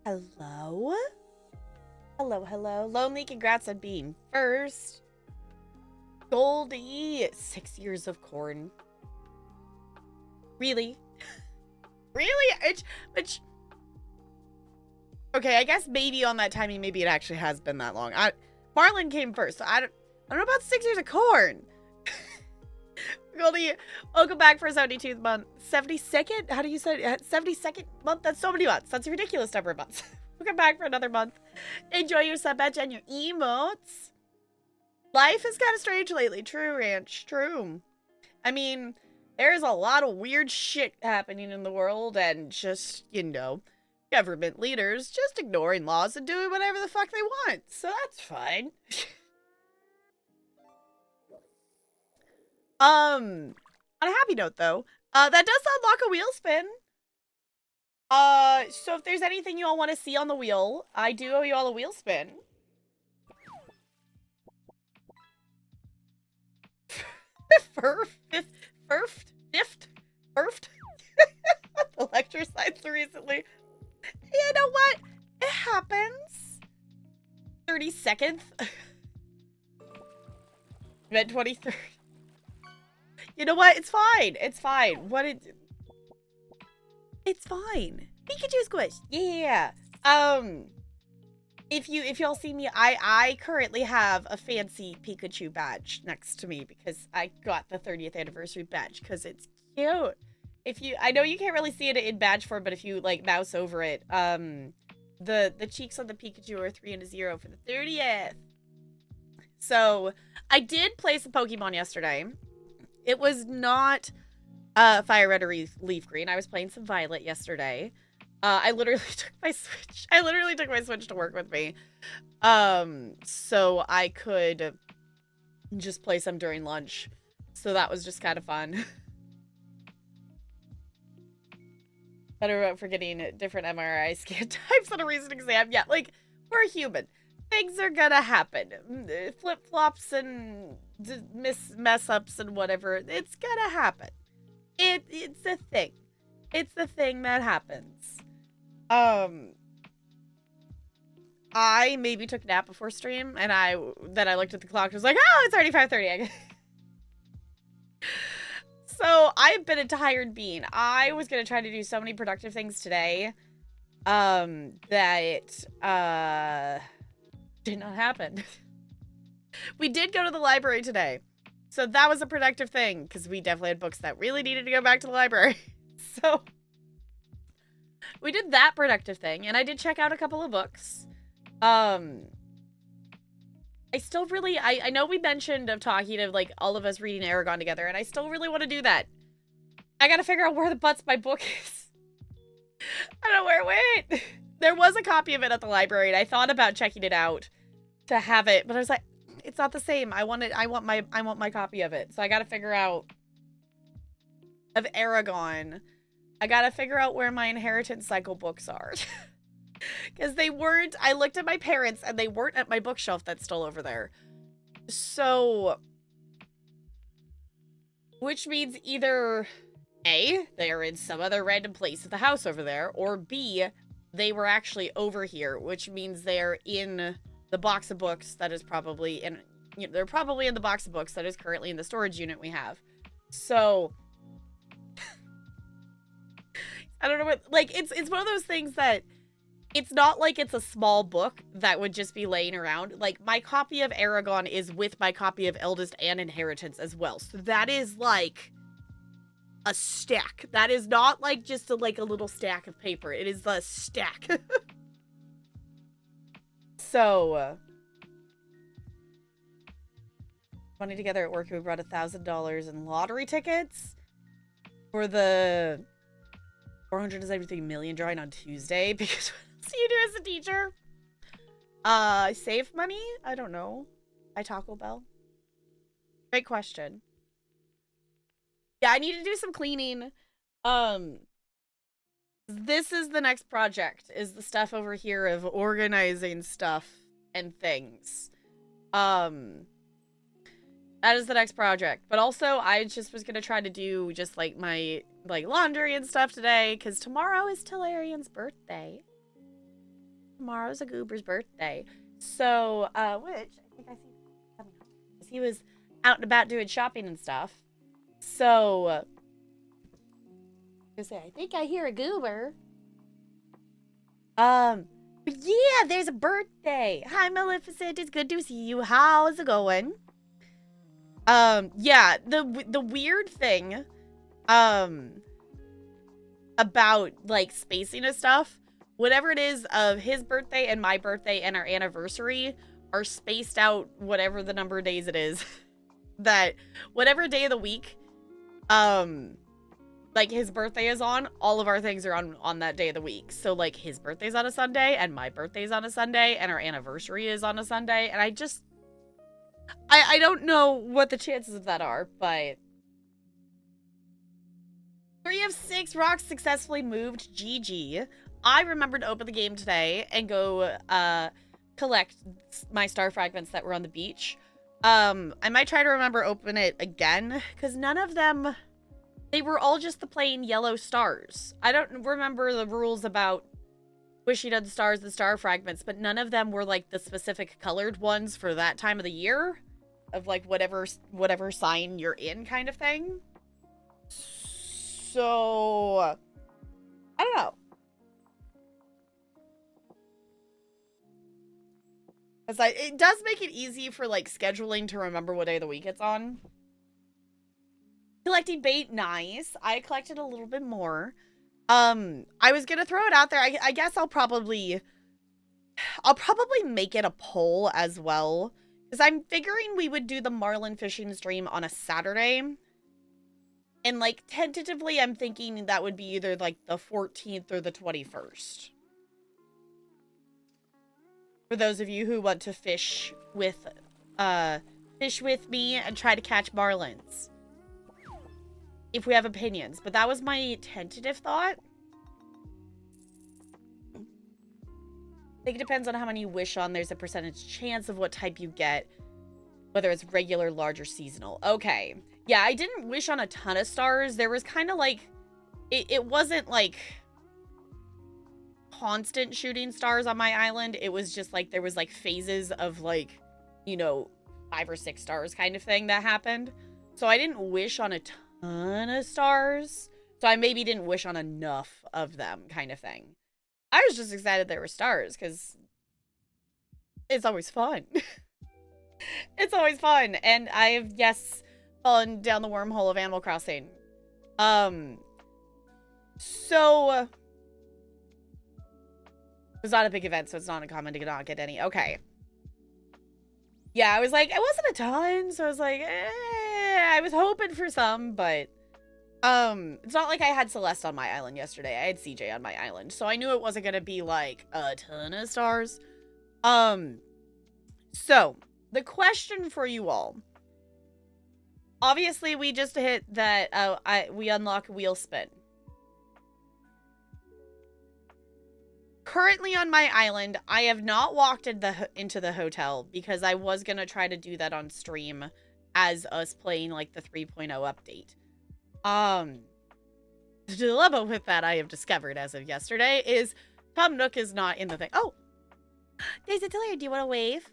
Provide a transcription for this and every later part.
Hello? Hello, hello. Lonely, congrats on being first. Goldie, 6 years of corn. Really? Really? Which, okay, I guess maybe on that timing, maybe it actually has been that long. Marlon came first, so I don't know about 6 years of corn. Goldie, welcome back for 72th month. 72nd? How do you say it? 72nd month? That's so many months. That's a ridiculous number of months. Welcome back for another month. Enjoy your sub badge and your emotes. Life is kind of strange lately. True, Ranch. True. I mean, there's a lot of weird shit happening in the world, and just, government leaders just ignoring laws and doing whatever the fuck they want. So that's fine. On a happy note, though, that does unlock a wheel spin. So if there's anything you all want to see on the wheel, I do owe you all a wheel spin. Firft. The lecture sites recently. You know what? It happens. 32nd. Event 23rd. You know what? It's fine. It's fine. It's fine. Pikachu squish. Yeah. If y'all see me, I currently have a fancy Pikachu badge next to me because I got the 30th anniversary badge because it's cute. I know you can't really see it in badge form, but if you like mouse over it, the cheeks on the Pikachu are 3 and a 0 for the 30th. So I did play some Pokemon yesterday. It was not Fire Red or Leaf Green. I was playing some Violet yesterday. I literally took my Switch. I literally took my Switch to work with me. So I could just play some during lunch. So that was just kind of fun. Better about for getting different MRI scan types on a recent exam. Yeah, like, we're human. Things are gonna happen. Flip-flops and mess-ups and whatever. It's gonna happen. It's a thing. It's the thing that happens. I maybe took a nap before stream, and then I looked at the clock and was like, oh, it's already 5:30. So I've been a tired bean. I was gonna try to do so many productive things today, that did not happen. We did go to the library today, so that was a productive thing because we definitely had books that really needed to go back to the library. So we did that productive thing, and I did check out a couple of books. I still really, I know we mentioned of talking of, like, all of us reading Aragon together, and I still really want to do that. I gotta figure out where the butts my book is. I don't know where it went. There was a copy of it at the library, and I thought about checking it out to have it, but I was like, it's not the same. I want my copy of it. So I gotta figure out of Aragon. I gotta figure out where my inheritance cycle books are. Because they weren't, I looked at my parents and they weren't at my bookshelf that's still over there. So, which means either A, they're in some other random place at the house over there, or B, they were actually over here, which means they're in the box of books that is probably in, they're probably in the box of books that is currently in the storage unit we have. So, I don't know what, like, it's one of those things that it's not like it's a small book that would just be laying around. Like, my copy of Aragon is with my copy of Eldest and Inheritance as well. So that is, like, a stack. That is not, like, just a little stack of paper. It is the stack. So, money together at work, we brought $1,000 in lottery tickets for the 473 million drawing on Tuesday because what do you do as a teacher? Save money? I don't know. By Taco Bell? Great question. Yeah, I need to do some cleaning. This is the next project, is the stuff over here of organizing stuff and things. That is the next project. But also, I just was gonna try to do just, like, my, like, laundry and stuff today, because tomorrow is Tillarian's birthday. Tomorrow's a goober's birthday. So, which I think I see coming home. He was out and about doing shopping and stuff. So, I think I hear a goober. But yeah, there's a birthday. Hi, Maleficent. It's good to see you. How's it going? Yeah, the weird thing, about, like, spacing and stuff, whatever it is of his birthday and my birthday and our anniversary are spaced out whatever the number of days it is. That whatever day of the week, like, his birthday is on, all of our things are on that day of the week. So, like, his birthday's on a Sunday, and my birthday's on a Sunday, and our anniversary is on a Sunday, and I don't know what the chances of that are, but 3 of 6 rocks successfully moved. GG. I remembered to open the game today and go collect my star fragments that were on the beach. I might try to remember open it again, because none of them, they were all just the plain yellow stars. I don't remember the rules about wishing on the stars and star fragments, but none of them were, like, the specific colored ones for that time of the year, of, like, whatever sign you're in kind of thing. So, I don't know. It does make it easy for, like, scheduling to remember what day of the week it's on. Collecting bait, nice. I collected a little bit more. I was gonna throw it out there. I guess I'll probably make it a poll as well, because I'm figuring we would do the marlin fishing stream on a Saturday. And, like, tentatively, I'm thinking that would be either, like, the 14th or the 21st. For those of you who want to fish with me and try to catch marlins. If we have opinions. But that was my tentative thought. I think it depends on how many you wish on. There's a percentage chance of what type you get. Whether it's regular, large, or seasonal. Okay. Yeah, I didn't wish on a ton of stars. There was kind of like... It wasn't like... constant shooting stars on my island. It was just like there was like phases of, like, you know, 5 or 6 stars kind of thing that happened. So I didn't wish on a ton of stars. So I maybe didn't wish on enough of them kind of thing. I was just excited there were stars because it's always fun. It's always fun. And I've, yes, fallen down the wormhole of Animal Crossing. So... it was not a big event, so it's not uncommon to not get any. Okay. Yeah, I was like, it wasn't a ton, so I was like, I was hoping for some, but it's not like I had Celeste on my island yesterday. I had CJ on my island, so I knew it wasn't gonna be like a ton of stars. So the question for you all. Obviously, we just hit that we unlock wheel spin. Currently on my island, I have not walked into the hotel because I was going to try to do that on stream as us playing, like, the 3.0 update. The dilemma with that I have discovered as of yesterday is Tom Nook is not in the thing. Oh! There's a Tiller. Do you want to wave?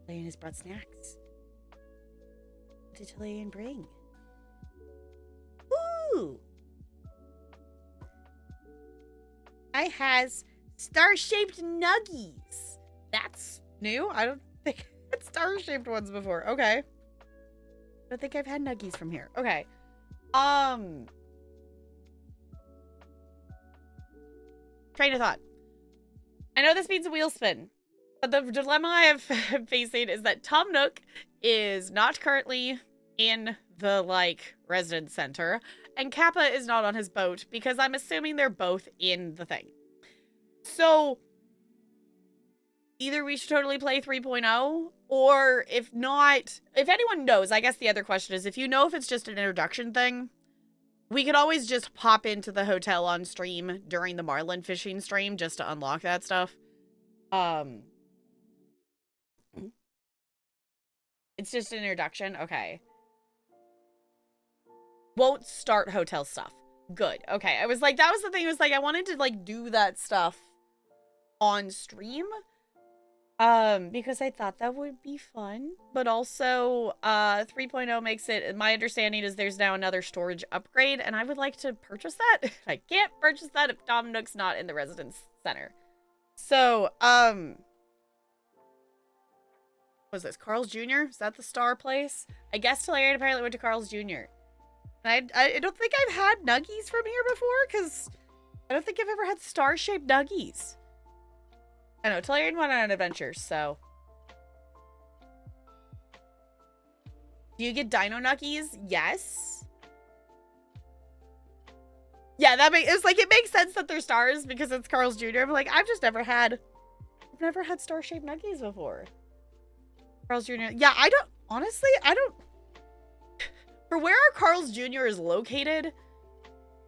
Tilian has brought snacks. What did Tilian bring? Ooh. I has star-shaped nuggies. That's new. I don't think I had star-shaped ones before. Okay. I don't think I've had nuggies from here. Okay. Train of thought. I know this means a wheel spin, but the dilemma I have facing is that Tom Nook is not currently in the, like, residence center, and Kappa is not on his boat because I'm assuming they're both in the thing. So either we should totally play 3.0, or if not, if anyone knows, I guess the other question is, if you know if it's just an introduction thing, we could always just pop into the hotel on stream during the marlin fishing stream just to unlock that stuff. It's just an introduction? Okay. Won't start hotel stuff. Good. Okay. I was like, that was the thing. It was like, I wanted to like do that stuff on stream. Because I thought that would be fun. But also, 3.0 makes it, my understanding is there's now another storage upgrade, and I would like to purchase that. I can't purchase that if Tom Nook's not in the residence center. So, was this Carl's Jr.? Is that the Star place? I guess Tolarian apparently went to Carl's Jr. And I don't think I've had nuggies from here before, because I don't think I've ever had star-shaped nuggies. I know, Tolarian went on an adventure, so. Do you get dino nuggies? Yes. Yeah, it's like, it makes sense that they're stars because it's Carl's Jr. I'm like, I've never had star-shaped nuggies before. Carl's Jr. Yeah, honestly, for where our Carl's Jr. is located,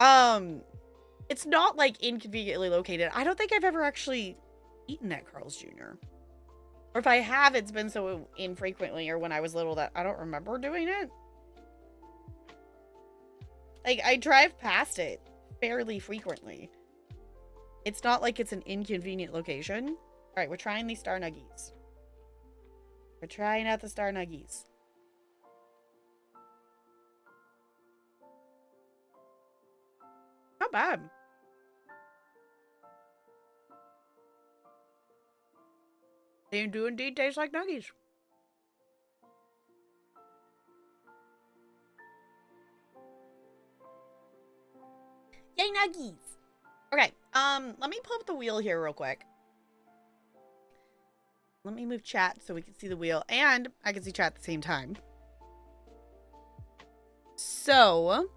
it's not like inconveniently located. I don't think I've ever actually eaten at Carl's Jr. Or if I have, it's been so infrequently or when I was little that I don't remember doing it. Like, I drive past it fairly frequently. It's not like it's an inconvenient location. All right, we're trying these Star Nuggies. We're trying out the Star Nuggies. Not bad. They do indeed taste like nuggies. Yay, nuggies! Okay, let me pull up the wheel here real quick. Let me move chat so we can see the wheel, and I can see chat at the same time. So,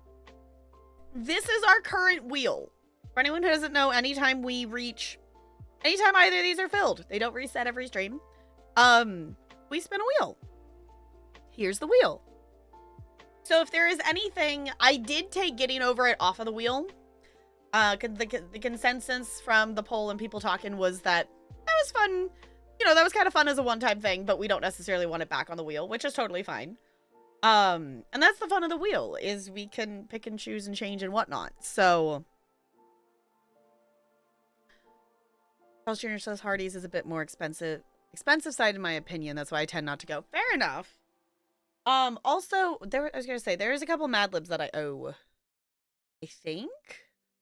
this is our current wheel. For anyone who doesn't know, anytime either of these are filled, they don't reset every stream, we spin a wheel. Here's the wheel. So if there is anything, I did take getting over it off of the wheel. The consensus from the poll and people talking was that was fun. You know, that was kind of fun as a one-time thing, but we don't necessarily want it back on the wheel, which is totally fine. And that's the fun of the wheel, is we can pick and choose and change and whatnot. So Carl's Jr. says Hardee's is a bit more expensive side in my opinion. That's why I tend not to go. Fair enough. Also, I was gonna say, there is a couple Mad Libs that I owe. I think?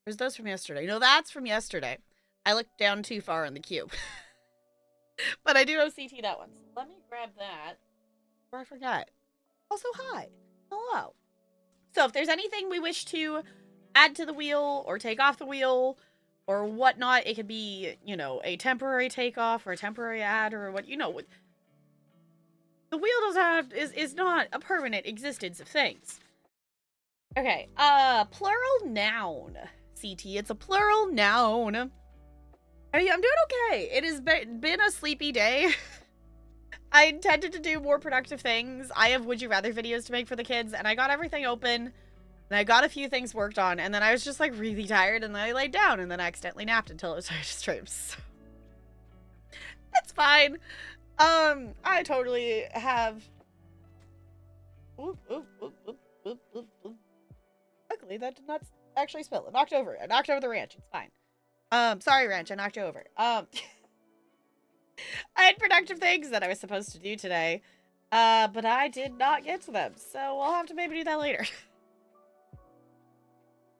There's those from yesterday. No, that's from yesterday. I looked down too far in the queue. But I do owe CT that one. So let me grab that before I forget. Also, hi. Hello. So if there's anything we wish to add to the wheel or take off the wheel or whatnot, it could be, you know, a temporary takeoff or a temporary add or what, you know, the wheel doesn't have, is not a permanent existence of things. Okay, plural noun. CT, it's a plural noun. I'm doing okay. It has been a sleepy day. I intended to do more productive things. I have Would You Rather videos to make for the kids, and I got everything open, and I got a few things worked on, and then I was just, like, really tired, and then I laid down, and then I accidentally napped until it was time to stream, so. It's fine. I totally have... Luckily, that did not actually spill. It knocked over. I knocked over the ranch. It's fine. Sorry, ranch. I knocked you over. I had productive things that I was supposed to do today, but I did not get to them, so I'll have to maybe do that later.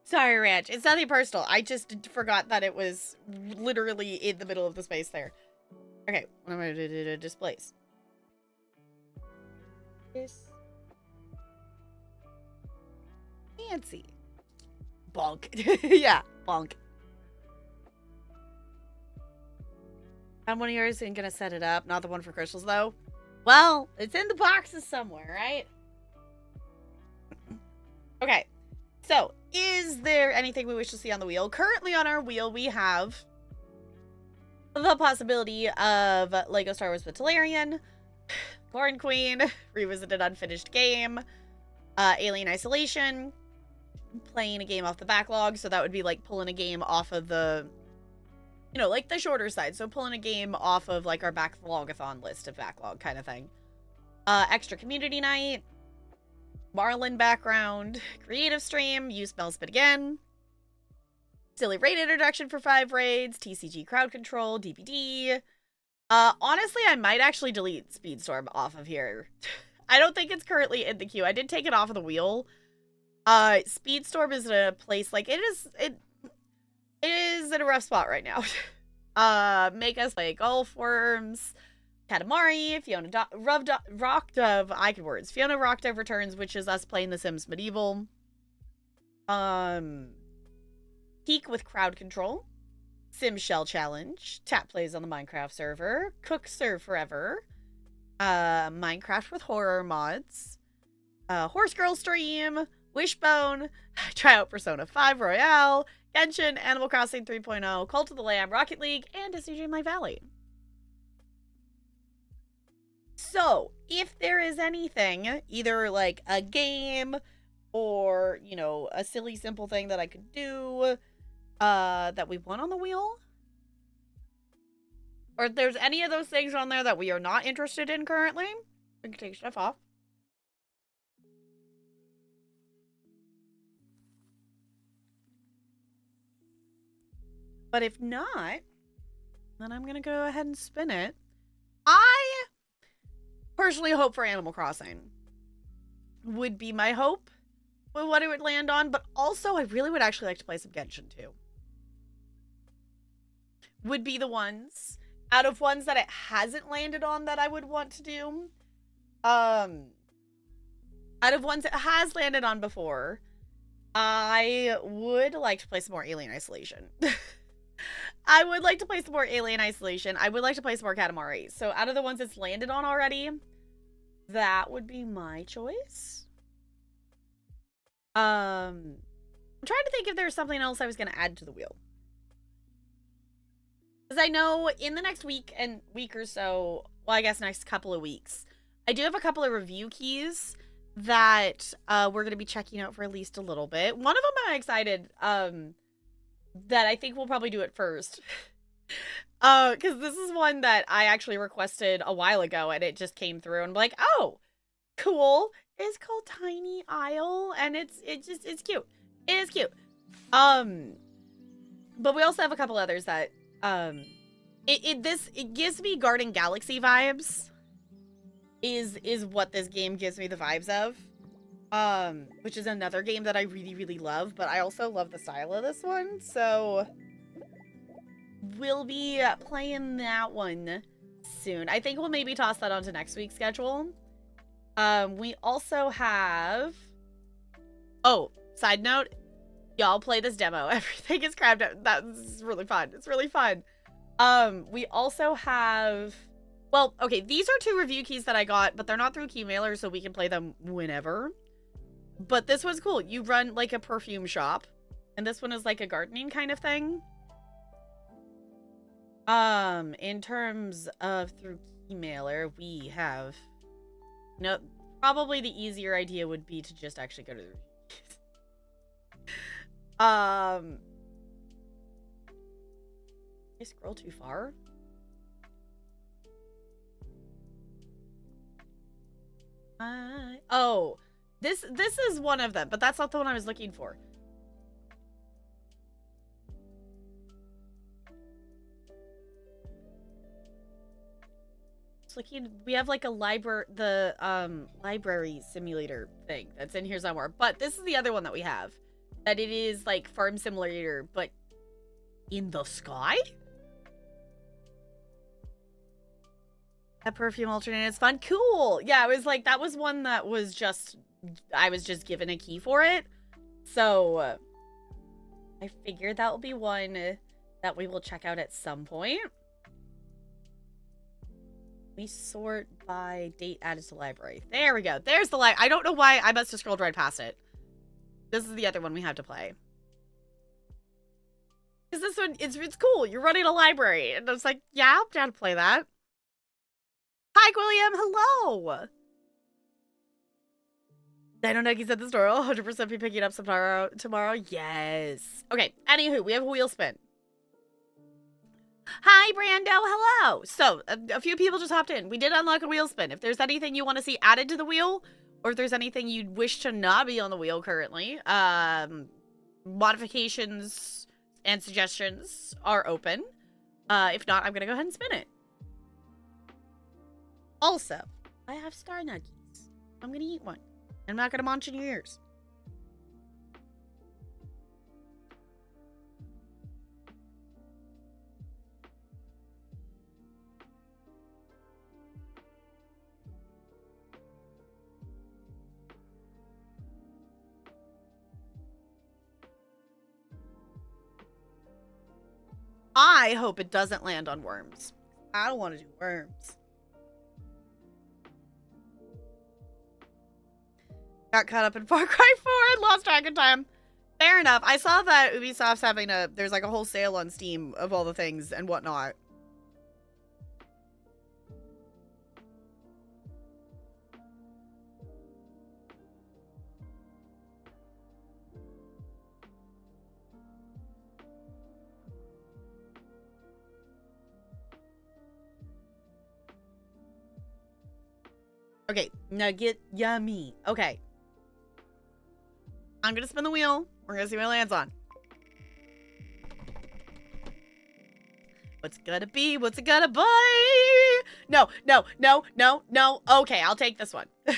Sorry, ranch. It's nothing personal. I just forgot that it was literally in the middle of the space there. Okay, what am I going to do? Displays. Fancy. Bonk. Yeah, bonk. I'm one of yours and gonna set it up. Not the one for crystals, though. Well, it's in the boxes somewhere, right? Okay. So, is there anything we wish to see on the wheel? Currently on our wheel, we have the possibility of Lego Star Wars Battalion, Corn Queen, Revisited Unfinished Game, Alien Isolation, playing a game off the backlog. So that would be like pulling a game off of the, you know, like the shorter side. So pulling a game off of like our backlogathon list of backlog kind of thing. Extra community night, Marlin background, creative stream, use Spell Spit again, Silly raid introduction for 5 raids, TCG crowd control, DPD. Honestly, I might actually delete Speedstorm off of here. I don't think it's currently in the queue. I did take it off of the wheel. Speedstorm is in a place, like, it is in a rough spot right now. Make us play Golf Worms, Katamari, Fiona Rock Dove, I can words. Fiona Rock Dove returns, which is us playing The Sims Medieval. Peak with crowd control. Sim Shell Challenge. Tap plays on the Minecraft server. Cook Serve Forever. Minecraft with horror mods. Horse Girl Stream. Wishbone. Try out Persona 5 Royale. Genshin, Animal Crossing 3.0, Cult of the Lamb, Rocket League, and Disney Dreamlight Valley. So, if there is anything, either like a game or, you know, a silly, simple thing that I could do that we want on the wheel, or if there's any of those things on there that we are not interested in currently, we can take stuff off. But if not, then I'm going to go ahead and spin it. I personally hope for Animal Crossing. Would be my hope with what it would land on. But also, I really would actually like to play some Genshin too. Would be the ones, out of ones that it hasn't landed on, that I would want to do. Out of ones it has landed on before, I would like to play some more Alien Isolation. I would like to play some more Alien Isolation. I would like to play some more Katamari. So out of the ones it's landed on already, that would be my choice. I'm trying to think if there's something else I was going to add to the wheel. Because I know in the next week or so, well, I guess next couple of weeks, I do have a couple of review keys that we're going to be checking out for at least a little bit. One of them I'm excited that I think we'll probably do it first. Because this is one that I actually requested a while ago and it just came through and I'm like, oh, cool. It's called Tiny Isle and it's cute. It is cute. But we also have a couple others that it gives me Garden Galaxy vibes. Is what this game gives me the vibes of. Which is another game that I really, really love, but I also love the style of this one, so we'll be playing that one soon. I think we'll maybe toss that onto next week's schedule. We also have, oh, side note, y'all play this demo. Everything is crabbed out. That's really fun. It's really fun. We also have, well, okay, these are 2 review keys that I got, but they're not through Keymailer, so we can play them whenever. But this one's cool. You run like a perfume shop. And this one is like a gardening kind of thing. In terms of through Keymailer, we have, you know, probably the easier idea would be to just actually go to the reviews. Did I scroll too far? Oh. This is one of them, but that's not the one I was looking for. Just looking, we have like a library simulator thing that's in here somewhere. But this is the other one that we have. That it is like farm simulator, but in the sky? That perfume alternator is fun. Cool. Yeah, it was like, that was one that was just, I was just given a key for it. So I figured that will be one that we will check out at some point. We sort by date added to library. There we go. There's the I don't know why I must have scrolled right past it. This is the other one we have to play. Because this one, it's cool. You're running a library. And I was like, yeah, I'm down to play that. Hi, William. Hello. Dino Nuggies at the store. I'll 100% be picking up some tomorrow. Yes. Okay. Anywho, we have a wheel spin. Hi, Brando. Hello. So, a few people just hopped in. We did unlock a wheel spin. If there's anything you want to see added to the wheel, or if there's anything you'd wish to not be on the wheel currently, modifications, and suggestions are open. If not, I'm gonna go ahead and spin it. Also, I have Star Nuggies. I'm gonna eat one. I'm not gonna munch in your ears. I hope it doesn't land on worms. I don't want to do worms. Got caught up in Far Cry 4 and lost track of time. Fair enough. I saw that Ubisoft's having there's like a whole sale on Steam of all the things and whatnot. Okay, nugget yummy. Okay. I'm gonna spin the wheel. We're gonna see what it lands on. What's it gonna be? What's it gonna be? No, no, no, no, no. Okay, I'll take this one. I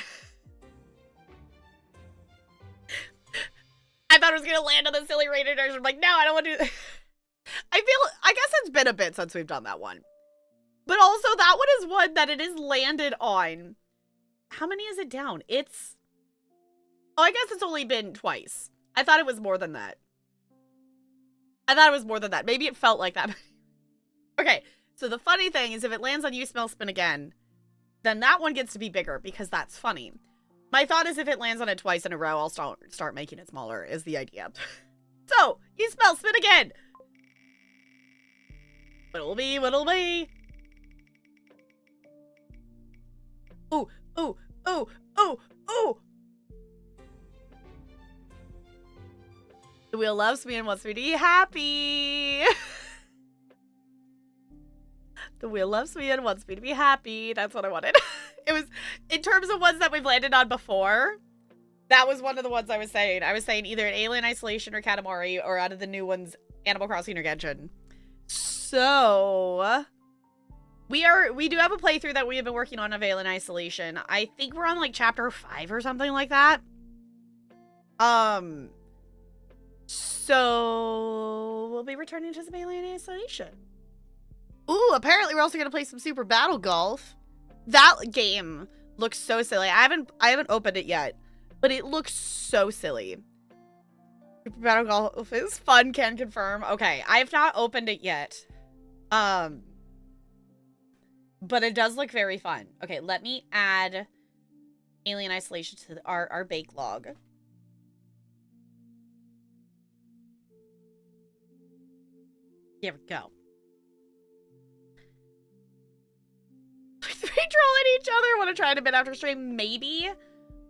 thought it was gonna land on the silly rated version. I'm like, no, I don't want to do that. I guess it's been a bit since we've done that one. But also, that one is one that it is landed on. How many is it down? It's... Oh, I guess it's only been twice. I thought it was more than that. Maybe it felt like that. Okay, so the funny thing is if it lands on You Smell Spin Again, then that one gets to be bigger because that's funny. My thought is if it lands on it twice in a row, I'll start making it smaller is the idea. So, You Smell Spin Again. What'll be? What'll be? Ooh, ooh, ooh, ooh, ooh. The wheel loves me and wants me to be happy. The wheel loves me and wants me to be happy. That's what I wanted. It was, in terms of ones that we've landed on before, that was one of the ones I was saying. I was saying either an Alien Isolation or Katamari, or out of the new ones, Animal Crossing or Genshin. So... We do have a playthrough that we have been working on of Alien Isolation. I think we're on like chapter 5 or something like that. So we'll be returning to some Alien Isolation. Ooh, apparently we're also gonna play some Super Battle Golf. That game looks so silly. I haven't opened it yet, but it looks so silly. Super Battle Golf is fun, can confirm. Okay, I have not opened it yet. But it does look very fun. Okay, let me add Alien Isolation to our bake log. There we go. Three trolling each other. Want to try it a bit after stream? Maybe.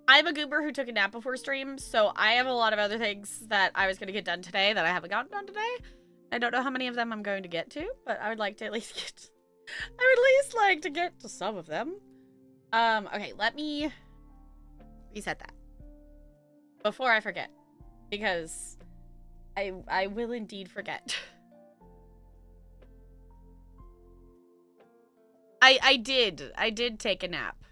I'm a goober who took a nap before stream, so I have a lot of other things that I was going to get done today that I haven't gotten done today. I don't know how many of them I'm going to get to, but I would like to at least get... I would at least like to get to some of them. Okay, let me reset that before I forget, because I will indeed forget. I did take a nap,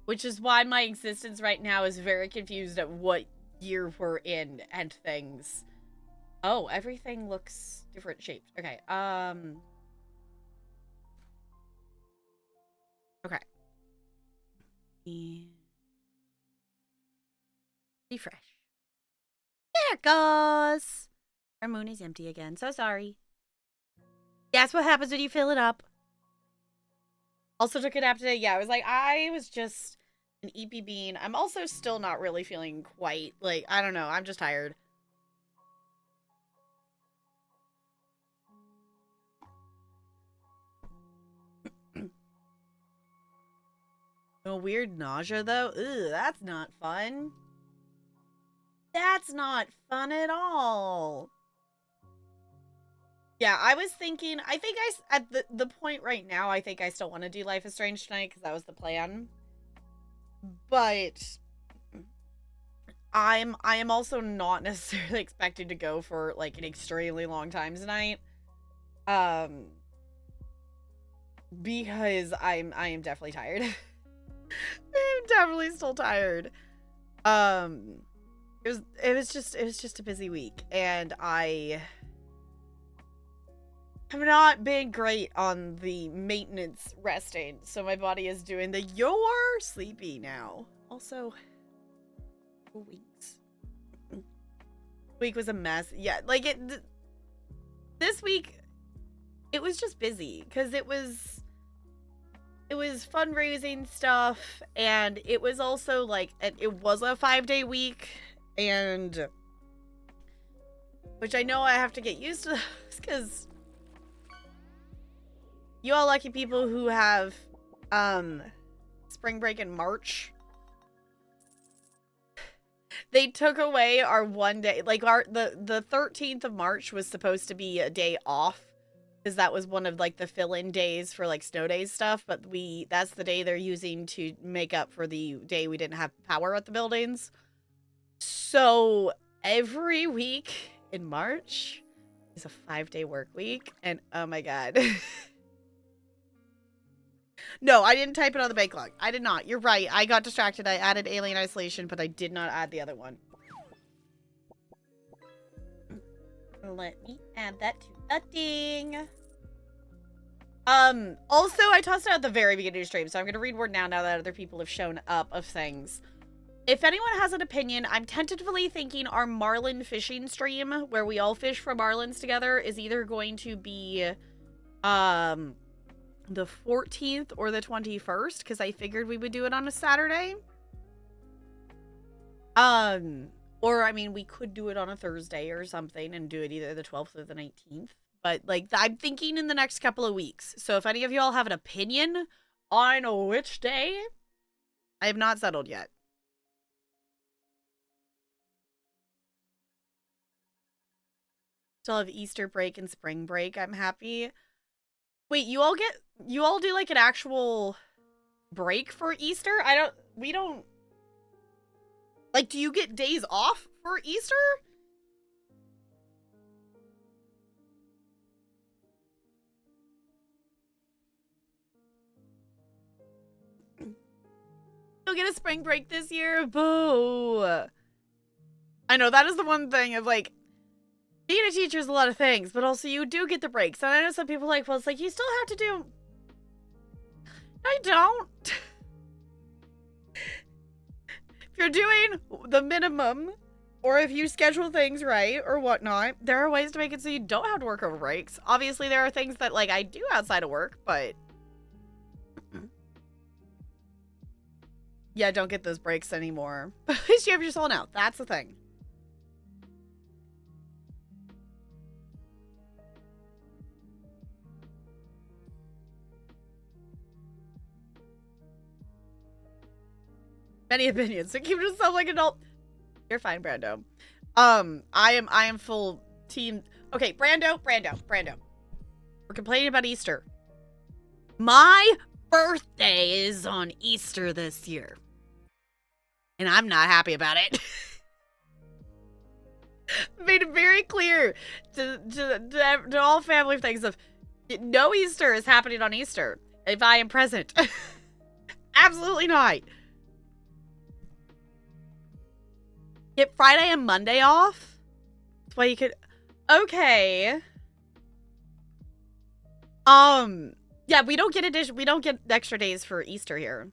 which is why my existence right now is very confused at what year we're in and things. Oh, everything looks different shaped. Okay, okay. And refresh. There it goes. Our moon is empty again. So sorry. That's what happens when you fill it up. Also took a nap today. Yeah, I was just an EP bean. I'm also still not really feeling quite, like, I don't know. I'm just tired. No weird nausea, though? Ugh, that's not fun. That's not fun at all. Yeah, I was thinking, I think at the point right now, I think I still want to do Life is Strange tonight, because that was the plan. But I am also not necessarily expected to go for like an extremely long time tonight. Because I am definitely tired. I'm definitely still tired. It was just a busy week, and I have not been great on the maintenance resting, so my body is doing the "you're sleepy now." Also, weeks. Week was a mess. Yeah, like this week, it was just busy because it was fundraising stuff, and it was also like it was a 5-day week, and which I know I have to get used to because you all lucky people who have spring break in March. They took away our one day, like the 13th of March was supposed to be a day off because that was one of like the fill-in days for like snow days stuff, but that's the day they're using to make up for the day we didn't have power at the buildings. So every week in March is a 5-day work week, and oh my god. No, I didn't type it on the bake log. I did not. You're right. I got distracted. I added Alien Isolation, but I did not add the other one. Let me add that to the thing. Also, I tossed it out at the very beginning of the stream, so I'm going to read word now that other people have shown up of things. If anyone has an opinion, I'm tentatively thinking our marlin fishing stream, where we all fish for marlins together, is either going to be, the 14th or the 21st, because I figured we would do it on a Saturday. Or, I mean, we could do it on a Thursday or something and do it either the 12th or the 19th. But, like, I'm thinking in the next couple of weeks. So if any of y'all have an opinion on which day, I have not settled yet. Still have Easter break and spring break. I'm happy. Wait, you all do like an actual break for Easter? We don't, like, do you get days off for Easter? You'll get a spring break this year? Boo. I know, that is the one thing of, like, being a teacher is a lot of things, but also you do get the breaks. And I know some people are like, well, it's like, you still have to do... I don't. If you're doing the minimum, or if you schedule things right or whatnot, there are ways to make it so you don't have to work over breaks. Obviously, there are things that, like, I do outside of work, but... yeah, don't get those breaks anymore. But at least you have your soul now. That's the thing. Many opinions, so keep yourself like an adult. You're fine, Brando. I am full team. Okay, Brando. We're complaining about Easter. My birthday is on Easter this year, and I'm not happy about it. Made it very clear to all family things of no Easter is happening on Easter if I am present. Absolutely not. Get Friday and Monday off? That's why you could... okay. Yeah, we don't get extra days for Easter here.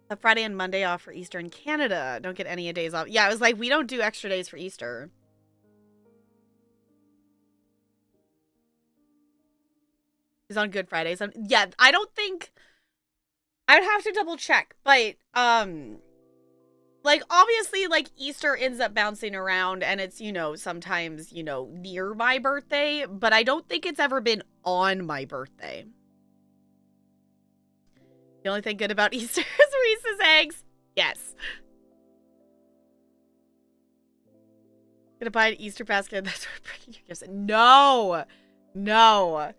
A Friday and Monday off for Easter in Canada. Don't get any days off. Yeah, it was like, we don't do extra days for Easter. It's on Good Fridays. Yeah, I don't think... I would have to double check, but, like, obviously, like, Easter ends up bouncing around, and it's, you know, sometimes, you know, near my birthday, but I don't think it's ever been on my birthday. The only thing good about Easter is Reese's eggs. Yes. Gonna buy an Easter basket, that's what breaking your gifts. No. No.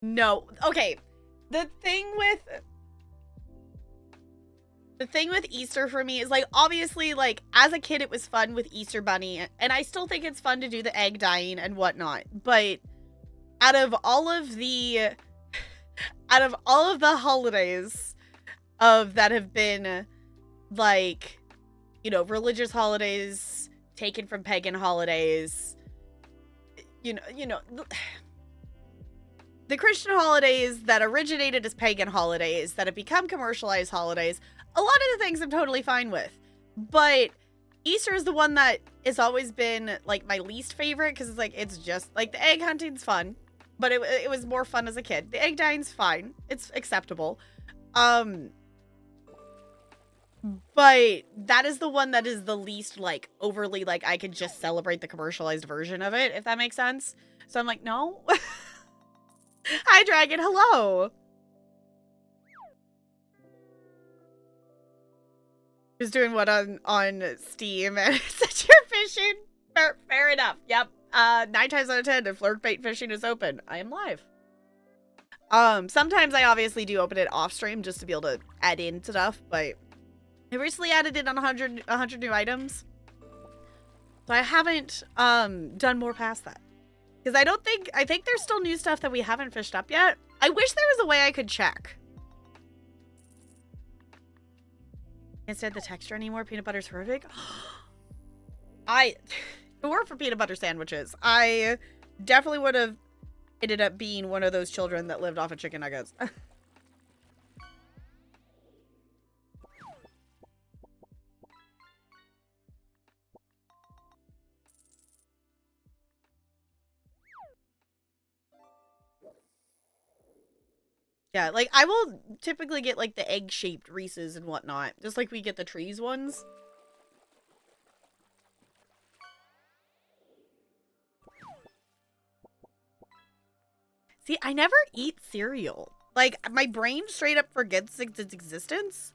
No. Okay. The thing with The thing with Easter for me is, like, obviously, like, as a kid, it was fun with Easter Bunny, and I still think it's fun to do the egg dyeing and whatnot, but out of all of the holidays that have been, like, you know, religious holidays taken from pagan holidays, you know, the Christian holidays that originated as pagan holidays that have become commercialized holidays, a lot of the things I'm totally fine with. But Easter is the one that has always been, like, my least favorite, because it's, like, it's just, like, the egg hunting's fun, but it was more fun as a kid. The egg dyeing's fine. It's acceptable. But that is the one that is the least, like, overly, like, I could just celebrate the commercialized version of it, if that makes sense. So I'm like, no. Hi, Dragon. Hello. Just doing what on Steam and such your fishing. Fair enough. Yep. 9 times out of 10, if lurk bait fishing is open, I am live. Sometimes I obviously do open it off stream just to be able to add in stuff, but I recently added in 100 new items. So I haven't done more past that. Because I think there's still new stuff that we haven't fished up yet. I wish there was a way I could check. Can't stand the texture anymore. Peanut butter's horrific. If it weren't for peanut butter sandwiches, I definitely would have ended up being one of those children that lived off of chicken nuggets. Yeah, like, I will typically get, like, the egg-shaped Reese's and whatnot. Just like we get the trees ones. See, I never eat cereal. Like, my brain straight up forgets its existence.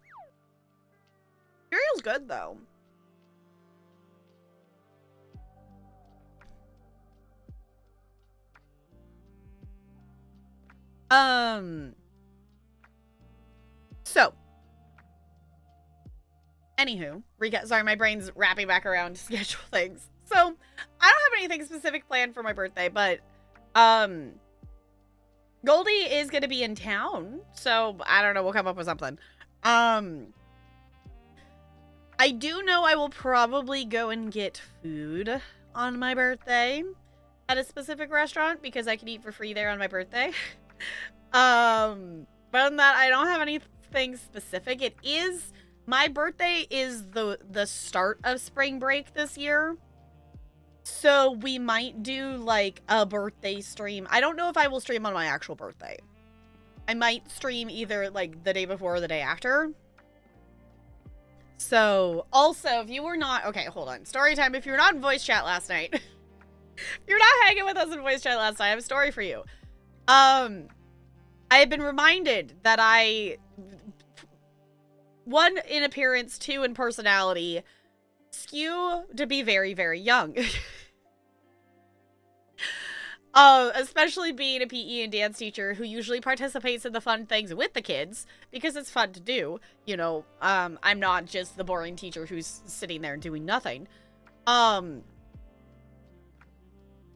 Cereal's good, though. So, anywho, recap. Sorry, my brain's wrapping back around to schedule things. So, I don't have anything specific planned for my birthday, but, Goldie is gonna be in town, so I don't know, we'll come up with something. I do know I will probably go and get food on my birthday at a specific restaurant because I can eat for free there on my birthday. But other than that, I don't have anything specific. My birthday is the start of spring break this year. So we might do, like, a birthday stream. I don't know if I will stream on my actual birthday. I might stream either, like, the day before or the day after. So, also, if you were not... Okay, hold on. Story time. If you're not in voice chat last night... if you're not hanging with us in voice chat last night, I have a story for you. I have been reminded that one, in appearance, 2, in personality, skew to be very, very young. Especially being a PE and dance teacher who usually participates in the fun things with the kids because it's fun to do. You know, I'm not just the boring teacher who's sitting there doing nothing. One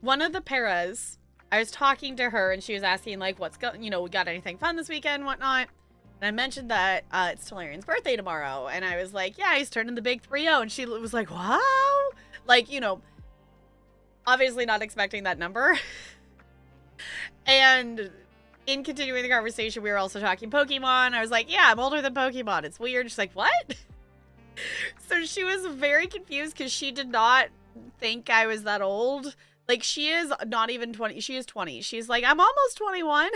of the paras, I was talking to her and she was asking, like, we got anything fun this weekend, whatnot. And I mentioned that it's Talarian's birthday tomorrow. And I was like, yeah, he's turning the big 3-0. And she was like, wow. Like, you know, obviously not expecting that number. And in continuing the conversation, we were also talking Pokemon. I was like, yeah, I'm older than Pokemon. It's weird. She's like, what? So she was very confused because she did not think I was that old. Like, she is not even 20. She is 20. She's like, I'm almost 21.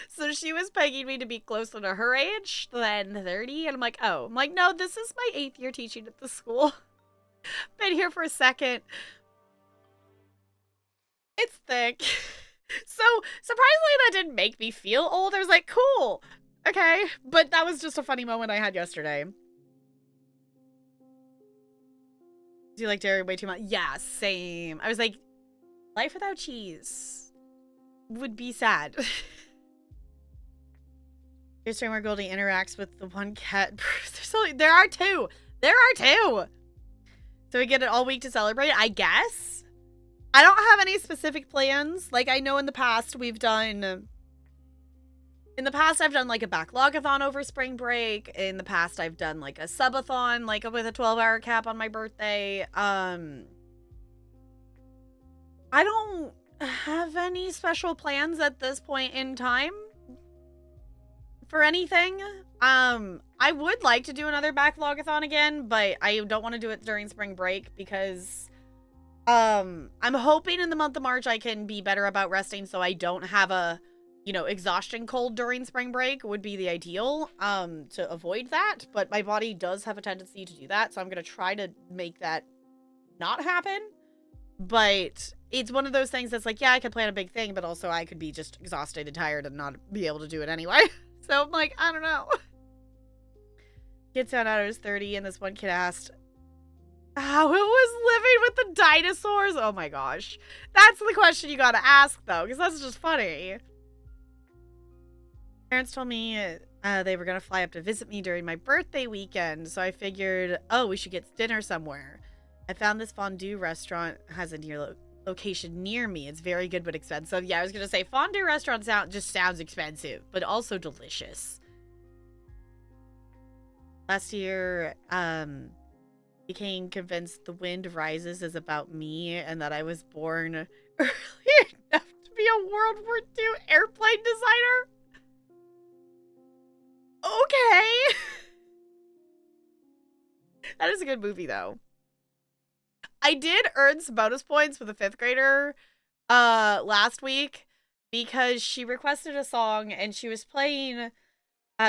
So she was pegging me to be closer to her age than 30. And I'm like, oh. I'm like, no, this is my 8th year teaching at the school. Been here for a second. It's thick. So, surprisingly, that didn't make me feel old. I was like, cool. Okay. But that was just a funny moment I had yesterday. Do you like dairy way too much? Yeah, same. I was like, life without cheese would be sad. Your streamer Goldie interacts with the one cat. There are two. There are two. So we get it all week to celebrate, I guess. I don't have any specific plans. Like, I know in the past we've done... In the past, I've done, like, a backlog-a-thon over spring break. In the past, I've done, like, a subathon, like, with a 12-hour cap on my birthday. I don't have any special plans at this point in time for anything. I would like to do another backlog-a-thon again, but I don't want to do it during spring break because, I'm hoping in the month of March I can be better about resting so I don't have a, you know, exhaustion cold during spring break would be the ideal, to avoid that, but my body does have a tendency to do that, so I'm gonna try to make that not happen, but it's one of those things that's like, yeah, I could plan a big thing, but also I could be just exhausted and tired and not be able to do it anyway, so I'm like, I don't know. Kid found out I was 30, and this one kid asked how it was living with the dinosaurs. Oh my gosh. That's the question you gotta ask, though, because that's just funny. Parents told me they were going to fly up to visit me during my birthday weekend, so I figured, oh, we should get dinner somewhere. I found this fondue restaurant has a location near me. It's very good but expensive. Yeah, I was going to say fondue restaurant just sounds expensive, but also delicious. Last year, became convinced The Wind Rises is about me and that I was born early enough to be a World War II airplane designer. Okay. That is a good movie, though. I did earn some bonus points with a 5th grader last week because she requested a song and she was playing,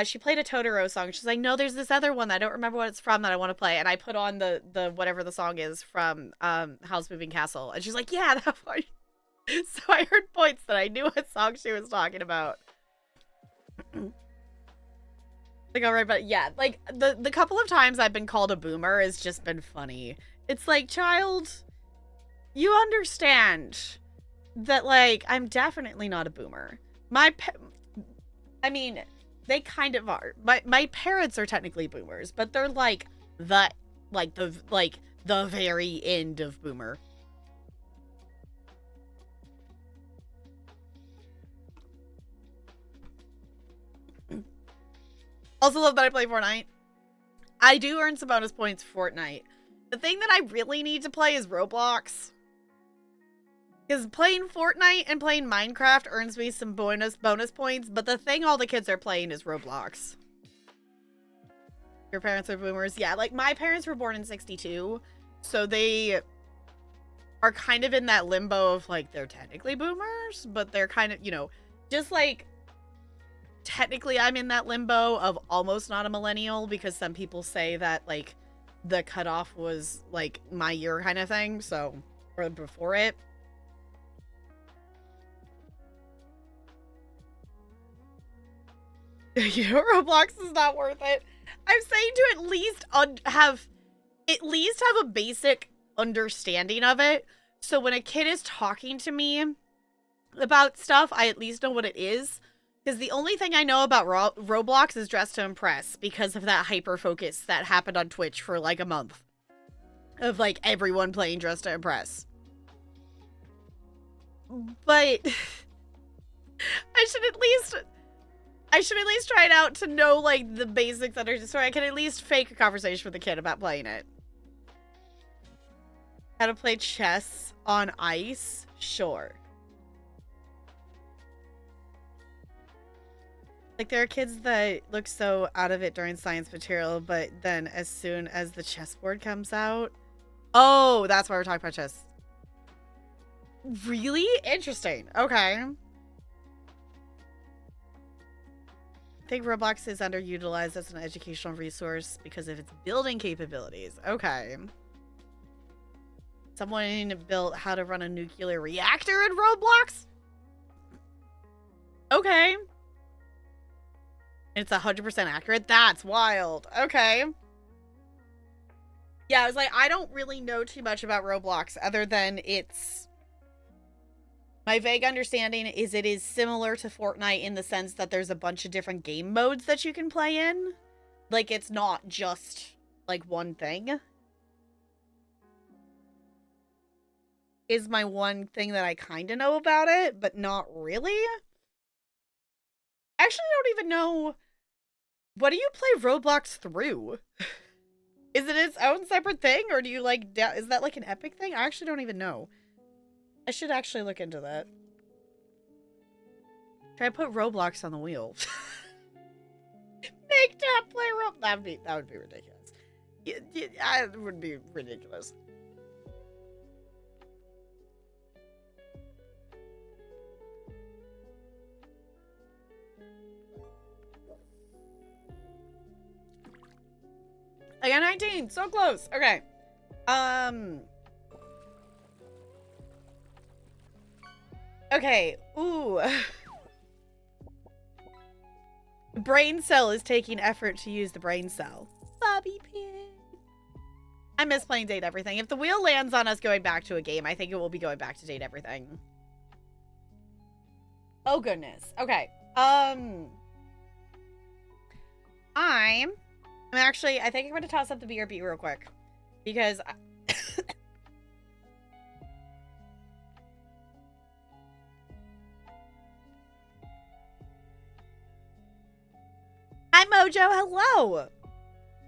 she played a Totoro song. She's like, no, there's this other one that I don't remember what it's from that I want to play. And I put on the whatever the song is from Howl's Moving Castle. And she's like, yeah, that one. So I heard points that I knew what song she was talking about. Like, alright, but yeah, like, the couple of times I've been called a boomer has just been funny. It's like, child, you understand that, like, I'm definitely not a boomer. I mean, they kind of are. My parents are technically boomers, but they're, like, the very end of boomer. Also love that I play Fortnite. I do earn some bonus points for Fortnite. The thing that I really need to play is Roblox. Because playing Fortnite and playing Minecraft earns me some bonus points, but the thing all the kids are playing is Roblox. Your parents are boomers? Yeah, like, my parents were born in 62, so they are kind of in that limbo of, like, they're technically boomers, but they're kind of, you know, just like, technically I'm in that limbo of almost not a millennial because some people say that, like, the cutoff was, like, my year kind of thing, so, or before it. You know, Roblox is not worth it. I'm saying to at least have a basic understanding of it, so when a kid is talking to me about stuff, I at least know what it is. Because the only thing I know about Roblox is Dress to Impress because of that hyper focus that happened on Twitch for like a month of like everyone playing Dress to Impress. But I should at least try it out to know like the basics so I can at least fake a conversation with the kid about playing it. How to play chess on ice? Sure. Like, there are kids that look so out of it during science material, but then as soon as the chessboard comes out... Oh, that's why we're talking about chess. Really? Interesting. Okay. I think Roblox is underutilized as an educational resource because of its building capabilities. Okay. Someone built how to run a nuclear reactor in Roblox? Okay. It's 100% accurate? That's wild. Okay. Yeah, I was like, I don't really know too much about Roblox other than it's My vague understanding is it is similar to Fortnite in the sense that there's a bunch of different game modes that you can play in. Like, it's not just, like, one thing. Is my one thing that I kind of know about it, but not really. I actually don't even know. What do you play Roblox through? Is it its own separate thing, or do you, like, is that, like, an Epic thing? I actually don't even know. I should actually look into that. Try to put Roblox on the wheel. Make Dad play Roblox. That would be ridiculous. It would be ridiculous. I got 19. So close. Okay. Okay. Ooh. Brain cell is taking effort to use the brain cell. Bobby Pin. I miss playing Date Everything. If the wheel lands on us going back to a game, I think it will be going back to Date Everything. Oh, goodness. Okay. Actually, I think I'm going to toss up the BRB real quick. Because... Hi, Mojo. Hello.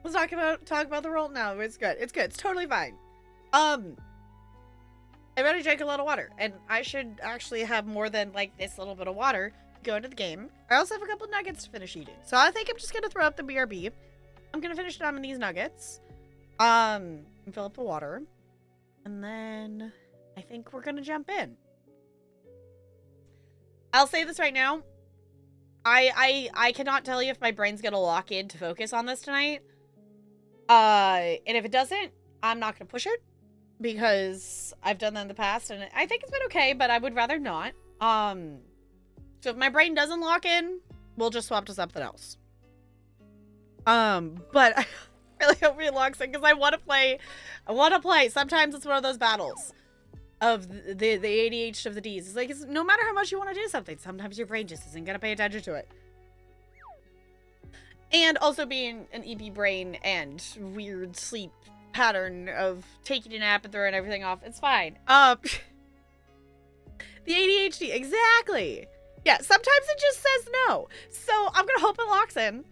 Let's talk about the roll now. It's good. It's good. It's totally fine. I better drink a lot of water. And I should actually have more than, like, this little bit of water to go into the game. I also have a couple nuggets to finish eating. So I think I'm just going to throw up the BRB. I'm going to finish down these nuggets. And fill up the water. And then I think we're going to jump in. I'll say this right now. I cannot tell you if my brain's going to lock in to focus on this tonight. And if it doesn't, I'm not going to push it. Because I've done that in the past. And I think it's been okay, but I would rather not. So if my brain doesn't lock in, we'll just swap to something else. But I really hope it locks in because I want to play. Sometimes it's one of those battles of the ADHD of the Ds. It's like, no matter how much you want to do something, sometimes your brain just isn't going to pay attention to it. And also being an EP brain and weird sleep pattern of taking a nap and throwing everything off, it's fine. The ADHD, exactly. Yeah, sometimes it just says no. So I'm going to hope it locks in.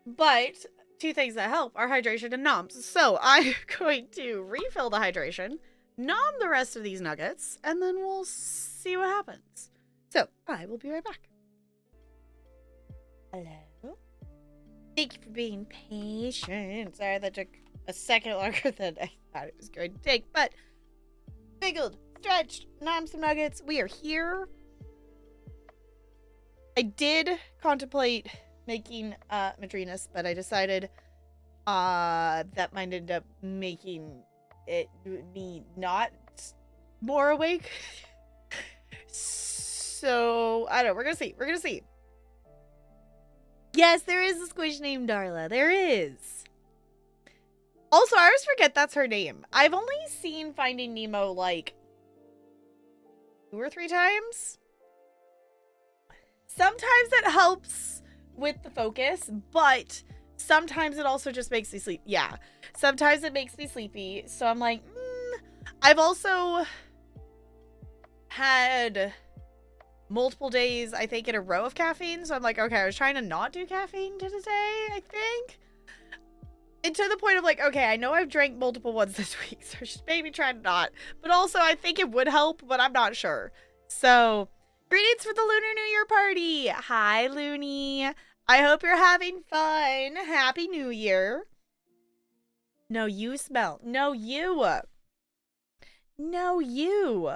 But two things that help are hydration and noms. So I'm going to refill the hydration, nom the rest of these nuggets, and then we'll see what happens. So I will be right back. Hello. Thank you for being patient. Sorry that took a second longer than I thought it was going to take, but figgled, stretched, nom some nuggets. We are here. I did contemplate making Madrinas, but I decided that might end up making me not more awake. So I don't know, we're gonna see. Yes, there is a squish named Darla. There is. Also, I always forget that's her name. I've only seen Finding Nemo like 2 or 3 times. Sometimes it helps with the focus, but sometimes it also just makes me sleep. Yeah, sometimes it makes me sleepy. So I'm like, I've also had multiple days, I think, in a row of caffeine. So I'm like, okay, I was trying to not do caffeine today, I think. And to the point of like, okay, I know I've drank multiple ones this week, so I should maybe try to not. But also, I think it would help, but I'm not sure. So, greetings for the Lunar New Year party. Hi, Looney. I hope you're having fun. Happy New Year. No, you smell. No, you. No, you.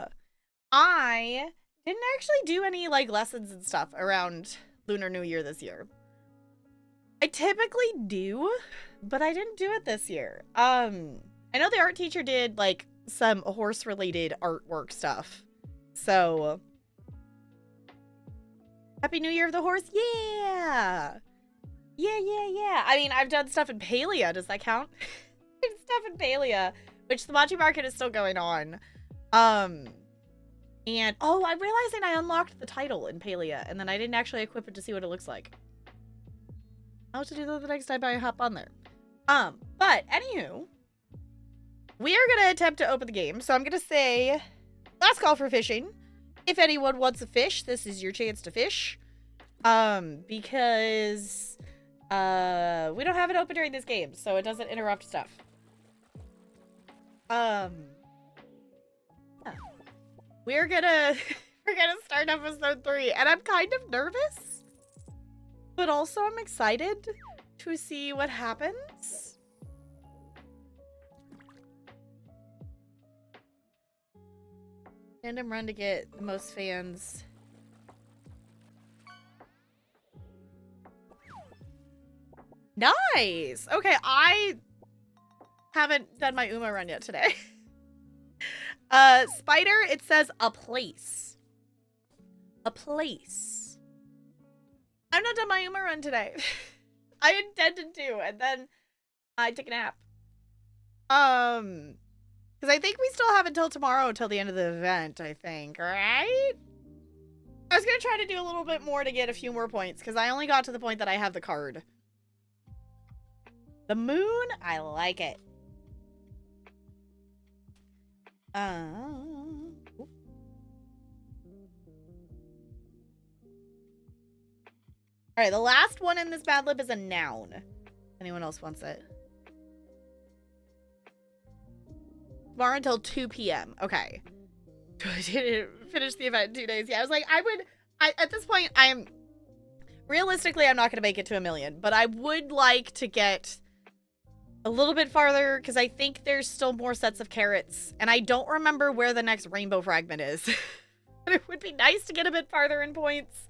I didn't actually do any, like, lessons and stuff around Lunar New Year this year. I typically do, but I didn't do it this year. I know the art teacher did, like, some horse-related artwork stuff. So, Happy New Year of the Horse. Yeah. Yeah. I mean, I've done stuff in Palia. Does that count? Stuff in Palia, which the Machi Market is still going on. And, oh, I'm realizing I unlocked the title in Palia, and then I didn't actually equip it to see what it looks like. I'll have to do that the next time I hop on there. But, anywho, we are going to attempt to open the game. So I'm going to say, last call for fishing. If anyone wants a fish, this is your chance to fish. Because, we don't have it open during this game, so it doesn't interrupt stuff. Yeah. We're gonna start episode 3, and I'm kind of nervous, but also I'm excited to see what happens. Random run to get the most fans. Nice! Okay, I haven't done my Uma run yet today. Spider, it says a place. A place. I've not done my Uma run today. I intended to, and then I took a nap. Because I think we still have until tomorrow until the end of the event, I think, right? I was gonna try to do a little bit more to get a few more points, because I only got to the point that I have the card. The moon, I like it. Alright, the last one in this Mad Lib is a noun. Anyone else wants it? Tomorrow until 2 p.m. Okay. I didn't finish the event in 2 days. Yeah, I was like, at this point, realistically, I'm not going to make it to 1 million, but I would like to get a little bit farther, because I think there's still more sets of carrots, and I don't remember where the next rainbow fragment is. But it would be nice to get a bit farther in points.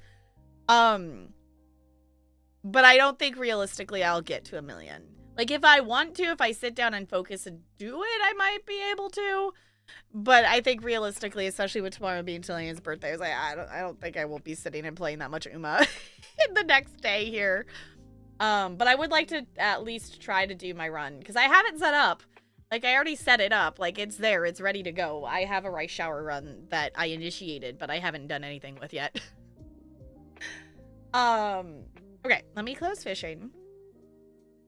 But I don't think realistically I'll get to 1 million. Like, if I want to, if I sit down and focus and do it, I might be able to. But I think realistically, especially with tomorrow being Tillian's birthday, I was like, I don't think I will be sitting and playing that much Uma in the next day here. But I would like to at least try to do my run, because I have it set up. Like, I already set it up. Like, it's there. It's ready to go. I have a rice shower run that I initiated, but I haven't done anything with yet. Okay, let me close fishing.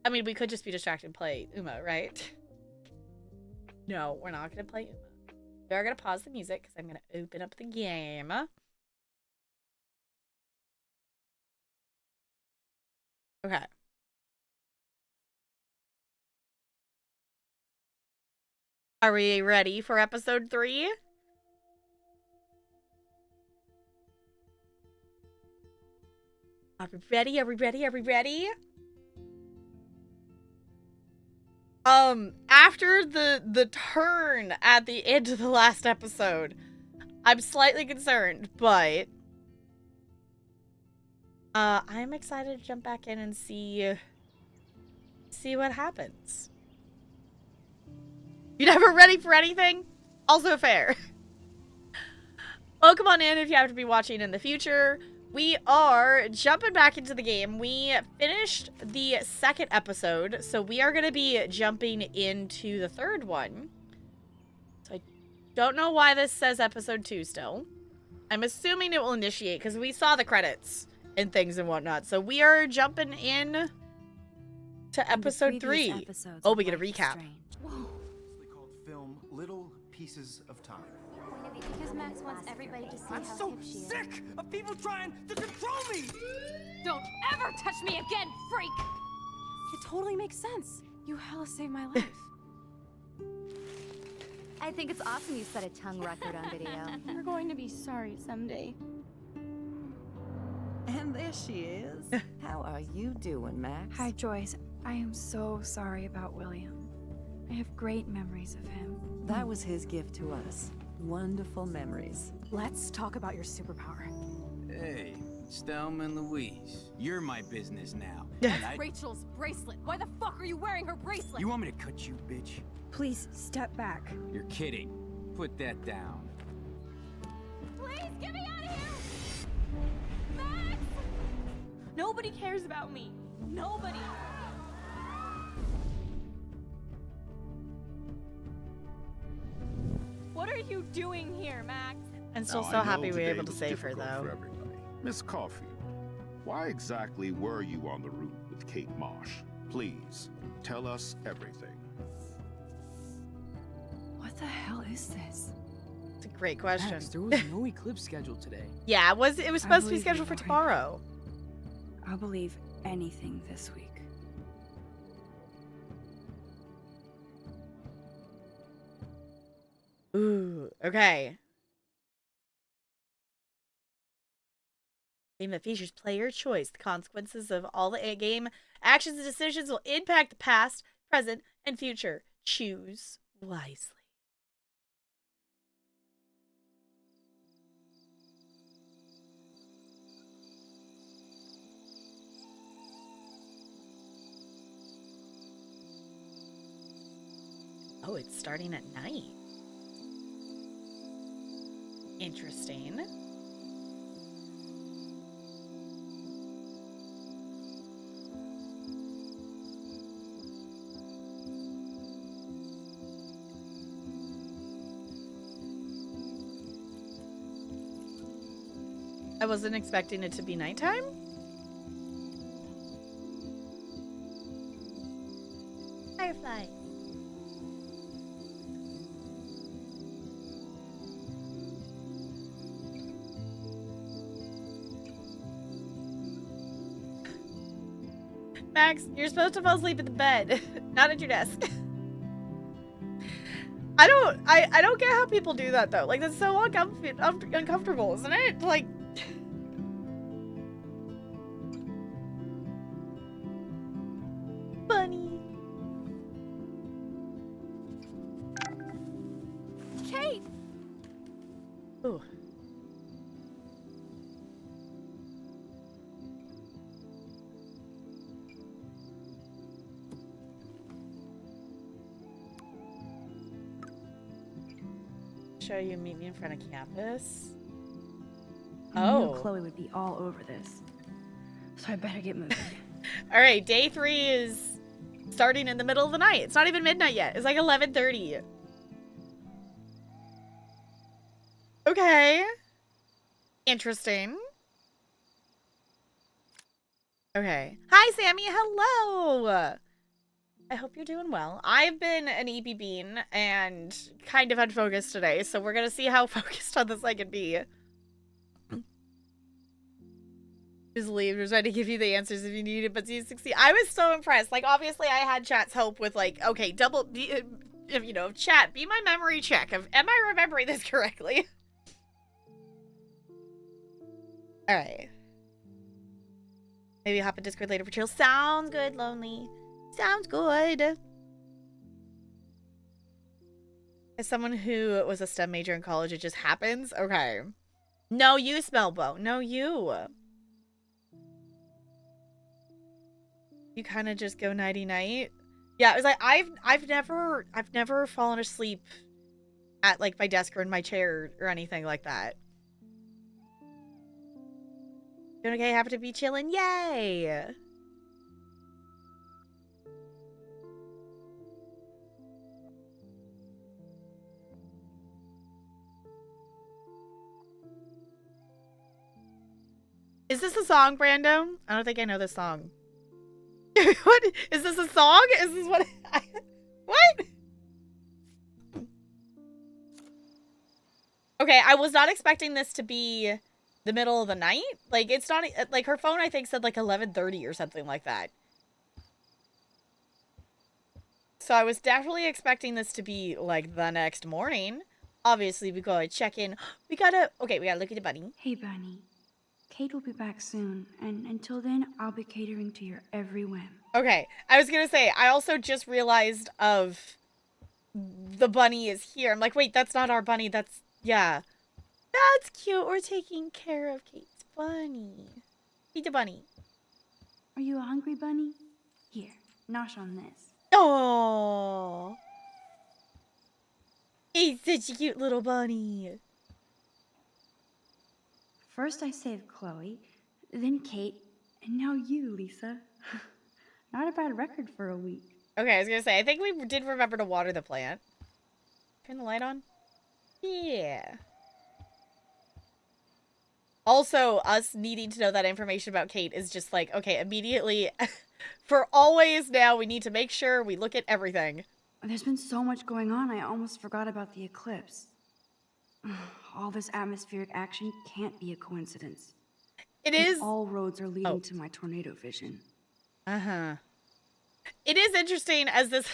I mean, we could just be distracted and play Uma, right? No, we're not going to play Uma. We are going to pause the music, because I'm going to open up the game. Okay. Are we ready for episode 3? Are we ready? Are we ready? Are we ready? After the turn at the end of the last episode, I'm slightly concerned, but I'm excited to jump back in and see what happens. You never ready for anything? Also fair. Welcome on in if you have to be watching in the future. We are jumping back into the game. We finished the 2nd episode, so we are going to be jumping into the 3rd one. So I don't know why this says episode 2 still. I'm assuming it will initiate, because we saw the credits and things and whatnot. So we are jumping in to episode 3. Oh, we get a recap. Whoa. Called film Little Pieces of Time. Because Max wants everybody to see I'm how so hip she is. sick of people trying to control me! Don't ever touch me again, freak! It totally makes sense. You hella saved my life. I think it's awesome you set a tongue record on video. You're going to be sorry someday. And there she is. How are you doing, Max? Hi, Joyce. I am so sorry about William. I have great memories of him. That was his gift to us. Wonderful memories. Let's talk about your superpower. Hey, Stelma and Louise, you're my business now. That's Rachel's bracelet. Why the fuck are you wearing her bracelet? You want me to cut you, bitch? Please, step back. You're kidding. Put that down. Please, get me out of here! Max! Nobody cares about me. Nobody. What are you doing here, Max? I'm still Now, so I know happy we were today able to was save her, difficult though. for everybody. Miss Caulfield, why exactly were you on the route with Kate Marsh? Please, tell us everything. What the hell is this? It's a great question. Max, there was no eclipse scheduled today. Yeah, it was I supposed to be believe scheduled for you, Lori. tomorrow. I'll believe anything this week. Ooh, okay. Game that features player choice. The consequences of all the game actions and decisions will impact the past, present, and future. Choose wisely. Oh, it's starting at night. Interesting. I wasn't expecting it to be nighttime. Firefly. Max, you're supposed to fall asleep in the bed, not at your desk. I don't get how people do that though. Like that's so uncomfortable, isn't it? Like Bunny. Kate! Ooh. Show you meet me in front of campus. I knew Oh. Chloe would be all over this. So I better get moving. All right, day 3 is starting in the middle of the night. It's not even midnight yet. It's like 11:30. Okay. Interesting. Okay. Hi, Sammy. Hello. I hope you're doing well. I've been an EP bean and kind of unfocused today, so we're going to see how focused on this I can be. Just leave. We're trying to give you the answers if you need it, but you succeed. I was so impressed. Like, obviously, I had chat's help with, like, okay, you know, chat, be my memory check of, am I remembering this correctly? All right. Maybe hop in Discord later for chill. Sounds good, Lonely. Sounds good. As someone who was a STEM major in college, it just happens? Okay. No, you, Smellbo. No, you. You kind of just go nighty-night. Yeah, it was like, I've never fallen asleep at, like, my desk or in my chair or anything like that. Doing okay? Happen to be chilling? Yay! Is this a song, Brando? I don't think I know this song. What? Is this a song? Is this what? What? Okay, I was not expecting this to be the middle of the night. Like, it's not, like, her phone, I think, said, like, 11:30 or something like that. So I was definitely expecting this to be, like, the next morning. Obviously, we gotta check in. We gotta look at the bunny. Hey, Bunny. Kate will be back soon, and until then, I'll be catering to your every whim. Okay, I was gonna say, I also just realized of the bunny is here. I'm like, wait, that's not our bunny, that's, yeah. That's cute, we're taking care of Kate's bunny. Feed the bunny. Are you a hungry bunny? Here, nosh on this. Oh, he's such a cute little bunny. First I saved Chloe, then Kate, and now you, Lisa. Not a bad record for a week. Okay, I was gonna say, I think we did remember to water the plant. Turn the light on. Yeah. Also, us needing to know that information about Kate is just like, okay, immediately, for always now, we need to make sure we look at everything. There's been so much going on, I almost forgot about the eclipse. All this atmospheric action can't be a coincidence. It And is... all roads are leading to my tornado vision. Uh-huh. It is interesting as this...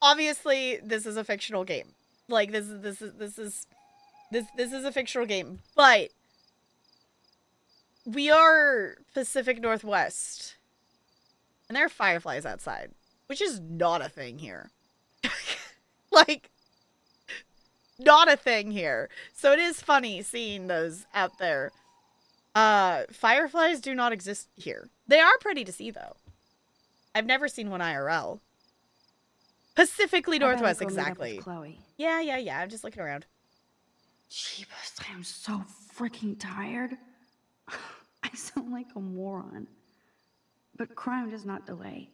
Obviously, this is a fictional game. Like, this is a fictional game, but we are Pacific Northwest, and there are fireflies outside, which is not a thing here. Like, not a thing here. So it is funny seeing those out there. Fireflies do not exist here. They are pretty to see, though. I've never seen one IRL. Pacifically Northwest, exactly. Chloe. Yeah. I'm just looking around. Jeebus, I am so freaking tired. I sound like a moron. But crime does not delay.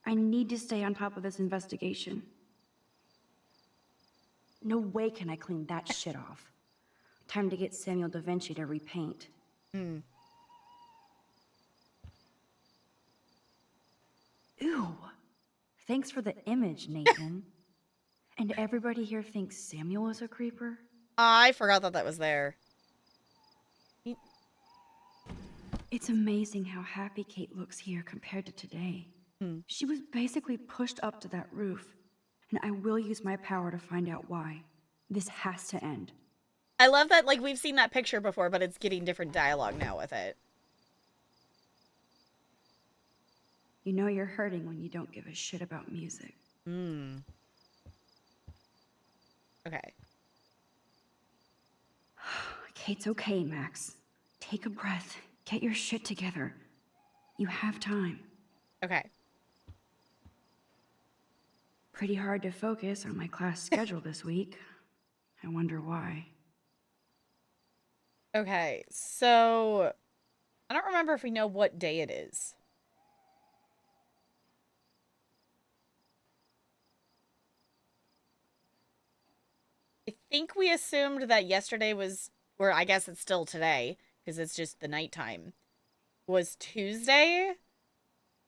I need to stay on top of this investigation. No way can I clean that shit off. Time to get Samuel da Vinci to repaint. Ew. Thanks for the image, Nathan. And everybody here thinks Samuel is a creeper? I forgot that was there. It's amazing how happy Kate looks here compared to today. She was basically pushed up to that roof, and I will use my power to find out why. This has to end. I love that, like, we've seen that picture before, but it's getting different dialogue now with it. You know you're hurting when you don't give a shit about music. Okay. Kate's okay, Max. Take a breath. Get your shit together. You have time. Okay. Pretty hard to focus on my class schedule this week. I wonder why. Okay, so... I don't remember if we know what day it is. I think we assumed that yesterday was, or I guess it's still today, because it's just the nighttime, was Tuesday,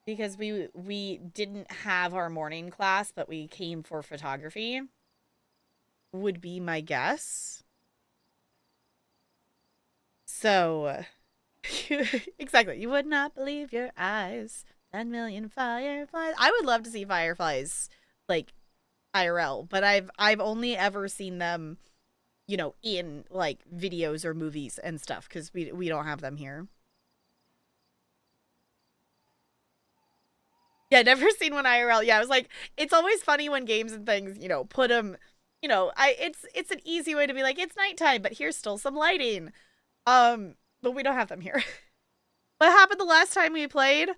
because we didn't have our morning class, but we came for photography, would be my guess. So, exactly, you would not believe your eyes, 10 million fireflies. I would love to see fireflies, like, IRL, but I've only ever seen them, you know, in like videos or movies and stuff, because we don't have them here. Yeah, never seen one IRL. Yeah, I was like, it's always funny when games and things, you know, put them, you know, it's an easy way to be like, it's nighttime, but here's still some lighting. But we don't have them here. What happened the last time we played?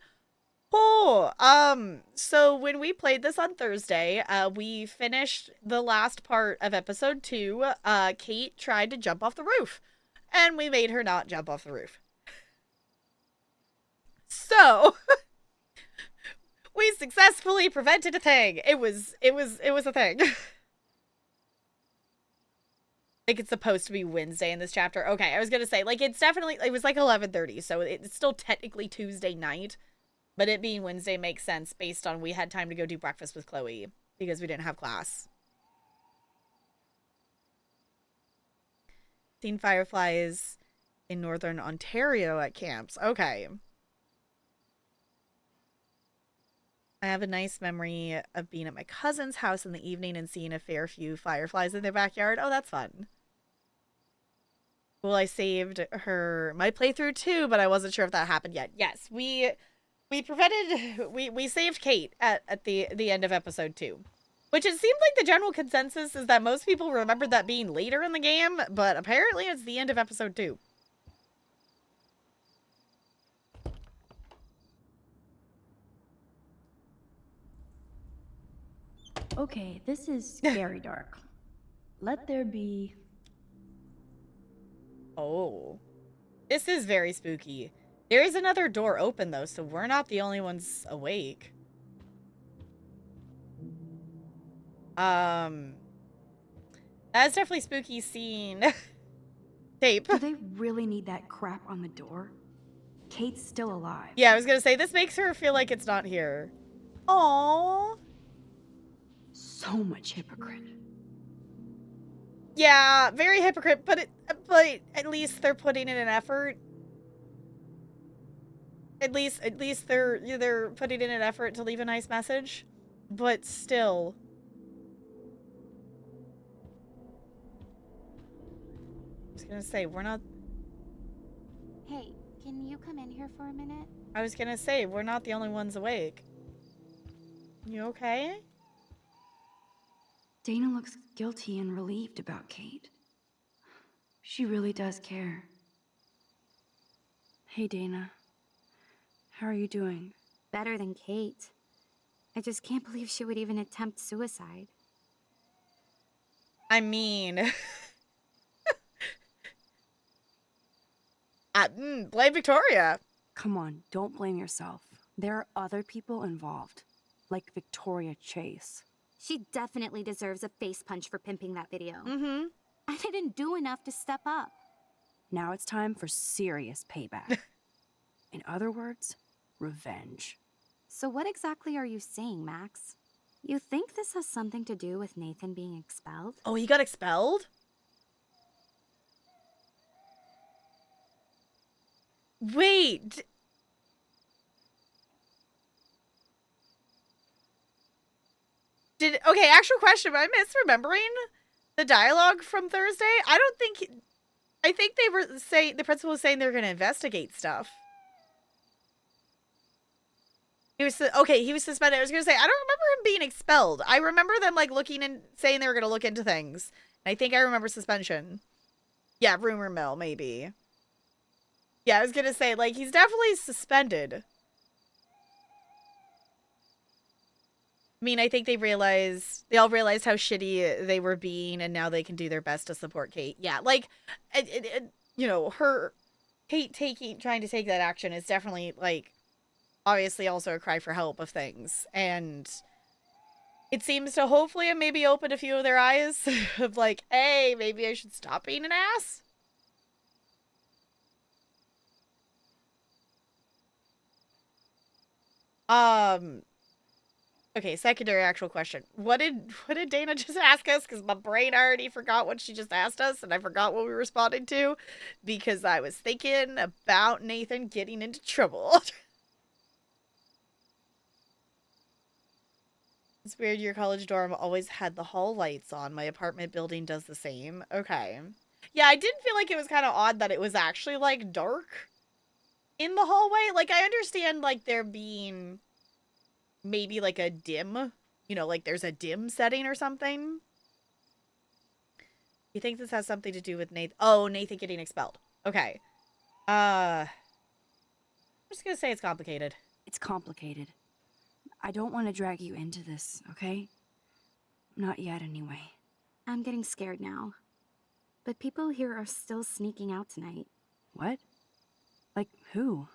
So when we played this on Thursday, we finished the last part of episode 2. Kate tried to jump off the roof, and we made her not jump off the roof. So, we successfully prevented a thing. It was a thing. Like, it's supposed to be Wednesday in this chapter. Okay, I was gonna say, like, it was like 11:30, so it's still technically Tuesday night. But it being Wednesday makes sense based on we had time to go do breakfast with Chloe because we didn't have class. Seen fireflies in northern Ontario at camps. Okay. I have a nice memory of being at my cousin's house in the evening and seeing a fair few fireflies in their backyard. Oh, that's fun. Well, I saved my playthrough too, but I wasn't sure if that happened yet. Yes, we saved Kate at the end of episode 2. Which it seemed like the general consensus is that most people remembered that being later in the game, but apparently it's the end of episode 2. Okay, this is scary dark. Let there be... Oh. This is very spooky. There is another door open, though, so we're not the only ones awake. That's definitely spooky scene. Tape. Do they really need that crap on the door? Kate's still alive. Yeah, I was gonna say, this makes her feel like it's not here. Aww. So much hypocrite. Yeah, very hypocrite, but at least they're putting in an effort. At least they're putting in an effort to leave a nice message. But still. I was gonna say, we're not... Hey, can you come in here for a minute? I was gonna say, we're not the only ones awake. You okay? Dana looks guilty and relieved about Kate. She really does care. Hey, Dana. How are you doing? Better than Kate. I just can't believe she would even attempt suicide. I mean... blame Victoria. Come on, don't blame yourself. There are other people involved, like Victoria Chase. She definitely deserves a face punch for pimping that video. Mm-hmm. I didn't do enough to step up. Now it's time for serious payback. In other words, revenge. So what exactly are you saying, Max? You think this has something to do with Nathan being expelled? Oh, he got expelled? Wait. Okay, actual question, am I misremembering the dialogue from Thursday? I think they were saying, the principal was saying they were going to investigate stuff. He was suspended. I was going to say, I don't remember him being expelled. I remember them like looking and saying they were going to look into things. And I think I remember suspension. Yeah, rumor mill, maybe. Yeah, I was going to say, like, he's definitely suspended. I mean, I think they all realized how shitty they were being, and now they can do their best to support Kate. Yeah, like, you know, Kate trying to take that action is definitely, like, obviously also a cry for help of things. And it seems to hopefully maybe open a few of their eyes of like, hey, maybe I should stop being an ass. Okay, secondary actual question. What did Dana just ask us? Because my brain already forgot what she just asked us, and I forgot what we responded to because I was thinking about Nathan getting into trouble. It's weird your college dorm always had the hall lights on. My apartment building does the same. Okay. Yeah, I did feel like it was kind of odd that it was actually, like, dark in the hallway. Like, I understand, like, there being maybe, like, a dim, you know, like, there's a dim setting or something. You think this has something to do with Nathan? Oh, Nathan getting expelled. Okay. I'm just gonna say it's complicated. It's complicated. I don't want to drag you into this, okay? Not yet, anyway. I'm getting scared now. But people here are still sneaking out tonight. What? Like, who?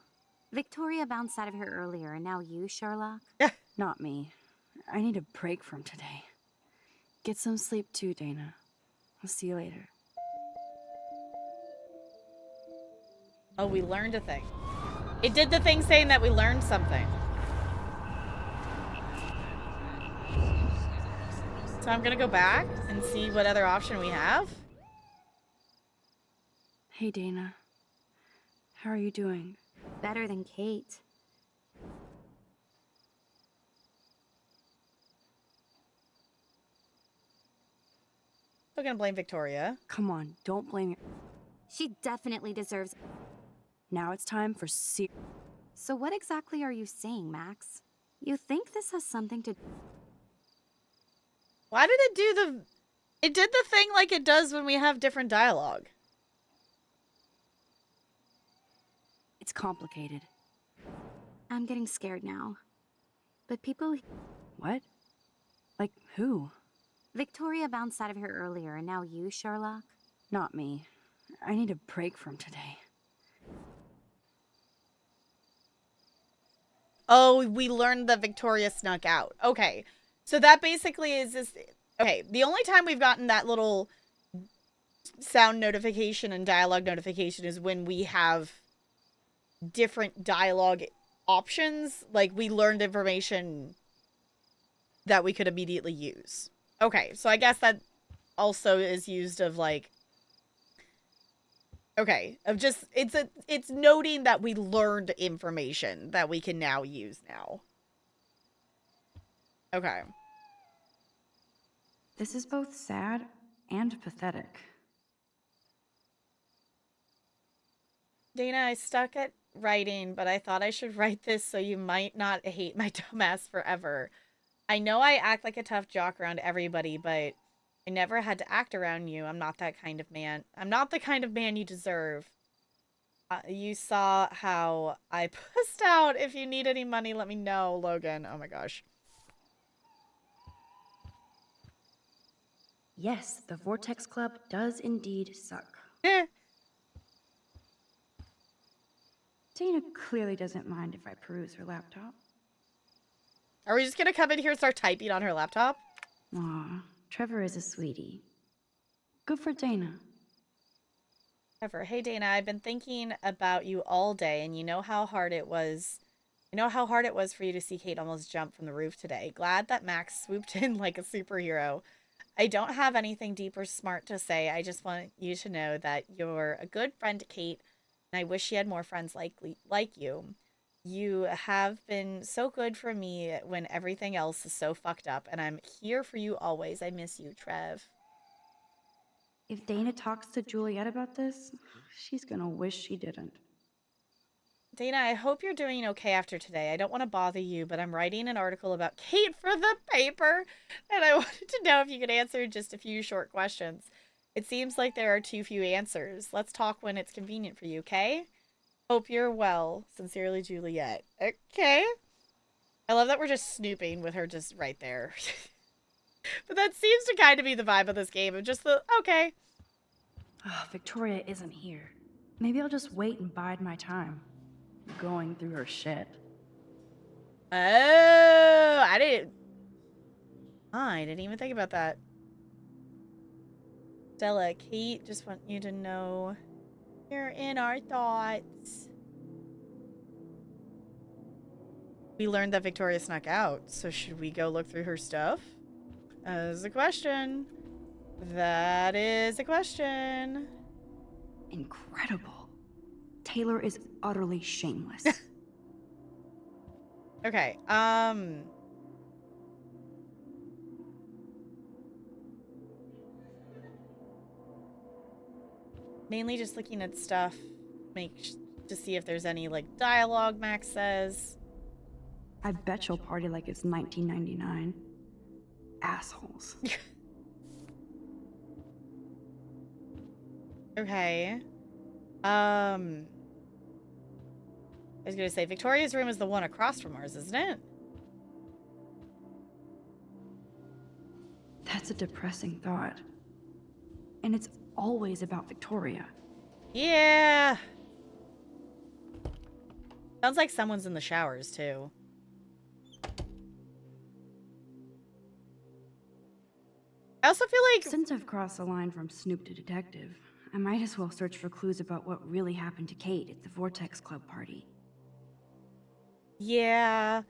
Victoria bounced out of here earlier, and now you, Sherlock? Not me. I need a break from today. Get some sleep too, Dana. I'll see you later. Oh, we learned a thing. It did the thing saying that we learned something. So I'm gonna go back and see what other option we have. Hey, Dana. How are you doing? Better than Kate. Still gonna blame Victoria. Come on, don't blame her. She definitely deserves... Now it's time for So what exactly are you saying, Max? You think this has something to... Why did it do the... It did the thing like it does when we have different dialogue. It's complicated. I'm getting scared now. But people... What? Like, who? Victoria bounced out of here earlier, and now you, Sherlock? Not me. I need a break from today. Oh, we learned that Victoria snuck out. Okay. So that basically is this... Okay, the only time we've gotten that little sound notification and dialogue notification is when we have different dialogue options. Like, we learned information that we could immediately use. Okay, so I guess that also is used of, like... Okay, of just... It's noting that we learned information that we can now use now. Okay. This is both sad and pathetic. Dana, I stuck at writing, but I thought I should write this so you might not hate my dumbass forever. I know I act like a tough jock around everybody, but I never had to act around you. I'm not that kind of man. I'm not the kind of man you deserve. You saw how I pussed out. If you need any money, let me know, Logan. Oh my gosh. Yes, the Vortex Club does indeed suck. Dana clearly doesn't mind if I peruse her laptop. Are we just gonna come in here and start typing on her laptop? Aw, Trevor is a sweetie. Good for Dana. Trevor, hey Dana, I've been thinking about you all day, and you know how hard it was. You know how hard it was for you to see Kate almost jump from the roof today. Glad that Max swooped in like a superhero. I don't have anything deep or smart to say. I just want you to know that you're a good friend to Kate, and I wish she had more friends like you. You have been so good for me when everything else is so fucked up, and I'm here for you always. I miss you, Trev. If Dana talks to Juliet about this, she's gonna wish she didn't. Dana, I hope you're doing okay after today. I don't want to bother you, but I'm writing an article about Kate for the paper, and I wanted to know if you could answer just a few short questions. It seems like there are too few answers. Let's talk when it's convenient for you, okay? Hope you're well. Sincerely, Juliet. Okay. I love that we're just snooping with her just right there. But that seems to kind of be the vibe of this game. Of just the, okay. Oh, Victoria isn't here. Maybe I'll just wait and bide my time. Going through her shit. Oh, I didn't even think about that. Stella, Kate, just want you to know you're in our thoughts. We learned that Victoria snuck out, so should we go look through her stuff? That's a question. That is a question. Incredible. Taylor is utterly shameless. Okay, mainly just looking at stuff, to see if there's any, like, dialogue Max says. I bet she'll party like it's 1999. Assholes. Okay. I was gonna say, Victoria's room is the one across from ours, isn't it? That's a depressing thought. And it's always about Victoria. Yeah. Sounds like someone's in the showers, too. I also feel like... Since I've crossed the line from Snoop to detective, I might as well search for clues about what really happened to Kate at the Vortex Club party. Yeah.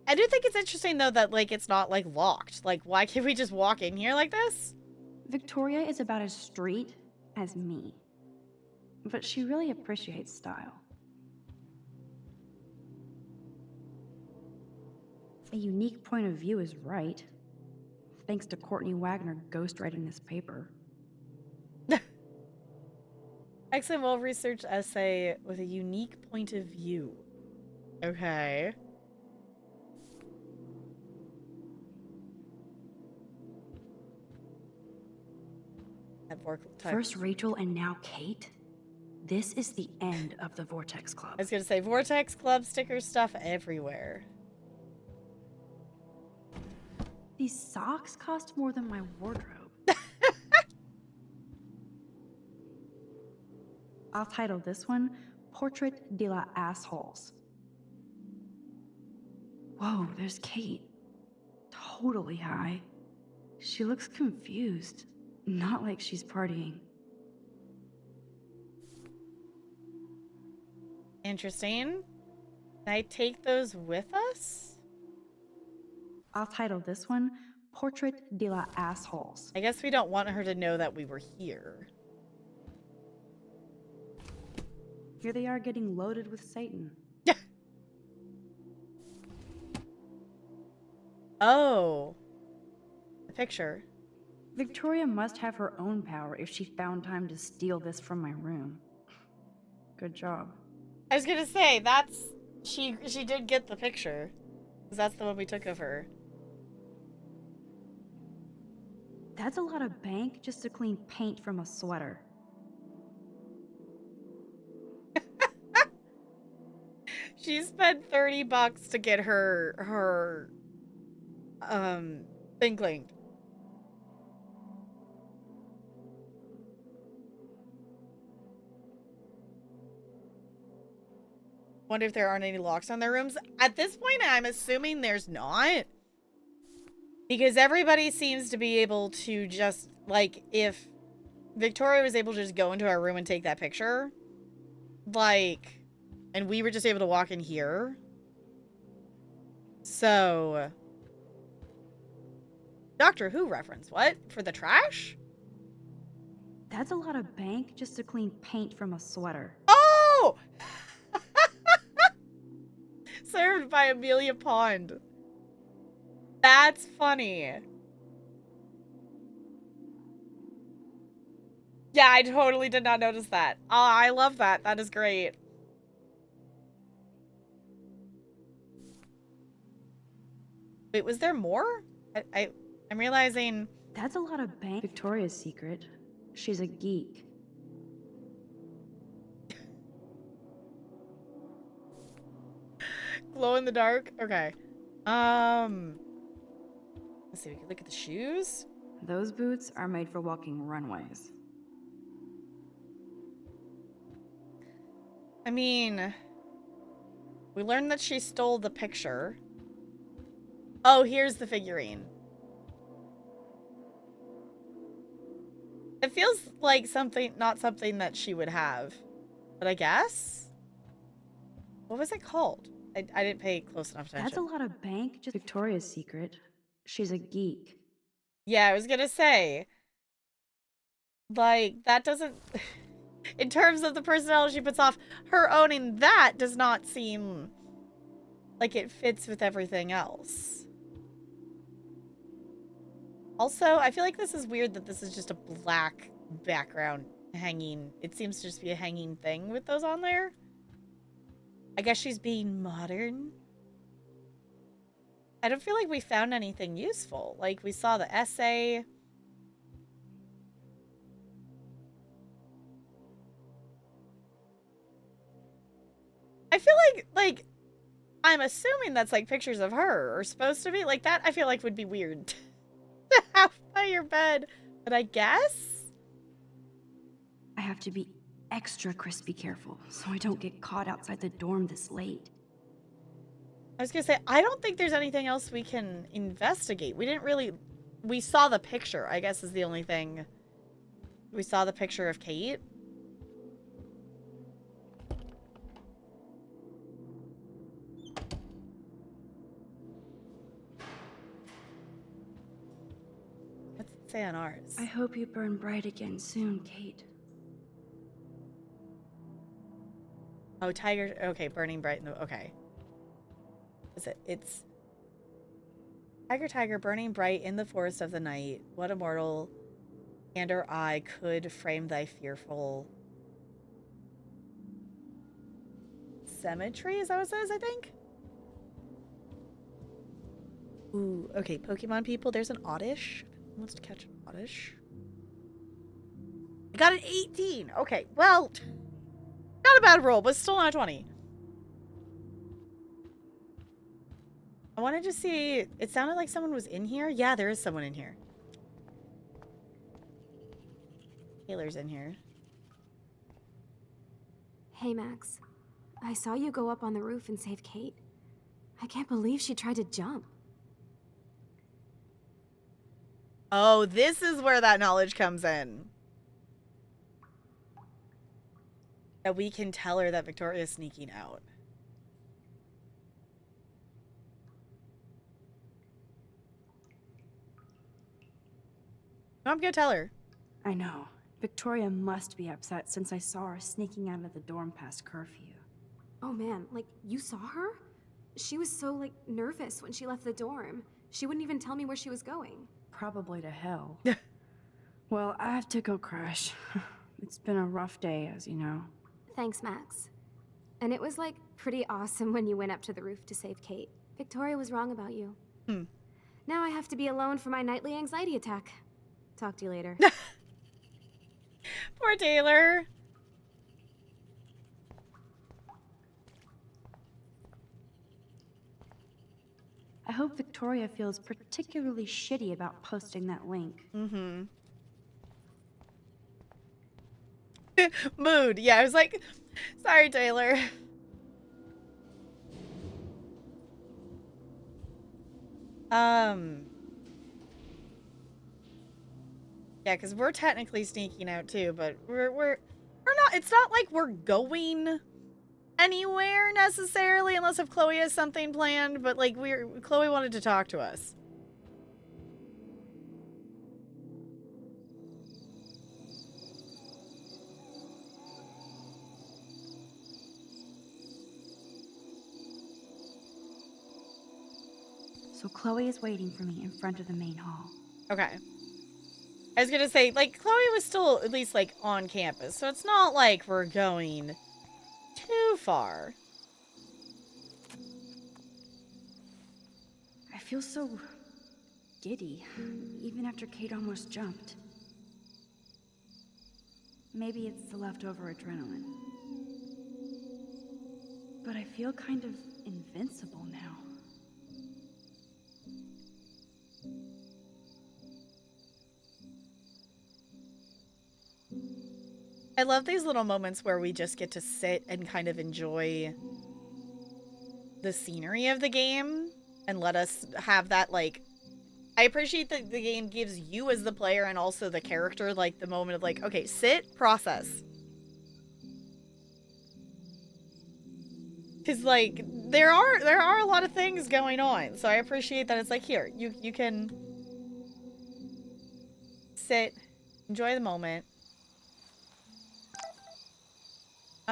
I do think it's interesting, though, that, like, it's not, like, locked. Like, why can't we just walk in here like this? Victoria is about as street as me. But she really appreciates style. A unique point of view is right. Thanks to Courtney Wagner ghostwriting this paper. Excellent, well-researched essay with a unique point of view. Okay. First Rachel and now Kate? This is the end of the Vortex Club. I was gonna say, Vortex Club sticker stuff everywhere. These socks cost more than my wardrobe. I'll title this one, Portrait de la Assholes. Whoa, there's Kate. Totally high. She looks confused. Not like she's partying. Interesting. Can I take those with us? I'll title this one Portrait de la Assholes. I guess we don't want her to know that we were here. Here they are getting loaded with Satan. Oh. The picture. Victoria must have her own power if she found time to steal this from my room. Good job. I was gonna say, that's... She did get the picture. Because that's the one we took of her. That's a lot of bank just to clean paint from a sweater. She spent $30 to get her thing cleaned. Wonder if there aren't any locks on their rooms. At this point, I'm assuming there's not. Because everybody seems to be able to just, like, if Victoria was able to just go into our room and take that picture, like, and we were just able to walk in here. So, Doctor Who reference, what? For the trash? That's a lot of bank just to clean paint from a sweater. Oh! Served by Amelia Pond. That's funny. Yeah, I totally did not notice that. I love that. That is great. Wait, was there more? I'm realizing... That's a lot of bank. Victoria's secret. She's a geek. Glow in the dark? Okay. Let's see, we can look at the shoes. Those boots are made for walking runways. I mean, we learned that she stole the picture. Oh, here's the figurine. It feels like something, not something that she would have, but I guess. What was it called? I didn't pay close enough attention. That's a lot of bank. Just Victoria's secret. She's a geek. Yeah, I was gonna say. Like, that doesn't... In terms of the personality she puts off, her owning that does not seem like it fits with everything else. Also, I feel like this is weird that this is just a black background hanging. It seems to just be a hanging thing with those on there. I guess she's being modern. I don't feel like we found anything useful. Like, we saw the essay. I feel like, I'm assuming that's, like, pictures of her, or supposed to be. Like, that I feel like would be weird to have by your bed. But I guess? I have to be extra crispy careful so I don't get caught outside the dorm this late. I was gonna say, I don't think there's anything else we can investigate. We didn't really... We saw the picture, I guess, is the only thing. We saw the picture of Kate. What's it say on ours? I hope you burn bright again soon, Kate. Oh, tiger... Okay, burning bright in the... Okay. Is it? It's... Tiger, tiger, burning bright in the forest of the night. What immortal hand or eye could frame thy fearful... Cemetery? Is that what it says, I think? Ooh, okay, Pokemon people, there's an Oddish. Who wants to catch an Oddish? I got an 18! Okay, well... Not a bad roll, but still not a 20. I wanted to see... It sounded like someone was in here. Yeah, there is someone in here. Taylor's in here. Hey, Max. I saw you go up on the roof and save Kate. I can't believe she tried to jump. Oh, this is where that knowledge comes in. that we can tell her that Victoria's sneaking out. No, I'm gonna tell her. I know. Victoria must be upset since I saw her sneaking out of the dorm past curfew. Oh man, like, you saw her? She was so, like, nervous when she left the dorm. She wouldn't even tell me where she was going. Probably to hell. Well, I have to go crash. It's been a rough day, as you know. Thanks, Max. And it was, like, pretty awesome when you went up to the roof to save Kate. Victoria was wrong about you. Now I have to be alone for my nightly anxiety attack. Talk to you later. Poor Taylor. I hope Victoria feels particularly shitty about posting that link. Mood. Yeah, I was like, sorry, Taylor. Yeah, because we're technically sneaking out too, but we're not. It's not like we're going anywhere necessarily, unless if Chloe has something planned. But like, Chloe wanted to talk to us. So Chloe is waiting for me in front of the main hall. Okay. I was gonna say, like, Chloe was still at least, like, on campus, so it's not like we're going too far. I feel so giddy, even after Kate almost jumped. Maybe it's the leftover adrenaline. But I feel kind of invincible now. I love these little moments where we just get to sit and kind of enjoy the scenery of the game and let us have that, like, I appreciate that the game gives you as the player and also the character, like, the moment of, like, okay, sit, process. Because, like, there are a lot of things going on, so I appreciate that it's like, here, you can sit, enjoy the moment.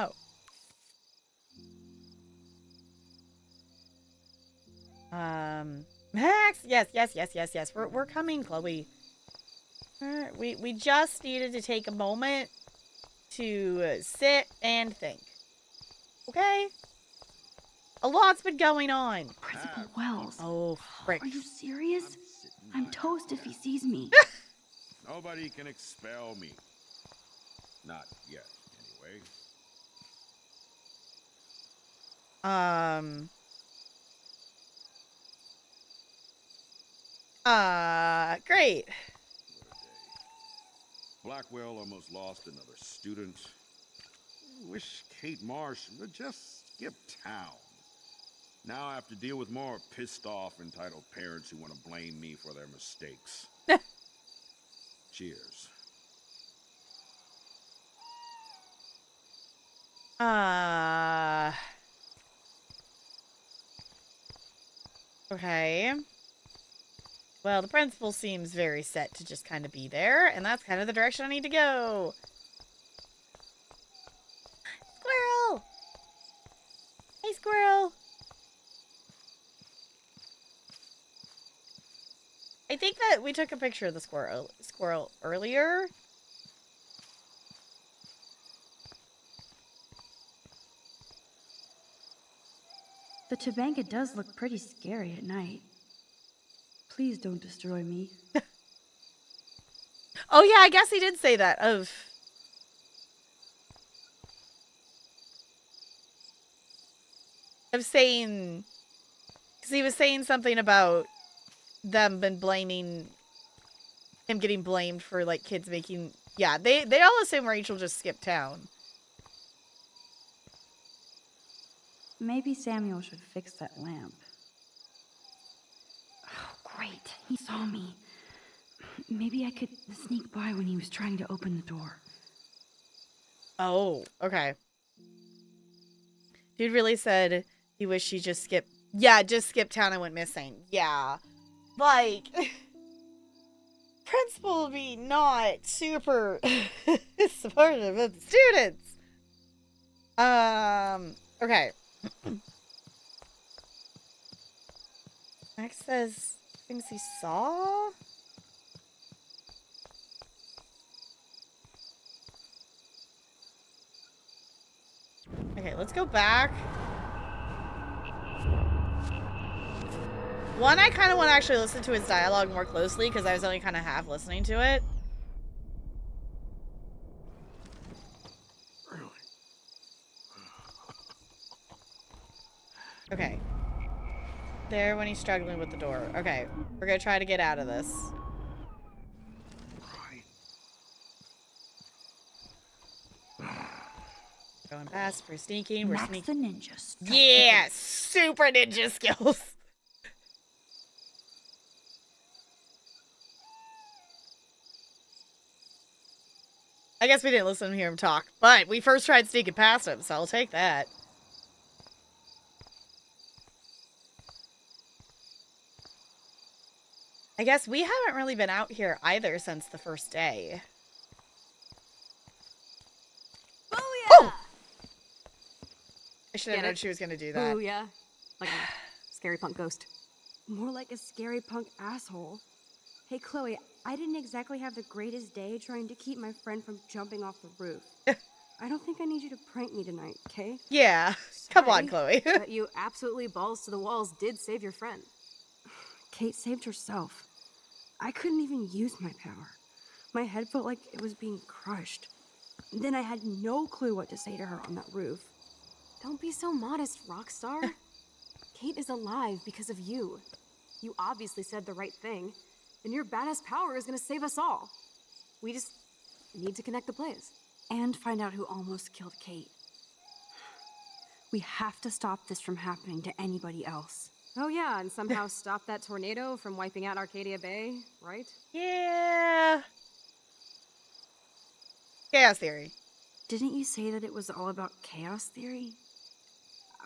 Oh. Max! Yes. We're coming, Chloe. We just needed to take a moment to sit and think. Okay? A lot's been going on. Principal Wells. Oh, frick. Are you serious? I'm toast if he sees me. Nobody can expel me. Not yet, anyway. Great. Blackwell almost lost another student. Wish Kate Marsh would just skip town. Now I have to deal with more pissed off, entitled parents who want to blame me for their mistakes. Cheers. Okay. Well, the principal seems very set to just kind of be there, and that's kind of the direction I need to go. Squirrel! Hey, squirrel! I think that we took a picture of the squirrel earlier. The Tobanga does look pretty scary at night. Please don't destroy me. Oh yeah, I guess he did say that. Of saying, because he was saying something about them been blaming him, getting blamed for like kids making. Yeah, they all assume Rachel just skipped town. Maybe Samuel should fix that lamp. Oh, great. He saw me. Maybe I could sneak by when he was trying to open the door. Oh, okay. Dude really said he wished he just skipped. Yeah, just skipped town and went missing. Yeah. Like, principal would be not super supportive of the students. Okay. Max says things he saw? Okay, let's go back. One, I kind of want to actually listen to his dialogue more closely because I was only kind of half listening to it. Okay. There when he's struggling with the door. Okay, we're gonna try to get out of this. Going fast, we're sneaking, we're sneaking. The ninja. Yeah, super ninja skills. I guess we didn't listen to hear him talk, but we first tried sneaking past him, so I'll take that. I guess we haven't really been out here either since the first day. Booyah! Oh! I should have known she was going to do that. Booyah. Like a scary punk ghost. More like a scary punk asshole. Hey, Chloe, I didn't exactly have the greatest day trying to keep my friend from jumping off the roof. I don't think I need you to prank me tonight, okay? Yeah. Come on, Chloe. But you absolutely balls to the walls did save your friend. Kate saved herself. I couldn't even use my power. My head felt like it was being crushed. Then I had no clue what to say to her on that roof. Don't be so modest, Rockstar. Kate is alive because of you. You obviously said the right thing, and your badass power is gonna save us all. We just need to connect the plays. And find out who almost killed Kate. We have to stop this from happening to anybody else. Oh yeah, and somehow stop that tornado from wiping out Arcadia Bay, right? Yeah. Chaos theory. Didn't you say that it was all about chaos theory?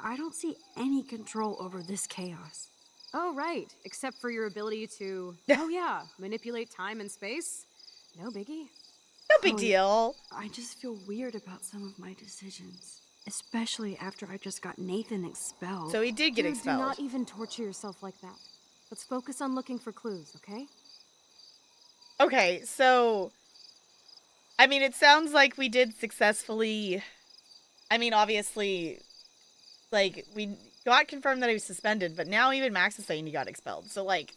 I don't see any control over this chaos. Oh right, except for your ability to, oh yeah, manipulate time and space. No biggie. No big deal. I just feel weird about some of my decisions. Especially after I just got Nathan expelled. So he did get Dude, expelled. Do not even torture yourself like that. Let's focus on looking for clues, okay? Okay, so... I mean, it sounds like we did successfully... I mean, obviously, like, we got confirmed that he was suspended, but now even Max is saying he got expelled. So, like,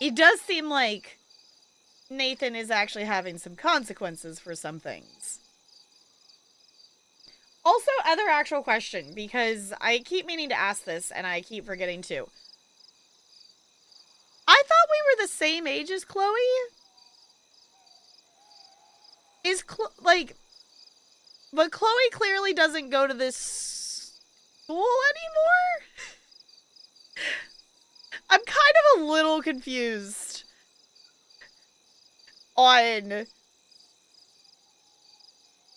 it does seem like Nathan is actually having some consequences for some things. Also, other actual question, because I keep meaning to ask this, and I keep forgetting to. I thought we were the same age as Chloe? Is, but Chloe clearly doesn't go to this school anymore? I'm kind of a little confused on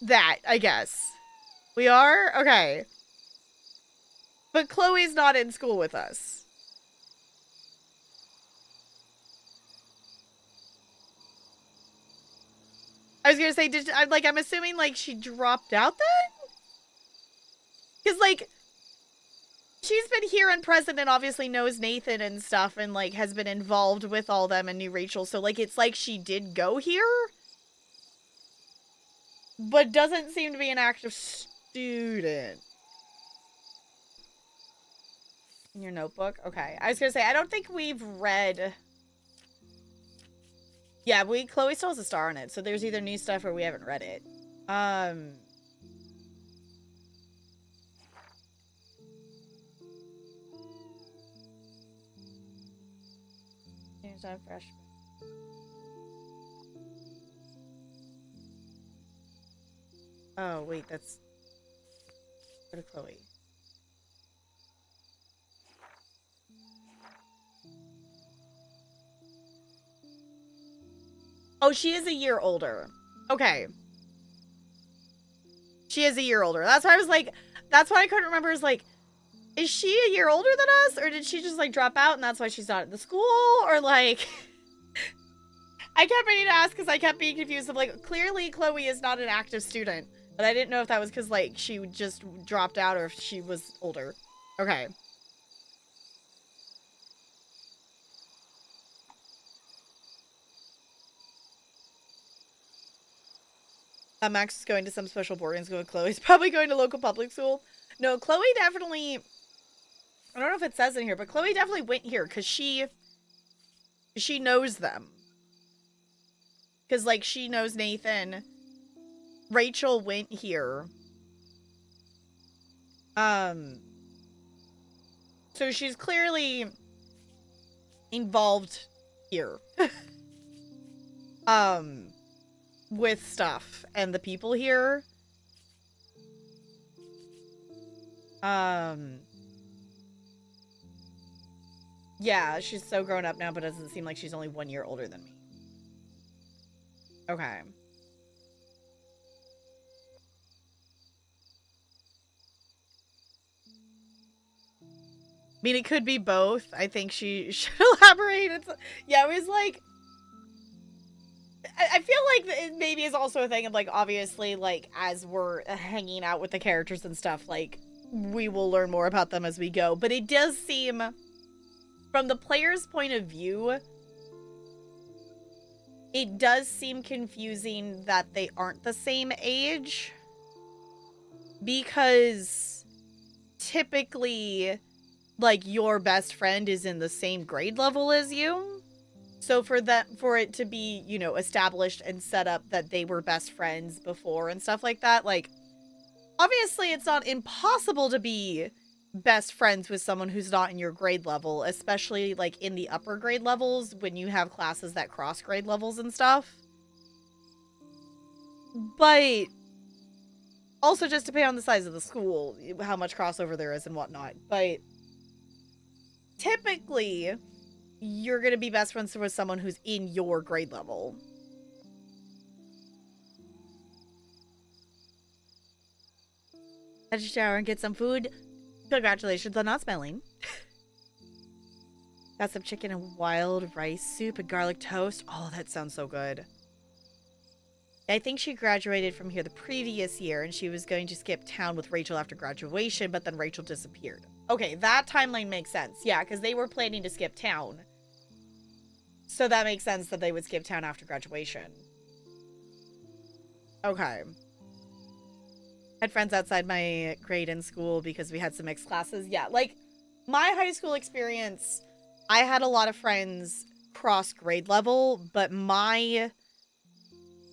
that, I guess. We are? Okay. But Chloe's not in school with us. I was gonna say, I'm assuming, like, she dropped out then? Because, like, she's been here and present and obviously knows Nathan and stuff and, like, has been involved with all them and knew Rachel. So, like, it's like she did go here, but doesn't seem to be an active student. In your notebook? Okay. I was gonna say, I don't think we've read... Yeah, Chloe still has a star on it, so there's either new stuff or we haven't read it. Here's our freshman. Oh, wait, that's... Go to Chloe. Oh, she is a year older. Okay. She is a year older. That's why I was like, that's what I couldn't remember is like, is she a year older than us? Or did she just like drop out and that's why she's not at the school? Or like, I kept meaning to ask because I kept being confused of like, clearly Chloe is not an active student. But I didn't know if that was because like she just dropped out or if she was older. Okay. Max is going to some special boarding school. Chloe's probably going to local public school. No, Chloe definitely... I don't know if it says in here, but Chloe definitely went here because she knows them. Because, like, she knows Nathan. Rachel went here. So she's clearly involved here. With stuff and the people here. Yeah, she's so grown up now, but it doesn't seem like she's only 1 year older than me. Okay. I mean, it could be both. I think she should elaborate. Yeah, it was like... I feel like it maybe is also a thing of, like, obviously, like, as we're hanging out with the characters and stuff, like, we will learn more about them as we go. But it does seem, from the player's point of view, it does seem confusing that they aren't the same age. Because typically, like, your best friend is in the same grade level as you. So for it to be, you know, established and set up that they were best friends before and stuff like that, like, obviously it's not impossible to be best friends with someone who's not in your grade level, especially, like, in the upper grade levels when you have classes that cross grade levels and stuff. But also just depending on the size of the school, how much crossover there is and whatnot. But typically... you're going to be best friends with someone who's in your grade level. Had to shower and get some food. Congratulations on not smelling. Got some chicken and wild rice soup and garlic toast. Oh, that sounds so good. I think she graduated from here the previous year and she was going to skip town with Rachel after graduation, but then Rachel disappeared. Okay, that timeline makes sense. Yeah, because they were planning to skip town. So that makes sense that they would skip town after graduation. Okay. Had friends outside my grade in school because we had some mixed classes. Yeah, like, my high school experience, I had a lot of friends cross grade level, but my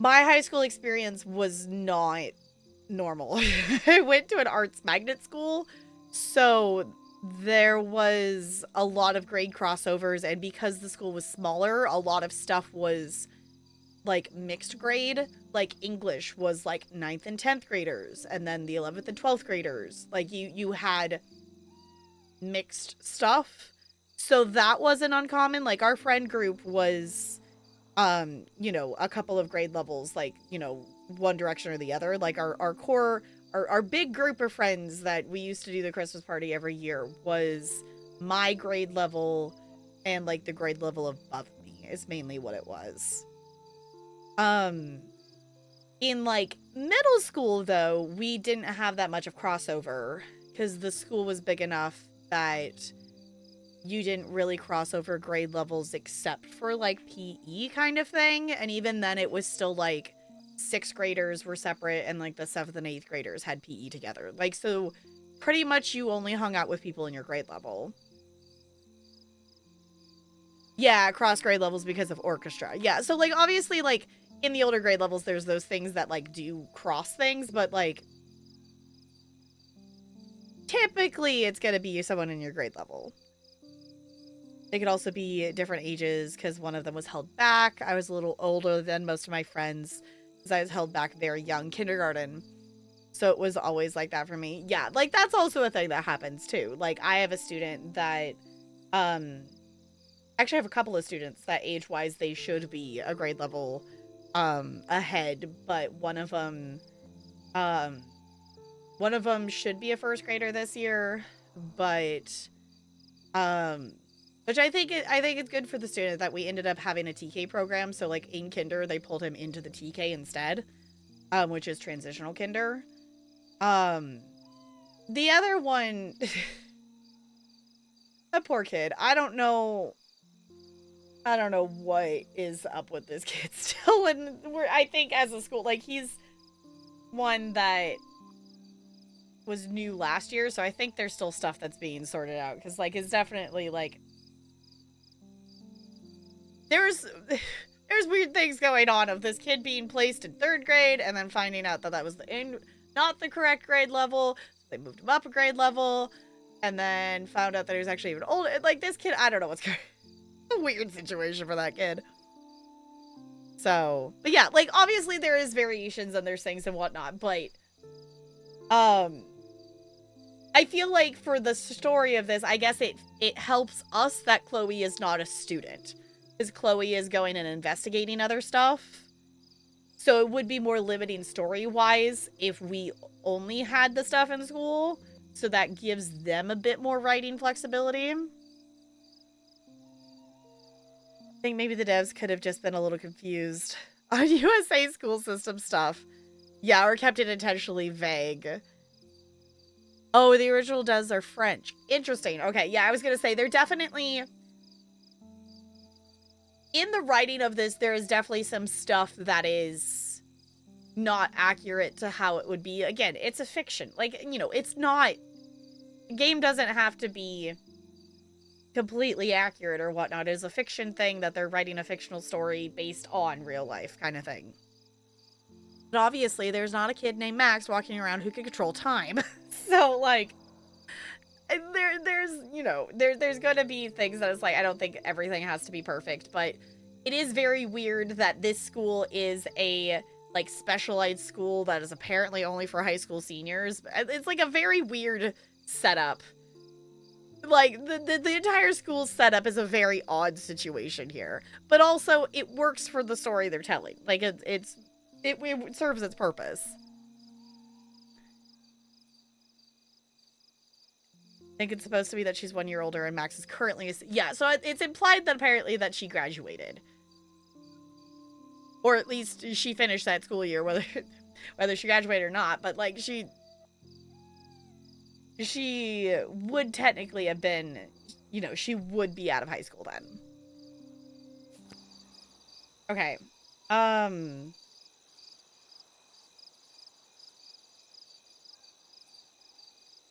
high school experience was not normal. I went to an arts magnet school, so... there was a lot of grade crossovers, and because the school was smaller, a lot of stuff was, like, mixed grade. Like, English was, like, 9th and 10th graders, and then the 11th and 12th graders. Like, you had mixed stuff. So that wasn't uncommon. Like, our friend group was, you know, a couple of grade levels, like, you know, one direction or the other. Like, our core... Our big group of friends that we used to do the Christmas party every year was my grade level and, like, the grade level above me is mainly what it was. In, like, middle school, though, we didn't have that much of crossover because the school was big enough that you didn't really cross over grade levels except for, like, PE kind of thing. And even then it was still, like, 6th graders were separate and, like, the 7th and 8th graders had PE together. Like, so pretty much you only hung out with people in your grade level. Yeah, cross grade levels because of orchestra. Yeah, so, like, obviously, like, in the older grade levels, there's those things that, like, do cross things, but, like, typically it's gonna be someone in your grade level. They could also be different ages because one of them was held back. I was a little older than most of my friends. I was held back very young, kindergarten. So it was always like that for me. Yeah, like, that's also a thing that happens too. Like, I have a student that, actually I have a couple of students that age-wise they should be a grade level, ahead, but one of them, One of them should be a first grader this year, but which I think it's good for the student that we ended up having a TK program. So like in kinder, they pulled him into the TK instead, which is transitional kinder. The other one, that poor kid. I don't know what is up with this kid still. And I think as a school, like he's one that was new last year, so I think there's still stuff that's being sorted out, because like it's definitely like there's weird things going on of this kid being placed in 3rd grade and then finding out that was not the correct grade level. They moved him up a grade level and then found out that he was actually even older. Like this kid, I don't know what's going on. A weird situation for that kid. So, but yeah, like obviously there is variations and there's things and whatnot, but I feel like for the story of this, I guess it helps us that Chloe is not a student, because Chloe is going and investigating other stuff. So it would be more limiting story-wise if we only had the stuff in school, so that gives them a bit more writing flexibility. I think maybe the devs could have just been a little confused on USA school system stuff. Yeah, or kept it intentionally vague. Oh, the original devs are French. Interesting. Okay, yeah, I was going to say, they're definitely... In the writing of this, there is definitely some stuff that is not accurate to how it would be. Again, it's a fiction. Like, you know, it's not... A game doesn't have to be completely accurate or whatnot. It is a fiction thing that they're writing a fictional story based on real life kind of thing. But obviously, there's not a kid named Max walking around who can control time. So, like, there's going to be things that it's like, I don't think everything has to be perfect, but it is very weird that this school is a, like, specialized school that is apparently only for high school seniors. It's, like, a very weird setup. Like, the entire school setup is a very odd situation here. But also, it works for the story they're telling. Like, it serves its purpose. I think it's supposed to be that she's 1 year older and Max is currently... Yeah, so it's implied that apparently that she graduated. Or at least she finished that school year, whether she graduated or not. But, like, she would technically have been... You know, she would be out of high school then. Okay.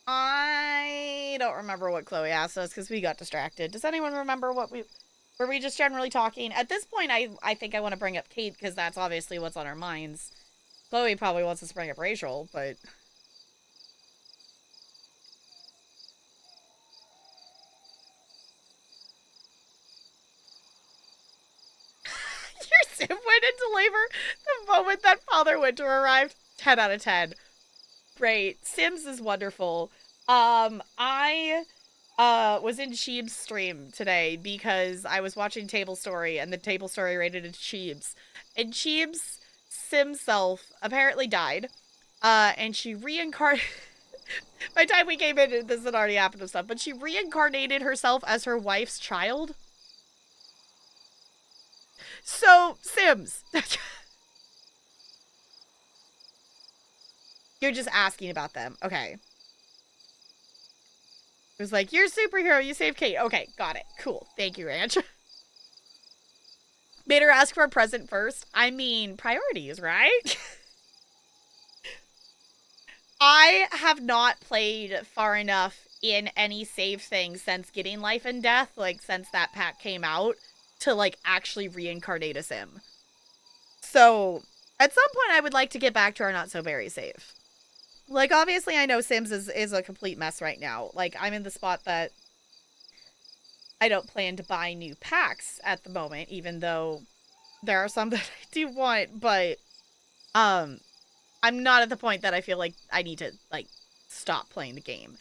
I don't remember what Chloe asked us because we got distracted. Does anyone remember what were we just generally talking? At this point, I think I want to bring up Kate because that's obviously what's on our minds. Chloe probably wants us to bring up Rachel, but... Your sim went into labor the moment that Father Winter arrived. 10 out of 10. Great. Sims is wonderful. I was in Sheeb's stream today because I was watching Table Story and the Table Story rated it Sheeb's. And Sheeb's sim self apparently died. And she reincarnated... By the time we came in, this had already happened and stuff, but she reincarnated herself as her wife's child. So, Sims... You're just asking about them. Okay. It was like, you're a superhero. You saved Kate. Okay, got it. Cool. Thank you, Ranch. Made her ask for a present first. I mean, priorities, right? I have not played far enough in any save thing since getting Life and Death, like, since that pack came out, to, like, actually reincarnate a sim. So, at some point, I would like to get back to our not-so-berry save. Like, obviously, I know Sims is a complete mess right now. Like, I'm in the spot that I don't plan to buy new packs at the moment, even though there are some that I do want, but, I'm not at the point that I feel like I need to, like, stop playing the game.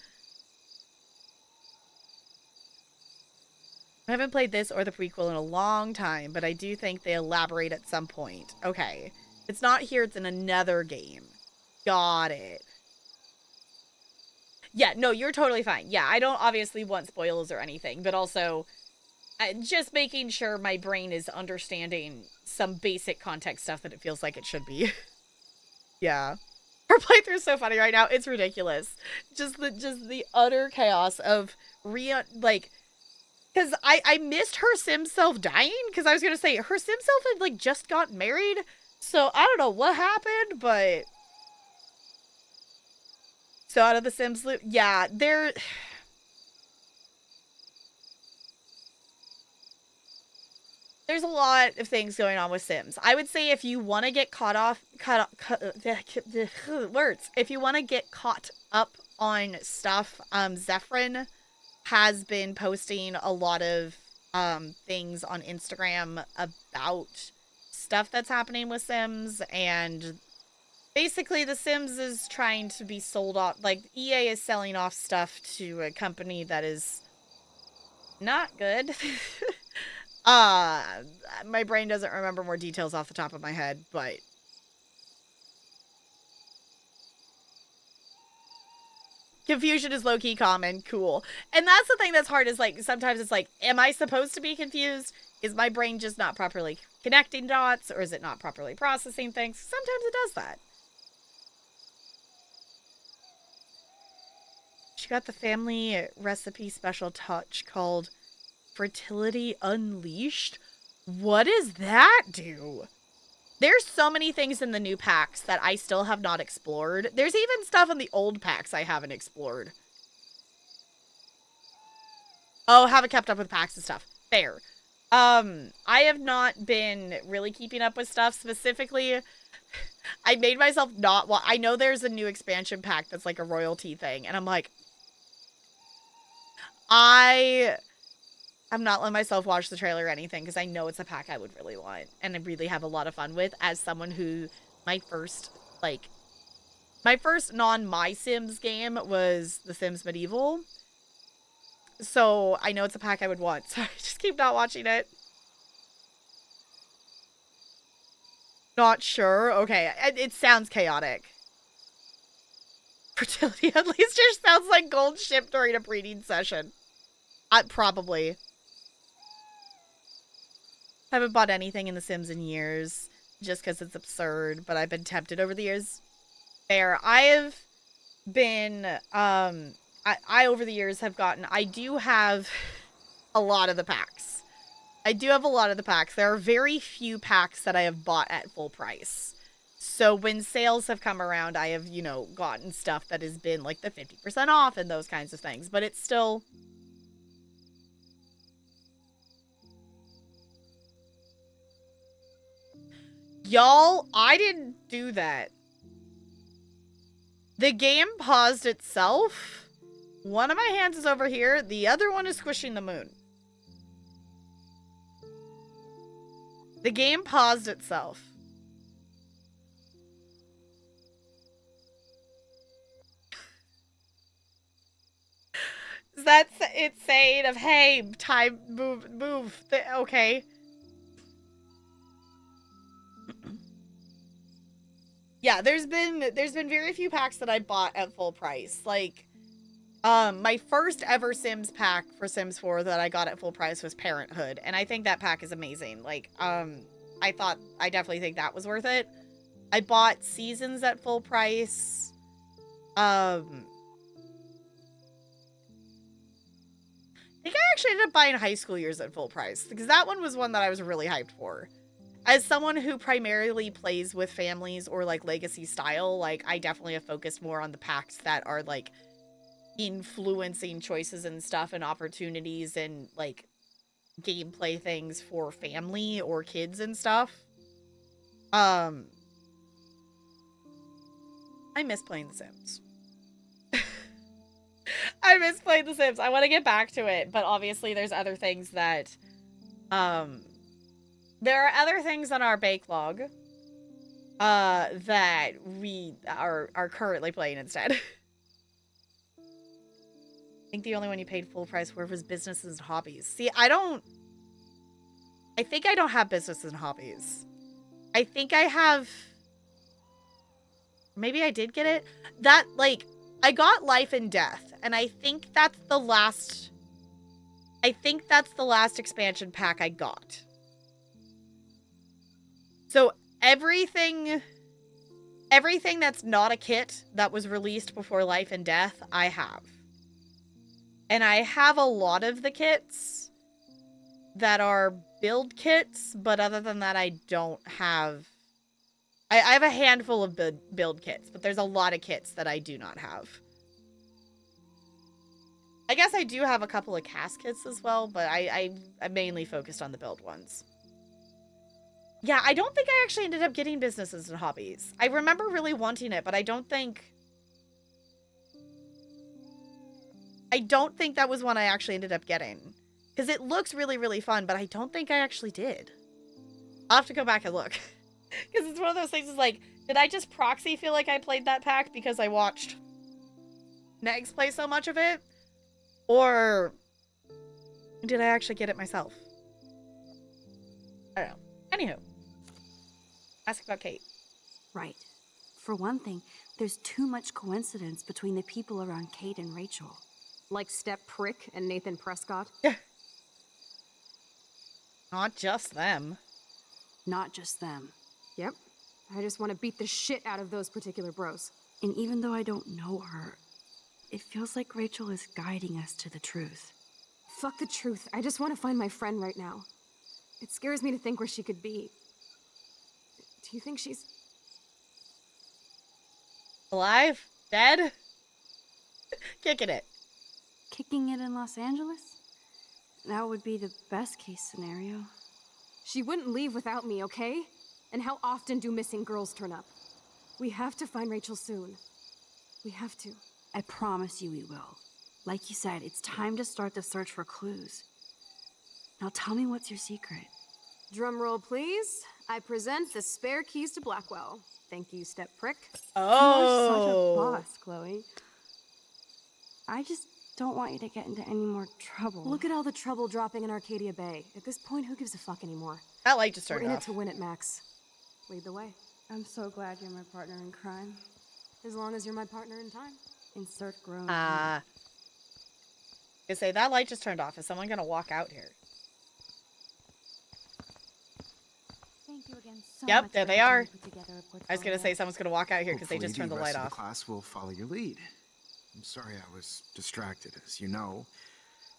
I haven't played this or the prequel in a long time, but I do think they elaborate at some point. Okay. It's not here, it's in another game. Got it. Yeah, no, you're totally fine. Yeah, I don't obviously want spoilers or anything, but also just making sure my brain is understanding some basic context stuff that it feels like it should be. Yeah. Her playthrough is so funny right now. It's ridiculous. Just the utter chaos of like, because I missed her sim self dying, because I was going to say her sim self had like just got married. So I don't know what happened, but so out of the Sims loop, yeah, there's a lot of things going on with Sims. I would say if you want to get if you want to get caught up on stuff, Zephyrin has been posting a lot of things on Instagram about stuff that's happening with Sims, and basically the Sims is trying to be sold off, like EA is selling off stuff to a company that is not good. My brain doesn't remember more details off the top of my head, but confusion is low-key common. Cool. And that's the thing that's hard, is like sometimes it's like, am I supposed to be confused? Is my brain just not properly connecting dots, or is it not properly processing things? Sometimes it does that. She got the family recipe special touch called Fertility Unleashed. What does that do? There's so many things in the new packs that I still have not explored. There's even stuff in the old packs I haven't explored. Oh, haven't kept up with packs and stuff. Fair. I have not been really keeping up with stuff. Specifically, I made myself not... Well, I know there's a new expansion pack that's like a royalty thing, and I'm like... I'm not letting myself watch the trailer or anything, because I know it's a pack I would really want and I really have a lot of fun with, as someone who my first non-My Sims game was The Sims Medieval. So I know it's a pack I would want, so I just keep not watching it. Not sure. Okay, it sounds chaotic. Fertility Unleashed just sounds like gold shipped during a breeding session. Probably. Haven't bought anything in The Sims in years, just because it's absurd, but I've been tempted over the years. Fair. I have been, I over the years have gotten, I do have a lot of the packs. There are very few packs that I have bought at full price. So when sales have come around, I have, you know, gotten stuff that has been like the 50% off and those kinds of things, but it's still... Y'all, I didn't do that. The game paused itself. One of my hands is over here. The other one is squishing the moon. The game paused itself. That's it saying of, hey, time, move. Okay. Yeah, there's been very few packs that I bought at full price. Like, my first ever Sims pack for Sims 4 that I got at full price was Parenthood, and I think that pack is amazing. Like, I definitely think that was worth it. I bought Seasons at full price. I think I actually ended up buying High School Years at full price, because that one was one that I was really hyped for. As someone who primarily plays with families or like legacy style, like I definitely have focused more on the packs that are like influencing choices and stuff and opportunities and like gameplay things for family or kids and stuff. I miss playing The Sims. I miss playing The Sims. I want to get back to it, but obviously there's other things that there are other things on our backlog that we are currently playing instead. I think the only one you paid full price for was Businesses and Hobbies. See, I think I don't have Businesses and Hobbies. I think I have... Maybe I did get it. That, like, I got Life and Death, and I think that's the last expansion pack I got. So everything that's not a kit that was released before Life and Death, I have. And I have a lot of the kits that are build kits, but other than that, I don't have... I have a handful of build kits, but there's a lot of kits that I do not have. I guess I do have a couple of cast kits as well, but I'm mainly focused on the build ones. Yeah, I don't think I actually ended up getting businesses and hobbies. I remember really wanting it, but I don't think that was one I actually ended up getting. Because it looks really, really fun, but I don't think I actually did. I'll have to go back and look. Because it's one of those things, is like, did I just proxy feel like I played that pack because I watched Negs play so much of it? Or did I actually get it myself? I don't know. Anywho. Ask about Kate. Right. For one thing, there's too much coincidence between the people around Kate and Rachel. Like Step Prick and Nathan Prescott? Not just them. Not just them. Yep. I just want to beat the shit out of those particular bros. And even though I don't know her, it feels like Rachel is guiding us to the truth. Fuck the truth. I just want to find my friend right now. It scares me to think where she could be. Do you think she's... alive? Dead? Kicking it. Kicking it in Los Angeles? That would be the best case scenario. She wouldn't leave without me, okay? And how often do missing girls turn up? We have to find Rachel soon. We have to. I promise you we will. Like you said, it's time to start the search for clues. Now tell me, what's your secret? Drum roll, please. I present the spare keys to Blackwell. Thank you, Step Prick. Oh. You're such a boss, Chloe. I just don't want you to get into any more trouble. Look at all the trouble dropping in Arcadia Bay. At this point, who gives a fuck anymore? That light just turned off. We're in it to win it, Max. Lead the way. I'm so glad you're my partner in crime. As long as you're my partner in time. Insert groan. I say that light just turned off. Is someone gonna walk out here? Thank you again so Yep, much there for they helping are. me put together a I was gonna say someone's gonna walk out here because they Hopefully just turned the rest light of off. The class will follow your lead. I'm sorry I was distracted. As you know,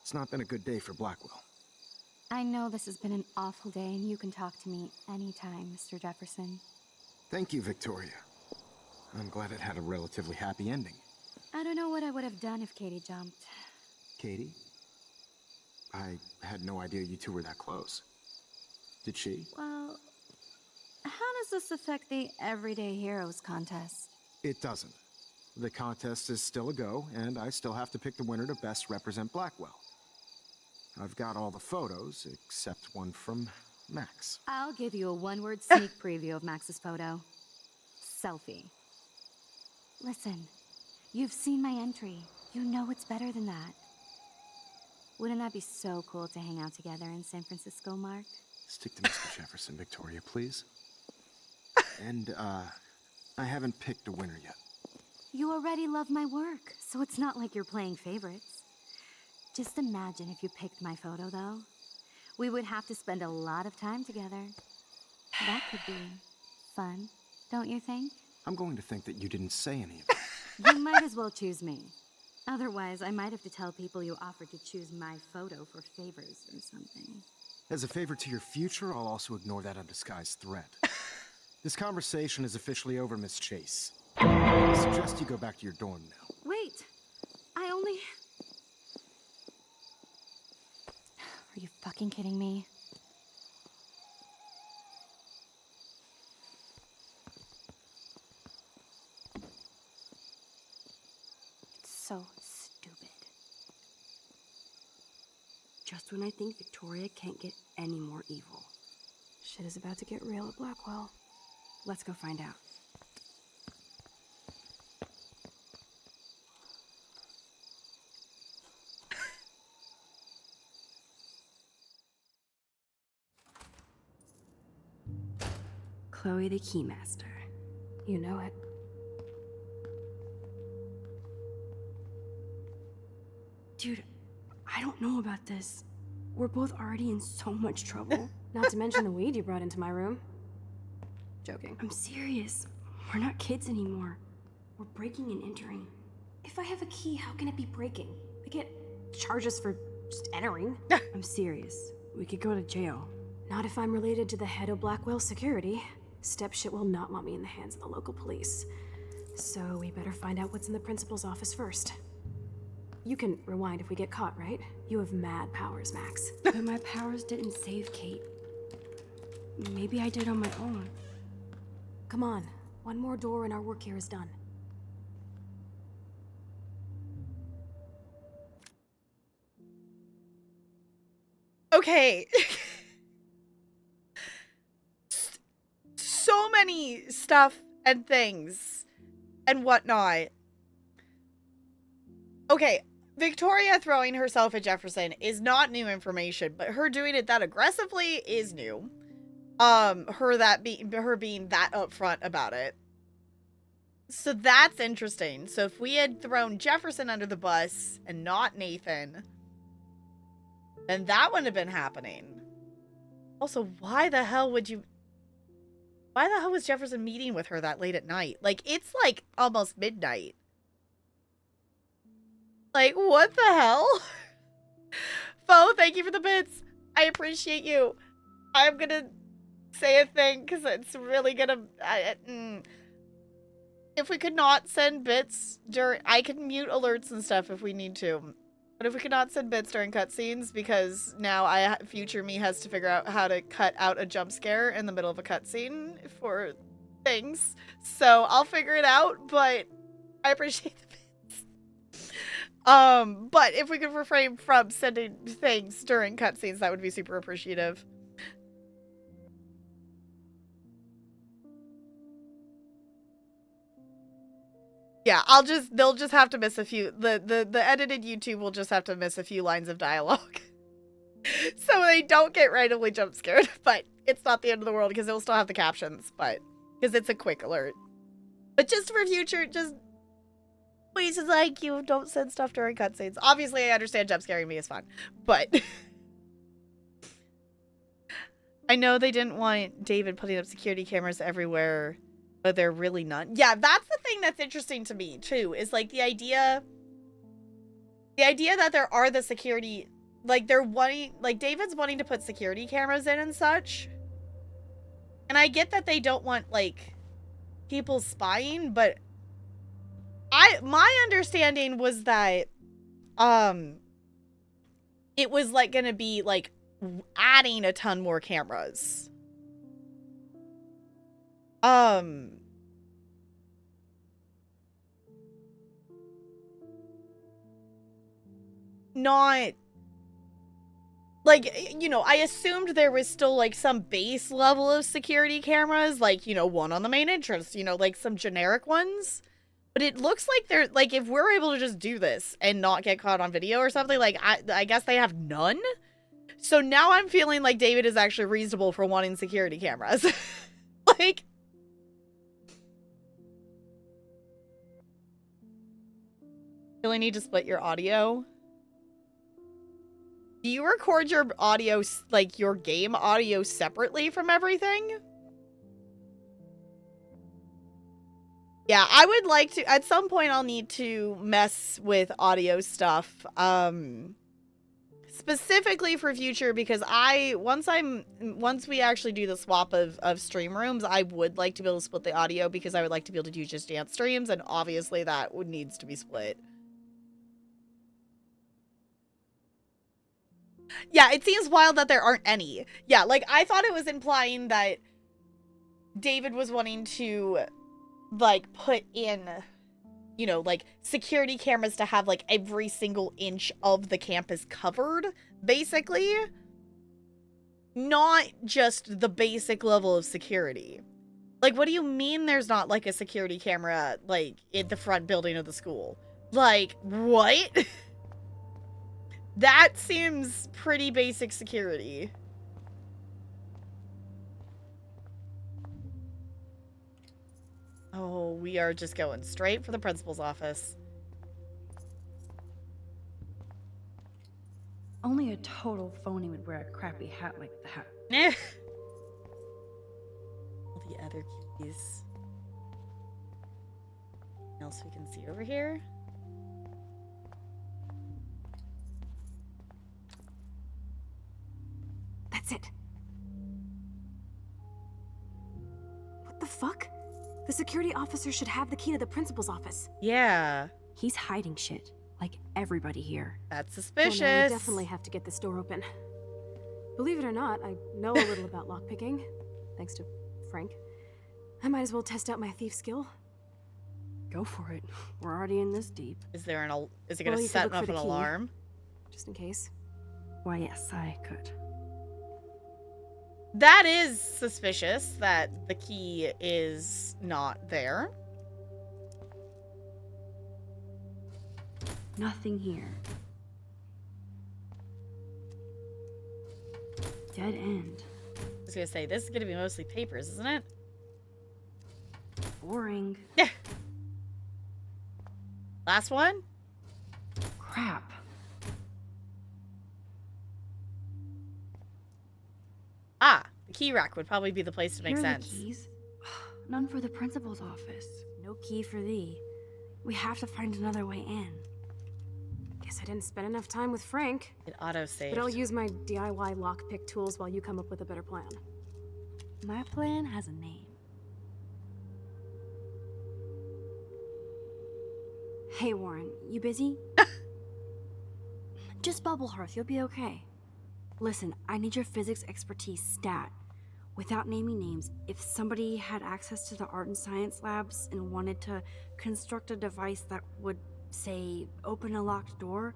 it's not been a good day for Blackwell. I know this has been an awful day, and you can talk to me anytime, Mr. Jefferson. Thank you, Victoria. I'm glad it had a relatively happy ending. I don't know what I would have done if Katie jumped. Katie? I had no idea you two were that close. Did she? Well, how does this affect the Everyday Heroes contest? It doesn't. The contest is still a go, and I still have to pick the winner to best represent Blackwell. I've got all the photos, except one from Max. I'll give you a one-word sneak preview of Max's photo. Selfie. Listen, you've seen my entry. You know it's better than that. Wouldn't that be so cool to hang out together in San Francisco, Mark? Stick to Mr. Jefferson, Victoria, please. And, I haven't picked a winner yet. You already love my work, so it's not like you're playing favorites. Just imagine if you picked my photo, though. We would have to spend a lot of time together. That could be fun, don't you think? I'm going to think that you didn't say any of it. You might as well choose me. Otherwise, I might have to tell people you offered to choose my photo for favors or something. As a favor to your future, I'll also ignore that undisguised threat. This conversation is officially over, Miss Chase. I suggest you go back to your dorm now. Wait! I only... Are you fucking kidding me? It's so stupid. Just when I think Victoria can't get any more evil. Shit is about to get real at Blackwell. Let's go find out. Chloe the Keymaster. You know it. Dude, I don't know about this. We're both already in so much trouble. Not to mention the weed you brought into my room. Joking. I'm serious. We're not kids anymore. We're breaking and entering. If I have a key, how can it be breaking? I get charges for just entering. I'm serious. We could go to jail. Not if I'm related to the head of Blackwell Security. Stepshit will not want me in the hands of the local police. So we better find out what's in the principal's office first. You can rewind if we get caught, right? You have mad powers, Max. But my powers didn't save Kate. Maybe I did on my own. Come on. One more door and our work here is done. Okay. So many stuff and things and whatnot. Okay, Victoria throwing herself at Jefferson is not new information, but her doing it that aggressively is new. Her being that upfront about it. So that's interesting. So if we had thrown Jefferson under the bus and not Nathan, then that wouldn't have been happening. Also, why the hell was Jefferson meeting with her that late at night? Like, it's like almost midnight. Like, what the hell? Fo, thank you for the bits. I appreciate you. I'm gonna say a thing because it's really gonna... If we could not send bits during... I can mute alerts and stuff if we need to. But if we could not send bits during cutscenes, because now future me has to figure out how to cut out a jump scare in the middle of a cutscene for things. So I'll figure it out, but I appreciate the bits. But if we could refrain from sending things during cutscenes, that would be super appreciative. Yeah, they'll just have to miss a few, the edited YouTube will just have to miss a few lines of dialogue. So they don't get randomly jump scared, but it's not the end of the world because it'll still have the captions, but, because it's a quick alert. But just for future, just, please, just like you, don't send stuff during cutscenes. Obviously, I understand jump scaring me is fun, but I know they didn't want David putting up security cameras everywhere, but they're really not. Yeah, that's the thing that's interesting to me, too, is, like, the idea that there are the security, like, they're wanting, like, David's wanting to put security cameras in and such. And I get that they don't want, like, people spying, but my understanding was that, it was, like, gonna be, like, adding a ton more cameras. Not, like, you know, I assumed there was still, like, some base level of security cameras, like, you know, one on the main entrance, you know, like, some generic ones. But it looks like they're, like, if we're able to just do this and not get caught on video or something, like, I guess they have none? So now I'm feeling like David is actually reasonable for wanting security cameras. Like, really need to split your audio? Do you record your audio, like, your game audio separately from everything? Yeah, I would like to, at some point I'll need to mess with audio stuff, specifically for future, because once we actually do the swap of stream rooms, I would like to be able to split the audio, because I would like to be able to do just dance streams, and obviously that needs to be split. Yeah, it seems wild that there aren't any. Yeah, like, I thought it was implying that David was wanting to, like, put in, you know, like, security cameras to have, like, every single inch of the campus covered, basically. Not just the basic level of security. Like, what do you mean there's not, like, a security camera, like, in the front building of the school? Like, what? That seems pretty basic security. Oh, we are just going straight for the principal's office. a total phony would wear a crappy hat like that. Eh. All the other keys. Anything else we can see over here? That's it. What the fuck? The security officer should have the key to the principal's office. Yeah. He's hiding shit, like everybody here. That's Well, suspicious. now we definitely have to get this door open. Believe it or not, I know a little about lockpicking, thanks to Frank. I might as well test out my thief skill. Go for it. We're already in this deep. Is there is it gonna Well, you could set look off for an the key. alarm? Just in case. Why, yes, I could. That is suspicious that the key is not there. Nothing here. Dead end. I was gonna say, this is gonna be mostly papers, isn't it? Boring. Last one? Crap. Ah, the key rack would probably be the place to make Here are sense. the keys. None for the principal's office. No key for thee. We have to find another way in. Guess I didn't spend enough time with Frank. It auto-saved. But I'll use my DIY lockpick tools while you come up with a better plan. My plan has a name. Hey, Warren, you busy? Just bubble hearth, you'll be okay. Listen, I need your physics expertise stat. Without naming names, if somebody had access to the art and science labs and wanted to construct a device that would, say, open a locked door,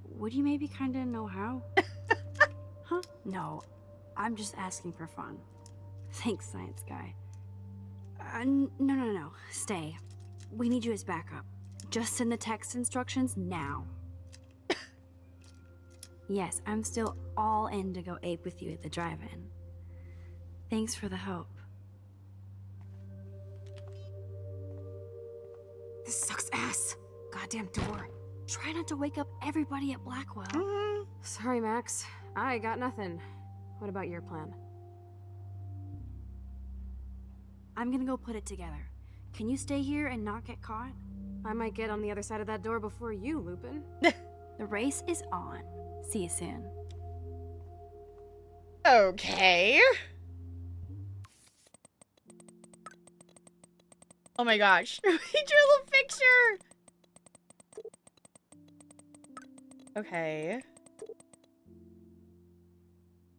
would you maybe kinda know how? Huh? No, I'm just asking for fun. Thanks, science guy. No. Stay. We need you as backup. Just send the text instructions now. Yes, I'm still all in to go ape with you at the drive-in. Thanks for the help. This sucks ass. Goddamn door. Try not to wake up everybody at Blackwell. Sorry, Max. I got nothing. What about your plan? I'm gonna go put it together. Can you stay here and not get caught? I might get on the other side of that door before you, Lupin. The race is on. See you soon. Okay. Oh my gosh. We drew a little picture. Okay.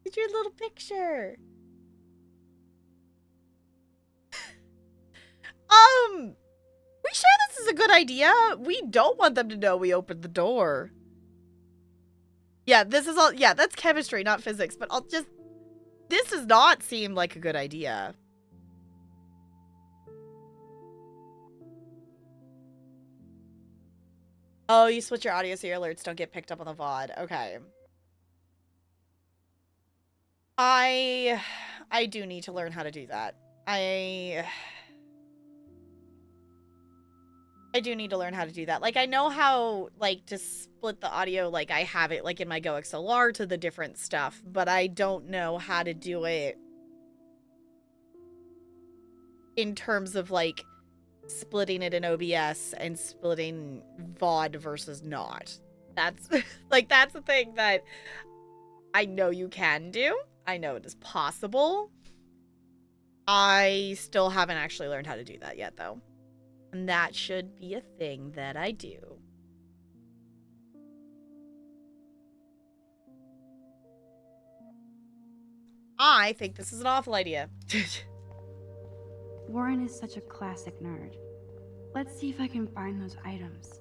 We drew a little picture. We sure this is a good idea? We don't want them to know we opened the door. Yeah, this is all, yeah, that's chemistry, not physics, but this does not seem like a good idea. Oh, you switch your audio so your alerts don't get picked up on the VOD. Okay. I do need to learn how to do that. I do need to learn how to do that. Like, I know how, like, to split the audio, like, I have it, like, in my GoXLR to the different stuff, but I don't know how to do it in terms of, like, splitting it in OBS and splitting VOD versus not. That's, like, that's the thing that I know you can do. I know it is possible. I still haven't actually learned how to do that yet, though. And that should be a thing that I do. I think this is an awful idea. Warren is such a classic nerd. Let's see if I can find those items.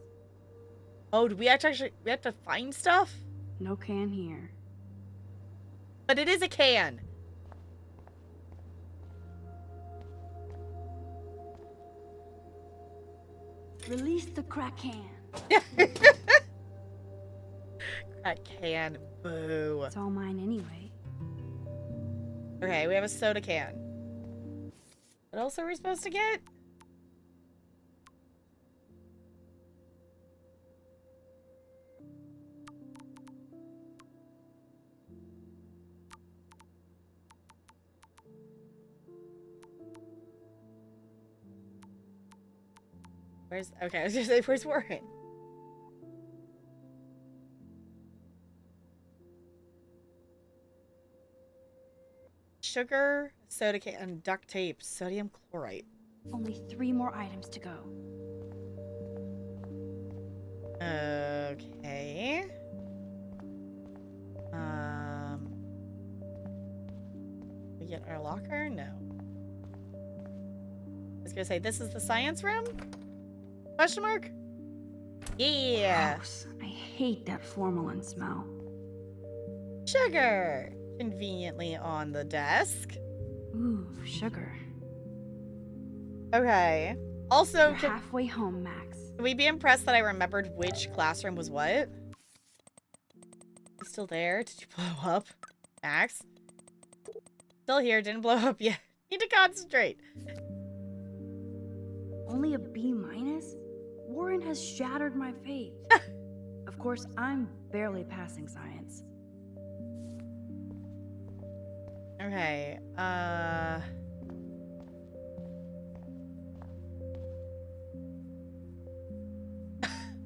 Oh, do we have to find stuff? No can here. But it is a can. Release the crack can. That can. Boo. It's all mine anyway. Okay, we have a soda can. What else are we supposed to get? Okay, I was just say, where's Warren? Sugar, soda can, and duct tape, sodium chloride. Only 3 more items to go. Okay. We get our locker? No. I was gonna say, this is the science room? Question mark? Yeah. Gross. I hate that formalin smell. Sugar. Conveniently on the desk. Ooh, sugar. Okay. Also, You're halfway home, Max. can we be impressed that I remembered which classroom was what? You still there? Did you blow up? Max? Still here, didn't blow up yet. Need to concentrate. Only a B-? Warren has shattered my faith. Of course, I'm barely passing science. Okay,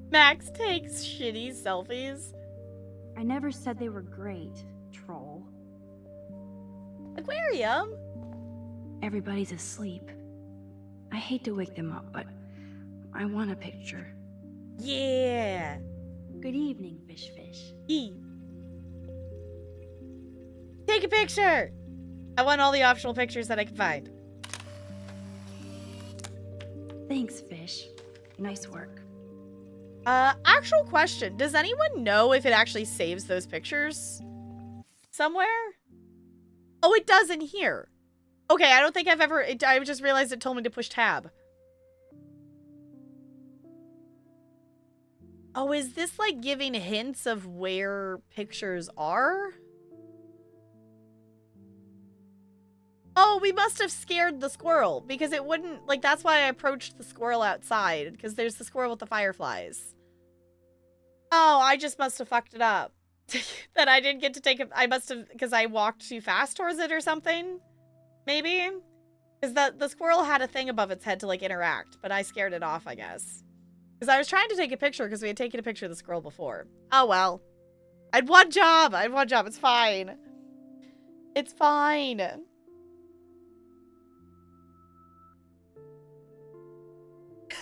Max takes shitty selfies. I never said they were great, troll. Aquarium? Everybody's asleep. I hate to wake them up, but I want a picture. Yeah. Good evening, Fish. Take a picture! I want all the optional pictures that I can find. Thanks, Fish. Nice work. Actual question. Does anyone know if it actually saves those pictures somewhere? Oh, it does in here. Okay, I don't think I've ever... I just realized it told me to push tab. Oh, is this like giving hints of where pictures are? Oh, we must have scared the squirrel because it wouldn't... Like, that's why I approached the squirrel outside, because there's the squirrel with the fireflies. Oh, I just must have fucked it up. That I didn't get to take a... I must have... Because I walked too fast towards it or something? Maybe? Because the squirrel had a thing above its head to, like, interact, but I scared it off, I guess. Because I was trying to take a picture because we had taken a picture of the squirrel before. Oh, well. I had one job. It's fine. It's fine.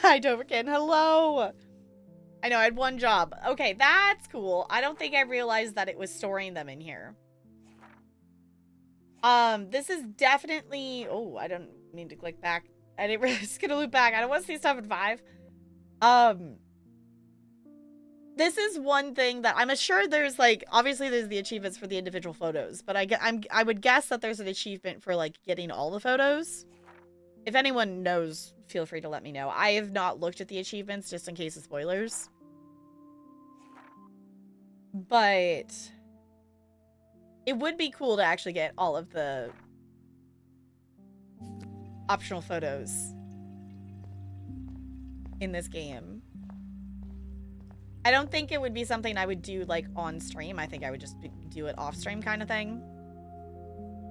Hi, Doverkin. Hello. I know, I had one job. Okay, that's cool. I don't think I realized that it was storing them in here. This is definitely... Oh, I don't mean to click back. I didn't really just gonna loop back. I don't want to see stuff in 5. This is one thing that I'm sure there's, like, obviously there's the achievements for the individual photos, but I would guess that there's an achievement for, like, getting all the photos. If anyone knows, feel free to let me know. I have not looked at the achievements just in case of spoilers. But it would be cool to actually get all of the optional photos in this game. I don't think it would be something I would do, like, on stream. I think I would just do it off stream kind of thing.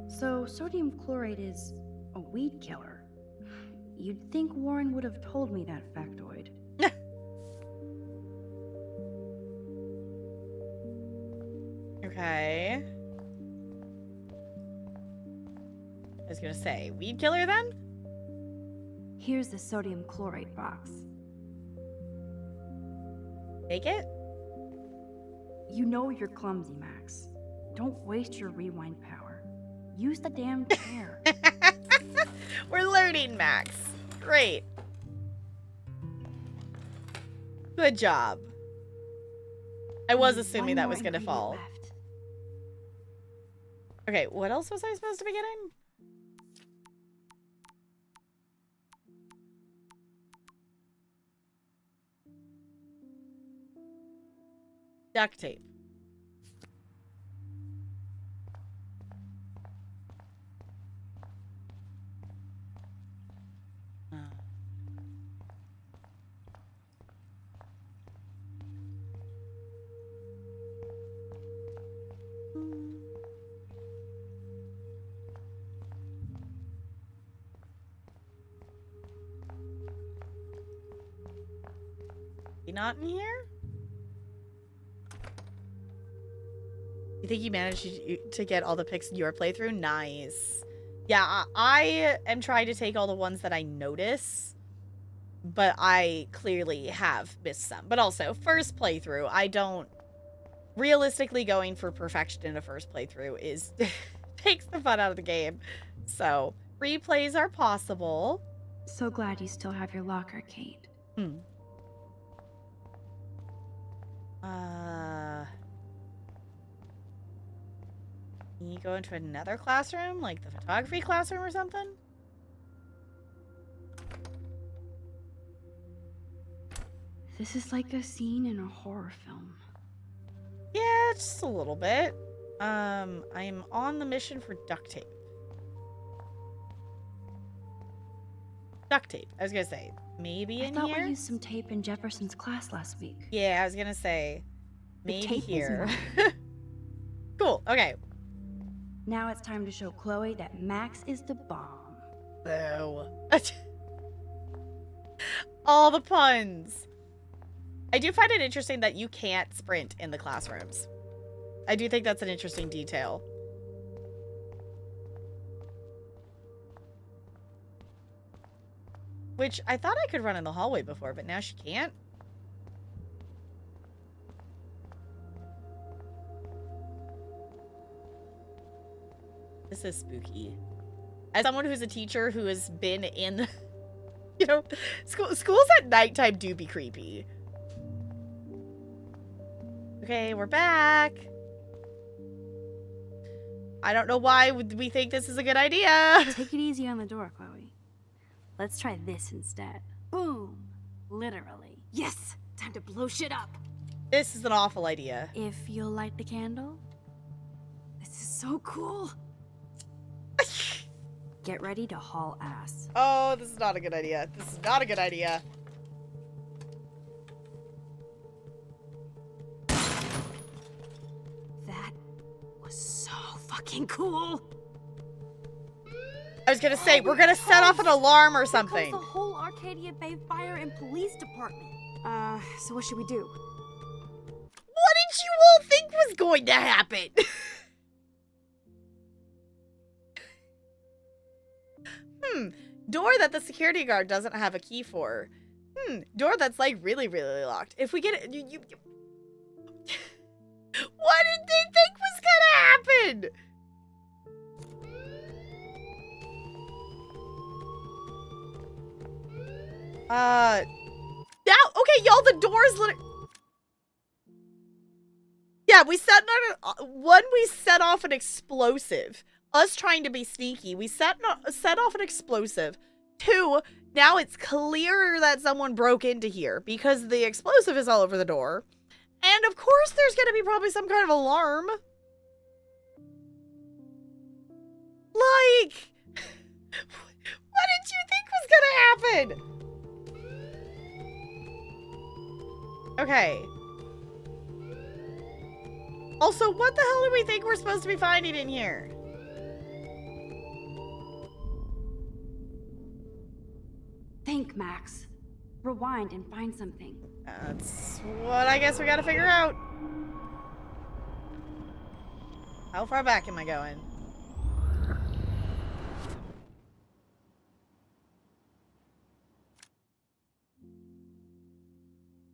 So, sodium chloride is a weed killer. You'd think Warren would have told me that factoid. Okay. I was gonna say, weed killer then? Here's the sodium chloride box. Take it? You know you're clumsy, Max. Don't waste your rewind power. Use the damn chair. We're learning, Max. Great. Good job. I was assuming that was gonna fall. Left. Okay, what else was I supposed to be getting? Duct tape. not in here? You think you managed to get all the pics in your playthrough? Nice. Yeah, I am trying to take all the ones that I notice, but I clearly have missed some. But also, first playthrough, I don't... Realistically, going for perfection in a first playthrough is... takes the fun out of the game. So, replays are possible. So glad you still have your locker, Kate. Can you go into another classroom? Like the photography classroom or something? This is like a scene in a horror film. Yeah, just a little bit. I'm on the mission for duct tape. Duct tape. I was gonna say, maybe in I thought here? we used some tape in Jefferson's class last week. Yeah, I was gonna say, maybe tape is here. mine. Cool, okay. Now it's time to show Chloe that Max is the bomb. Boo. All the puns. I do find it interesting that you can't sprint in the classrooms. I do think that's an interesting detail. Which I thought I could run in the hallway before, but now she can't. This is spooky. As someone who's a teacher who has been in, you know, schools at nighttime do be creepy. Okay, we're back. I don't know why we think this is a good idea. Take it easy on the door, Chloe. Let's try this instead. Boom! Literally. Yes! Time to blow shit up. This is an awful idea. If you'll light the candle. This is so cool. Get ready to haul ass. Oh, this is not a good idea. This is not a good idea. That was so fucking cool. I was gonna say, we're gonna set off an alarm or something. The whole Arcadia Bay Fire and Police Department. So what should we do? What did you all think was going to happen? Door that the security guard doesn't have a key for. Door that's like really, really locked. If we get it, what did they think was gonna happen? Now, okay, y'all, the door's yeah, we set off an explosive. Us trying to be sneaky, we set off an explosive. 2, now it's clear that someone broke into here because the explosive is all over the door. And of course there's gonna be probably some kind of alarm. Like, what did you think was gonna happen? Okay. Also, what the hell do we think we're supposed to be finding in here? Think, Max. Rewind and find something. That's what I guess we gotta figure out. How far back am I going?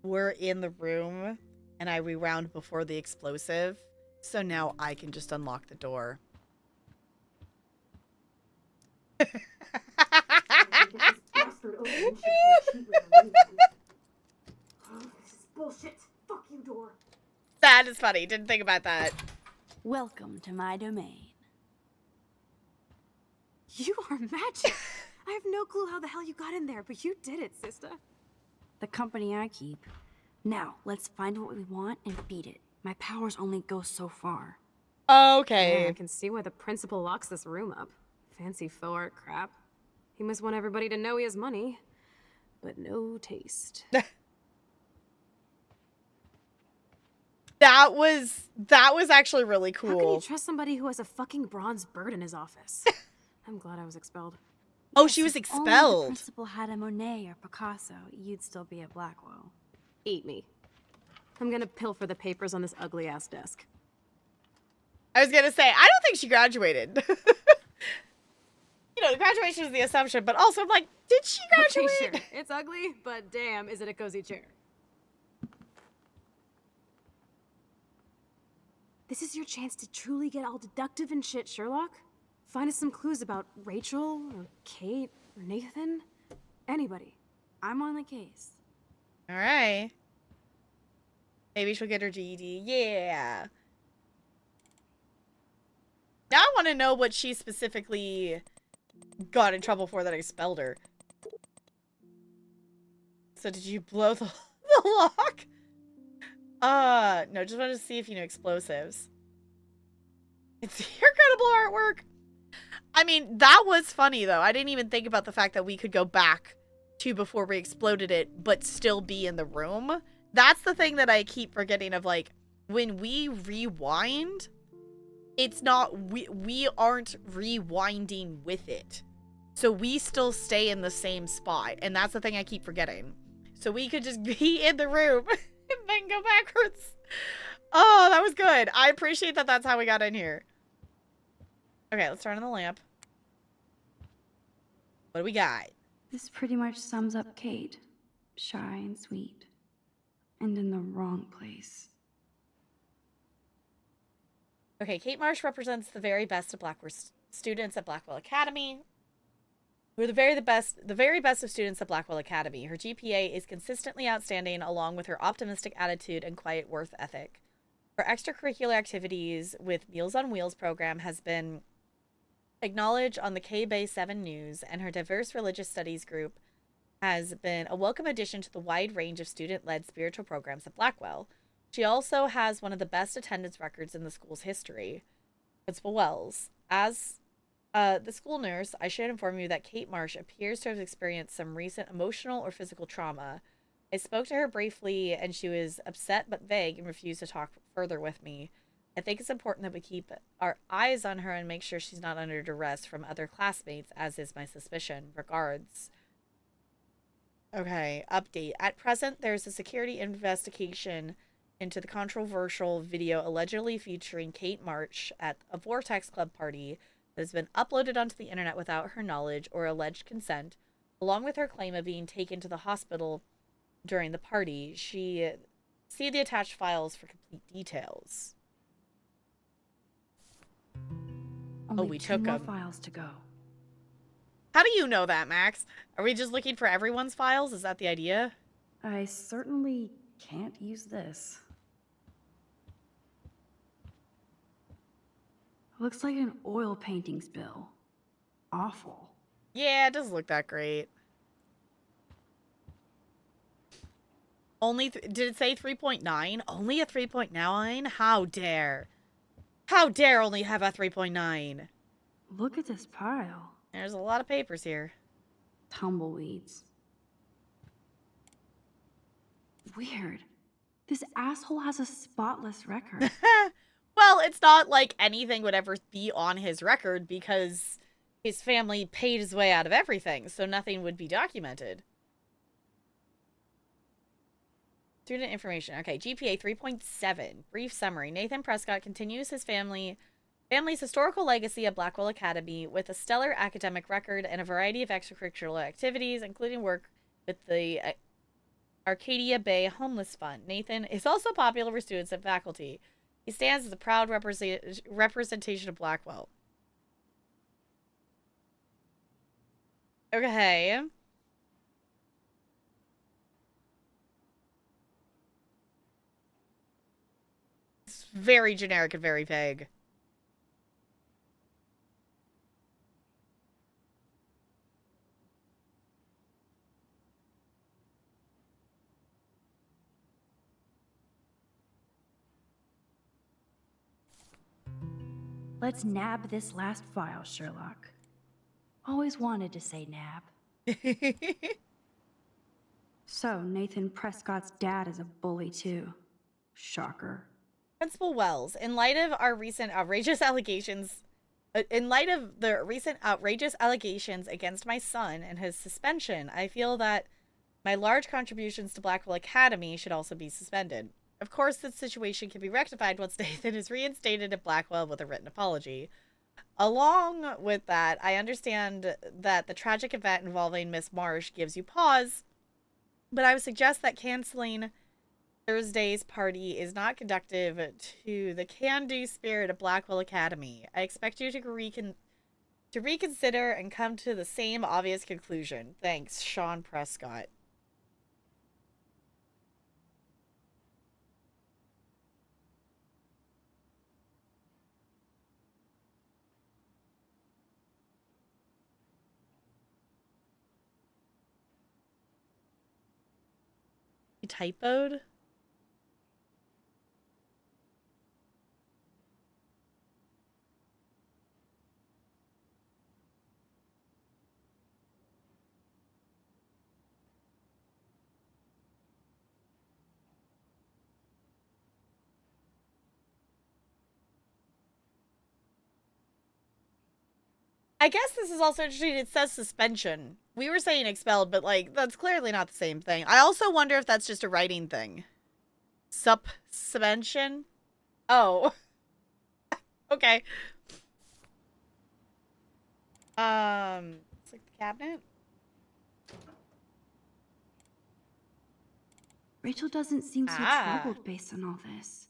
We're in the room, and I rewound before the explosive, so now I can just unlock the door. This is bullshit. Fuck you, door. That is funny. Didn't think about that. Welcome to my domain. You are magic. I have no clue how the hell you got in there, but you did it, sister. The company I keep. Now, let's find what we want and beat it. My powers only go so far. Okay. Yeah, I can see why the principal locks this room up. Fancy faux art crap. He must want everybody to know he has money, but no taste. That was actually really cool. How can you trust somebody who has a fucking bronze bird in his office? I'm glad I was expelled. Oh, she was If only the expelled. principal had a Monet or Picasso, you'd still be at Blackwell. Eat me. I'm gonna pilfer the papers on this ugly-ass desk. I was gonna say, I don't think she graduated. You know, the graduation is the assumption, but also I'm like, did she graduate? Okay, sure. It's ugly, but damn, is it a cozy chair. This is your chance to truly get all deductive and shit, Sherlock. Find us some clues about Rachel, or Kate, or Nathan. Anybody. I'm on the case. All right. Maybe she'll get her GED. Yeah. Now I want to know what she specifically got in trouble for that I expelled her. So did you blow the lock? No, just wanted to see if you knew explosives. It's your incredible artwork. I mean, that was funny, though. I didn't even think about the fact that we could go back to before we exploded it, but still be in the room. That's the thing that I keep forgetting of, like, when we rewind, it's not, we aren't rewinding with it. So we still stay in the same spot, and that's the thing I keep forgetting. So we could just be in the room and then go backwards. Oh, that was good. I appreciate that that's how we got in here. Okay, let's turn on the lamp. What do we got? This pretty much sums up Kate. Shy and sweet. And in the wrong place. Okay, Kate Marsh represents the very best of Blackwell students at Blackwell Academy. We're the very best of students at Blackwell Academy. Her GPA is consistently outstanding, along with her optimistic attitude and quiet work ethic. Her extracurricular activities with Meals on Wheels program has been acknowledged on the K-Bay 7 News, and her diverse religious studies group has been a welcome addition to the wide range of student-led spiritual programs at Blackwell. She also has one of the best attendance records in the school's history. Principal Wells. As the school nurse, I should inform you that Kate Marsh appears to have experienced some recent emotional or physical trauma. I spoke to her briefly, and she was upset but vague and refused to talk further with me. I think it's important that we keep our eyes on her and make sure she's not under duress from other classmates, as is my suspicion. Regards. Okay, update. At present, there's a security investigation into the controversial video allegedly featuring Kate Marsh at a Vortex Club party that has been uploaded onto the internet without her knowledge or alleged consent, along with her claim of being taken to the hospital during the party. See the attached files for complete details. Only we two took more them. files to go. How do you know that, Max? Are we just looking for everyone's files? Is that the idea? I certainly can't use this. Looks like an oil painting spill. Awful. Yeah, it doesn't look that great. Only did it say 3.9? Only a 3.9? How dare? How dare only have a 3.9? Look at this pile. There's a lot of papers here. Tumbleweeds. Weird. This asshole has a spotless record. Well, it's not like anything would ever be on his record because his family paid his way out of everything, so nothing would be documented. Student information. Okay, GPA 3.7. Brief summary. Nathan Prescott continues his family's historical legacy at Blackwell Academy with a stellar academic record and a variety of extracurricular activities, including work with the Arcadia Bay Homeless Fund. Nathan is also popular with students and faculty. He stands as a proud representation of Blackwell. Okay. It's very generic and very vague. Let's nab this last file, Sherlock. Always wanted to say nab. So, Nathan Prescott's dad is a bully too. Shocker. Principal Wells, in light of the recent outrageous allegations against my son and his suspension, I feel that My large contributions to Blackwell Academy should also be suspended. Of course, this situation can be rectified once Nathan is reinstated at Blackwell with a written apology. Along with that, I understand that the tragic event involving Miss Marsh gives you pause, but I would suggest that canceling Thursday's party is not conducive to the can-do spirit of Blackwell Academy. I expect you to reconsider and come to the same obvious conclusion. Thanks, Sean Prescott. You typoed? I guess this is also interesting. It says suspension. We were saying expelled, but like that's clearly not the same thing. I also wonder if that's just a writing thing. Suspension? Oh. Okay. It's like the cabinet. Rachel doesn't seem so troubled based on all this.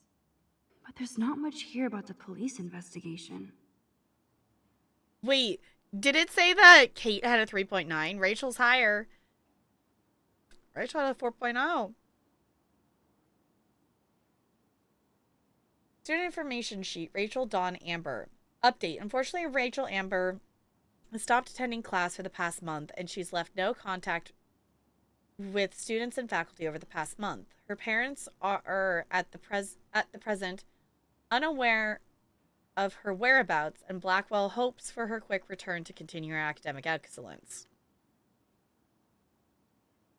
But there's not much here about the police investigation. Wait, did it say that Kate had a 3.9? Rachel's higher. Rachel had a 4.0. Student information sheet. Rachel Dawn Amber. Update. Unfortunately, Rachel Amber has stopped attending class for the past month, and she's left no contact with students and faculty over the past month. Her parents are at the present unaware of her whereabouts, and Blackwell hopes for her quick return to continue her academic excellence.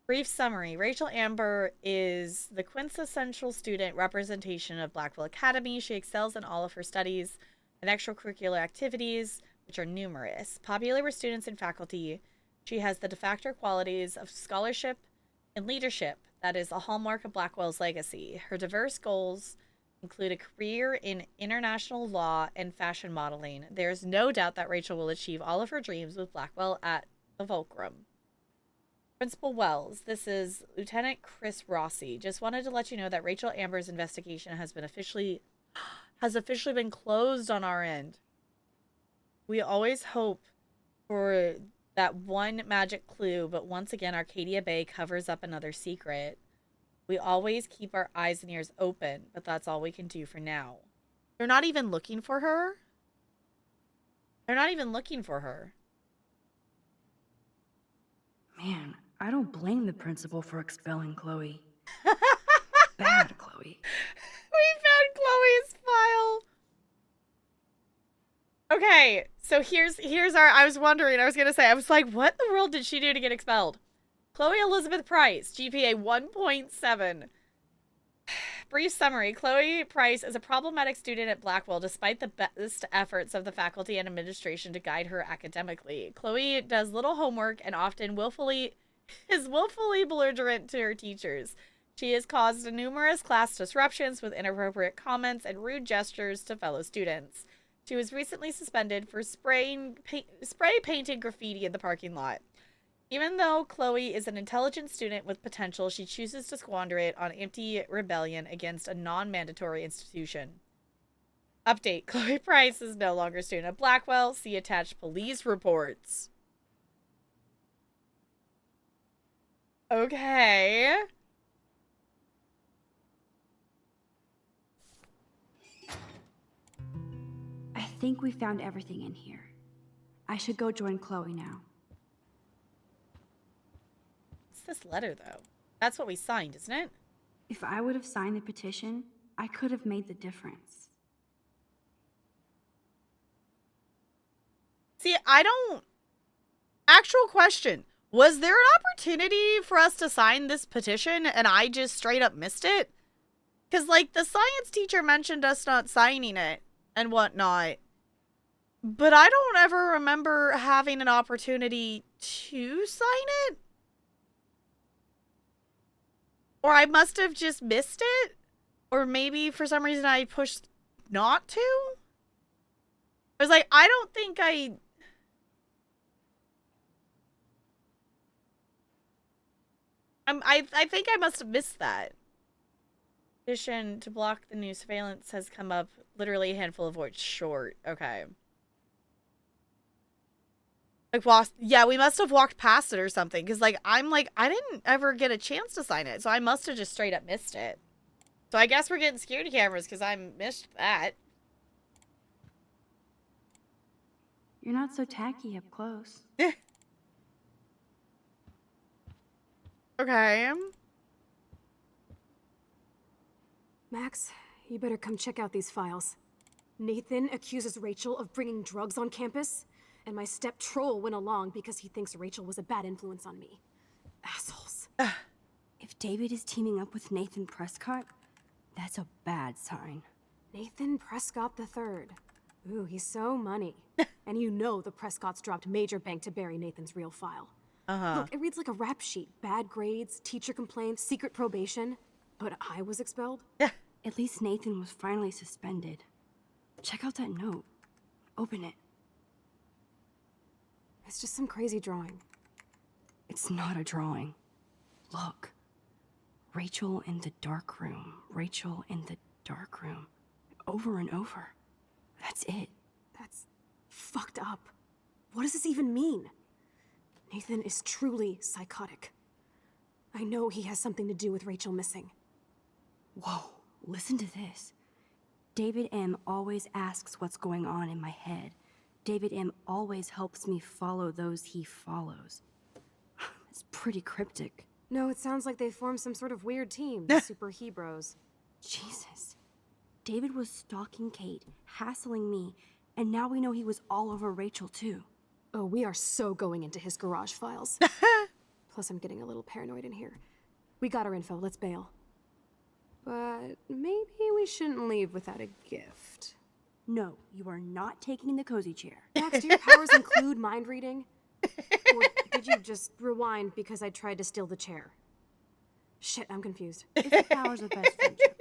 Brief summary. Rachel Amber is the quintessential student representation of Blackwell Academy. She excels in all of her studies and extracurricular activities, which are numerous. Popular with students and faculty, she has the de facto qualities of scholarship and leadership that is a hallmark of Blackwell's legacy. Her diverse goals include a career in international law and fashion modeling. There's no doubt that Rachel will achieve all of her dreams with Blackwell at the Fulcrum. Principal Wells, this is Lieutenant Chris Rossi. Just wanted to let you know that Rachel Amber's investigation has officially been closed on our end. We always hope for that one magic clue, but once again, Arcadia Bay covers up another secret. We always keep our eyes and ears open, but that's all we can do for now. They're not even looking for her? They're not even looking for her. Man, I don't blame the principal for expelling Chloe. Bad Chloe. We found Chloe's file. Okay, so here's our, I was like, what in the world did she do to get expelled? Chloe Elizabeth Price, GPA 1.7. Brief summary. Chloe Price is a problematic student at Blackwell despite the best efforts of the faculty and administration to guide her academically. Chloe does little homework and often is willfully belligerent to her teachers. She has caused numerous class disruptions with inappropriate comments and rude gestures to fellow students. She was recently suspended for spray painted graffiti in the parking lot. Even though Chloe is an intelligent student with potential, she chooses to squander it on empty rebellion against a non-mandatory institution. Update. Chloe Price is no longer a student at Blackwell. See attached police reports. Okay. I think we found everything in here. I should go join Chloe now. What's this letter, though? That's what we signed, isn't it? If I would have signed the petition, I could have made the difference. See, actual question. Was there an opportunity for us to sign this petition and I just straight up missed it? Because, like, the science teacher mentioned us not signing it and whatnot. But I don't ever remember having an opportunity to sign it. Or I must have just missed it. Or maybe for some reason I pushed not to. I was like, I don't think I think I must have missed that. Petition to block the new surveillance has come up. Literally a handful of words short. Okay. Like, yeah, we must have walked past it or something. Because, like, I'm like, I didn't ever get a chance to sign it. So I must have just straight up missed it. So I guess we're getting security cameras because I missed that. You're not so tacky up close. Okay. Max, you better come check out these files. Nathan accuses Rachel of bringing drugs on campus, and my step troll went along because he thinks Rachel was a bad influence on me. Assholes. If David is teaming up with Nathan Prescott, that's a bad sign. Nathan Prescott III. Ooh, he's so money. And you know the Prescotts dropped major bank to bury Nathan's real file. Look, it reads like a rap sheet. Bad grades, teacher complaints, secret probation. But I was expelled? At least Nathan was finally suspended. Check out that note. Open it. It's just some crazy drawing. It's not a drawing. Look. Rachel in the dark room. Rachel in the dark room. Over and over. That's it. That's fucked up. What does this even mean? Nathan is truly psychotic. I know he has something to do with Rachel missing. Whoa, listen to this. David M. always asks what's going on in my head. David M. always helps me follow those he follows. It's pretty cryptic. No, it sounds like they formed some sort of weird team, the Super Hebrews. Jesus. David was stalking Kate, hassling me, and now we know he was all over Rachel too. Oh, we are so going into his garage files. Plus, I'm getting a little paranoid in here. We got our info, let's bail. But maybe we shouldn't leave without a gift. No, you are not taking the cozy chair. Max, do your powers include mind reading? Or did you just rewind because I tried to steal the chair? Shit, I'm confused. It's the powers of best friendship.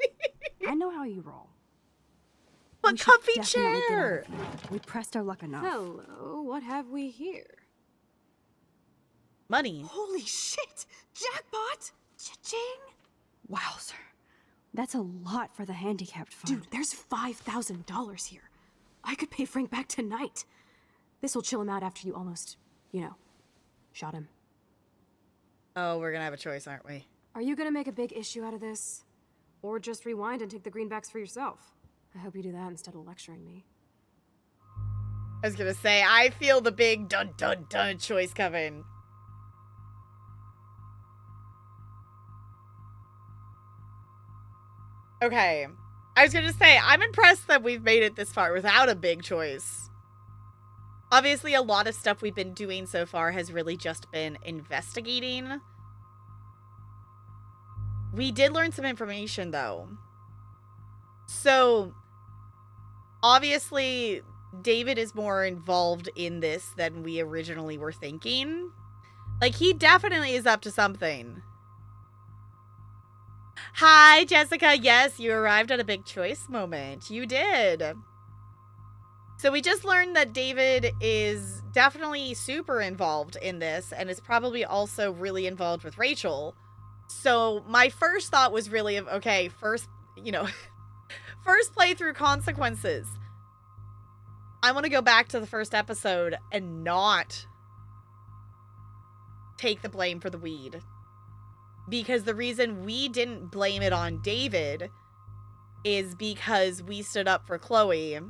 I know how you roll. But comfy chair! We pressed our luck enough. Hello, what have we here? Money. Holy shit! Jackpot! Cha-ching! Wowzer. That's a lot for the handicapped fund. Dude, there's $5,000 here. I could pay Frank back tonight. This'll chill him out after you almost, shot him. Oh, we're gonna have a choice, aren't we? Are you gonna make a big issue out of this? Or just rewind and take the greenbacks for yourself? I hope you do that instead of lecturing me. I was gonna say, I feel the big dun dun dun choice coming. Okay. I was gonna say, I'm impressed that we've made it this far without a big choice. Obviously, a lot of stuff we've been doing so far has really just been investigating. We did learn some information, though. So, obviously, David is more involved in this than we originally were thinking. Like, he definitely is up to something. Hi, Jessica. Yes, you arrived at a big choice moment. You did. So we just learned that David is definitely super involved in this and is probably also really involved with Rachel. So my first thought was really of, okay, first playthrough consequences. I want to go back to the first episode and not take the blame for the weed. Because the reason we didn't blame it on David is because we stood up for Chloe.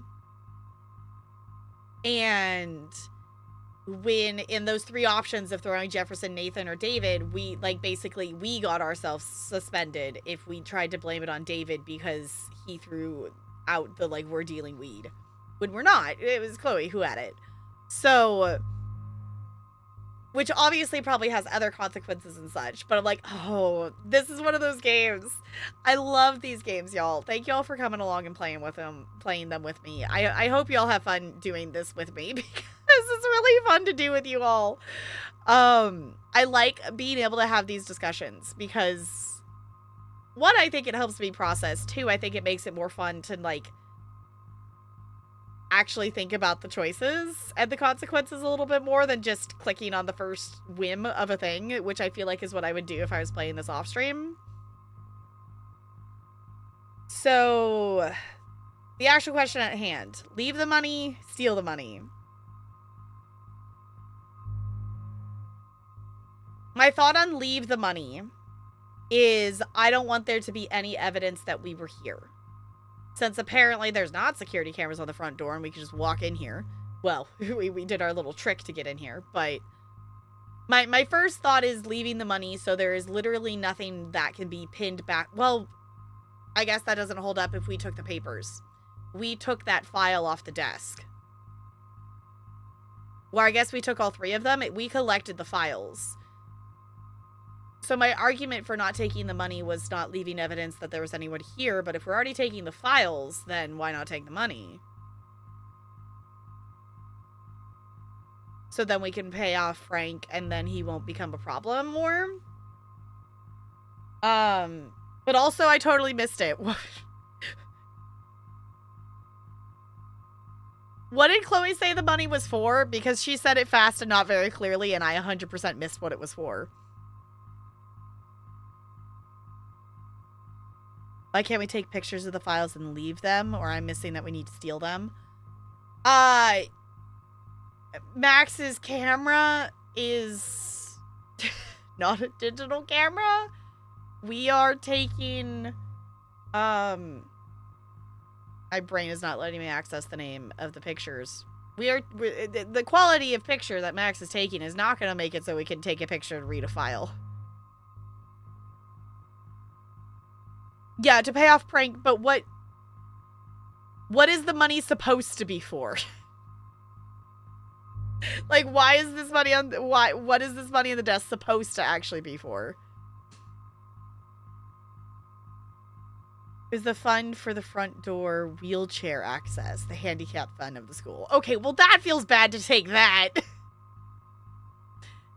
And when in those three options of throwing Jefferson, Nathan, or David, we we got ourselves suspended if we tried to blame it on David because he threw out the we're dealing weed. When we're not. It was Chloe who had it. So, which obviously probably has other consequences and such, but I'm like, oh, this is one of those games. I love these games, y'all. Thank y'all for coming along and playing them with me. I hope y'all have fun doing this with me because it's really fun to do with you all. I like being able to have these discussions because one, I think it helps me process. Two, I think it makes it more fun to, like, actually think about the choices and the consequences a little bit more than just clicking on the first whim of a thing, which I feel like is what I would do if I was playing this off stream. So, the actual question at hand. Leave the money, steal the money. My thought on leave the money is I don't want there to be any evidence that we were here. Since apparently there's not security cameras on the front door and we can just walk in here. Well, we did our little trick to get in here, but my first thought is leaving the money so there is literally nothing that can be pinned back. Well, I guess that doesn't hold up if we took the papers. We took that file off the desk. Well, I guess we took all three of them. We collected the files. So my argument for not taking the money was not leaving evidence that there was anyone here, but if we're already taking the files, then why not take the money? So then we can pay off Frank and then he won't become a problem more. But also I totally missed it. What did Chloe say the money was for? Because she said it fast and not very clearly, and I 100% missed what it was for. Why can't we take pictures of the files and leave them? Or I'm missing that we need to steal them? Max's camera is not a digital camera. We are taking, my brain is not letting me access the name of the pictures. The quality of picture that Max is taking is not going to make it so we can take a picture and read a file. Yeah, to pay off Prank, but what is the money supposed to be for? Like, why is this money on, what is this money in the desk supposed to actually be for? Is the fund for the front door wheelchair access, the handicap fund of the school. Okay, well that feels bad to take that. It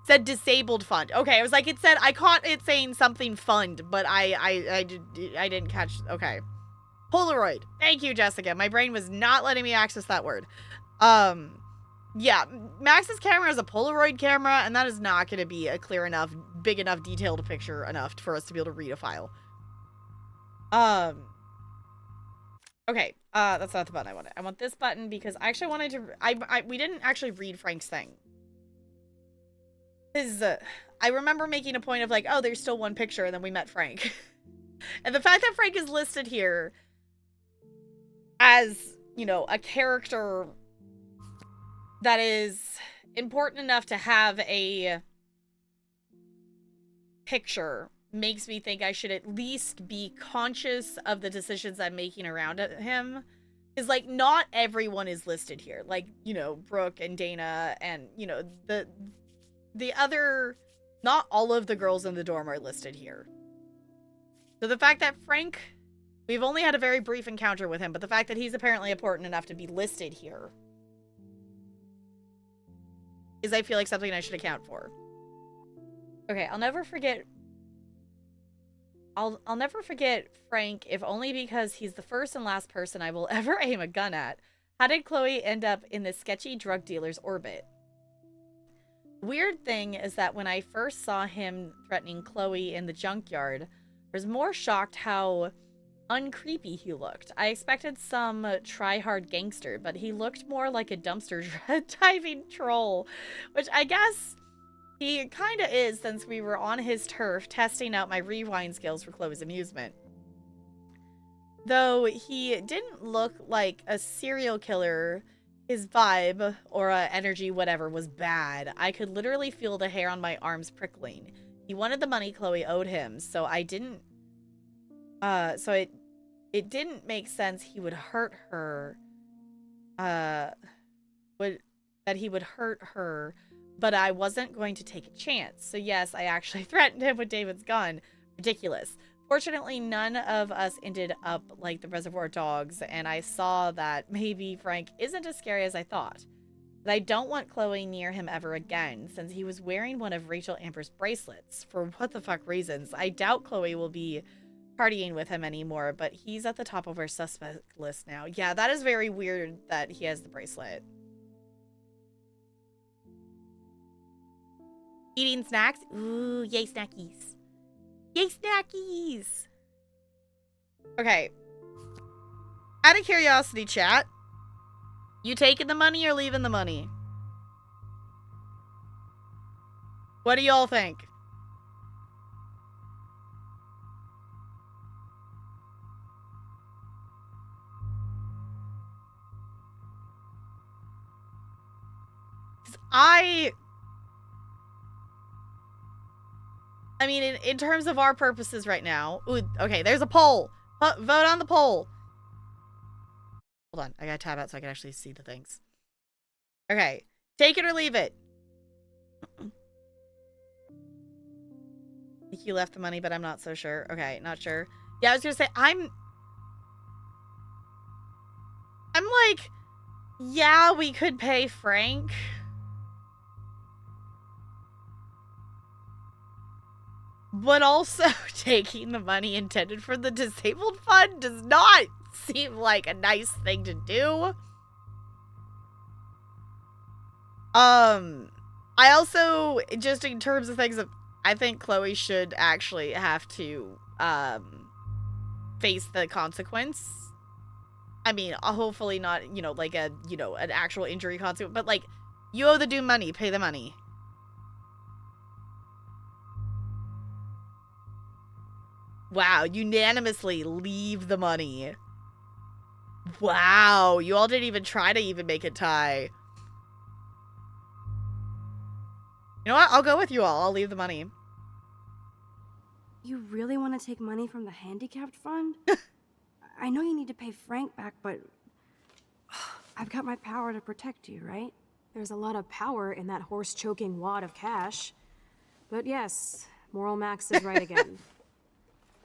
said disabled fund. Okay, I was like, I caught it saying something fund, but I didn't catch, okay. Polaroid. Thank you, Jessica. My brain was not letting me access that word. Yeah, Max's camera is a Polaroid camera, and that is not going to be a clear enough, big enough, detailed picture enough for us to be able to read a file. Okay, that's not the button I wanted. I want this button because I actually wanted to, we didn't actually read Frank's thing. I remember making a point of like, oh, there's still one picture, and then we met Frank. And the fact that Frank is listed here as, you know, a character that is important enough to have a picture makes me think I should at least be conscious of the decisions I'm making around him. Because, like, not everyone is listed here. Like, you know, Brooke and Dana and, you know, the other, not all of the girls in the dorm are listed here. So the fact that Frank, we've only had a very brief encounter with him, but the fact that he's apparently important enough to be listed here is, I feel like, something I should account for. Okay, I'll never forget Frank, if only because he's the first and last person I will ever aim a gun at. How did Chloe end up in this sketchy drug dealer's orbit? Weird thing is that when I first saw him threatening Chloe in the junkyard, I was more shocked how uncreepy he looked. I expected some try-hard gangster, but he looked more like a dumpster diving troll, which I guess he kind of is since we were on his turf testing out my rewind skills for Chloe's amusement. Though he didn't look like a serial killer, his vibe, aura, energy, whatever, was bad. I could literally feel the hair on my arms prickling. He wanted the money Chloe owed him, so I didn't... it didn't make sense he would hurt her. That he would hurt her, but I wasn't going to take a chance. So yes, I actually threatened him with David's gun. Ridiculous. Fortunately, none of us ended up like the Reservoir Dogs, and I saw that maybe Frank isn't as scary as I thought. But I don't want Chloe near him ever again, since he was wearing one of Rachel Amber's bracelets. For what the fuck reasons? I doubt Chloe will be partying with him anymore, but he's at the top of our suspect list now. Yeah, that is very weird that he has the bracelet. Eating snacks? Ooh, yay snackies. Yay snackies! Okay. Out of curiosity, chat. You taking the money or leaving the money? What do y'all think? I mean, in terms of our purposes right now... Ooh, okay, there's a poll. Vote on the poll. Hold on, I gotta tab out so I can actually see the things. Okay, take it or leave it. I think you left the money, but I'm not so sure. Okay, not sure. Yeah, I was gonna say, I'm like, yeah, we could pay Frank. But also, taking the money intended for the disabled fund does not seem like a nice thing to do. I also, just in terms of things, I think Chloe should actually have to, face the consequence. I mean, hopefully not, you know, like a, you know, an actual injury consequence, but like, you owe the dude money, pay the money. Wow, unanimously leave the money. Wow, you all didn't even try to even make it tie. You know what? I'll go with you all. I'll leave the money. You really want to take money from the handicapped fund? I know you need to pay Frank back, but I've got my power to protect you, right? There's a lot of power in that horse-choking wad of cash. But yes, Moral Max is right again.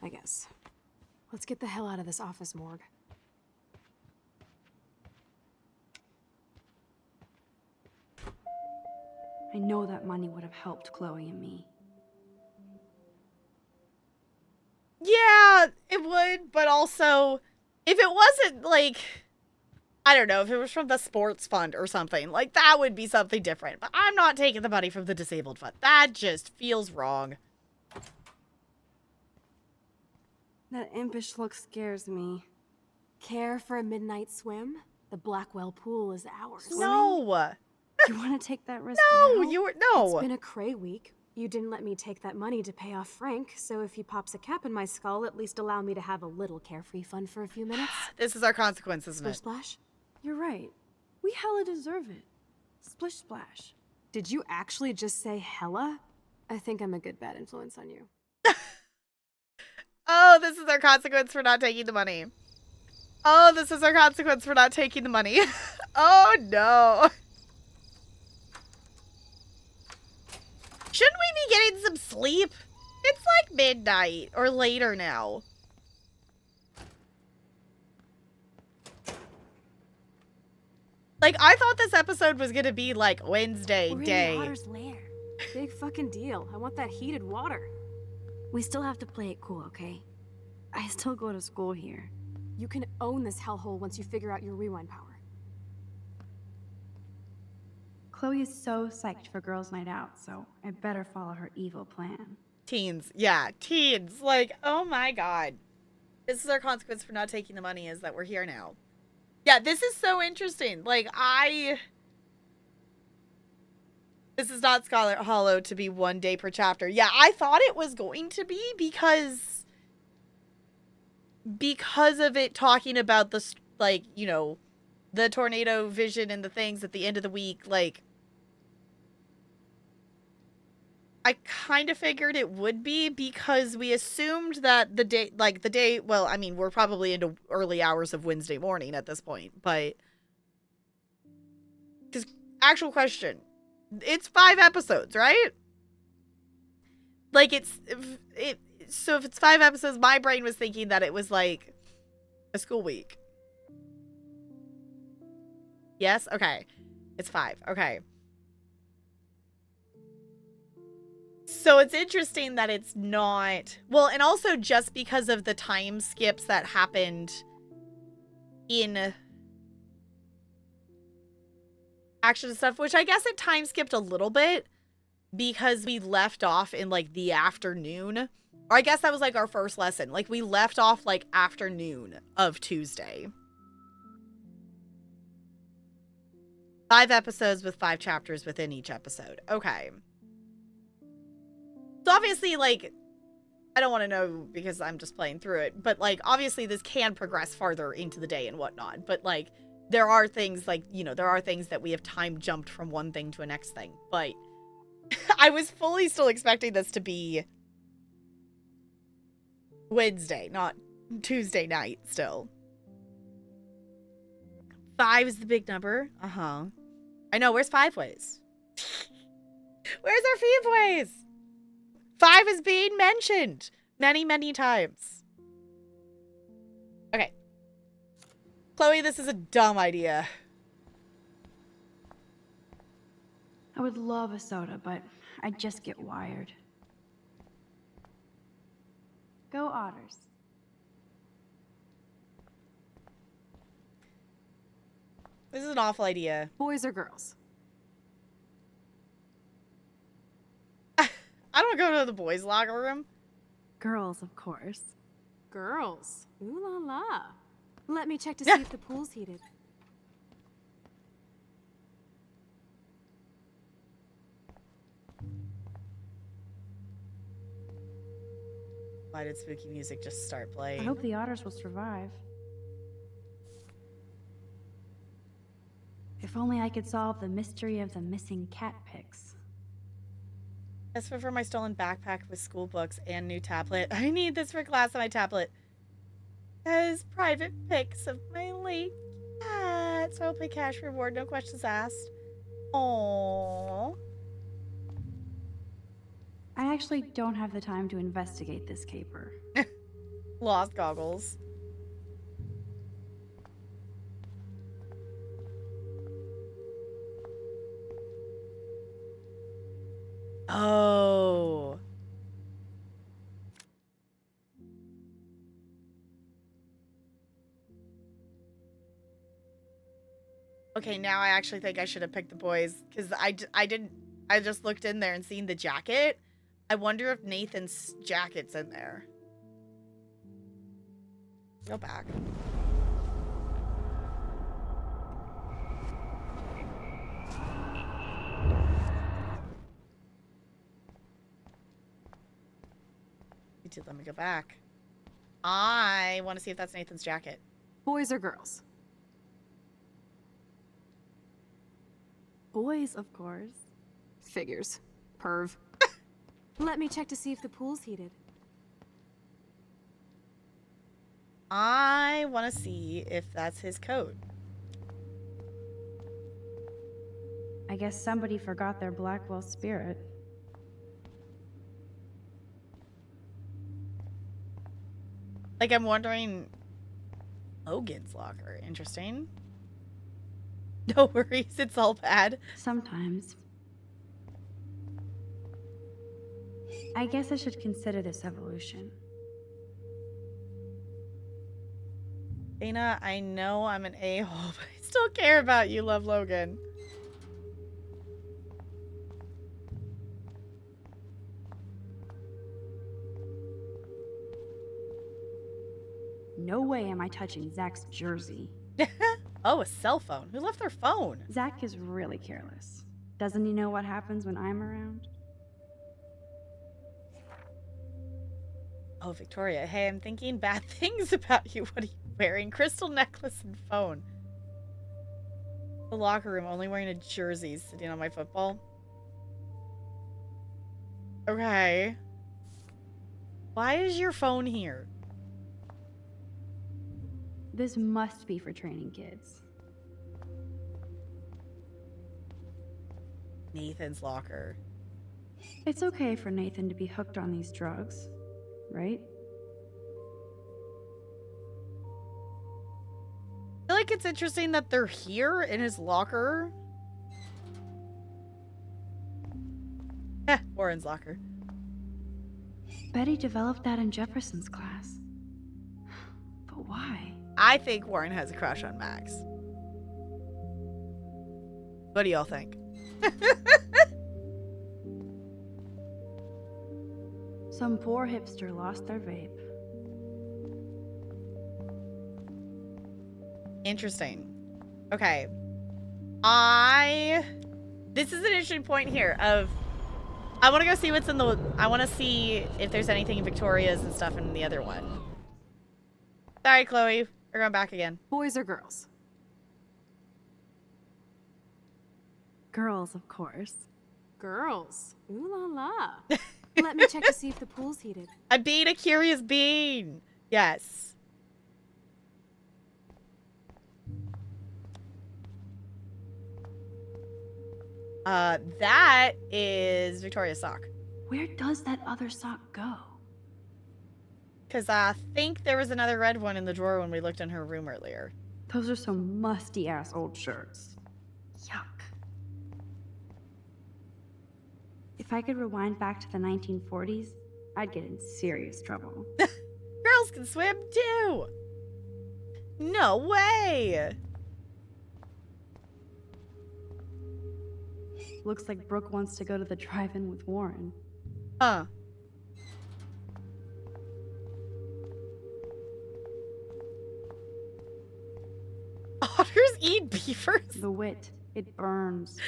I guess. Let's get the hell out of this office morgue. I know that money would have helped Chloe and me. Yeah, it would, but also, if it wasn't, like, I don't know, if it was from the sports fund or something, like, that would be something different. But I'm not taking the money from the disabled fund. That just feels wrong. That impish look scares me. Care for a midnight swim? The Blackwell pool is ours. No! You want to take that risk No, now? no! It's been a cray week. You didn't let me take that money to pay off Frank, so if he pops a cap in my skull, at least allow me to have a little carefree fun for a few minutes. This is our consequence, isn't Splish it? splash? You're right. We hella deserve it. Splish splash. Did you actually just say hella? I think I'm a good bad influence on you. Oh, this is our consequence for not taking the money. Oh, this is our consequence for not taking the money. Oh, no. Shouldn't we be getting some sleep? It's like midnight or later now. Like, I thought this episode was gonna be like Wednesday We're day. in the Otter's lair. Big fucking deal. I want that heated water. We still have to play it cool, okay? I still go to school here. You can own this hellhole once you figure out your rewind power. Chloe is so psyched for girls' night out, so I better follow her evil plan. Teens. Yeah, teens. Like, oh my god. This is our consequence for not taking the money, is that we're here now. Yeah, this is so interesting. Like, this is not Scarlet Hollow to be 1 day per chapter. Yeah, I thought it was going to be because of it talking about the, like, you know, the tornado vision and the things at the end of the week. Like, I kind of figured it would be because we assumed that the day, well, I mean, we're probably into early hours of Wednesday morning at this point, but, because, actual question, it's 5 episodes, right? Like, so if it's 5 episodes, my brain was thinking that it was, like, a school week. Yes? Okay. It's 5. Okay. So it's interesting that it's not... Well, and also just because of the time skips that happened in action stuff, which I guess it time skipped a little bit because we left off in, like, the afternoon. Or I guess that was, like, our first lesson. Like, we left off, like, afternoon of Tuesday. 5 episodes with 5 chapters within each episode. Okay. So obviously, like, I don't want to know because I'm just playing through it, but, like, obviously this can progress farther into the day and whatnot, but, like, there are things, like, you know, there are things that we have time jumped from one thing to a next thing, but I was fully still expecting this to be Wednesday, not Tuesday night still. 5 is the big number. Uh-huh. I know, where's 5 ways? Where's our 5 ways? 5 is being mentioned many, many times. Okay. Chloe, this is a dumb idea. I would love a soda, but I just get wired. Go Otters. This is an awful idea. Boys or girls? I don't go to the boys' locker room. Girls, of course. Girls. Ooh la la. Let me check to see if the pool's heated. Why did spooky music just start playing? I hope the Otters will survive. If only I could solve the mystery of the missing cat pics. That's for my stolen backpack with school books and new tablet. I need this for class on my tablet. As private pics of my late cat. So I'll pay cash reward, no questions asked. Aww. I actually don't have the time to investigate this caper. Lost goggles. Oh. Okay, now I actually think I should have picked the boys because I just looked in there and seen the jacket. I wonder if Nathan's jacket's in there. Go back. You did let me go back. I want to see if that's Nathan's jacket. Boys or girls? Boys, of course. Figures. Perv. Let me check to see if the pool's heated. I want to see if that's his coat. I guess somebody forgot their Blackwell spirit. Like, I'm wondering... Logan's locker. Interesting. No worries, it's all bad. Sometimes. I guess I should consider this evolution. Dana, I know I'm an a-hole, but I still care about you, love Logan. No way am I touching Zach's jersey. Oh, a cell phone. Who left their phone? Zach is really careless. Doesn't he know what happens when I'm around? Oh, Victoria. Hey, I'm thinking bad things about you. What are you wearing? Crystal necklace and phone. The locker room, only wearing a jersey, sitting on my football. Okay. Why is your phone here? This must be for training kids. Nathan's locker. It's okay for Nathan to be hooked on these drugs, right? I feel like it's interesting that they're here in his locker. Warren's locker. Betty developed that in Jefferson's class. But why? I think Warren has a crush on Max. What do y'all think? Some poor hipster lost their vape. Interesting. Okay. This is an interesting point here of I want to go see what's in the I want to see if there's anything in Victoria's and stuff in the other one. Sorry, Chloe. We're going back again. Boys or girls? Girls, of course. Girls. Ooh la la. Let me check to see if the pool's heated. I'm being a curious being. Yes. That is Victoria's sock. Where does that other sock go? Because I think there was another red one in the drawer when we looked in her room earlier. Those are some musty-ass old shirts. Yuck. If I could rewind back to the 1940s, I'd get in serious trouble. Girls can swim too! No way! Looks like Brooke wants to go to the drive-in with Warren. Huh. Otters eat beavers? The wit, it burns.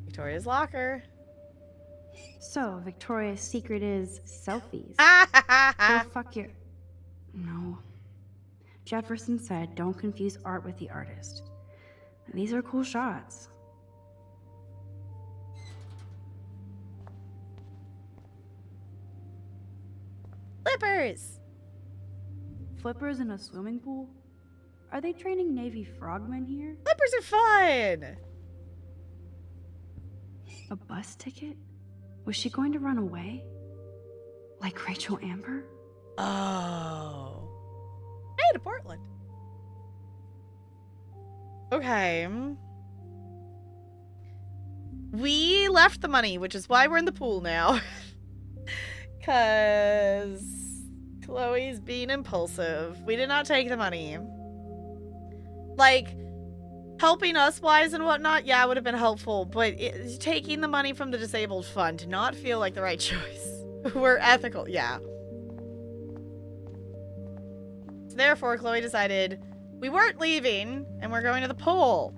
Victoria's locker. So, Victoria's secret is selfies. Go fuck your... No. Jefferson said, don't confuse art with the artist. These are cool shots. Flippers! Flippers in a swimming pool? Are they training Navy frogmen here? Flippers are fun! A bus ticket? Was she going to run away? Like Rachel Amber? Oh. Hey, to Portland. Okay. We left the money, which is why we're in the pool now. Because Chloe's being impulsive. We did not take the money. Like, helping us wise and whatnot, yeah, would have been helpful. But taking the money from the disabled fund did not feel like the right choice. We're ethical, yeah. So therefore, Chloe decided we weren't leaving, and we're going to the pool.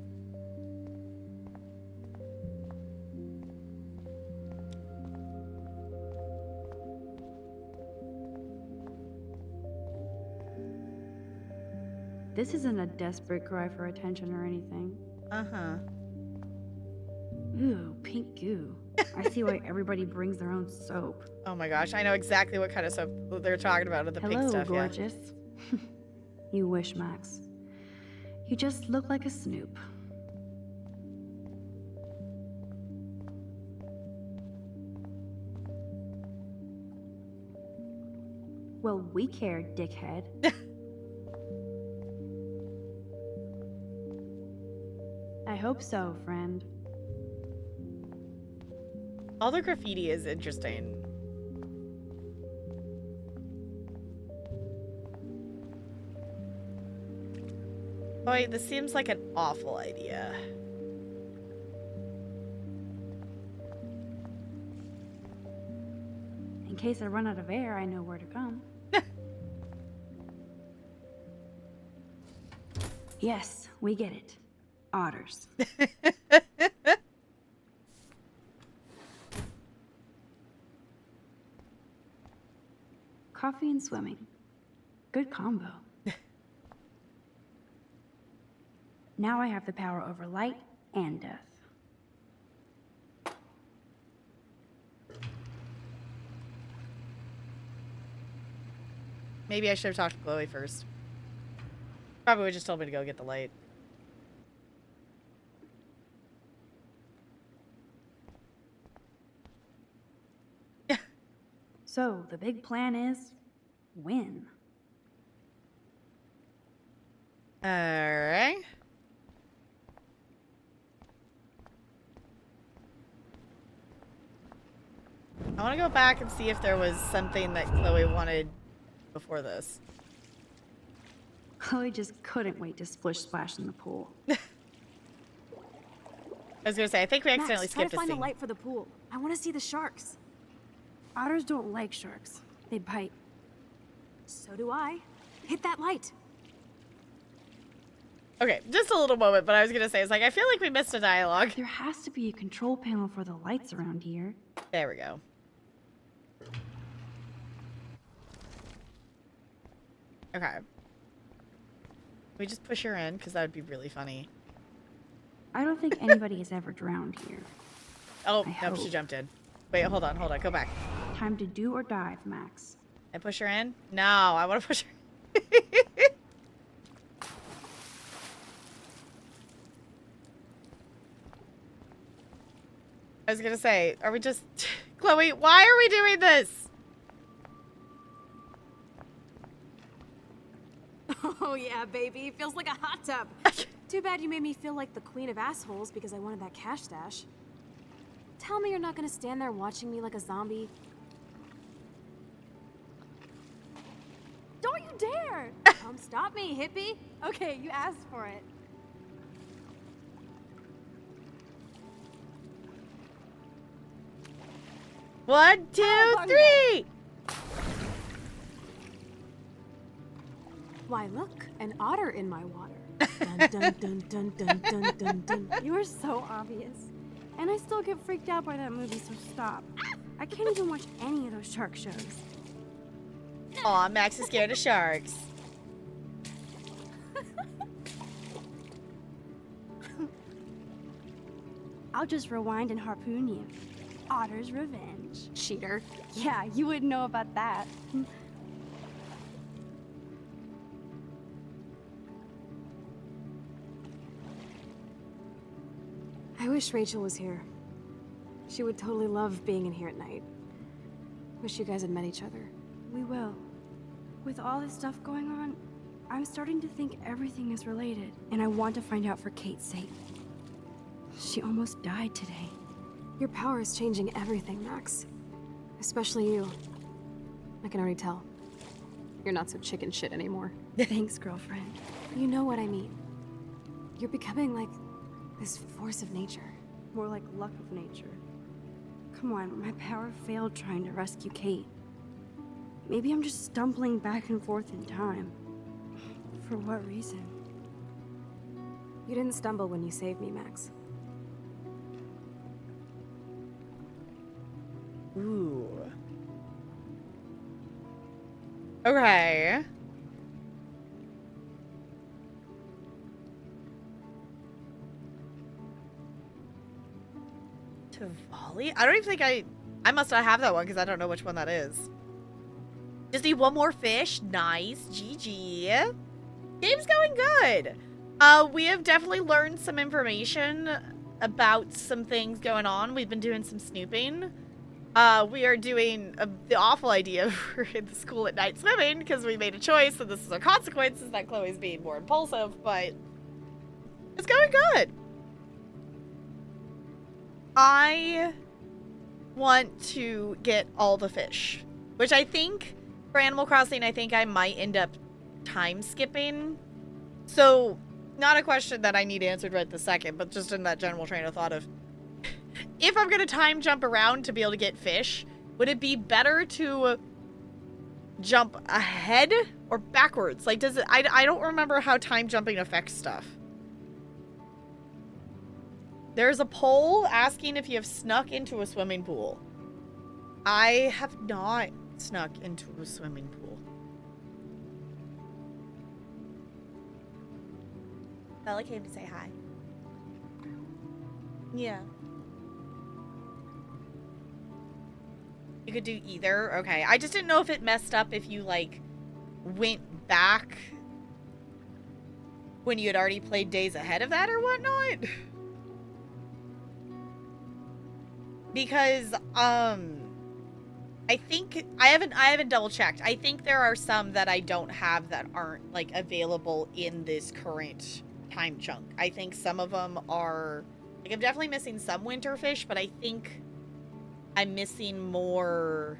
This isn't a desperate cry for attention or anything. Uh-huh. Ooh, pink goo. I see why everybody brings their own soap. Oh my gosh, I know exactly what kind of soap they're talking about with the pink stuff. Hello, gorgeous. Yeah. You wish, Max. You just look like a snoop. Well, we care, dickhead. I hope so, friend. All the graffiti is interesting. Boy, this seems like an awful idea. In case I run out of air, I know where to come. Yes, we get it. Otters. Coffee and swimming. Good combo. Now I have the power over light and death. Maybe I should have talked to Chloe first. Probably would just told me to go get the light. So, the big plan is win. Alright. I want to go back and see if there was something that Chloe wanted before this. Chloe just couldn't wait to splish splash in the pool. I was gonna say, I think we accidentally Max, try skipped to a find the scene. light for the pool. I want to see the sharks. Otters don't like sharks. They bite. So do I. Hit that light. Okay, just a little moment, but I was gonna say, it's like, I feel like we missed a dialogue. There has to be a control panel for the lights around here. There we go. Okay. We just push her in, because that would be really funny. I don't think anybody has ever drowned here. Oh, I nope, she hope. jumped in. Wait, hold on, go back. Time to do or dive, Max. I push her in? No, I want to push her. I was gonna say, are we just... Chloe, why are we doing this? Oh yeah, baby. Feels like a hot tub. Too bad you made me feel like the queen of assholes because I wanted that cash stash. Tell me you're not gonna stand there watching me like a zombie. Don't you dare! Come stop me, hippie. Okay, you asked for it. One, two, Oh, three! Why, look, an otter in my water. Dun dun dun dun dun dun dun dun. You are so obvious. And I still get freaked out by that movie, so stop. I can't even watch any of those shark shows. Aw, Max is scared of sharks. I'll just rewind and harpoon you. Otter's revenge. Cheater. Yeah, you wouldn't know about that. I wish Rachel was here. She would totally love being in here at night. Wish you guys had met each other. We will. With all this stuff going on, I'm starting to think everything is related, and I want to find out for Kate's sake. She almost died today. Your power is changing everything, Max. Especially you. I can already tell. You're not so chicken shit anymore. Thanks, girlfriend. You know what I mean. You're becoming like this force of nature. More like luck of nature. Come on, my power failed trying to rescue Kate. Maybe I'm just stumbling back and forth in time. For what reason? You didn't stumble when you saved me, Max. Ooh. Okay. Tavali? I don't even think I must not have that one because I don't know which one that is. Just need one more fish. Nice. GG. Game's going good. We have definitely learned some information about some things going on. We've been doing some snooping. We are doing the awful idea of we're in the school at night swimming because we made a choice and this is our consequences that Chloe's being more impulsive, but it's going good. I want to get all the fish, which I think for Animal Crossing, I think I might end up time skipping. So not a question that I need answered right this second, but just in that general train of thought of if I'm going to time jump around to be able to get fish, would it be better to jump ahead or backwards? Like, does it, I don't remember how time jumping affects stuff. There's a poll asking if you have snuck into a swimming pool. I have not snuck into a swimming pool. Bella came to say hi. Yeah. You could do either? Okay. I just didn't know if it messed up if you, like, went back when you had already played days ahead of that or whatnot. Because, I think, I haven't double checked. I think there are some that I don't have that aren't, like, available in this current time chunk. I think some of them are, like, I'm definitely missing some winterfish, but I think I'm missing more,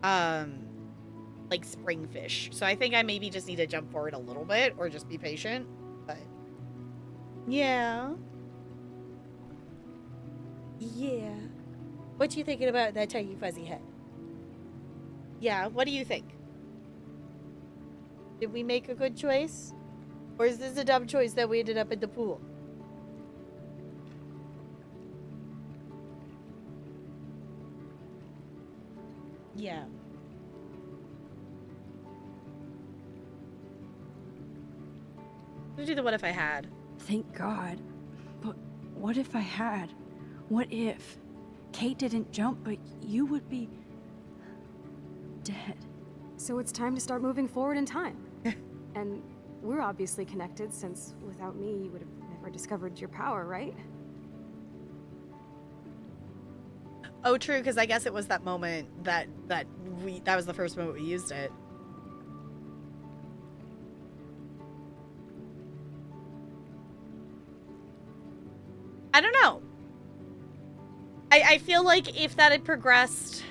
like spring fish. So I think I maybe just need to jump forward a little bit or just be patient. But yeah. Yeah. What you thinking about that tiny fuzzy head? Yeah, what do you think? Did we make a good choice? Or is this a dumb choice that we ended up in the pool? Yeah. Let's do the what if I had. Thank God. But what if I had? What if? Kate didn't jump, but you would be... dead. So it's time to start moving forward in time. And we're obviously connected, since without me, you would have never discovered your power, right? Oh, true, because I guess it was that moment that was the first moment we used it. I don't know. I feel like if that had progressed...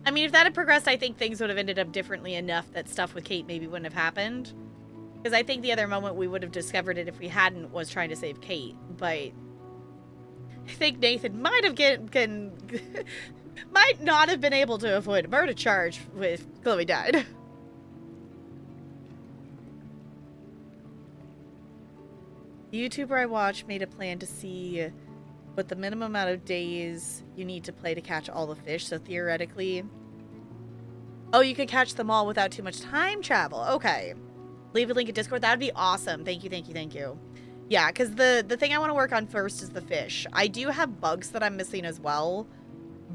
I mean, if that had progressed, I think things would have ended up differently enough that stuff with Kate maybe wouldn't have happened. Because I think the other moment we would have discovered it if we hadn't was trying to save Kate. But I think Nathan might have might not have been able to avoid a murder charge if Chloe died. The YouTuber I watched made a plan to see what the minimum amount of days you need to play to catch all the fish. So theoretically... Oh, you could catch them all without too much time travel. Okay. Leave a link in Discord. That would be awesome. Thank you, thank you, thank you. Yeah, because the thing I want to work on first is the fish. I do have bugs that I'm missing as well.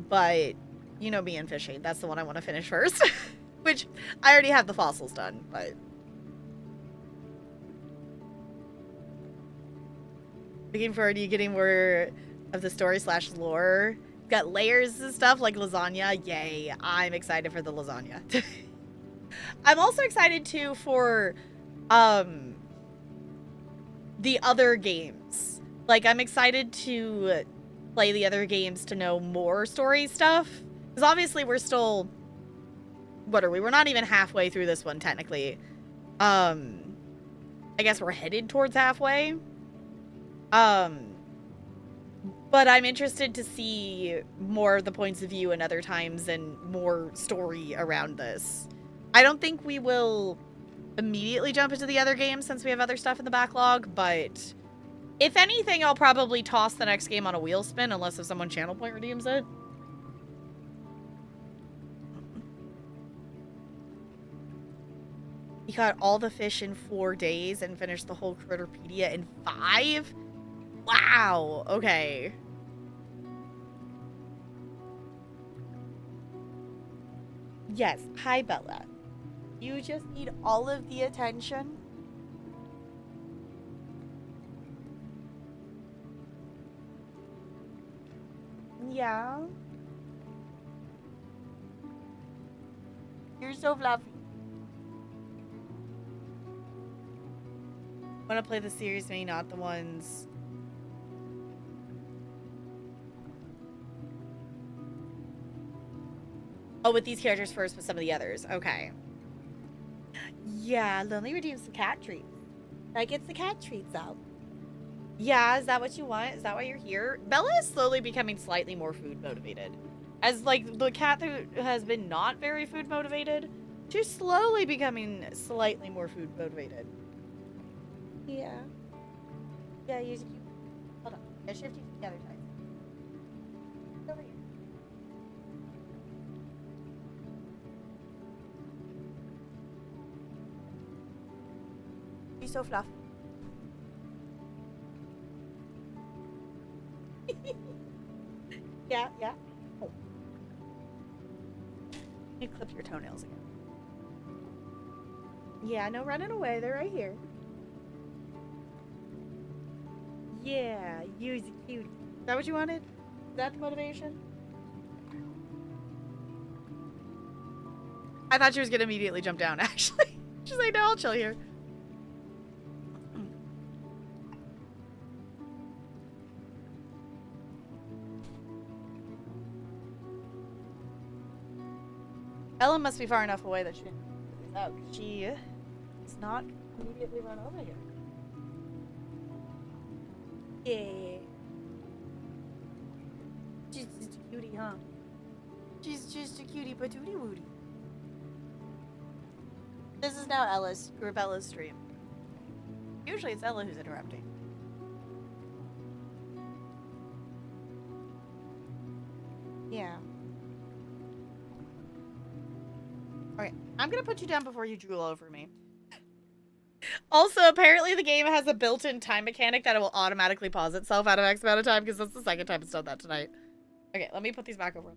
But, you know me and fishing. That's the one I want to finish first. Which, I already have the fossils done, but... Looking forward to you getting more of the story / lore. Got layers and stuff like lasagna. Yay. I'm excited for the lasagna. I'm also excited too for the other games. Like, I'm excited to play the other games to know more story stuff. Because obviously we're still... What are we? We're not even halfway through this one, technically. I guess we're headed towards halfway. But I'm interested to see more of the points of view and other times and more story around this. I don't think we will immediately jump into the other games since we have other stuff in the backlog, but if anything, I'll probably toss the next game on a wheel spin unless if someone channel point redeems it. He caught all the fish in 4 days and finished the whole Critterpedia in 5? Wow, okay. Yes, hi Bella. You just need all of the attention. Yeah. You're so fluffy. Want to play the series, maybe not the ones. Oh, with these characters first, with some of the others. Okay. Yeah, Lonely redeems some cat treats. That gets the cat treats out. Yeah, is that what you want? Is that why you're here? Bella is slowly becoming slightly more food motivated. As, like, the cat who has been not very food motivated, she's slowly becoming slightly more food motivated. Yeah. Yeah, you... Hold on. I shift you to the other side. Over here. You're so fluffy. Yeah, yeah. Oh. You clip your toenails again. Yeah, no running away. They're right here. Yeah, you's a cutie. Is that what you wanted? Is that the motivation? I thought she was gonna immediately jump down, actually. She's like, no, I'll chill here. Ellen must be far enough away that she she is not immediately run over here. Yeah. She's just a cutie, huh? She's just a cutie patootie wootie. This is now Ella's group Ella's stream. Usually it's Ella who's interrupting. Yeah. Okay, I'm gonna put you down before you drool over me. Also, apparently the game has a built-in time mechanic that it will automatically pause itself out of X amount of time, because that's the second time it's done that tonight. Okay, let me put these back over.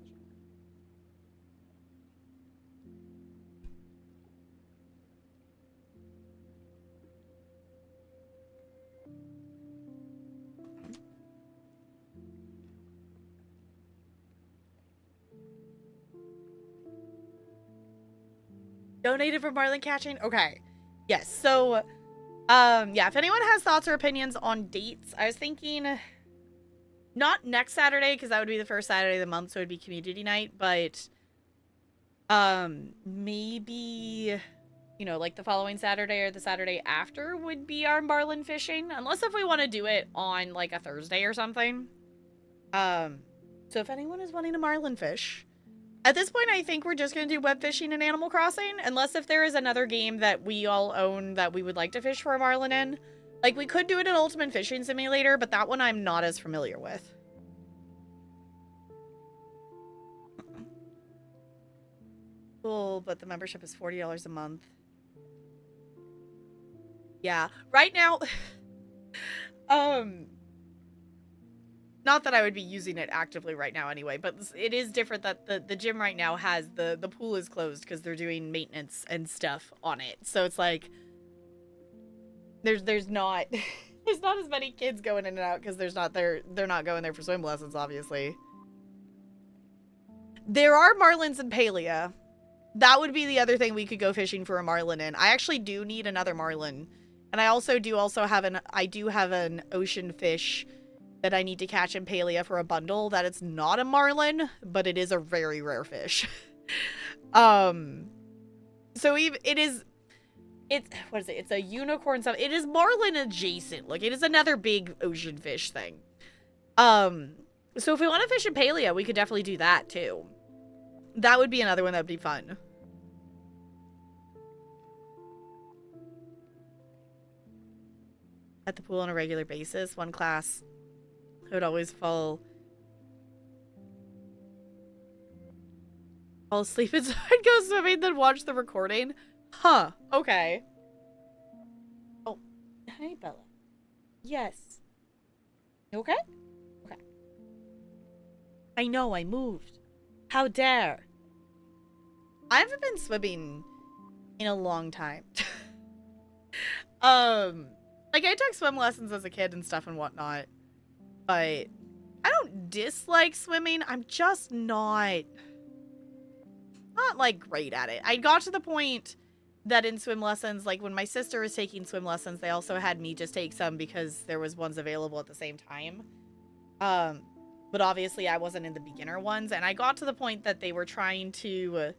Donated for marlin catching? Okay. Yes, so, yeah, if anyone has thoughts or opinions on dates, I was thinking, not next Saturday, because that would be the first Saturday of the month, so it would be community night, but, maybe, you know, like the following Saturday or the Saturday after would be our marlin fishing, unless if we want to do it on, like, a Thursday or something. So if anyone is wanting to marlin fish, at this point, I think we're just going to do web fishing and Animal Crossing, unless if there is another game that we all own that we would like to fish for a marlin in. Like, we could do it in Ultimate Fishing Simulator, but that one I'm not as familiar with. Cool, but the membership is $40 a month. Yeah, right now, not that I would be using it actively right now anyway, but it is different that the gym right now has the pool is closed because they're doing maintenance and stuff on it. So it's like there's not there's not as many kids going in and out because they're not going there for swim lessons, obviously. There are marlins in Palia. That would be the other thing we could go fishing for a marlin in. I actually do need another marlin. And I also have an ocean fish that I need to catch in Palia for a bundle. That it's not a marlin, but it is a very rare fish. So it's a unicorn stuff. It is marlin adjacent. Like, it is another big ocean fish thing. So if we want to fish in Palia, we could definitely do that too. That would be another one that would be fun. At the pool on a regular basis, one class I would always fall asleep inside, go swimming, then watch the recording. Huh, okay. Oh, hi, Bella. Yes. You okay? Okay. I know, I moved. How dare. I haven't been swimming in a long time. Like, I took swim lessons as a kid and stuff and whatnot. But I don't dislike swimming. I'm just not like great at it. I got to the point that in swim lessons, like when my sister was taking swim lessons, they also had me just take some because there was ones available at the same time. But obviously I wasn't in the beginner ones, and I got to the point that they were trying to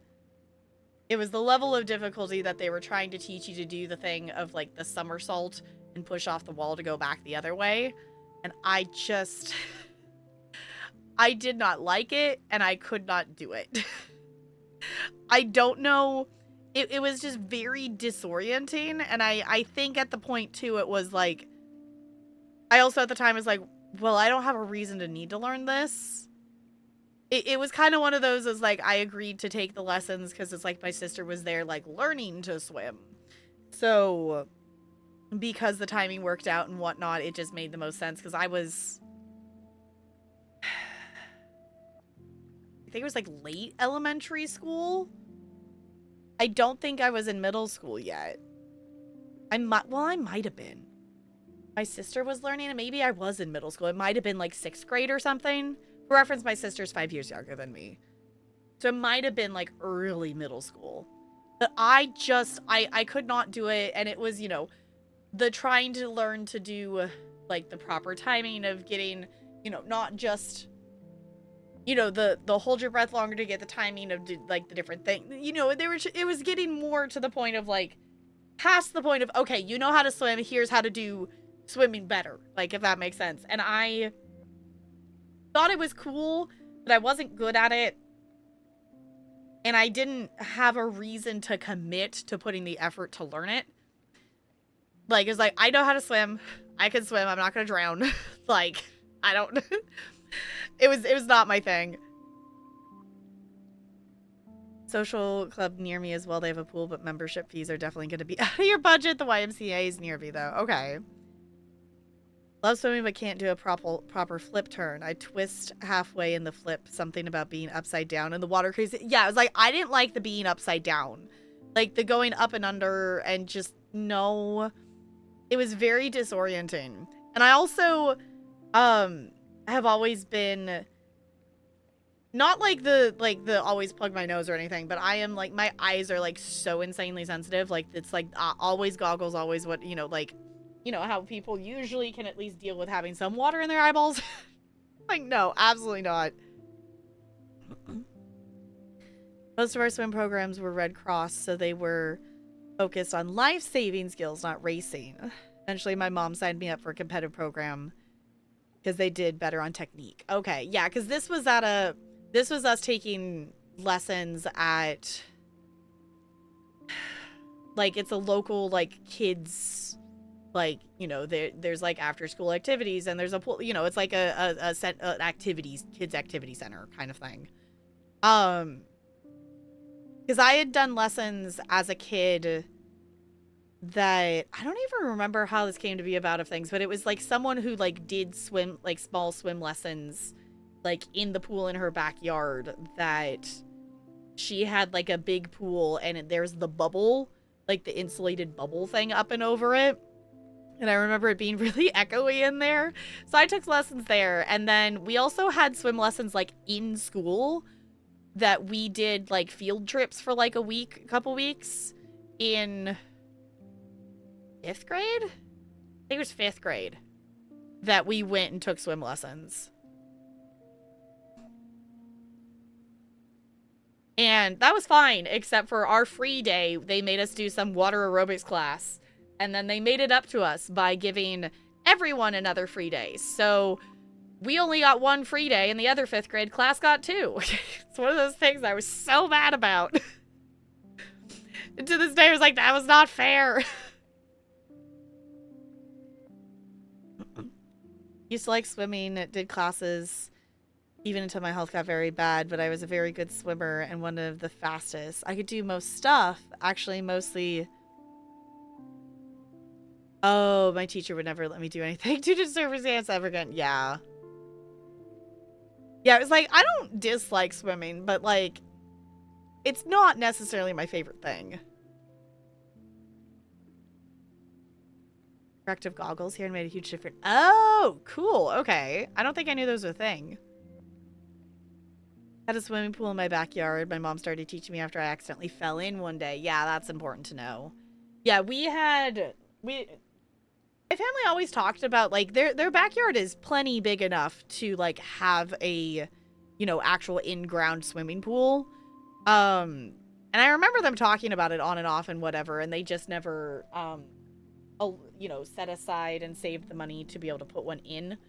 it was the level of difficulty that they were trying to teach you to do the thing of like the somersault and push off the wall to go back the other way. And I did not like it, and I could not do it. I don't know. It was just very disorienting, and I think at the point, too, it was like... I also, at the time, was like, well, I don't have a reason to need to learn this. It was kind of one of those, as like, I agreed to take the lessons, because it's like my sister was there, like, learning to swim. So... because the timing worked out and whatnot, it just made the most sense, because I was... I think it was, like, late elementary school? I don't think I was in middle school yet. I might have been. My sister was learning, and maybe I was in middle school. It might have been, like, 6th grade or something. For reference, my sister's 5 years younger than me. So it might have been, like, early middle school. But I could not do it, and it was, you know... the trying to learn to do, like, the proper timing of getting, you know, not just you know, the hold your breath longer to get the timing of like the different thing. You know, it was getting more to the point of like past the point of, okay, you know how to swim, here's how to do swimming better, like, if that makes sense. And I thought it was cool, but I wasn't good at it, and I didn't have a reason to commit to putting the effort to learn it. Like, it's like, I know how to swim, I can swim, I'm not gonna drown. Like, I don't it was not my thing. Social club near me as well, they have a pool, but membership fees are definitely going to be out of your budget. The YMCA is near me, though. Okay. Love swimming, but can't do a proper flip turn. I twist halfway in the flip. Something about being upside down in the water crazy. Yeah, it was like, I didn't like the being upside down. Like, the going up and under and just, no. It was very disorienting. And I also, have always been... Not like the always plug my nose or anything, but I am like, my eyes are like so insanely sensitive. Like, it's like always goggles, always what, you know, like, you know how people usually can at least deal with having some water in their eyeballs. Like, no, absolutely not. Most of our swim programs were Red Cross, so they were focused on life-saving skills, not racing. Eventually, my mom signed me up for a competitive program because they did better on technique. Okay, yeah, because this was us taking lessons at, like, it's a local, like, kids, like, you know, there's like after school activities, and there's a pool, you know, it's like an kids activity center kind of thing. Because I had done lessons as a kid that, I don't even remember how this came to be about of things, but it was like someone who like did swim, like small swim lessons, like in the pool in her backyard, that she had like a big pool, and there's the bubble, like the insulated bubble thing up and over it. And I remember it being really echoey in there. So I took lessons there. And then we also had swim lessons like in school that we did like field trips for like a couple weeks in 5th grade? I think it was 5th grade that we went and took swim lessons. And that was fine, except for our free day, they made us do some water aerobics class. And then they made it up to us by giving everyone another free day. So we only got 1 free day, and the other 5th grade class got 2. It's one of those things I was so mad about. And to this day, I was like, that was not fair. Used to like swimming, did classes even until my health got very bad, but I was a very good swimmer and one of the fastest. I could do most stuff, actually mostly. Oh, my teacher would never let me do anything due to circumstance ever again. Yeah. Yeah, it was like, I don't dislike swimming, but like, it's not necessarily my favorite thing. Corrective goggles here made a huge difference. Oh, cool. Okay. I don't think I knew those were a thing. Had a swimming pool in my backyard. My mom started teaching me after I accidentally fell in one day. Yeah, that's important to know. Yeah, my family always talked about, like, their backyard is plenty big enough to, like, have a, you know, actual in-ground swimming pool. And I remember them talking about it on and off and whatever, and they just never, you know, set aside and saved the money to be able to put one in.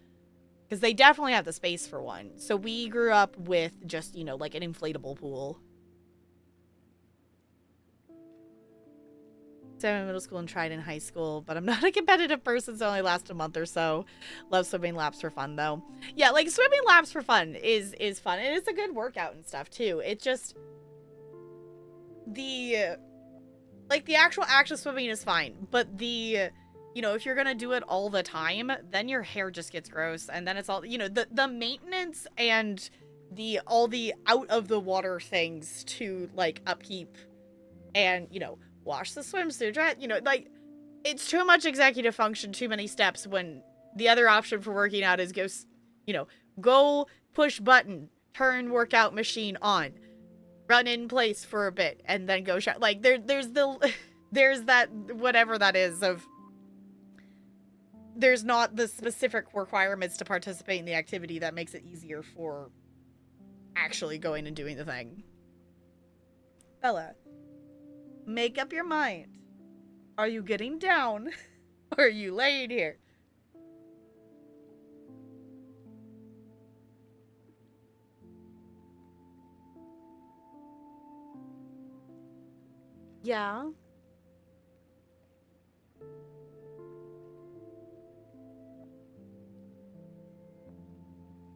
Because they definitely have the space for one. So we grew up with just, you know, like an inflatable pool. So I'm in middle school and tried in high school, but I'm not a competitive person, so it only lasts a month or so. Love swimming laps for fun, though. Yeah, like, swimming laps for fun is fun. And it's a good workout and stuff, too. It's just... the actual act of swimming is fine. But the... you know, if you're gonna do it all the time, then your hair just gets gross, and then it's all, you know, the maintenance and all the out of the water things to, like, upkeep and, you know, wash the swimsuit, you know, like, it's too much executive function, too many steps, when the other option for working out is go push button, turn workout machine on, run in place for a bit, and then go shower. Like, there's that, whatever that is, of there's not the specific requirements to participate in the activity that makes it easier for actually going and doing the thing. Bella, make up your mind. Are you getting down or are you laying here? Yeah.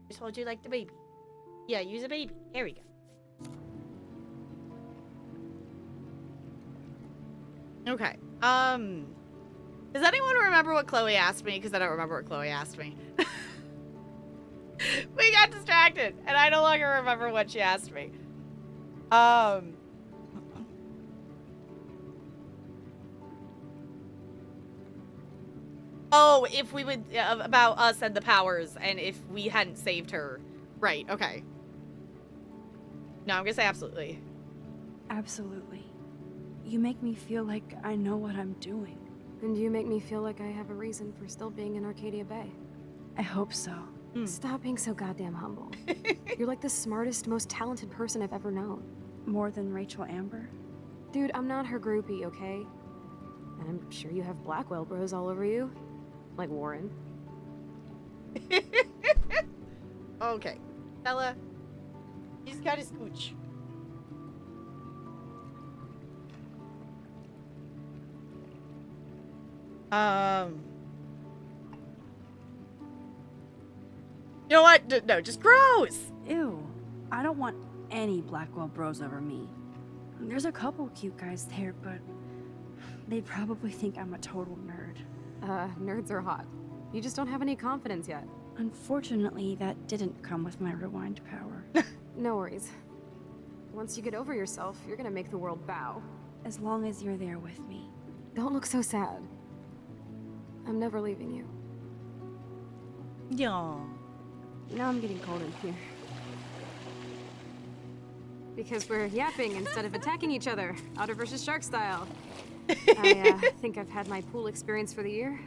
Just hold you like the baby. Yeah, use a baby. Here we go. Okay. Does anyone remember what Chloe asked me? Because I don't remember what Chloe asked me. We got distracted, and I no longer remember what she asked me. Oh, if we would, about us and the powers, and if we hadn't saved her. Right, okay. No, I'm gonna say absolutely. Absolutely. You make me feel like I know what I'm doing. And you make me feel like I have a reason for still being in Arcadia Bay. I hope so. Stop being so goddamn humble. You're like the smartest, most talented person I've ever known. More than Rachel Amber? Dude, I'm not her groupie, okay? And I'm sure you have Blackwell bros all over you. Like Warren. Okay. Bella, he's got his scooch. You know what? No, just gross. Ew. I don't want any Blackwell bros over me. There's a couple cute guys there, but they probably think I'm a total nerd. Nerds are hot. You just don't have any confidence yet. Unfortunately, that didn't come with my rewind power. No worries. Once you get over yourself, you're gonna make the world bow. As long as you're there with me. Don't look so sad. I'm never leaving you. Yeah. Now I'm getting cold in here. Because we're yapping instead of attacking each other, Otter versus Shark style. I think I've had my pool experience for the year.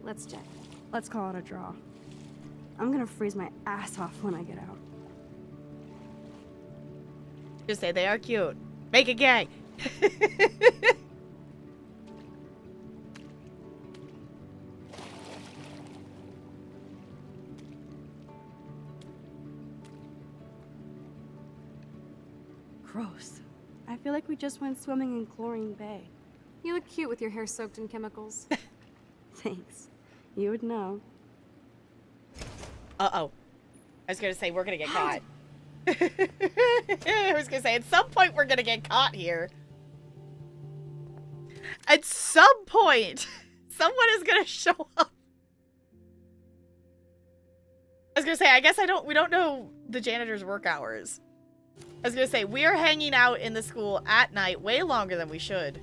Let's check. Let's call it a draw. I'm gonna freeze my ass off when I get out. Just say they are cute. Make it gay. Gross. I feel like we just went swimming in Chlorine Bay. You look cute with your hair soaked in chemicals. Thanks. You would know. Uh-oh. I was gonna say, we're gonna get caught. I was gonna say, at some point, we're gonna get caught here. At some point, someone is gonna show up. I was gonna say, I guess we don't know the janitor's work hours. I was gonna say, we are hanging out in the school at night way longer than we should.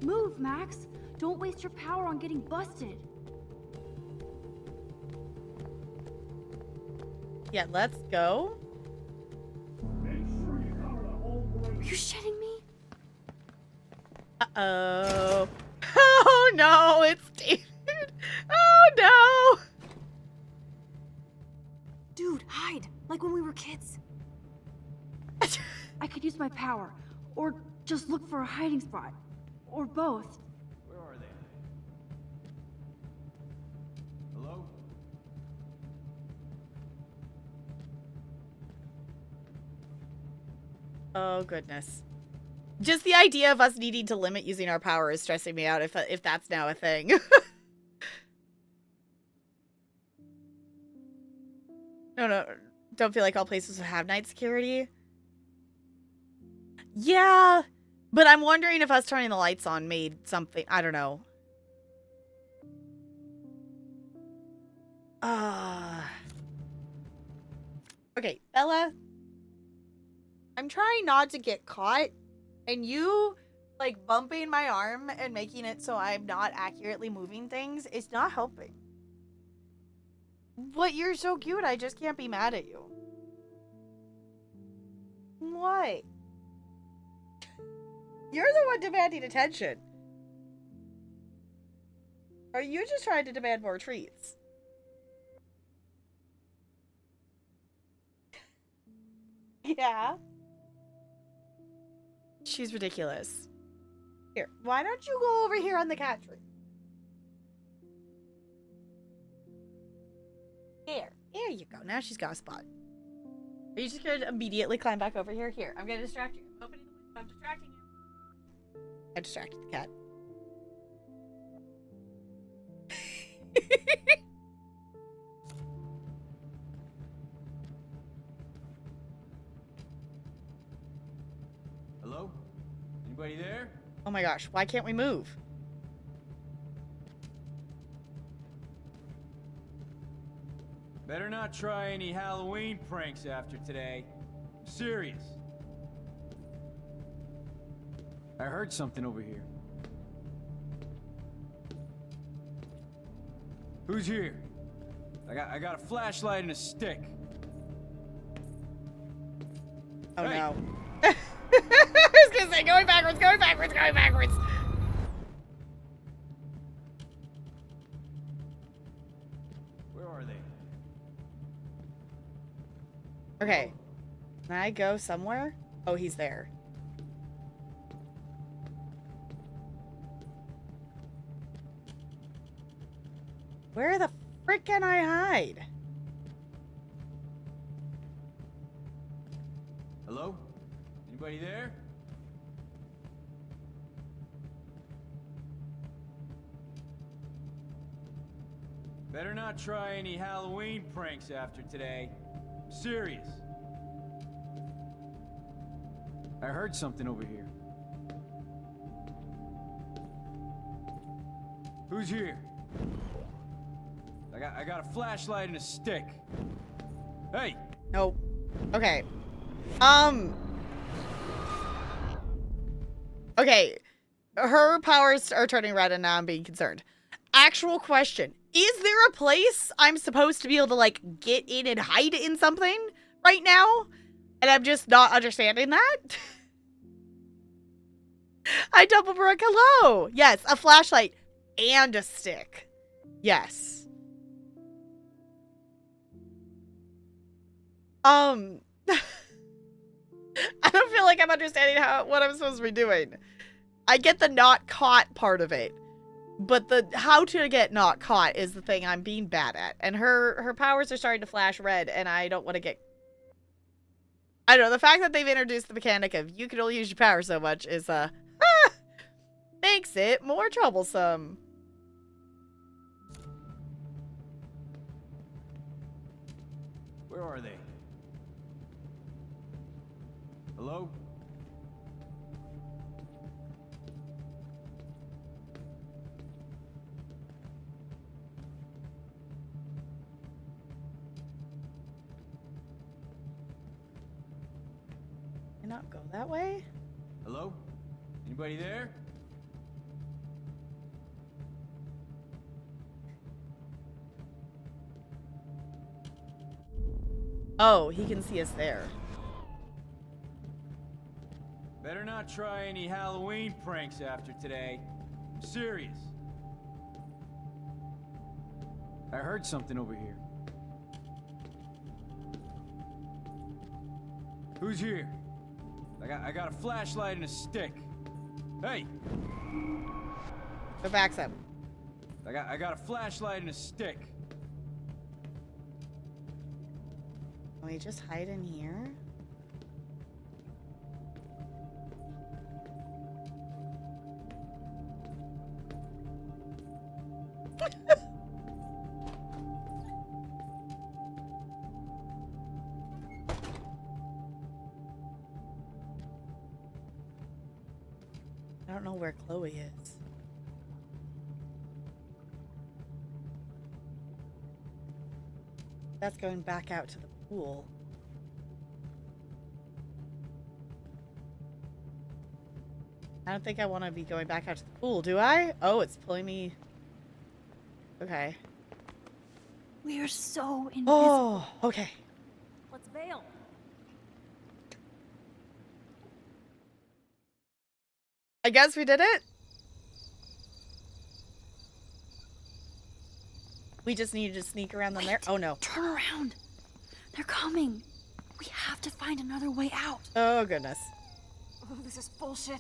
Move, Max! Don't waste your power on getting busted. Yeah, let's go. Are you shitting me? Uh-oh. Oh no, it's David. Oh no! Dude, hide! Like when we were kids. I could use my power, or just look for a hiding spot, or both. Where are they? Hello? Oh goodness. Just the idea of us needing to limit using our power is stressing me out if that's now a thing. No, don't feel like all places will have night security. Yeah, but I'm wondering if us turning the lights on made something, I don't know. Okay, Bella. I'm trying not to get caught, and you, like, bumping my arm and making it so I'm not accurately moving things is not helping. But you're so cute, I just can't be mad at you. What? You're the one demanding attention. Are you just trying to demand more treats? Yeah. She's ridiculous. Here, why don't you go over here on the cat tree? There you go. Now she's got a spot. Are you just gonna immediately climb back over here? Here, I'm gonna distract you. I'm opening the window. I'm distracting you. I distracted the cat. Hello? Anybody there? Oh my gosh, why can't we move? Better not try any Halloween pranks after today. I'm serious. I heard something over here. Who's here? I got a flashlight and a stick. Oh Hey. no. I was gonna say, going backwards, going backwards, going backwards. Where are they? Okay. Can I go somewhere? Oh, he's there. Where the frick can I hide? Hello? Anybody there? Better not try any Halloween pranks after today. I'm serious. I heard something over here. Who's here? I got a flashlight and a stick. Hey! Nope. Okay. Okay. Her powers are turning red and now I'm being concerned. Actual question. Is there a place I'm supposed to be able to, like, get in and hide in something right now? And I'm just not understanding that? Hi, Doublebrook. Hello. Yes, a flashlight and a stick. Yes. I don't feel like I'm understanding what I'm supposed to be doing. I get the not caught part of it, but the how to get not caught is the thing I'm being bad at. And her powers are starting to flash red, and I don't want to get. I don't know, the fact that they've introduced the mechanic of you can only use your power so much is makes it more troublesome. Where are they? Hello? Can I not go that way? Hello? Anybody there? Oh, he can see us there. Better not try any Halloween pranks after today. I'm serious. I heard something over here. Who's here? I got a flashlight and a stick. Hey! Go back some. I got a flashlight and a stick. Can we just hide in here? I don't know where Chloe is. That's going back out to the pool. I don't think I want to be going back out to the pool, do I? Oh, it's pulling me. Okay. We are so invisible. Oh, okay. Let's bail. I guess we did it. We just needed to sneak around them there. Oh no. Turn around. They're coming. We have to find another way out. Oh, goodness. Oh, this is bullshit.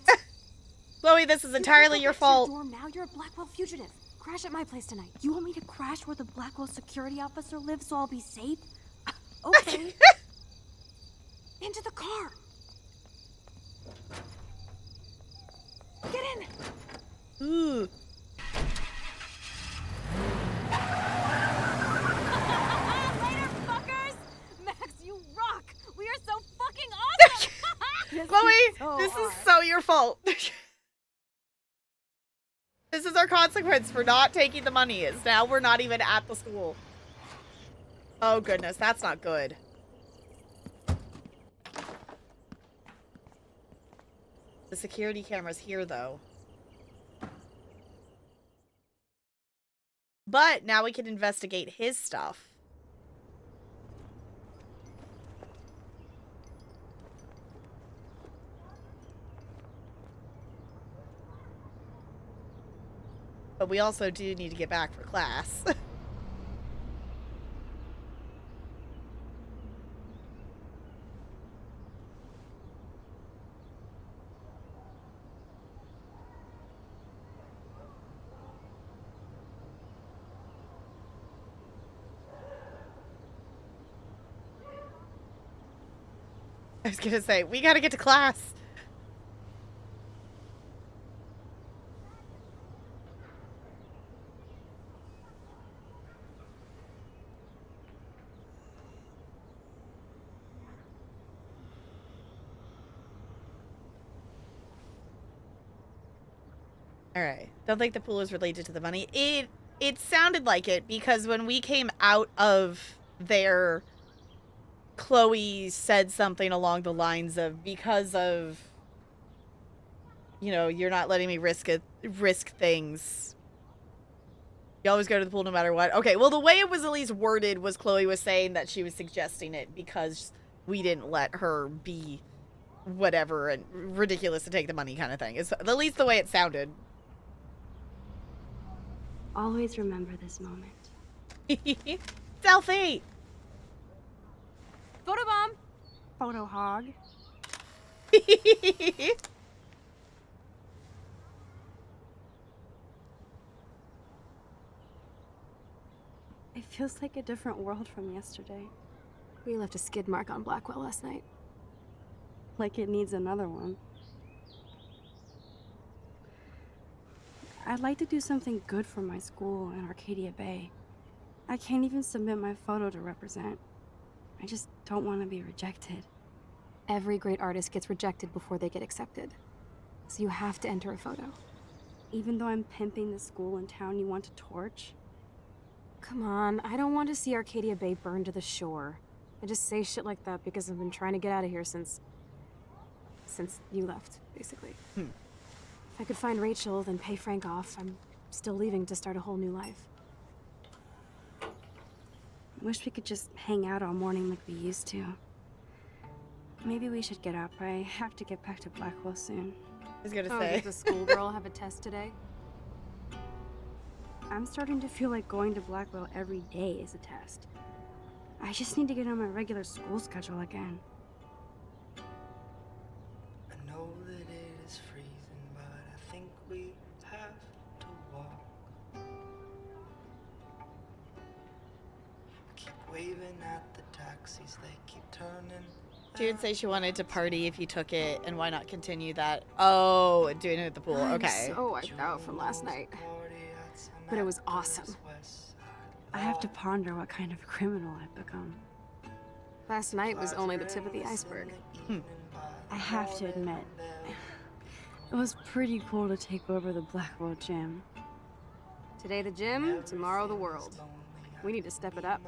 Chloe, this is entirely your fault. Dorm now, you're a Blackwell fugitive. Crash at my place tonight. You want me to crash where the Blackwell security officer lives so I'll be safe? Okay. Into the car. Get in. Ooh. Later, fuckers. Max, you rock. We are so fucking awesome. Chloe, this is so your fault. This is our consequence for not taking the money, is now we're not even at the school. Oh goodness, that's not good. The security camera's here though. But now we can investigate his stuff. But we also do need to get back for class. I was gonna say, we gotta get to class. Alright. Don't think the pool is related to the money. It sounded like it because when we came out of there, Chloe said something along the lines of, because of, you know, you're not letting me risk things. You always go to the pool no matter what. Okay, well, the way it was at least worded was Chloe was saying that she was suggesting it because we didn't let her be whatever and ridiculous to take the money kind of thing. It's at least the way it sounded. Always remember this moment. Selfie! Photobomb. Photo hog. It feels like a different world from yesterday. We left a skid mark on Blackwell last night. Like it needs another one. I'd like to do something good for my school in Arcadia Bay. I can't even submit my photo to represent. I just don't want to be rejected. Every great artist gets rejected before they get accepted. So you have to enter a photo. Even though I'm pimping the school in town you want to torch? Come on, I don't want to see Arcadia Bay burned to the shore. I just say shit like that because I've been trying to get out of here since you left, basically. If I could find Rachel, then pay Frank off, I'm still leaving to start a whole new life. Wish we could just hang out all morning like we used to. Maybe we should get up. I have to get back to Blackwell soon. I was gonna Oh, say. does the schoolgirl have a test today? I'm starting to feel like going to Blackwell every day is a test. I just need to get on my regular school schedule again. I know that it is freezing, but I think we have to walk. Keep waving at the taxis, they keep turning. She would say she wanted to party if you took it, and why not continue that? Oh, doing it at the pool. Okay. I'm so wiped out from last night. But it was awesome. I have to ponder what kind of criminal I've become. Last night was only the tip of the iceberg. I have to admit, it was pretty cool to take over the Blackwell gym. Today the gym, tomorrow the world. We need to step it up.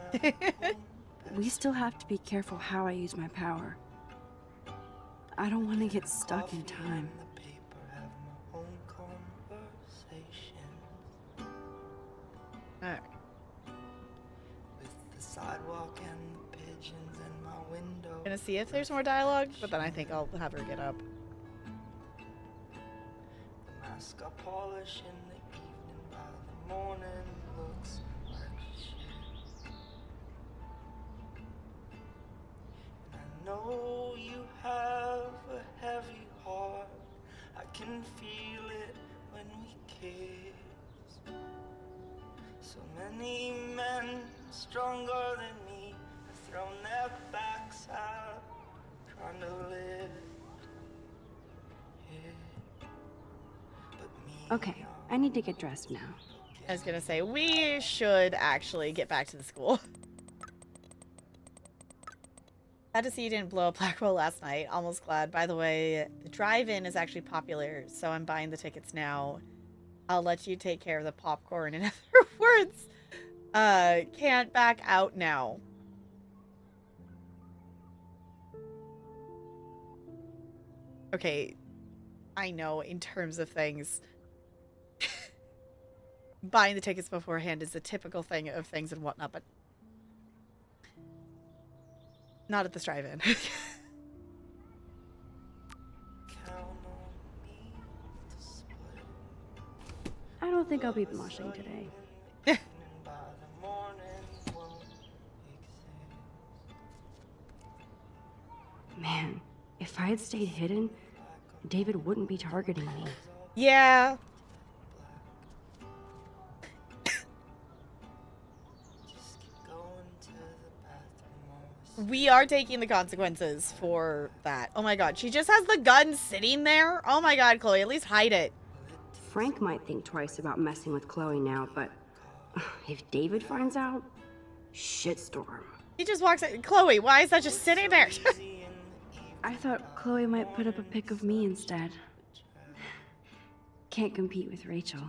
We still have to be careful how I use my power. I don't want to get stuck in time. Alright. With the sidewalk and the pigeons in my window. Gonna see if there's more dialogue, but then I think I'll have her get up. The mask I polish in the evening, by the morning looks like shit. And I know you have a heavy heart. I can feel it when we kiss. So many men stronger than me have thrown their backs out, trying to live it. But me, Okay, I need to get dressed now. I was gonna say, we should actually get back to the school. Glad to see you didn't blow up Blackwell last night. Almost glad. By the way, the drive-in is actually popular, so I'm buying the tickets now. I'll let you take care of the popcorn. In other words, can't back out now. Okay, I know in terms of things, buying the tickets beforehand is a typical thing of things and whatnot, but not at this drive-in. count on me to split. I don't think I'll be moshing today. By the morning won't exist. Man, if I had stayed hidden, David wouldn't be targeting me. Yeah. Just keep going to the bathroom. We are taking the consequences for that. Oh my god, she just has the gun sitting there? Oh my god, Chloe, at least hide it. Frank might think twice about messing with Chloe now, but if David finds out, shitstorm. He just walks in. Chloe, why is that just sitting there? I thought Chloe might put up a pic of me instead. Can't compete with Rachel.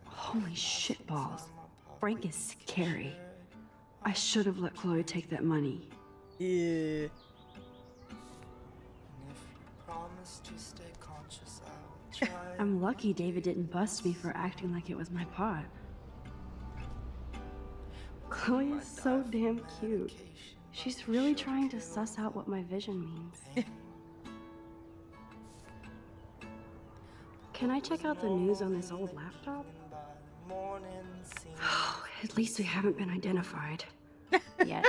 Holy shitballs. Frank is scary. I should have let Chloe take that money. Yeah. And if you promise to stay conscious, I'll try. I'm lucky David didn't bust me for acting like it was my pot. Chloe is so damn cute. She's really trying to suss out what my vision means. Can I check out the news on this old laptop? Oh, at least we haven't been identified. Yet.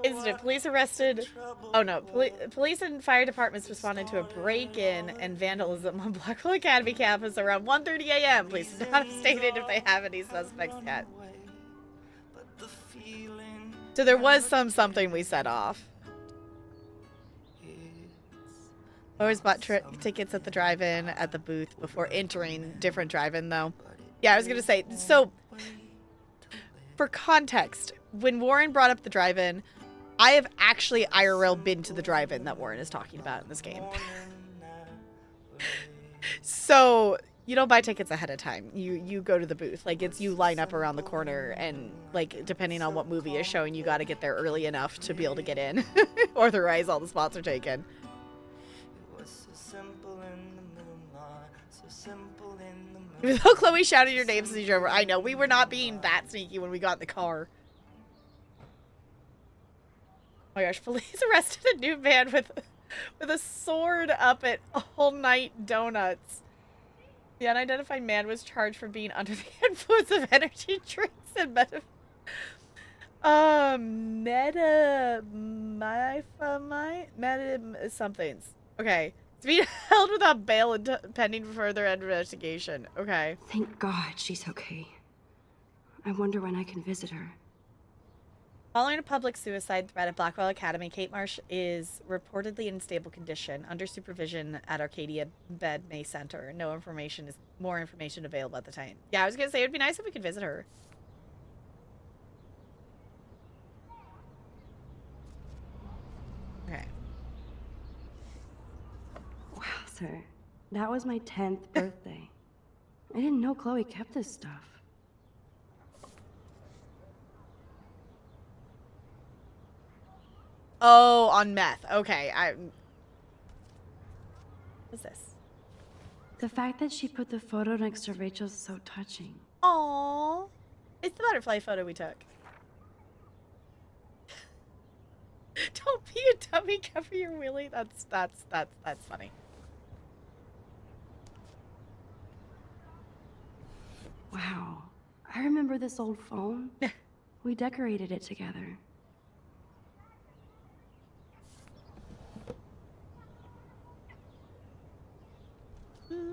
Incident. Police arrested... Oh no. Police and fire departments responded to a break-in and vandalism on Blackwell Academy campus around 1:30 a.m. Police have not stated if they have any suspects yet. So there was something we set off. Always bought tickets at the drive-in at the booth before entering different drive-in though. Yeah, I was gonna say, so for context, when Warren brought up the drive-in, I have actually IRL been to the drive-in that Warren is talking about in this game. So you don't buy tickets ahead of time. You go to the booth. Like, it's you line up around the corner, and like depending on what movie is showing, you got to get there early enough to be able to get in. Otherwise, all the spots are taken. Even though Chloe shouted your names as you drove, I know we were not being that sneaky when we got in the car. Oh my gosh, police arrested a new man with a sword up at All Night Donuts. The unidentified man was charged for being under the influence of energy drinks and somethings. Okay. It's being held without bail and pending further investigation. Okay. Thank God she's okay. I wonder when I can visit her. Following a public suicide threat at Blackwell Academy, Kate Marsh is reportedly in stable condition, under supervision at Arcadia Bed May Center. More information available at the time. Yeah, I was gonna say it would be nice if we could visit her. Okay. Wow, sir. That was my 10th birthday. I didn't know Chloe kept this stuff. Oh, on meth. Okay, what's this? The fact that she put the photo next to Rachel's is so touching. Aww. It's the butterfly photo we took. Don't be a dummy, cover your wheelie. That's funny. Wow. I remember this old phone. We decorated it together.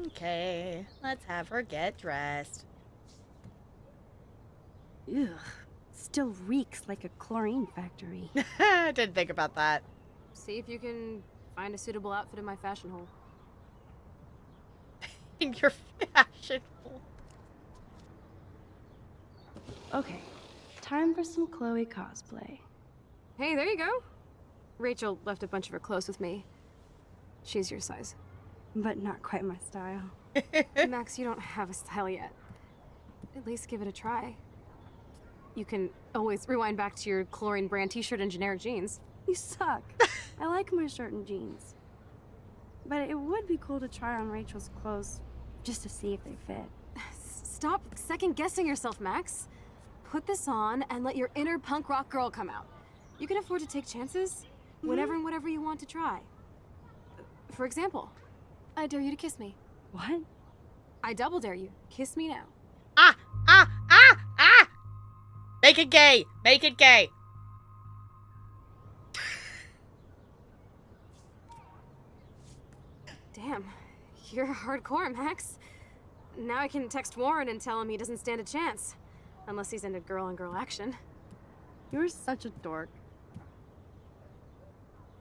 Okay, let's have her get dressed. Ugh. Still reeks like a chlorine factory. Didn't think about that. See if you can find a suitable outfit in my fashion hole. In your fashion. Okay, time for some Chloe cosplay. Hey, there you go. Rachel left a bunch of her clothes with me. She's your size. But not quite my style. Max, you don't have a style yet. At least give it a try. You can always rewind back to your chlorine brand t-shirt and generic jeans. You suck. I like my shirt and jeans. But it would be cool to try on Rachel's clothes just to see if they fit. Stop second-guessing yourself, Max. Put this on and let your inner punk rock girl come out. You can afford to take chances whenever and whatever you want to try. For example, I dare you to kiss me. What? I double dare you. Kiss me now. Ah! Ah! Ah! Ah! Make it gay! Make it gay! Damn, you're hardcore, Max. Now I can text Warren and tell him he doesn't stand a chance. Unless he's into girl-on-girl action. You're such a dork.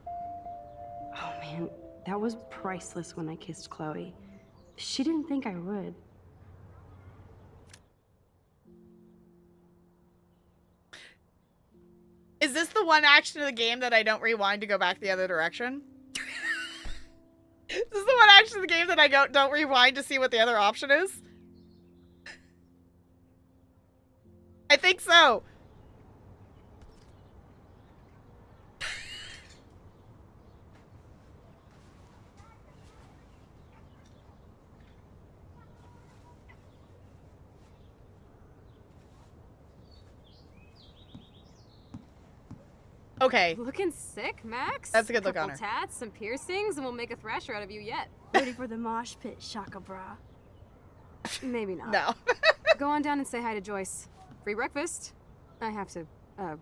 Oh man, that was priceless when I kissed Chloe. She didn't think I would. Is this the one action of the game that I don't rewind to go back the other direction? Is this the one action of the game that I don't rewind to see what the other option is? I think so. Okay. Looking sick, Max. That's a good look on Couple her. tats, some piercings, and we'll make a thrasher out of you yet. Ready for the mosh pit, Shaka Bra. Maybe not. No. Go on down and say hi to Joyce. Free breakfast. I have to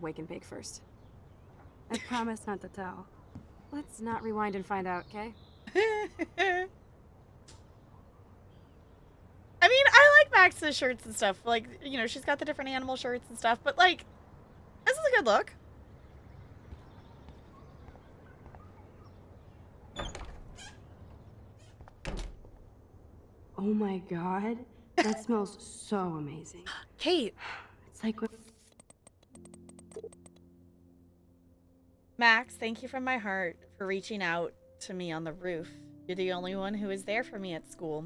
wake and bake first. I promise not to tell. Let's not rewind and find out, okay? I mean, I like Max's shirts and stuff. Like, you know, she's got the different animal shirts and stuff, but like, this is a good look. Oh my god, that smells so amazing. Kate. It's like with Max, thank you from my heart for reaching out to me on the roof. You're the only one who was there for me at school.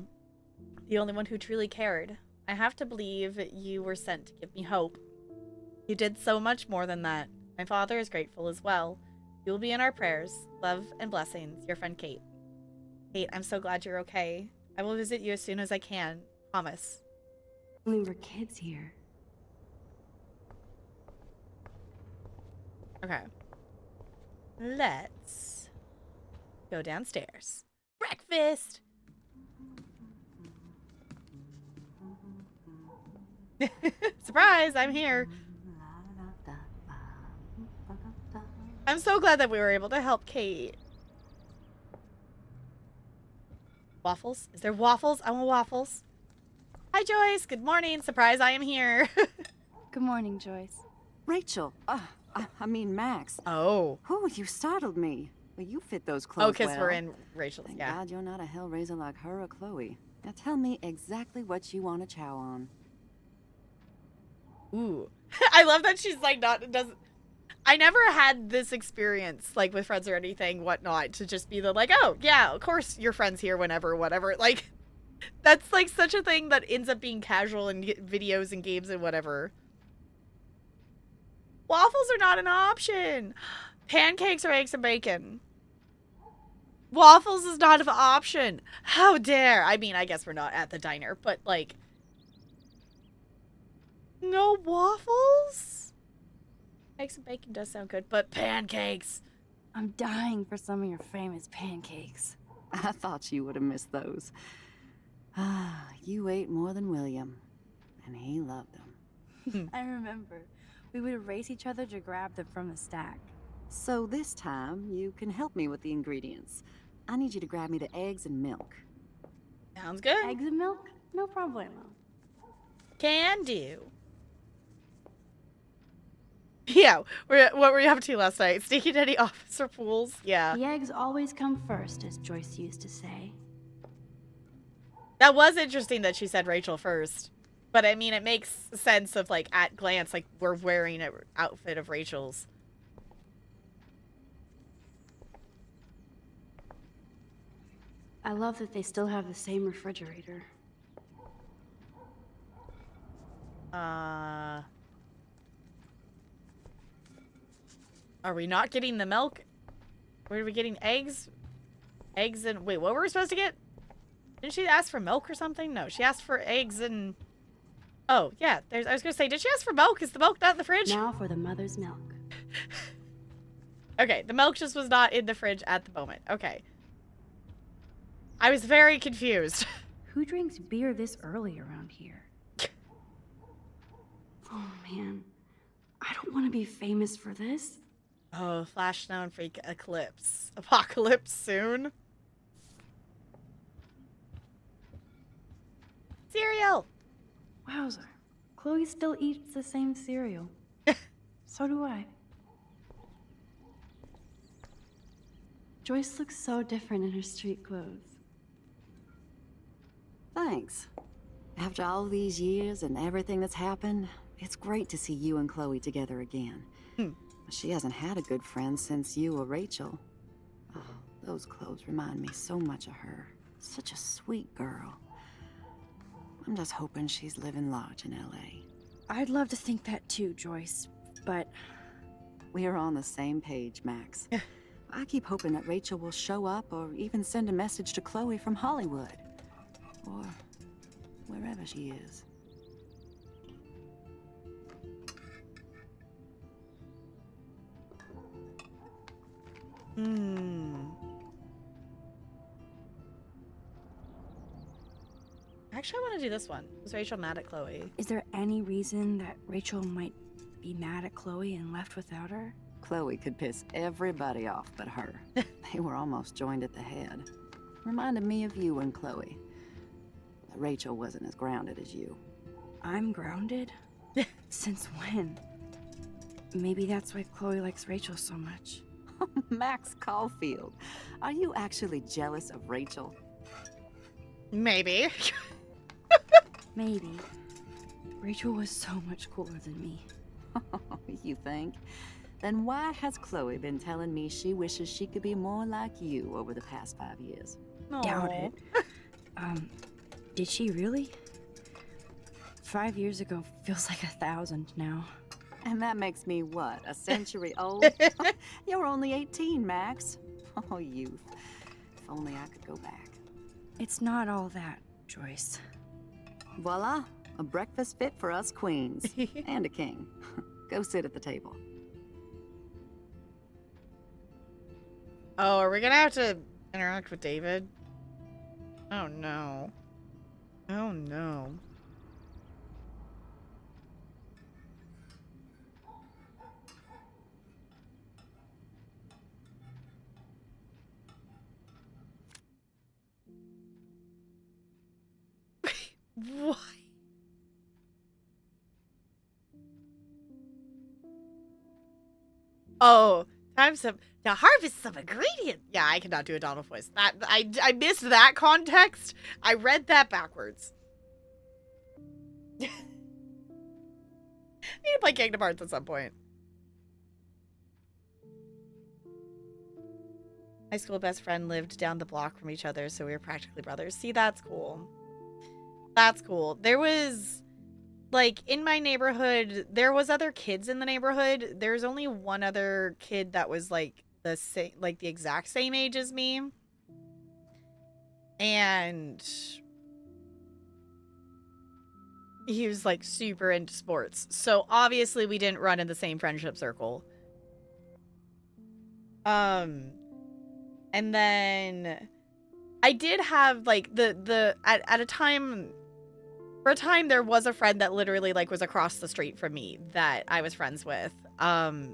The only one who truly cared. I have to believe you were sent to give me hope. You did so much more than that. My father is grateful as well. You will be in our prayers. Love and blessings, your friend Kate. Kate, I'm so glad you're okay. I will visit you as soon as I can. Promise. we were kids here. Okay. Let's go downstairs. Breakfast! Surprise, I'm here. I'm so glad that we were able to help Kate. Waffles? Is there waffles? I want waffles. Hi, Joyce. Good morning. Surprise, I am here. Good morning, Joyce. Rachel. I mean, Max. Oh. Oh, you startled me. Well, you fit those clothes because well. we're in Rachel's, Thank yeah. God you're not a hellraiser like her or Chloe. Now tell me exactly what you want to chow on. Ooh. I love that she's like doesn't. I never had this experience like with friends or anything, whatnot, to just be the like, oh yeah, of course your friend's here whenever, whatever. Like, that's like such a thing that ends up being casual in videos and games and whatever. Waffles are not an option. Pancakes or eggs and bacon. Waffles is not an option. How dare. I mean, I guess we're not at the diner, but like, no waffles? Eggs and bacon does sound good, but pancakes. I'm dying for some of your famous pancakes. I thought you would have missed those. Ah, you ate more than William, and he loved them. I remember. we would race each other to grab them from the stack. So this time, you can help me with the ingredients. I need you to grab me the eggs and milk. Sounds good. Eggs and milk? No problemo. Can do. Yeah, what were you up to last night? Sneaking any officer pools? Yeah. The eggs always come first, as Joyce used to say. That was interesting that she said Rachel first. But I mean, it makes sense of like, at glance, like we're wearing an outfit of Rachel's. I love that they still have the same refrigerator. Are we not getting the milk? Where are we getting eggs? Eggs and... Wait, what were we supposed to get? Didn't she ask for milk or something? No, she asked for eggs and... Oh, yeah. I was going to say, did she ask for milk? Is the milk not in the fridge? Now for the mother's milk. Okay, the milk just was not in the fridge at the moment. Okay. I was very confused. Who drinks beer this early around here? Oh, man. I don't want to be famous for this. Oh, Flash Snow and Freak Eclipse. Apocalypse soon. Cereal! Wowzer. Chloe still eats the same cereal. So do I. Joyce looks so different in her street clothes. Thanks. After all these years and everything that's happened, it's great to see you and Chloe together again. She hasn't had a good friend since you or Rachel. Oh, those clothes remind me so much of her. Such a sweet girl. I'm just hoping she's living large in LA. I'd love to think that too, Joyce, but... We're on the same page, Max. I keep hoping that Rachel will show up or even send a message to Chloe from Hollywood. Or wherever she is. Actually, I want to do this one. Was Rachel mad at Chloe? Is there any reason that Rachel might be mad at Chloe and left without her? Chloe could piss everybody off but her. They were almost joined at the head. Reminded me of you and Chloe. But Rachel wasn't as grounded as you. I'm grounded? Since when? Maybe that's why Chloe likes Rachel so much. Max Caulfield, are you actually jealous of Rachel? Maybe. Maybe. Rachel was so much cooler than me. You think? Then why has Chloe been telling me she wishes she could be more like you over the past 5 years? Doubt it. Did she really? 5 years ago feels like 1,000 now. And that makes me what, a century old? You're only 18, Max. Oh, youth. If only I could go back. It's not all that, Joyce. Voila, a breakfast fit for us queens. And a king. Go sit at the table. Oh, are we gonna have to interact with David? Oh no. Oh no. What? Oh, time to harvest some ingredient. Yeah, I cannot do a Donald voice. That I missed that context. I read that backwards. I need to play Kingdom Hearts at some point. High school best friend lived down the block from each other, so we were practically brothers. See, that's cool. That's cool. There was, like, in my neighborhood, there was other kids in the neighborhood. There's only one other kid that was, like, the same, like, the exact same age as me. And he was, like, super into sports. So, obviously, we didn't run in the same friendship circle. And then I did have, like, at a time... for a time there was a friend that literally like was across the street from me that I was friends with. But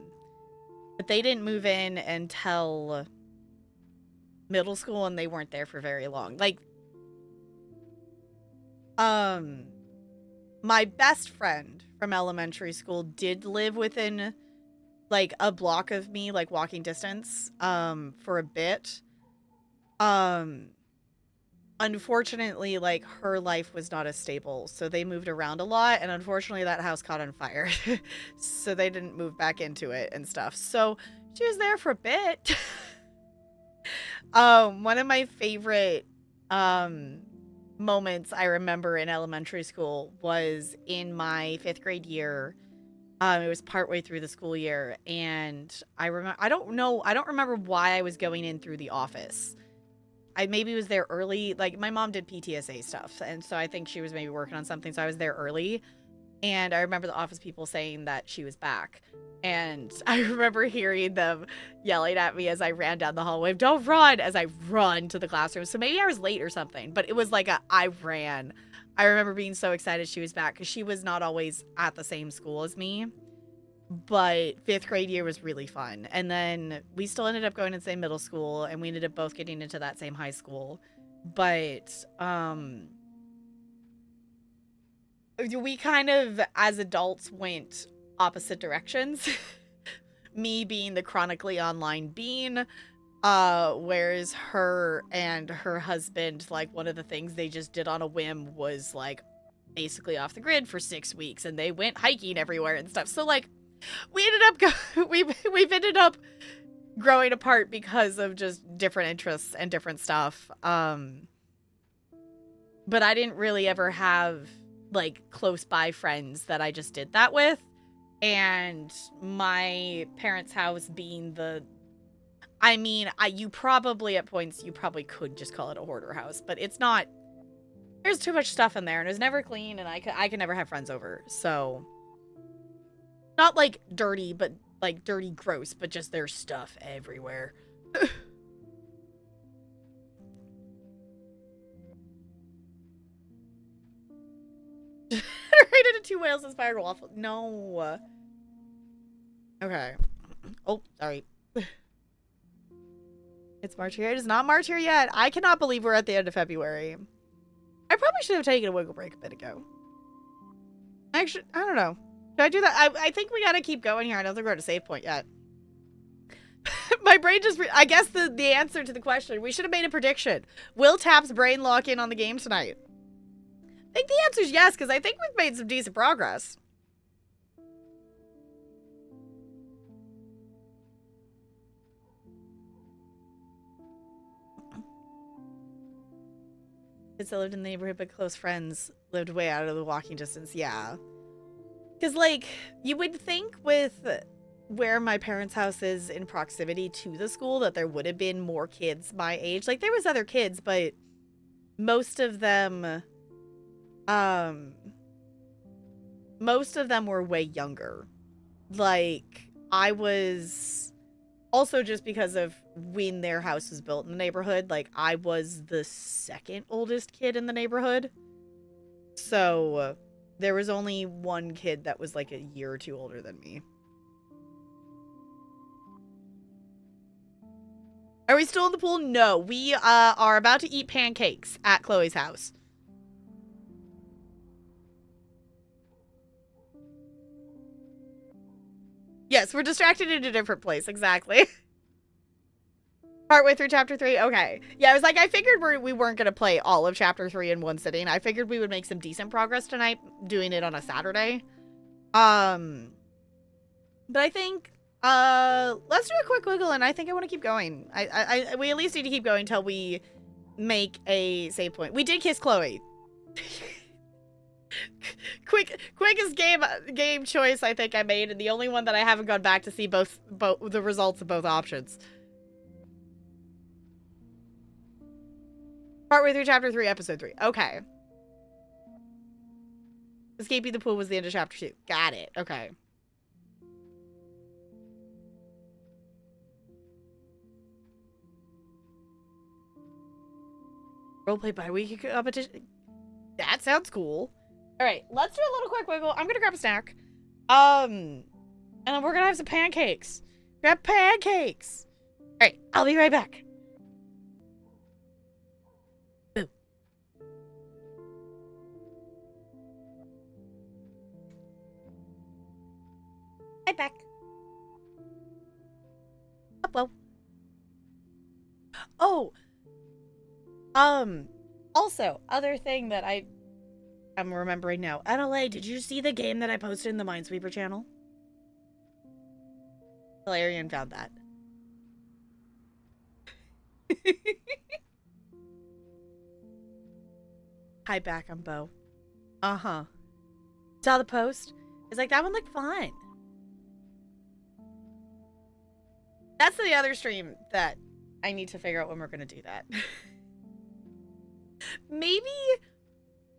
they didn't move in until middle school and they weren't there for very long. Like, my best friend from elementary school did live within like a block of me, like walking distance, for a bit. Unfortunately, like, her life was not as stable, so they moved around a lot, and unfortunately that house caught on fire. So they didn't move back into it and stuff. So she was there for a bit. One of my favorite moments I remember in elementary school was in my 5th grade year. It was partway through the school year, and I don't remember why I was going in through the office. I maybe was there early. Like, my mom did PTSA stuff, and so I think she was maybe working on something, so I was there early. And I remember the office people saying that she was back. And I remember hearing them yelling at me as I ran down the hallway, "Don't run!" as I run to the classroom. So maybe I was late or something, but it was like I ran. I remember being so excited she was back because she was not always at the same school as me. But 5th grade year was really fun. And then we still ended up going to the same middle school, and we ended up both getting into that same high school. But we kind of, as adults, went opposite directions. Me being the chronically online bean, whereas her and her husband, like, one of the things they just did on a whim was, like, basically off the grid for 6 weeks, and they went hiking everywhere and stuff. So, like, we ended up we've ended up growing apart because of just different interests and different stuff. But I didn't really ever have like close by friends that I just did that with. And my parents' house being you probably at points you probably could just call it a hoarder house, but it's not. There's too much stuff in there, and it was never clean, and I could never have friends over. So not like dirty, but like dirty gross, but just there's stuff everywhere. Right into 2 whales inspired waffle. No. Okay. Oh, sorry. It's March here. It is not March here yet. I cannot believe we're at the end of February. I probably should have taken a wiggle break a bit ago. Actually, I don't know. Should I do that? I think we gotta keep going here. I don't think we're at a save point yet. My brain just... I guess the answer to the question, we should have made a prediction. Will Tap's brain lock in on the game tonight? I think the answer is yes, because I think we've made some decent progress. Kids that lived in the neighborhood but close friends lived way out of the walking distance. Yeah. Because, like, you would think with where my parents' house is in proximity to the school that there would have been more kids my age. Like, there was other kids, but most of them were way younger. Like, I was also, just because of when their house was built in the neighborhood, like, I was the second oldest kid in the neighborhood. So there was only one kid that was like a year or two older than me. Are we still in the pool? No, we are about to eat pancakes at Chloe's house. Yes, we're distracted in a different place. Exactly. Partway through chapter 3. Okay. Yeah, I was like, I figured we weren't going to play all of chapter 3 in one sitting. I figured we would make some decent progress tonight doing it on a Saturday. But I think, let's do a quick wiggle, and I think I want to keep going. We at least need to keep going until we make a save point. We did kiss Chloe. Quickest game choice I think I made, and the only one that I haven't gone back to see both the results of both options. Partway through chapter 3, episode 3. Okay. Escaping the pool was the end of chapter 2. Got it. Okay. Roleplay bi-weekly competition. That sounds cool. All right, let's do a little quick wiggle. I'm gonna grab a snack. And then we're gonna have some pancakes. Grab pancakes. All right, I'll be right back. Boo. Right back. Up, whoa. Oh. Also, other thing that I'm remembering now. NLA, did you see the game that I posted in the Minesweeper channel? Valerian found that. Hi, back, I'm Bo. Uh-huh. Saw the post? It's like, that one looked fun. That's the other stream that I need to figure out when we're gonna do that. Maybe,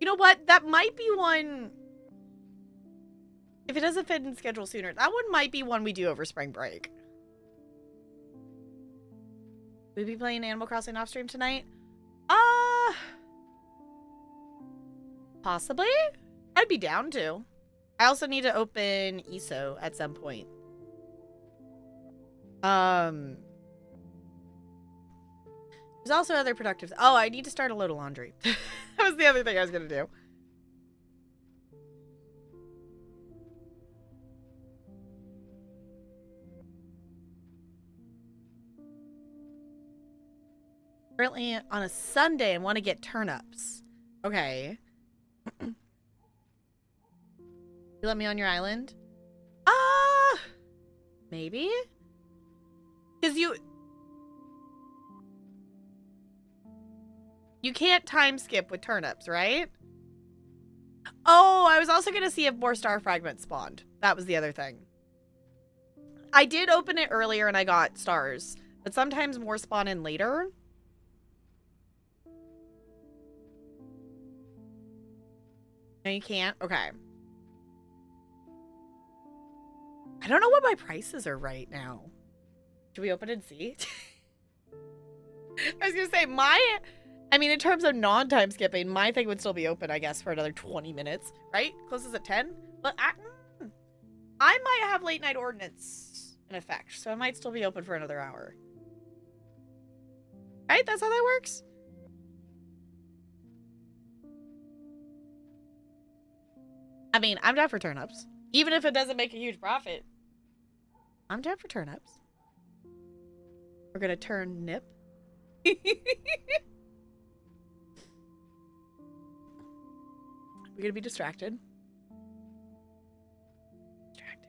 you know what? That might be one. If it doesn't fit in schedule sooner, that one might be one we do over spring break. We'll be playing Animal Crossing off stream tonight? Possibly? I'd be down to. I also need to open ESO at some point. There's also other productive. Oh, I need to start a load of laundry. That was the other thing I was gonna do. Currently on a Sunday and want to get turnips. Okay. You let me on your island? Maybe? Because you can't time skip with turnips, right? Oh, I was also going to see if more star fragments spawned. That was the other thing. I did open it earlier and I got stars, but sometimes more spawn in later. No, you can't? Okay. I don't know what my prices are right now. Should we open and see? I was going to say, I mean, in terms of non-time skipping, my thing would still be open, I guess, for another 20 minutes, right? Closes at 10? But I might have late night ordinance in effect, so it might still be open for another hour. Right? That's how that works? I mean, I'm down for turnips. Even if it doesn't make a huge profit. I'm down for turnips. We're gonna turn nip. We're gonna be distracted. Distracted.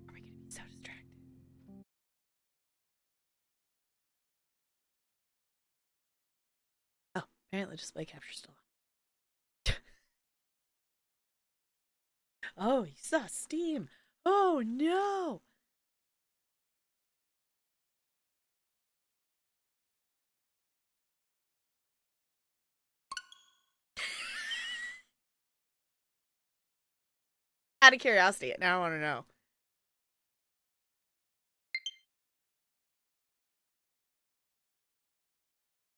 Are we gonna be so distracted? Oh, apparently display capture's still on. Oh, you saw Steam. Oh, no. Out of curiosity, now I want to know.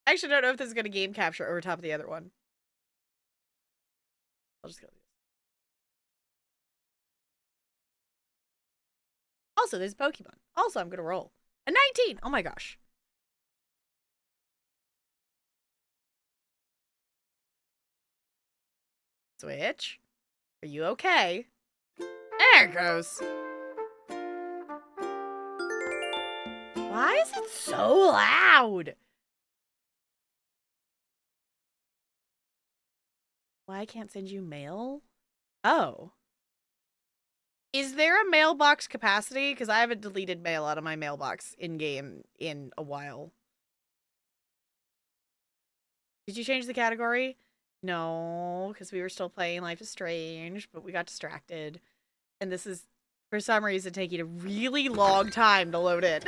I actually don't know if this is going to game capture over top of the other one. I'll just go. Also, there's Pokemon. Also, I'm going to roll. A 19! Oh my gosh. Switch. Are you okay? There it goes. Why is it so loud? Why I can't send you mail? Oh. Is there a mailbox capacity? Because I haven't deleted mail out of my mailbox in-game in a while. Did you change the category? No, because we were still playing Life is Strange, but we got distracted. And this is, for some reason, taking a really long time to load in.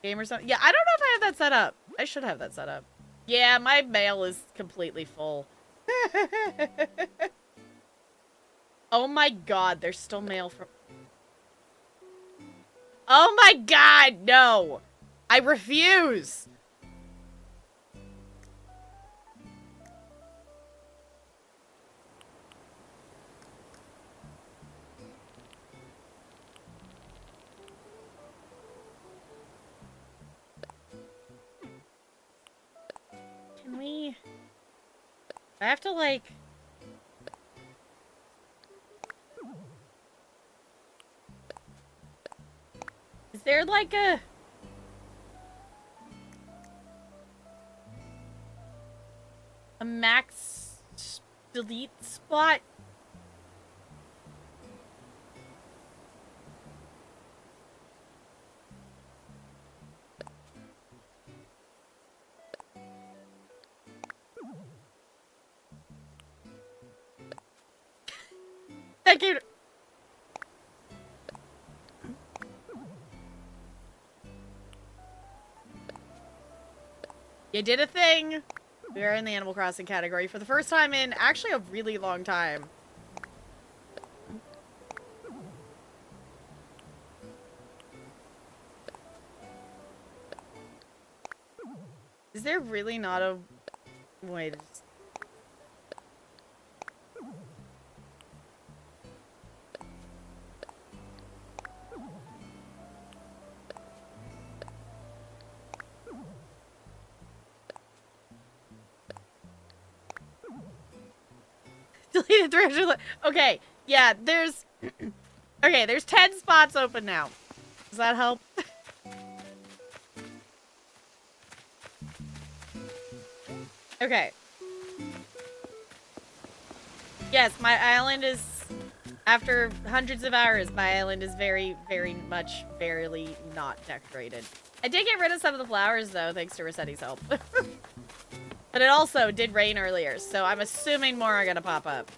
Game or something? Yeah, I don't know if I have that set up. I should have that set up. Yeah, my mail is completely full. Oh my god, there's still mail from... Oh my god, no! I refuse! I have to, like... Is there, like, a max delete spot? Thank you. You did a thing. We are in the Animal Crossing category for the first time in actually a really long time. Is there really not a way to just... Deleted 300. Okay, yeah, there's... Okay, there's 10 spots open now. Does that help? Okay. Yes, my island is... After hundreds of hours, my island is very, very much, barely not decorated. I did get rid of some of the flowers, though, thanks to Rossetti's help. But it also did rain earlier, so I'm assuming more are gonna pop up.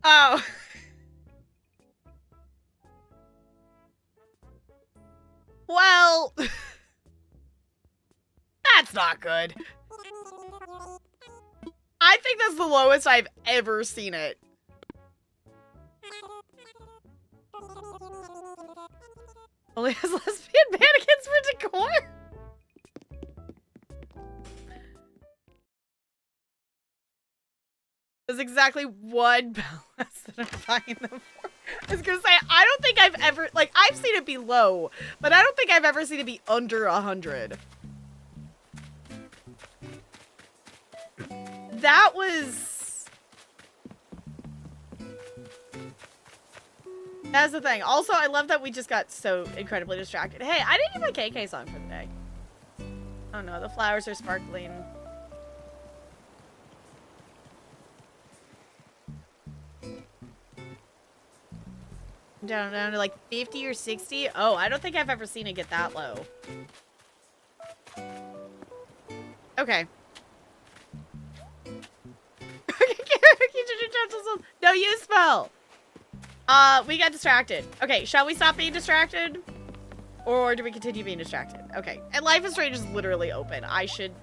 Oh. Well, that's not good. I think that's the lowest I've ever seen it. Only has lesbian mannequins for decor? That's exactly one balance that I'm buying them for. I was gonna say, I don't think I've ever, like, I've seen it be low, but I don't think I've ever seen it be under 100. That was... That's the thing. Also, I love that we just got so incredibly distracted. Hey, I didn't do my KK song for the day. Oh no, the flowers are sparkling. Down to like 50 or 60. Oh, I don't think I've ever seen it get that low. Okay. No use spell. We got distracted. Okay, shall we stop being distracted? Or do we continue being distracted? Okay. And Life is Strange is literally open. I should...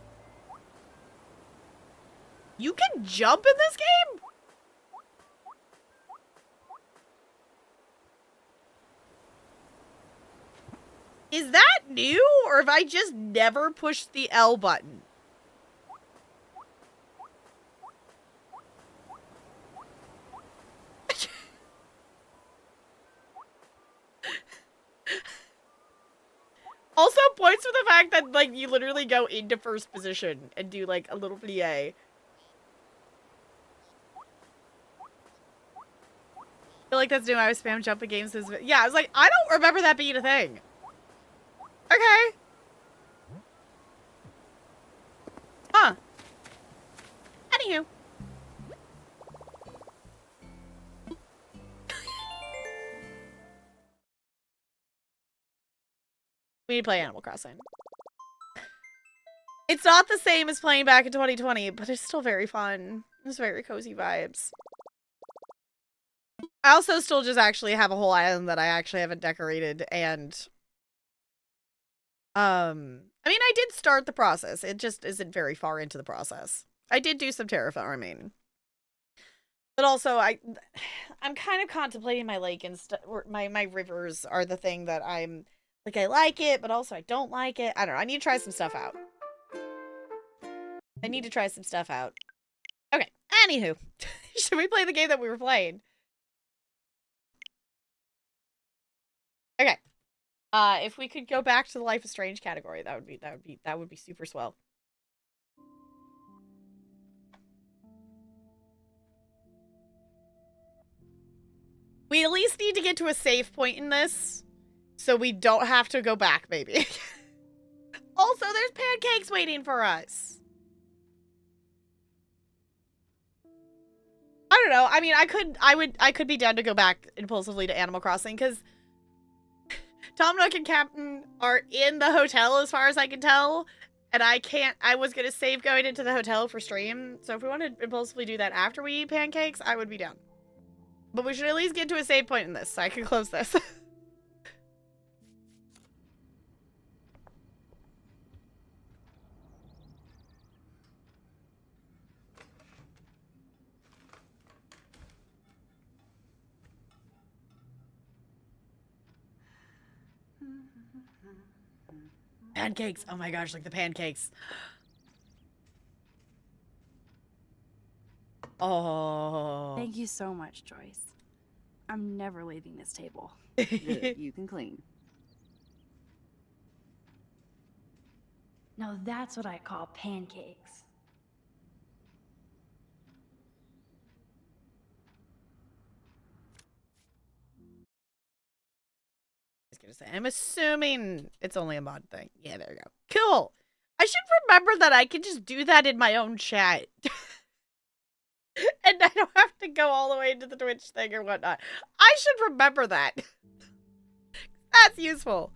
You can jump in this game? Is that new, or have I just never pushed the L button? Also, points for the fact that, like, you literally go into first position and do, like, a little plie. I feel like that's new. I was spam jumping games. Yeah, I was like, I don't remember that being a thing. Okay. Huh. Anywho. We need to play Animal Crossing. It's not the same as playing back in 2020, but it's still very fun. It's very cozy vibes. I also still just actually have a whole island that I actually haven't decorated, and... I mean, I did start the process. It just isn't very far into the process. I did do some terraforming. But also, I'm kind of contemplating my lake and my rivers are the thing that I'm like, I like it, but also I don't like it. I don't know. I need to try some stuff out. Okay. Anywho, should we play the game that we were playing? Okay. If we could go back to the Life is Strange category, that would be super swell. We at least need to get to a save point in this, so we don't have to go back, maybe. Also, there's pancakes waiting for us. I don't know. I mean, I could be down to go back impulsively to Animal Crossing, because Tom Nook and Captain are in the hotel as far as I can tell, and I was going to save going into the hotel for stream, so if we want to impulsively do that after we eat pancakes, I would be down. But we should at least get to a save point in this, so I can close this. Pancakes! Oh my gosh, like the pancakes. Oh. Thank you so much, Joyce. I'm never leaving this table. Good, you can clean. Now that's what I call pancakes. I was gonna say, I'm assuming it's only a mod thing. Yeah, there you go. Cool. I should remember that I can just do that in my own chat. And I don't have to go all the way into the Twitch thing or whatnot. I should remember that. That's useful.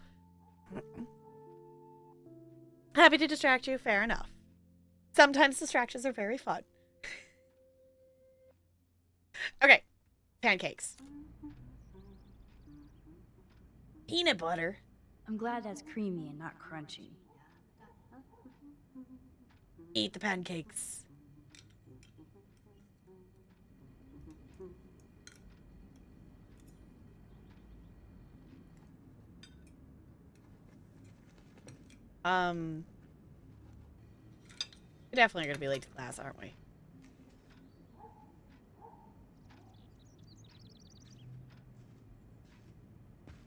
Happy to distract you. Fair enough. Sometimes distractions are very fun. Okay. Pancakes. Peanut butter. I'm glad that's creamy and not crunchy. Eat the pancakes. We're definitely gonna be late to class, aren't we?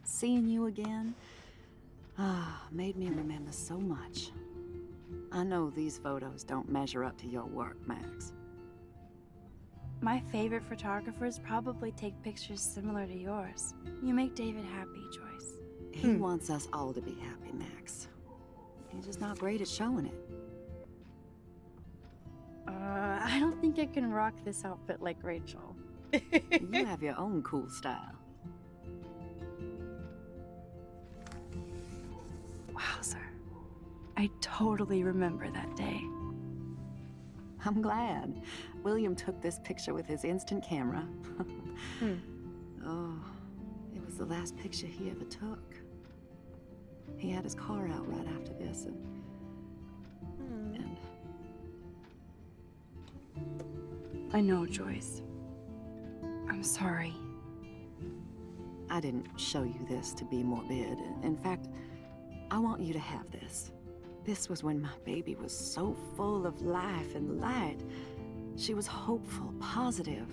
Seeing you again, made me remember so much. I know these photos don't measure up to your work, Max. My favorite photographers probably take pictures similar to yours. You make David happy, Joyce. He wants us all to be happy, Max. He's just not great at showing it. I don't think I can rock this outfit like Rachel. You have your own cool style. Wowzer. I totally remember that day. I'm glad. William took this picture with his instant camera. Oh, it was the last picture he ever took. He had his car out right after this, and I know, Joyce. I'm sorry. I didn't show you this to be morbid. In fact, I want you to have this. This was when my baby was so full of life and light. She was hopeful, positive.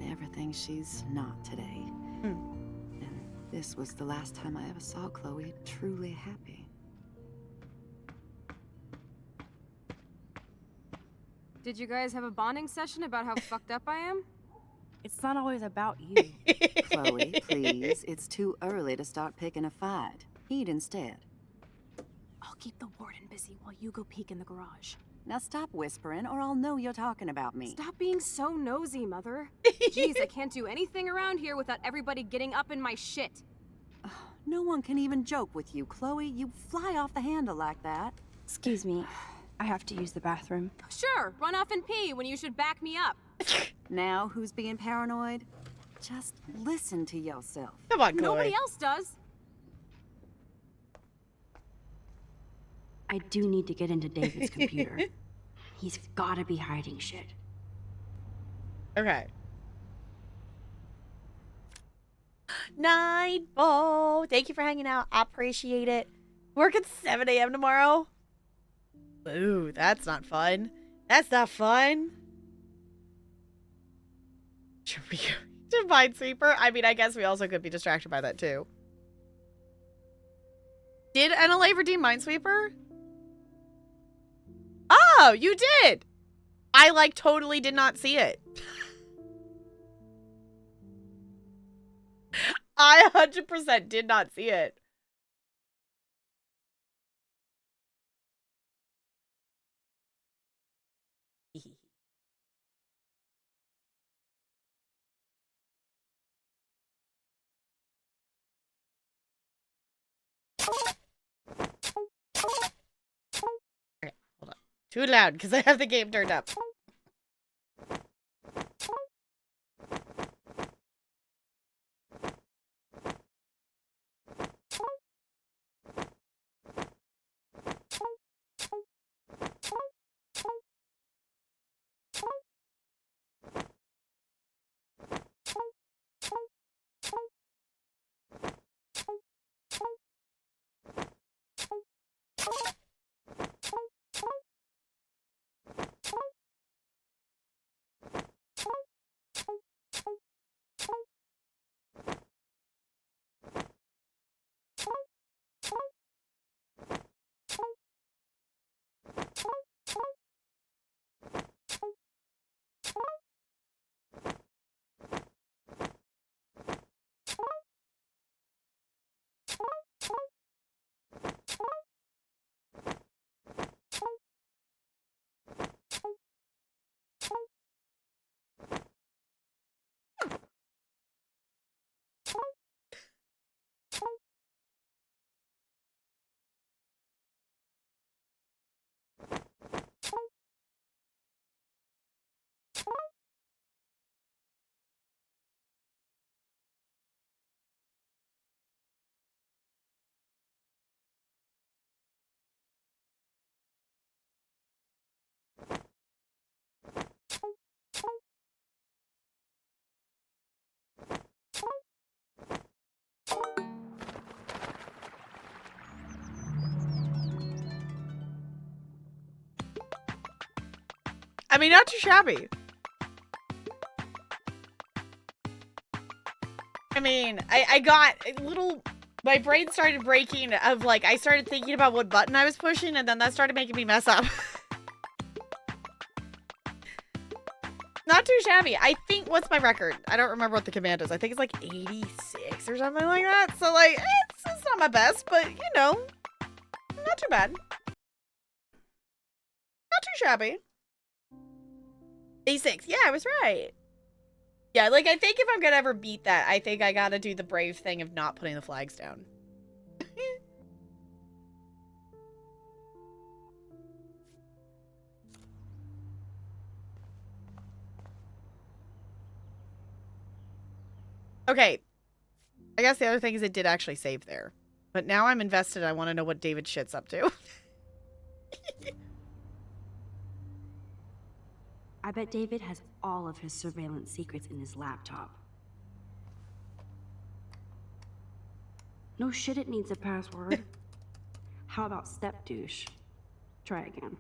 Everything she's not today. And this was the last time I ever saw Chloe truly happy. Did you guys have a bonding session about how fucked up I am? It's not always about you. Chloe, please. It's too early to start picking a fight. Eat instead. I'll keep the warden busy while you go peek in the garage. Now stop whispering, or I'll know you're talking about me. Stop being so nosy, Mother. Jeez, I can't do anything around here without everybody getting up in my shit. No one can even joke with you, Chloe. You fly off the handle like that. Excuse me. I have to use the bathroom. Sure, run off and pee when you should back me up. Now who's being paranoid? Just listen to yourself. Come on, Chloe. Nobody else does. I do need to get into David's computer. He's gotta be hiding shit. Okay. Nightbo, thank you for hanging out. I appreciate it. Work at 7 a.m. tomorrow. Ooh, that's not fun. That's not fun. Should we go to Minesweeper? I mean, I guess we also could be distracted by that too. Did NLA redeem Minesweeper? Oh, you did! I, like, totally did not see it. I 100% did not see it. Okay, hold on. Too loud because I have the game turned up. I mean, not too shabby. I mean, I got a little... My brain started breaking of, like, I started thinking about what button I was pushing, and then that started making me mess up. Not too shabby. I think, what's my record? I don't remember what the command is. I think it's like 86 or something like that. So, like, it's not my best, but, you know, not too bad. Not too shabby. 86. Yeah, I was right. Yeah, like, I think if I'm gonna ever beat that, I think I gotta do the brave thing of not putting the flags down. Okay. I guess the other thing is it did actually save there. But now I'm invested. I want to know what David shit's up to. I bet David has all of his surveillance secrets in his laptop. No shit, it needs a password. How about step douche? Try again.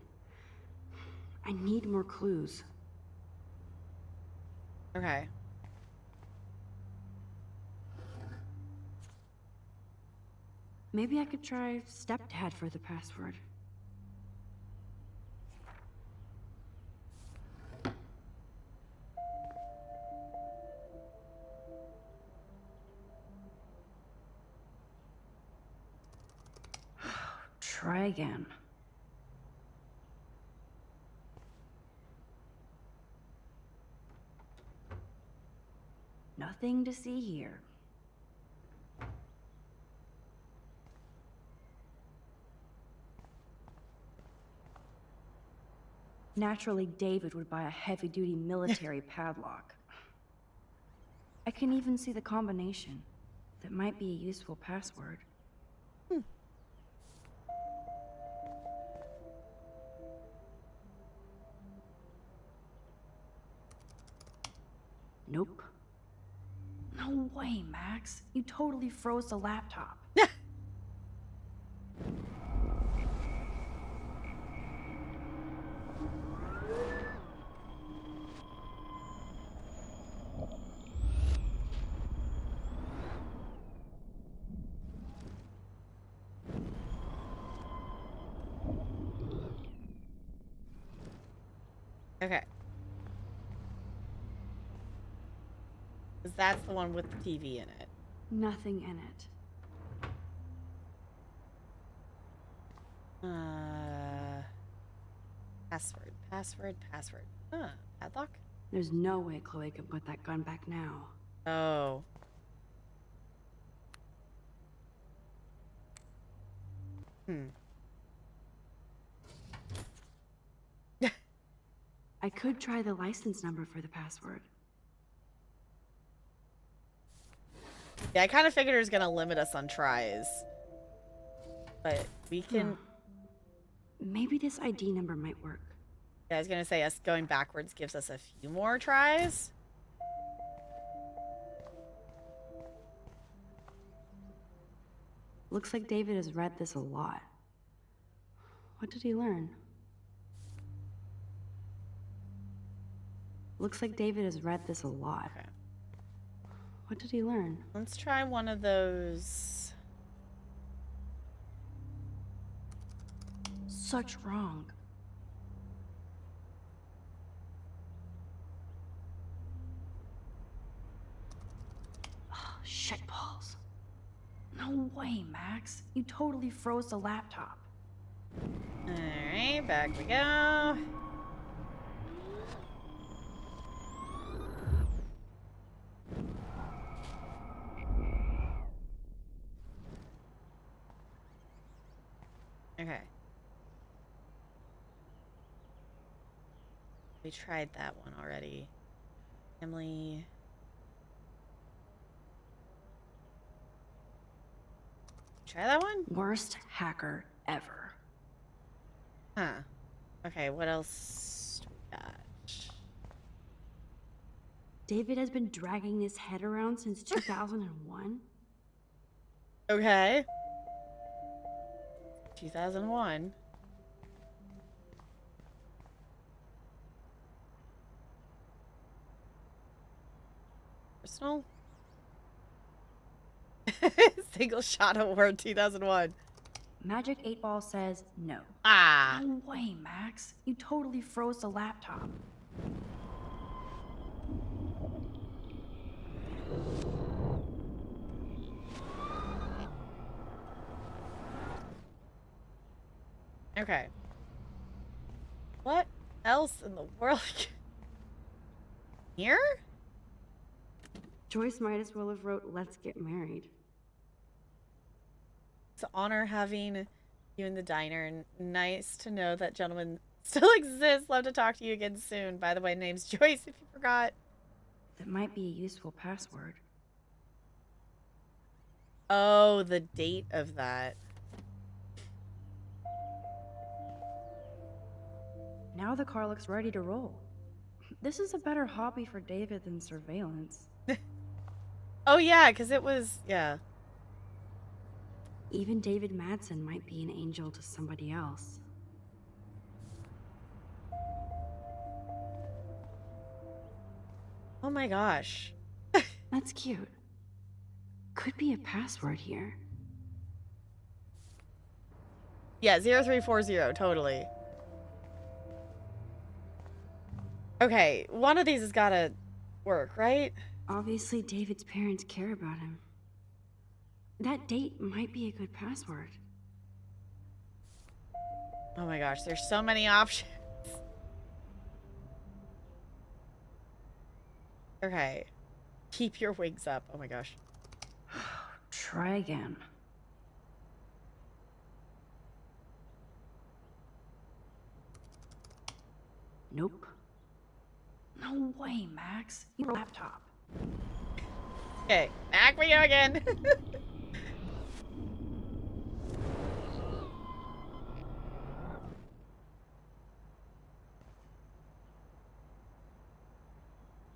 I need more clues. Okay. Maybe I could try stepdad for the password. Try again. Nothing to see here. Naturally, David would buy a heavy-duty military padlock. I can even see the combination. That might be a useful password. Nope. No No way, Max. You totally froze the laptop. Okay. Because that's the one with the TV in it. Nothing in it. Password. Huh. Padlock? There's no way Chloe can put that gun back now. Oh. I could try the license number for the password. Yeah, I kind of figured it was going to limit us on tries. But we can... Maybe this ID number might work. Yeah, I was going to say us going backwards gives us a few more tries. Looks like David has read this a lot. What did he learn? Looks like David has read this a lot. Okay. What did he learn? Let's try one of those. Such wrong. Oh, shitballs. No way, Max. You totally froze the laptop. Alright, back we go. Okay. We tried that one already. Family. Try that one? Worst hacker ever. Huh. Okay, what else do we got? David has been dragging his head around since 2001. Okay. 2001. Personal? Single shot award 2001. Magic 8 Ball says no. Ah. No way, Max. You totally froze the laptop. Okay. What else in the world? Here? Joyce might as well have wrote, "Let's get married." It's an honor having you in the diner. Nice to know that gentleman still exists. Love to talk to you again soon. By the way, name's Joyce, if you forgot. That might be a useful password. Oh, the date of that. Now the car looks ready to roll. This is a better hobby for David than surveillance. Oh, yeah, because it was, yeah. Even David Madsen might be an angel to somebody else. Oh my gosh. That's cute. Could be a password here. Yeah, 0340, totally. Okay, one of these has got to work, right? Obviously, David's parents care about him. That date might be a good password. Oh my gosh, there's so many options. Okay. Keep your wings up. Oh my gosh. Try again. Nope. No way, Max. Your laptop. Okay, back we go again.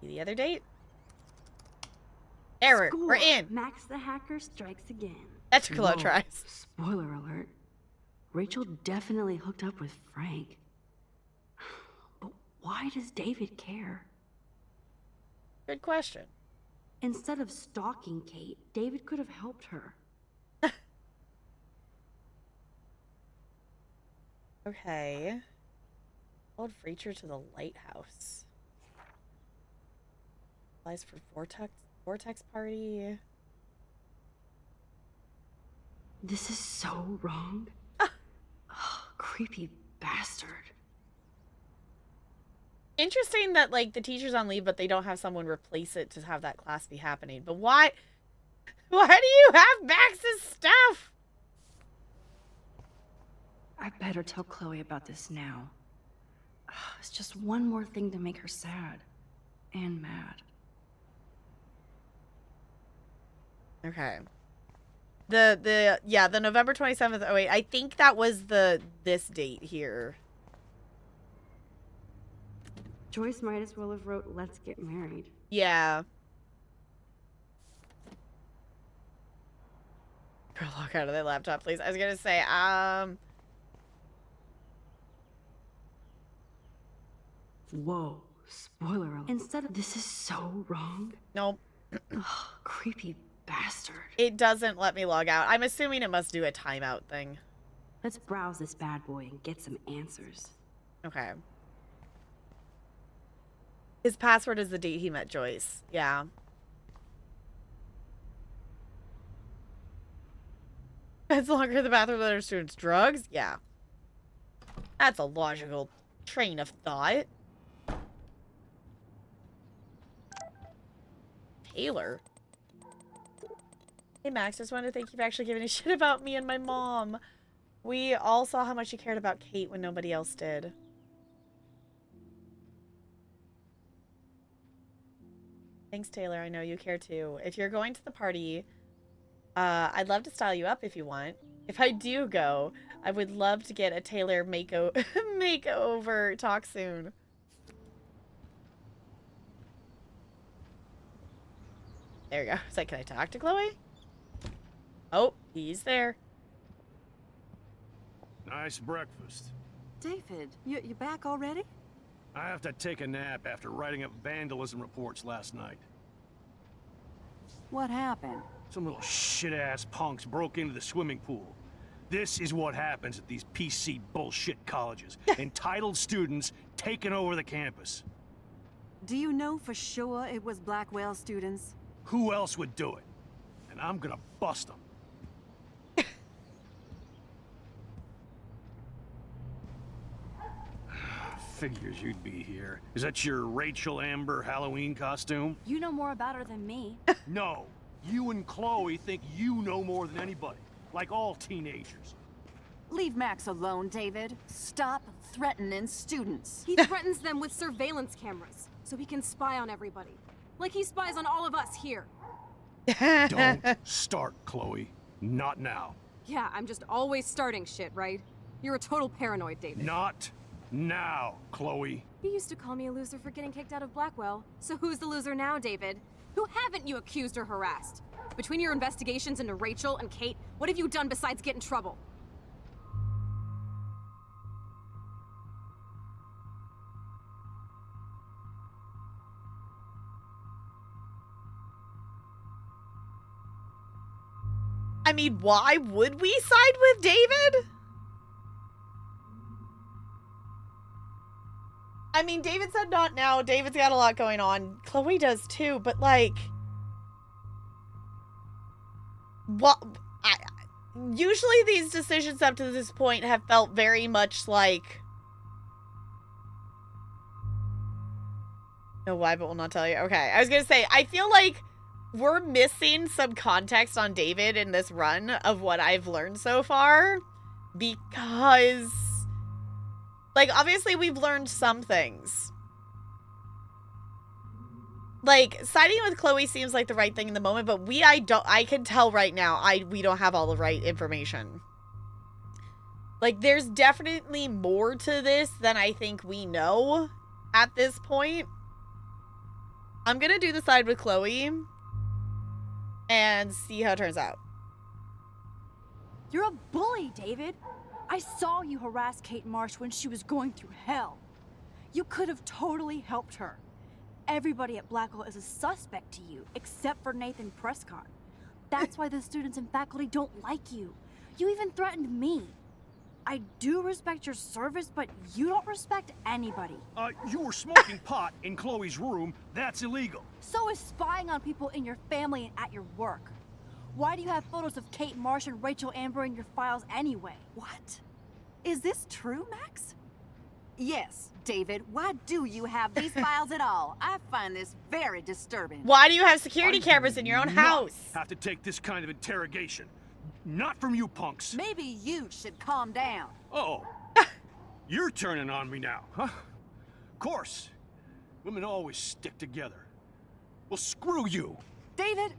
The other date? Error. Score. We're in. Max the hacker strikes again. Petrichor Whoa, tries. Spoiler alert. Rachel definitely hooked up with Frank. But why does David care? Good question. Instead of stalking Kate, David could have helped her. Okay. Followed Reacher to the lighthouse. Applies for vortex party. This is so wrong. Creepy bastard. Interesting that, like, the teacher's on leave, but they don't have someone replace it to have that class be happening. But why? Why do you have Max's stuff? I better tell Chloe about this now. It's just one more thing to make her sad. And mad. Okay. The November 27th. Oh wait, I think that was this date here. Joyce might as well have wrote, "Let's get married." Yeah. Girl, log out of their laptop, please. I was gonna say, Whoa, spoiler alert. Instead of, this is so wrong. Nope. Creepy bastard. It doesn't let me log out. I'm assuming it must do a timeout thing. Let's browse this bad boy and get some answers. Okay. His password is the date he met Joyce. Yeah. It's longer in the bathroom than other students. Drugs? Yeah. That's a logical train of thought. Taylor. Hey Max, just wanted to thank you for actually giving a shit about me and my mom. We all saw how much you cared about Kate when nobody else did. Thanks, Taylor. I know you care too. If you're going to the party, I'd love to style you up if you want. If I do go, I would love to get a Taylor makeover. Talk soon. There you go. It's like, can I talk to Chloe? Oh, he's there. Nice breakfast. David, you back already? I have to take a nap after writing up vandalism reports last night. What happened? Some little shit-ass punks broke into the swimming pool. This is what happens at these PC bullshit colleges. Entitled students taking over the campus. Do you know for sure it was Blackwell students? Who else would do it? And I'm gonna bust them. Figures you'd be here. Is that your Rachel Amber Halloween costume? You know more about her than me. No. You and Chloe think you know more than anybody. Like all teenagers. Leave Max alone, David. Stop threatening students. He threatens them with surveillance cameras, so he can spy on everybody. Like he spies on all of us here. Don't start, Chloe. Not now. Yeah, I'm just always starting shit, right? You're a total paranoid, David. Not now, Chloe. You used to call me a loser for getting kicked out of Blackwell. So who's the loser now, David? Who haven't you accused or harassed? Between your investigations into Rachel and Kate, what have you done besides get in trouble? I mean, why would we side with David? I mean, David said not now. David's got a lot going on. Chloe does too, but like... What? Usually these decisions up to this point have felt very much like... No, why, but we'll not tell you. Okay, I was gonna say, I feel like we're missing some context on David in this run of what I've learned so far. Because... like, obviously we've learned some things. Like, siding with Chloe seems like the right thing in the moment, but I can tell right now, we don't have all the right information. Like, there's definitely more to this than I think we know at this point. I'm gonna do the side with Chloe. and see how it turns out. You're a bully, David. I saw you harass Kate Marsh when she was going through hell. You could have totally helped her. Everybody at Blackwell is a suspect to you, except for Nathan Prescott. That's why the students and faculty don't like you. You even threatened me. I do respect your service, but you don't respect anybody. You were smoking pot in Chloe's room. That's illegal. So is spying on people in your family and at your work. Why do you have photos of Kate Marsh and Rachel Amber in your files anyway? What? Is this true, Max? Yes, David. Why do you have these files at all? I find this very disturbing. Why do you have security cameras in your own house? Have to take this kind of interrogation. Not from you punks. Maybe you should calm down. Oh. You're turning on me now, huh? Of course. Women always stick together. Well, screw you. David,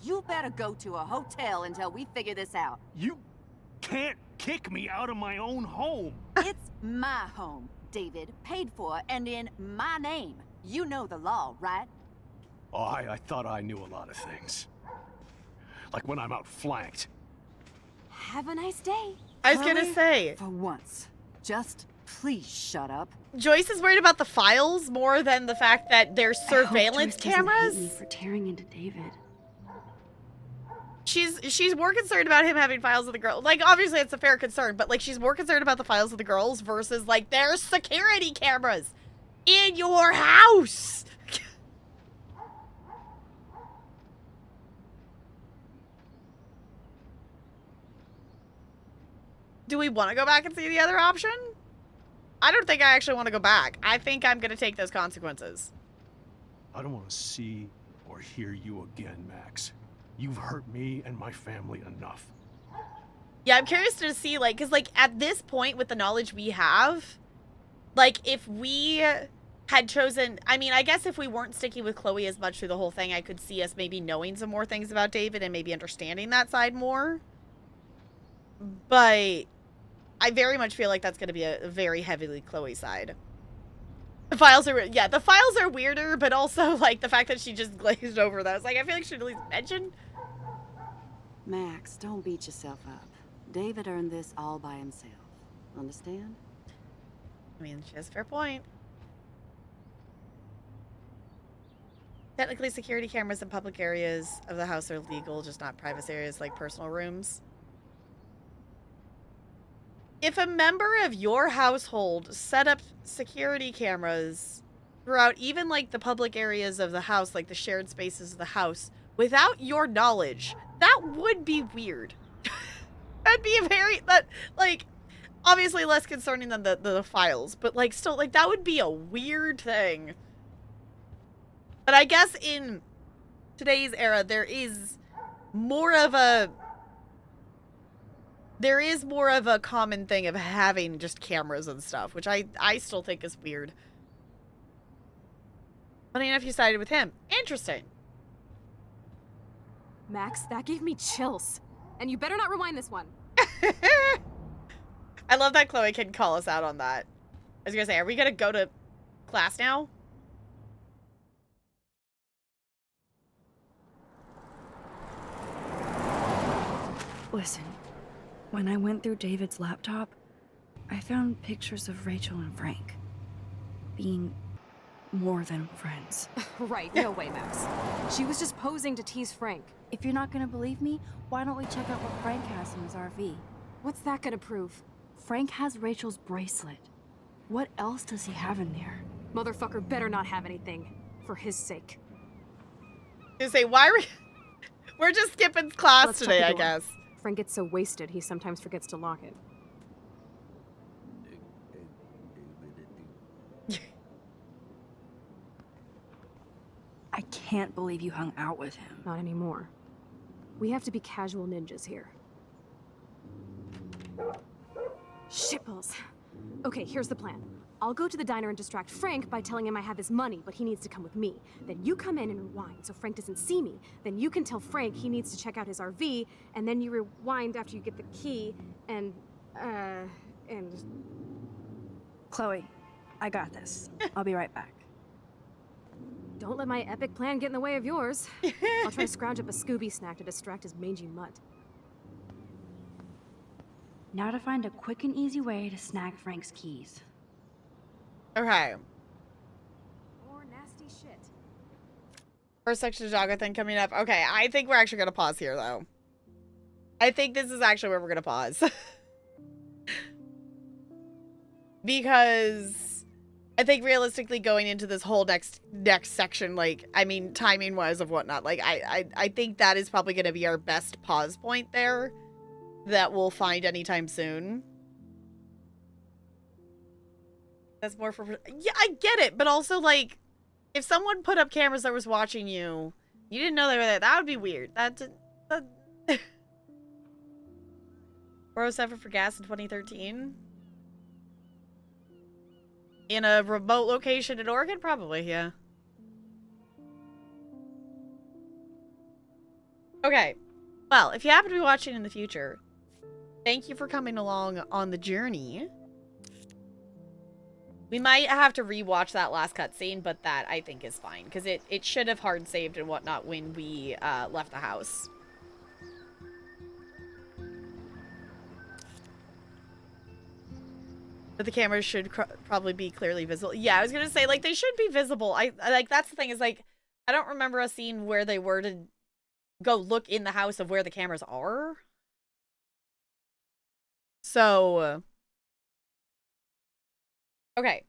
you better go to a hotel until we figure this out. You can't kick me out of my own home. It's my home, David. Paid for and in my name. You know the law, right? Oh, I thought I knew a lot of things. Like when I'm outflanked. Have a nice day. I was gonna say. For once, just please shut up. Joyce is worried about the files more than the fact that there's surveillance cameras. I hope Joyce doesn't hate me for tearing into David. She's more concerned about him having files of the girl. Like, obviously it's a fair concern, but like she's more concerned about the files of the girls versus like there's security cameras in your house. Do we want to go back and see the other option? I don't think I actually want to go back. I think I'm going to take those consequences. I don't want to see or hear you again, Max. You've hurt me and my family enough. Yeah, I'm curious to see, like, because, like, at this point, with the knowledge we have, like, if we had chosen... I mean, I guess if we weren't sticking with Chloe as much through the whole thing, I could see us maybe knowing some more things about David and maybe understanding that side more. But I very much feel like that's going to be a very heavily Chloe side. The files are... Yeah, the files are weirder, but also, like, the fact that she just glazed over those. Like, I feel like she should at least mention... Max, don't beat yourself up. David earned this all by himself. Understand? I mean, she has a fair point. Technically, security cameras in public areas of the house are legal, just not private areas like personal rooms. If a member of your household set up security cameras throughout even like the public areas of the house, like the shared spaces of the house, without your knowledge, that would be weird. That'd be a very, like, obviously less concerning than the files, but like still, like, that would be a weird thing. But I guess in today's era, there is more of a common thing of having just cameras and stuff, which I still think is weird. Funny enough, you sided with him. Interesting. Max, that gave me chills. And you better not rewind this one. I love that Chloe can call us out on that. I was gonna say, are we gonna go to class now? Listen, when I went through David's laptop, I found pictures of Rachel and Frank being more than friends. Right, no way, Max. She was just posing to tease Frank. If you're not gonna believe me, why don't we check out what Frank has in his RV? What's that gonna prove? Frank has Rachel's bracelet. What else does he have in there? Motherfucker better not have anything. For his sake. You say, why are we... We're just skipping class Let's today, check I the door. guess. Frank gets so wasted, he sometimes forgets to lock it. I can't believe you hung out with him. Not anymore. We have to be casual ninjas here. Shitballs. Okay, here's the plan. I'll go to the diner and distract Frank by telling him I have his money, but he needs to come with me. Then you come in and rewind so Frank doesn't see me. Then you can tell Frank he needs to check out his RV, and then you rewind after you get the key, and... Chloe, I got this. I'll be right back. Don't let my epic plan get in the way of yours. I'll try to scrounge up a Scooby snack to distract his mangy mutt. Now to find a quick and easy way to snag Frank's keys. Okay. More nasty shit. First section of Jaga thing coming up. Okay, I think we're actually going to pause here, though. I think this is actually where we're going to pause. Because I think realistically going into this whole next section, like, I mean, timing-wise of whatnot, like, I think that is probably going to be our best pause point there that we'll find anytime soon. That's more for... Yeah, I get it, but also, like, if someone put up cameras that was watching you, you didn't know they were there, that would be weird. That 407 for gas in 2013? In a remote location in Oregon? Probably, yeah. Okay. Well, if you happen to be watching in the future, thank you for coming along on the journey. We might have to rewatch that last cutscene, but that I think is fine, because it should have hard saved and whatnot when we left the house. But the cameras should probably be clearly visible. Yeah, I was gonna say, like, they should be visible. I like, that's the thing, is, like, I don't remember us seeing where they were to go look in the house of where the cameras are. So, okay.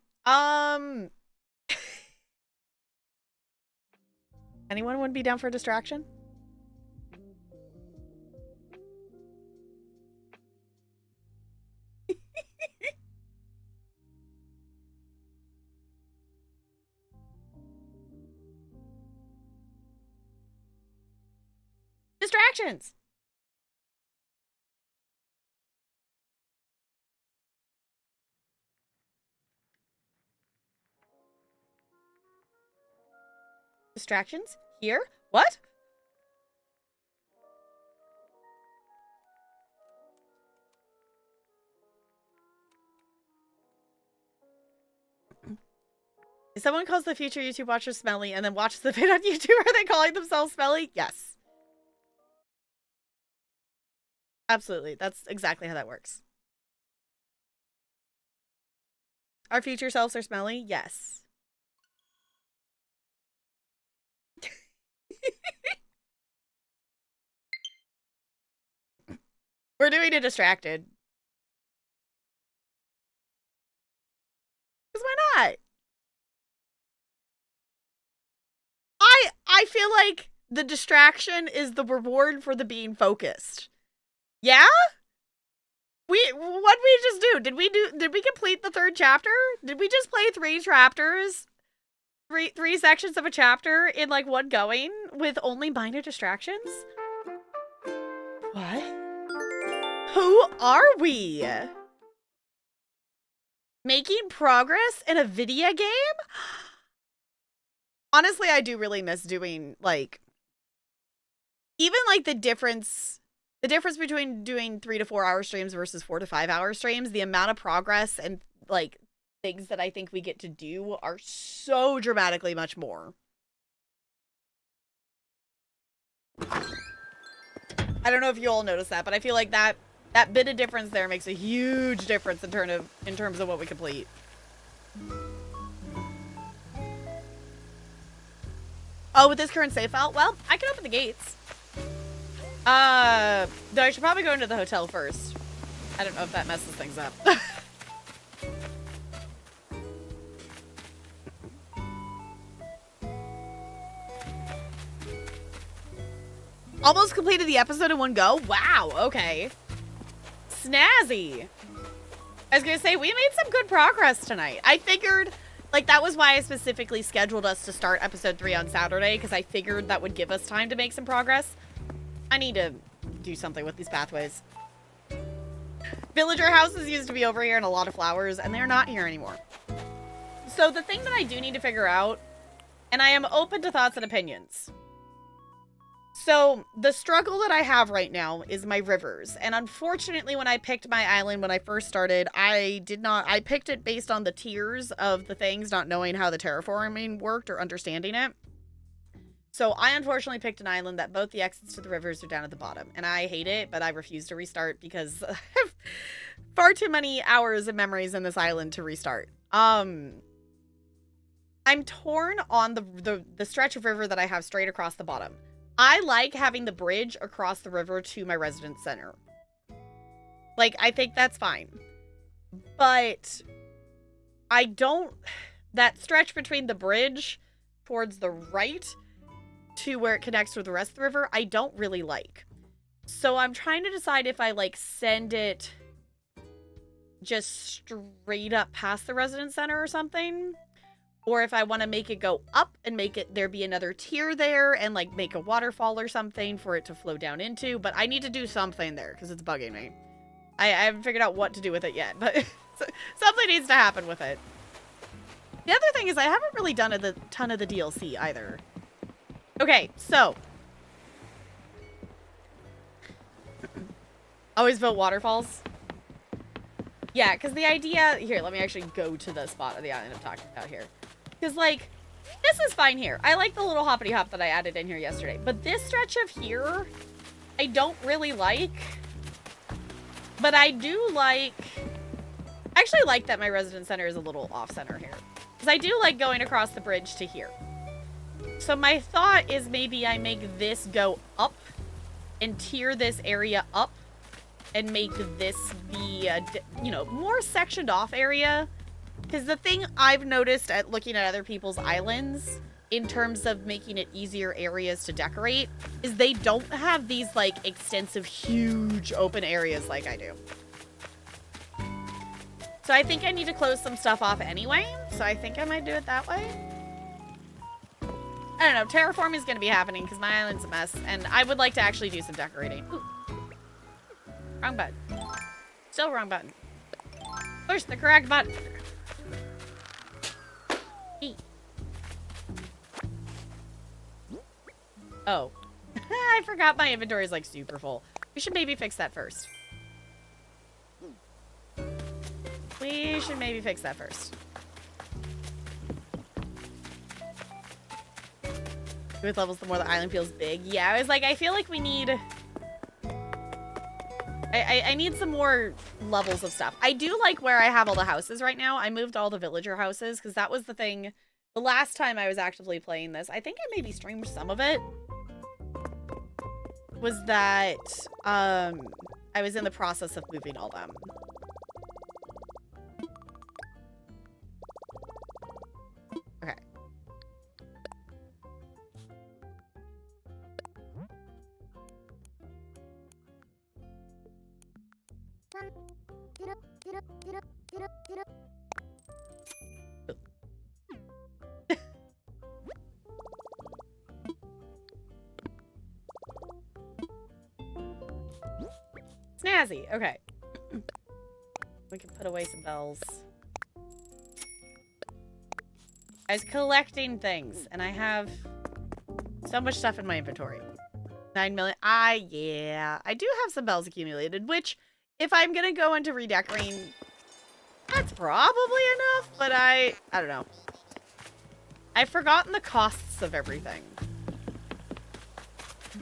Anyone would be down for a distraction? Distractions. Distractions? Here? What? If someone calls the future YouTube watcher smelly and then watches the vid on YouTube, are they calling themselves smelly? Yes. Absolutely. That's exactly how that works. Our future selves are smelly? Yes. We're doing it distracted. Because why not? I feel like the distraction is the reward for the being focused. Yeah? What'd we just do? Did we complete the 3rd chapter? Did we just play 3 chapters? Three sections of a chapter in, like, one going with only minor distractions? What? Who are we? Making progress in a video game? Honestly, I do really miss doing, like, even, like, the difference between doing 3 to 4 hour streams versus 4 to 5 hour streams, the amount of progress and, like, things that I think we get to do are so dramatically much more. I don't know if you all noticed that, but I feel like that bit of difference there makes a huge difference in terms of what we complete. Oh, with this current save file? Well, I can open the gates. Though I should probably go into the hotel first. I don't know if that messes things up. Almost completed the episode in one go? Wow, okay. Snazzy. I was gonna say, we made some good progress tonight. I figured, like, that was why I specifically scheduled us to start episode 3 on Saturday, because I figured that would give us time to make some progress. I need to do something with these pathways. Villager houses used to be over here and a lot of flowers, and they're not here anymore. So the thing that I do need to figure out, and I am open to thoughts and opinions. So the struggle that I have right now is my rivers. And unfortunately, when I picked my island when I first started, I picked it based on the tiers of the things, not knowing how the terraforming worked or understanding it. So I unfortunately picked an island that both the exits to the rivers are down at the bottom. And I hate it, but I refuse to restart because I have far too many hours of memories in this island to restart. I'm torn on the stretch of river that I have straight across the bottom. I like having the bridge across the river to my residence center. Like, I think that's fine. But I don't... That stretch between the bridge towards the right to where it connects with the rest of the river, I don't really like. So I'm trying to decide if I, like, send it just straight up past the residence center or something. Or if I want to make it go up and make it, there be another tier there and like make a waterfall or something for it to flow down into. But I need to do something there because it's bugging me. I haven't figured out what to do with it yet, but something needs to happen with it. The other thing is I haven't really done a ton of the DLC either. Okay, so. Always vote waterfalls. Yeah, because the idea... Here, let me actually go to the spot of the island I'm talking about here. Because, like, this is fine here. I like the little hoppity hop that I added in here yesterday. But this stretch of here, I don't really like. But I do like... I actually like that my residence center is a little off-center here. Because I do like going across the bridge to here. So my thought is maybe I make this go up and tier this area up and make this be a, you know, more sectioned off area. Because the thing I've noticed at looking at other people's islands in terms of making it easier areas to decorate is they don't have these like extensive, huge open areas like I do. So I think I need to close some stuff off anyway. So I think I might do it that way. I don't know. Terraforming is going to be happening because my island's a mess. And I would like to actually do some decorating. Ooh. Wrong button. Still wrong button. Push the correct button. E. Oh. I forgot my inventory is like super full. We should maybe fix that first. We should maybe fix that first. With levels, the more the island feels big. Yeah, I was like, I feel like we need... I need some more levels of stuff. I do like where I have all the houses right now. I moved all the villager houses because that was the thing. The last time I was actively playing this, I think I maybe streamed some of it, was that I was in the process of moving all them. Okay. Snazzy. Okay. We can put away some bells. I was collecting things, and I have so much stuff in my inventory. 9 million. Yeah. I do have some bells accumulated, which, if I'm gonna go into redecorating, that's probably enough, but I don't know. I've forgotten the costs of everything.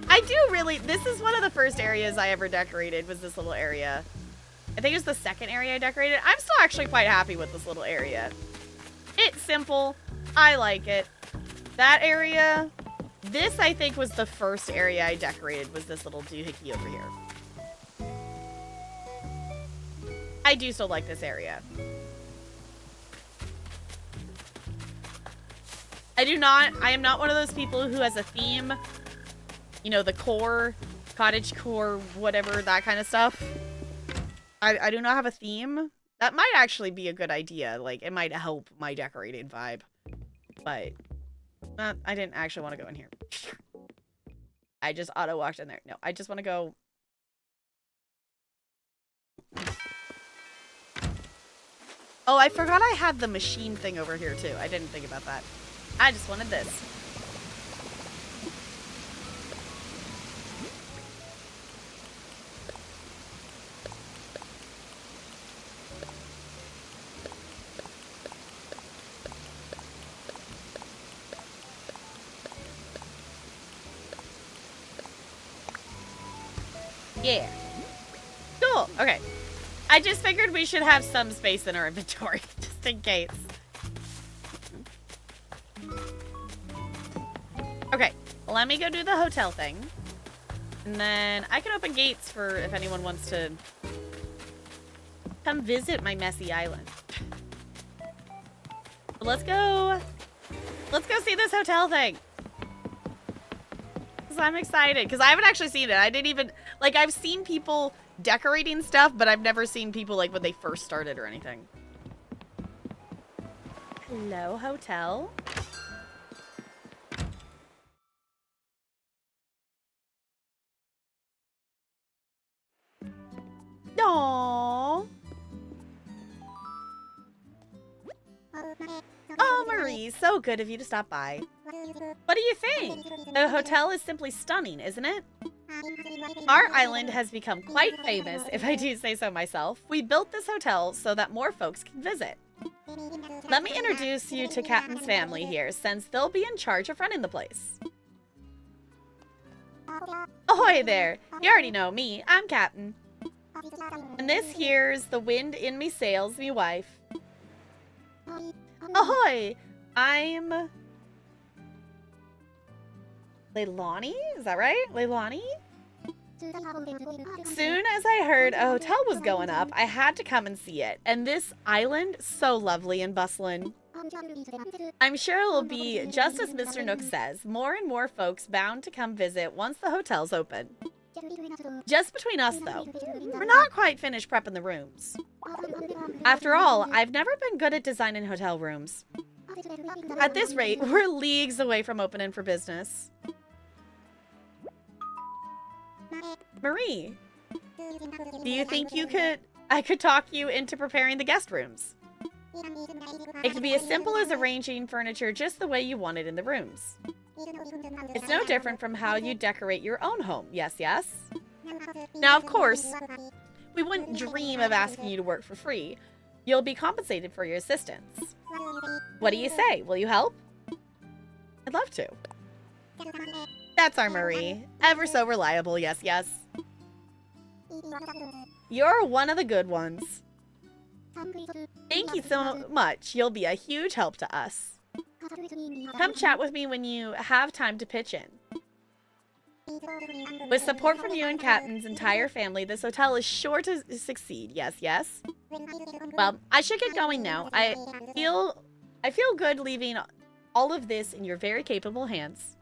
I do really... This is one of the first areas I ever decorated, was this little area. I think it was the second area I decorated. I'm still actually quite happy with this little area. It's simple. I like it. That area... This, I think, was the first area I decorated, was this little doohickey over here. I do still like this area. I am not one of those people who has a theme. You know, the core, cottage core, whatever, that kind of stuff. I do not have a theme. That might actually be a good idea. Like, it might help my decorating vibe. But, I didn't actually want to go in here. I just auto-walked in there. No, I just want to go... Oh, I forgot I had the machine thing over here, too. I didn't think about that. I just wanted this. Yeah. Cool. Okay. I just figured we should have some space in our inventory, just in case. Okay. Let me go do the hotel thing. And then I can open gates for if anyone wants to come visit my messy island. But let's go see this hotel thing. Because I'm excited. Because I haven't actually seen it. I didn't even, like, I've seen people decorating stuff, but I've never seen people, like, when they first started or anything. Hello, hotel. Aww. Oh, Marie, so good of you to stop by. What do you think? The hotel is simply stunning, isn't it? Our island has become quite famous, if I do say so myself. We built this hotel so that more folks can visit. Let me introduce you to Captain's family here, since they'll be in charge of running the place. Ahoy there! You already know me. I'm Captain. And this here's the wind in me sails, me wife. Ahoy! I'm... Leilani? Is that right? Leilani? Soon as I heard a hotel was going up, I had to come and see it. And this island, so lovely and bustling. I'm sure it'll be just as Mr. Nook says, more and more folks bound to come visit once the hotel's open. Just between us, though, we're not quite finished prepping the rooms. After all, I've never been good at designing hotel rooms. At this rate, we're leagues away from opening for business. Marie, do you think I could talk you into preparing the guest rooms? It could be as simple as arranging furniture just the way you want it in the rooms. It's no different from how you decorate your own home, yes, yes? Now, of course, we wouldn't dream of asking you to work for free. You'll be compensated for your assistance. What do you say? Will you help? I'd love to. That's our Marie. Ever so reliable, yes, yes. You're one of the good ones. Thank you so much. You'll be a huge help to us. Come chat with me when you have time to pitch in. With support from you and Captain's entire family, this hotel is sure to succeed. Yes, yes. Well, I should get going now. I feel good leaving all of this in your very capable hands.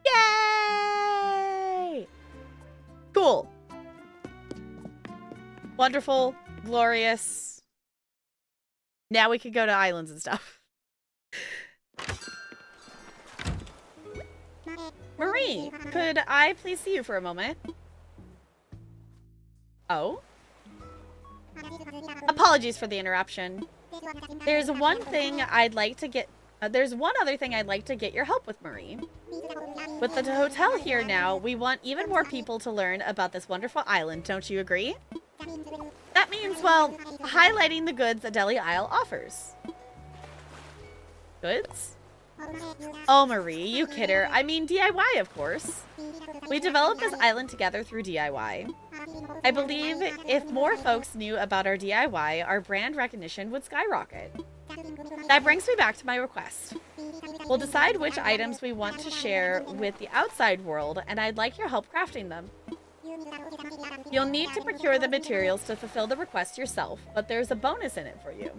Yay! Cool. Wonderful. Glorious. Now we could go to islands and stuff. Marie, could I please see you for a moment? Oh? Apologies for the interruption. There's one other thing I'd like to get your help with, Marie. With the hotel here now, we want even more people to learn about this wonderful island, don't you agree? That means, well, highlighting the goods Adelia Isle offers. Goods? Oh, Marie, you kidder. I mean DIY, of course. We developed this island together through DIY. I believe if more folks knew about our DIY, our brand recognition would skyrocket. That brings me back to my request. We'll decide which items we want to share with the outside world, and I'd like your help crafting them. You'll need to procure the materials to fulfill the request yourself, but there's a bonus in it for you.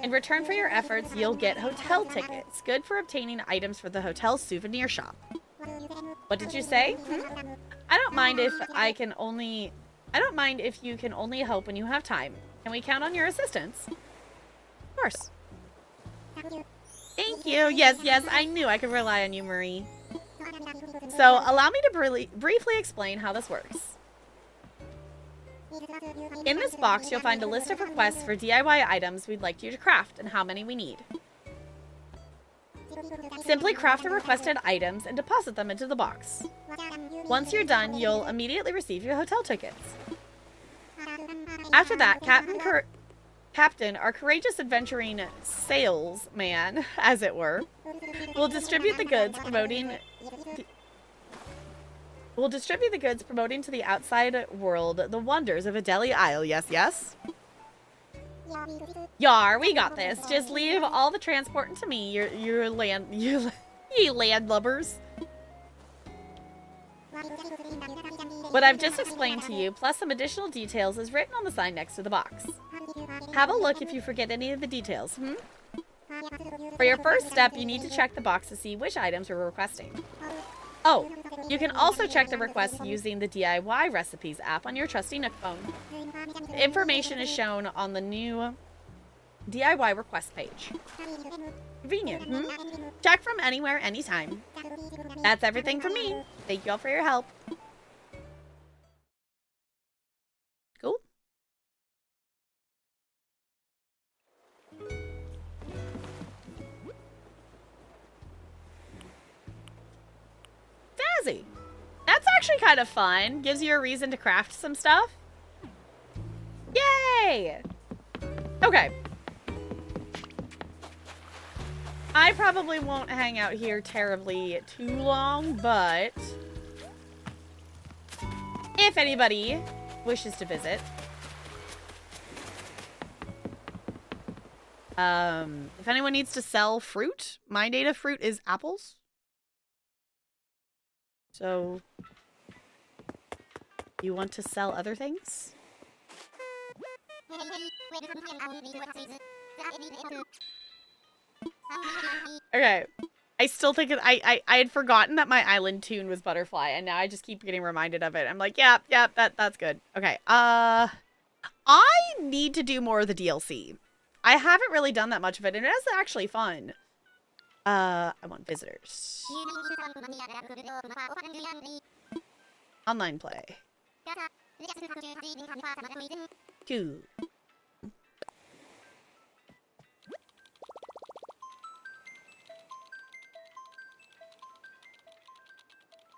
In return for your efforts, you'll get hotel tickets, good for obtaining items for the hotel souvenir shop. What did you say? I don't mind if you can only help when you have time. Can we count on your assistance? Of course. Thank you. Yes, yes, I knew I could rely on you, Marie. So, allow me to briefly explain how this works. In this box, you'll find a list of requests for DIY items we'd like you to craft and how many we need. Simply craft the requested items and deposit them into the box. Once you're done, you'll immediately receive your hotel tickets. After that, Captain, our courageous adventuring salesman, as it were, will distribute the goods, promoting We'll distribute the goods, promoting to the outside world the wonders of Adelia Isle. Yes, yes. Yar, we got this. Just leave all the transporting to me. Your landlubbers. What I've just explained to you, plus some additional details, is written on the sign next to the box. Have a look if you forget any of the details, For your first step, you need to check the box to see which items we're requesting. Oh, you can also check the requests using the DIY Recipes app on your trusty Nook phone. The information is shown on the new DIY request page. Convenient, Check from anywhere, anytime. That's everything from me. Thank you all for your help. Cool. Dazzy. That's actually kind of fun. Gives you a reason to craft some stuff. Yay! Okay. I probably won't hang out here terribly too long, but if anybody wishes to visit, if anyone needs to sell fruit, my native fruit is apples. So, you want to sell other things? Okay. I still think I had forgotten that my island tune was Butterfly, and now I just keep getting reminded of it. I'm like, yeah, that's good. Okay. I need to do more of the DLC. I haven't really done that much of it, and it is actually fun. I want visitors. Online play. Cool.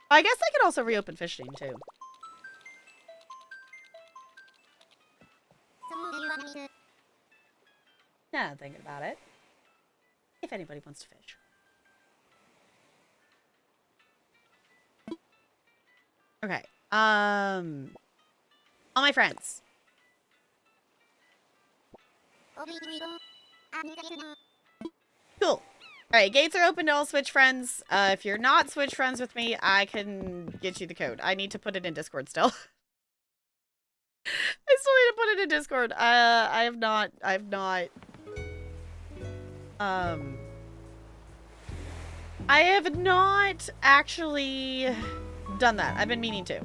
I guess I could also reopen fishing too. Now I'm thinking about it. If anybody wants to fish. Okay. All my friends. Cool. Alright, gates are open to all Switch friends. If you're not Switch friends with me, I can get you the code. I need to put it in Discord still. I still need to put it in Discord. I have not actually done that. I've been meaning to.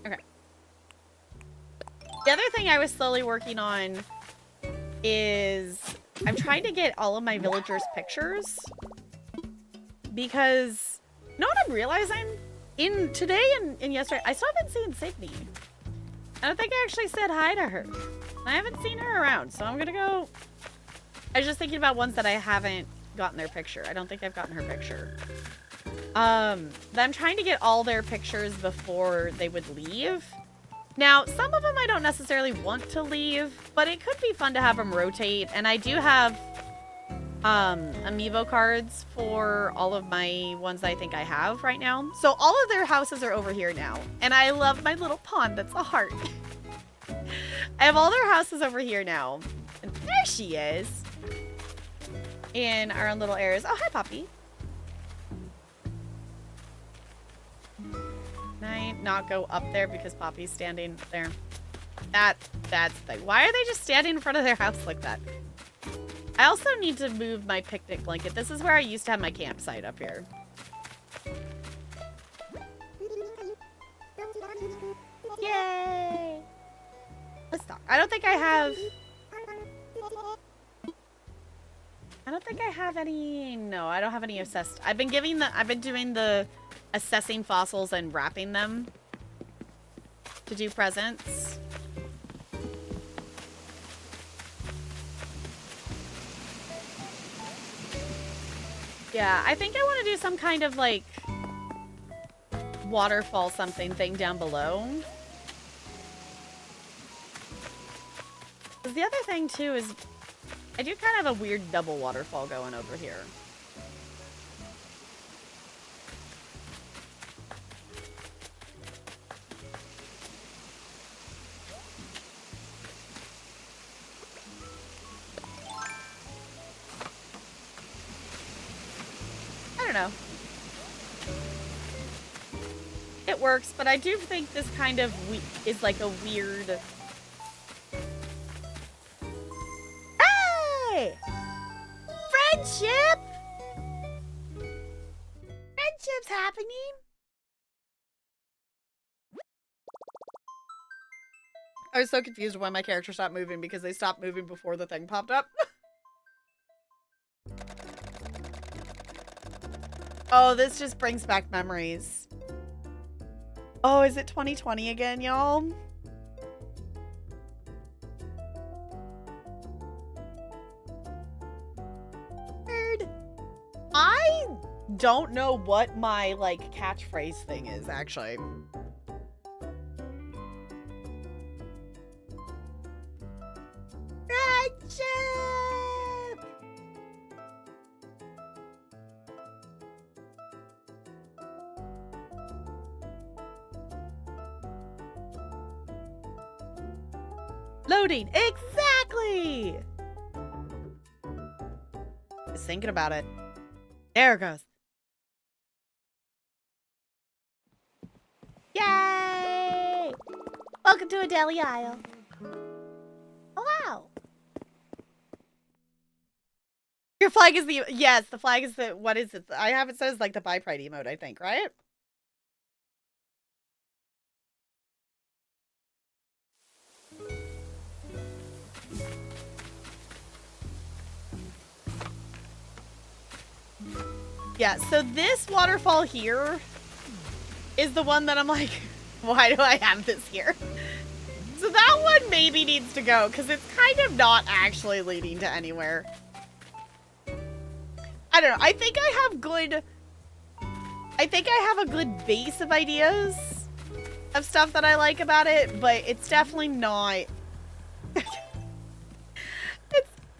Okay. The other thing I was slowly working on is I'm trying to get all of my villagers' pictures, because you know what I'm realizing? In today and yesterday, I still haven't seen Sydney. I don't think I actually said hi to her. I haven't seen her around, so I'm gonna go. I was just thinking about ones that I haven't gotten their picture. I don't think I've gotten her picture. I'm trying to get all their pictures before they would leave. Now, some of them I don't necessarily want to leave, but it could be fun to have them rotate. And I do have amiibo cards for all of my ones I think I have right now. So all of their houses are over here now. And I love my little pond that's a heart. I have all their houses over here now. And there she is. In our own little areas. Oh, hi, Poppy. Can I not go up there because Poppy's standing there? That's the thing. Why are they just standing in front of their house like that? I also need to move my picnic blanket. This is where I used to have my campsite up here. Yay! Let's talk. I don't think I have any. No, I don't have any assessed. I've been doing the assessing fossils and wrapping them to do presents. Yeah, I think I want to do some kind of like waterfall something thing down below. Because the other thing too is I do kind of have a weird double waterfall going over here. I don't know. It works, but I do think this kind of is like a weird... Hey! Friendship! Friendship's happening! I was so confused when my character stopped moving because they stopped moving before the thing popped up. Oh, this just brings back memories. Oh, is it 2020 again, y'all? Weird. I don't know what my, like, catchphrase thing is, actually. Friendship! Loading! Exactly! Just thinking about it. There it goes. Yay! Welcome to Adelia Isle. Oh, wow. Your flag is the... Yes, the flag is the... What is it? I have it says like the Buy Pride emote, I think, right? Yeah, so this waterfall here is the one that I'm like, why do I have this here? So that one maybe needs to go because it's kind of not actually leading to anywhere. I don't know. I think I have a good base of ideas of stuff that I like about it, but it's definitely not it's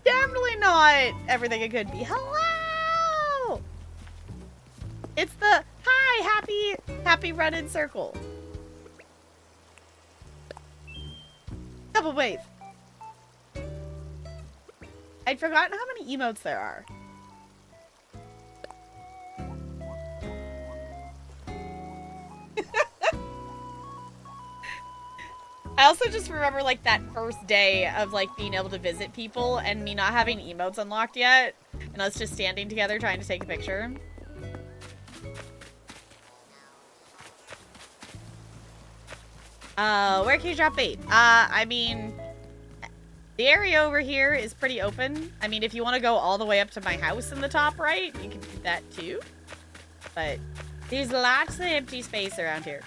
definitely not everything it could be. Hello! It's the hi, happy run in circle. Double wave. I'd forgotten how many emotes there are. I also just remember like that first day of like being able to visit people and me not having emotes unlocked yet and us just standing together trying to take a picture. Where can you drop bait? I mean, the area over here is pretty open. I mean, if you want to go all the way up to my house in the top right, you can do that too. But there's lots of empty space around here.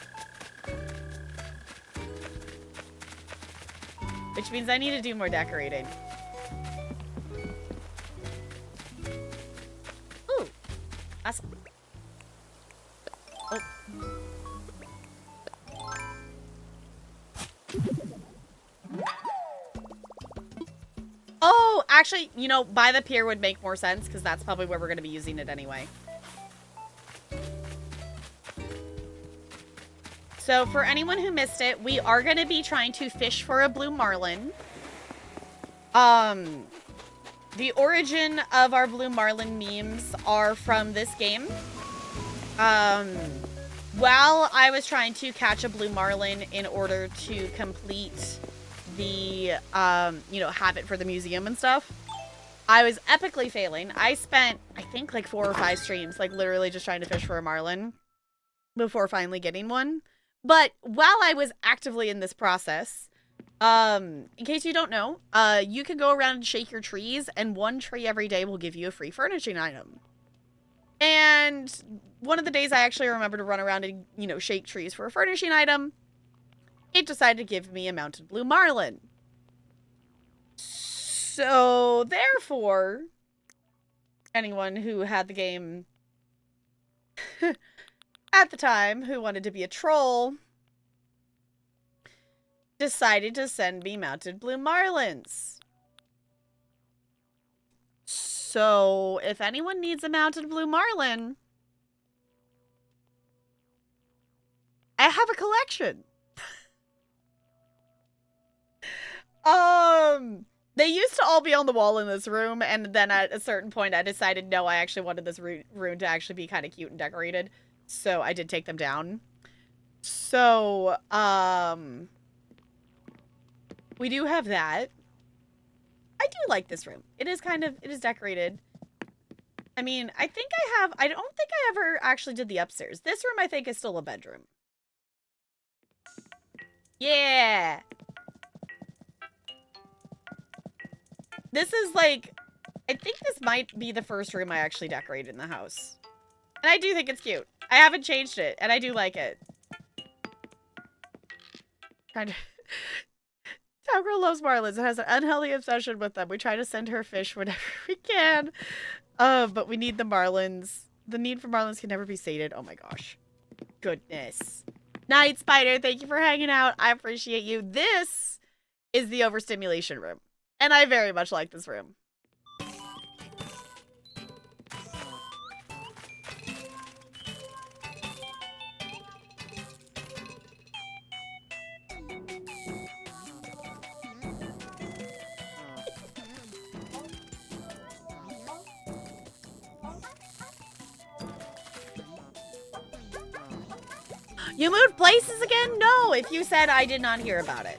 Which means I need to do more decorating. Ooh. Awesome. Oh. Oh, actually, you know, by the pier would make more sense because that's probably where we're going to be using it anyway. So for anyone who missed it, we are going to be trying to fish for a blue marlin. The origin of our blue marlin memes are from this game. While I was trying to catch a blue marlin in order to complete the, you know, have it for the museum and stuff, I was epically failing. I spent, I think, like 4 or 5 streams, like literally just trying to fish for a marlin before finally getting one. But while I was actively in this process, in case you don't know, you can go around and shake your trees, and 1 tree every day will give you a free furnishing item. And one of the days I actually remember to run around and, you know, shake trees for a furnishing item, it decided to give me a mounted blue marlin. So, therefore, anyone who had the game at the time who wanted to be a troll decided to send me mounted blue marlins. So if anyone needs a mounted blue marlin, I have a collection. They used to all be on the wall in this room, and then at a certain point I decided, no, I actually wanted this room to actually be kind of cute and decorated. So I did take them down. So, we do have that. I do like this room. It is decorated. I mean, I don't think I ever actually did the upstairs. This room, I think, is still a bedroom. Yeah! This is like, I think this might be the first room I actually decorated in the house. And I do think it's cute. I haven't changed it, and I do like it. Kind of. Towgirl loves marlins and has an unhealthy obsession with them. We try to send her fish whenever we can. But we need the marlins. The need for marlins can never be sated. Oh my gosh. Goodness. Night Spider, thank you for hanging out. I appreciate you. This is the overstimulation room. And I very much like this room. You moved places again? No, if you said I did not hear about it.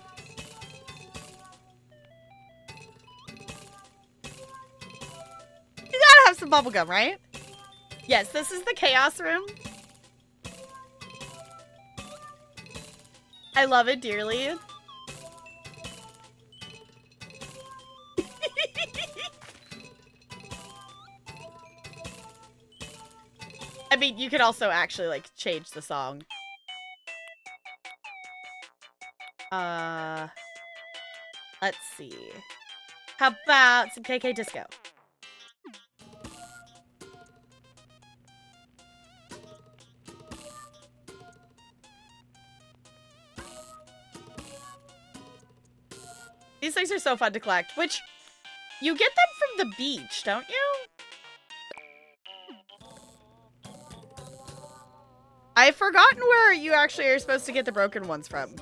You gotta have some bubblegum, right? Yes, this is the chaos room. I love it dearly. I mean, you could also actually, like, change the song. Let's see. How about some KK Disco? These things are so fun to collect, which you get them from the beach, don't you? I've forgotten where you actually are supposed to get the broken ones from.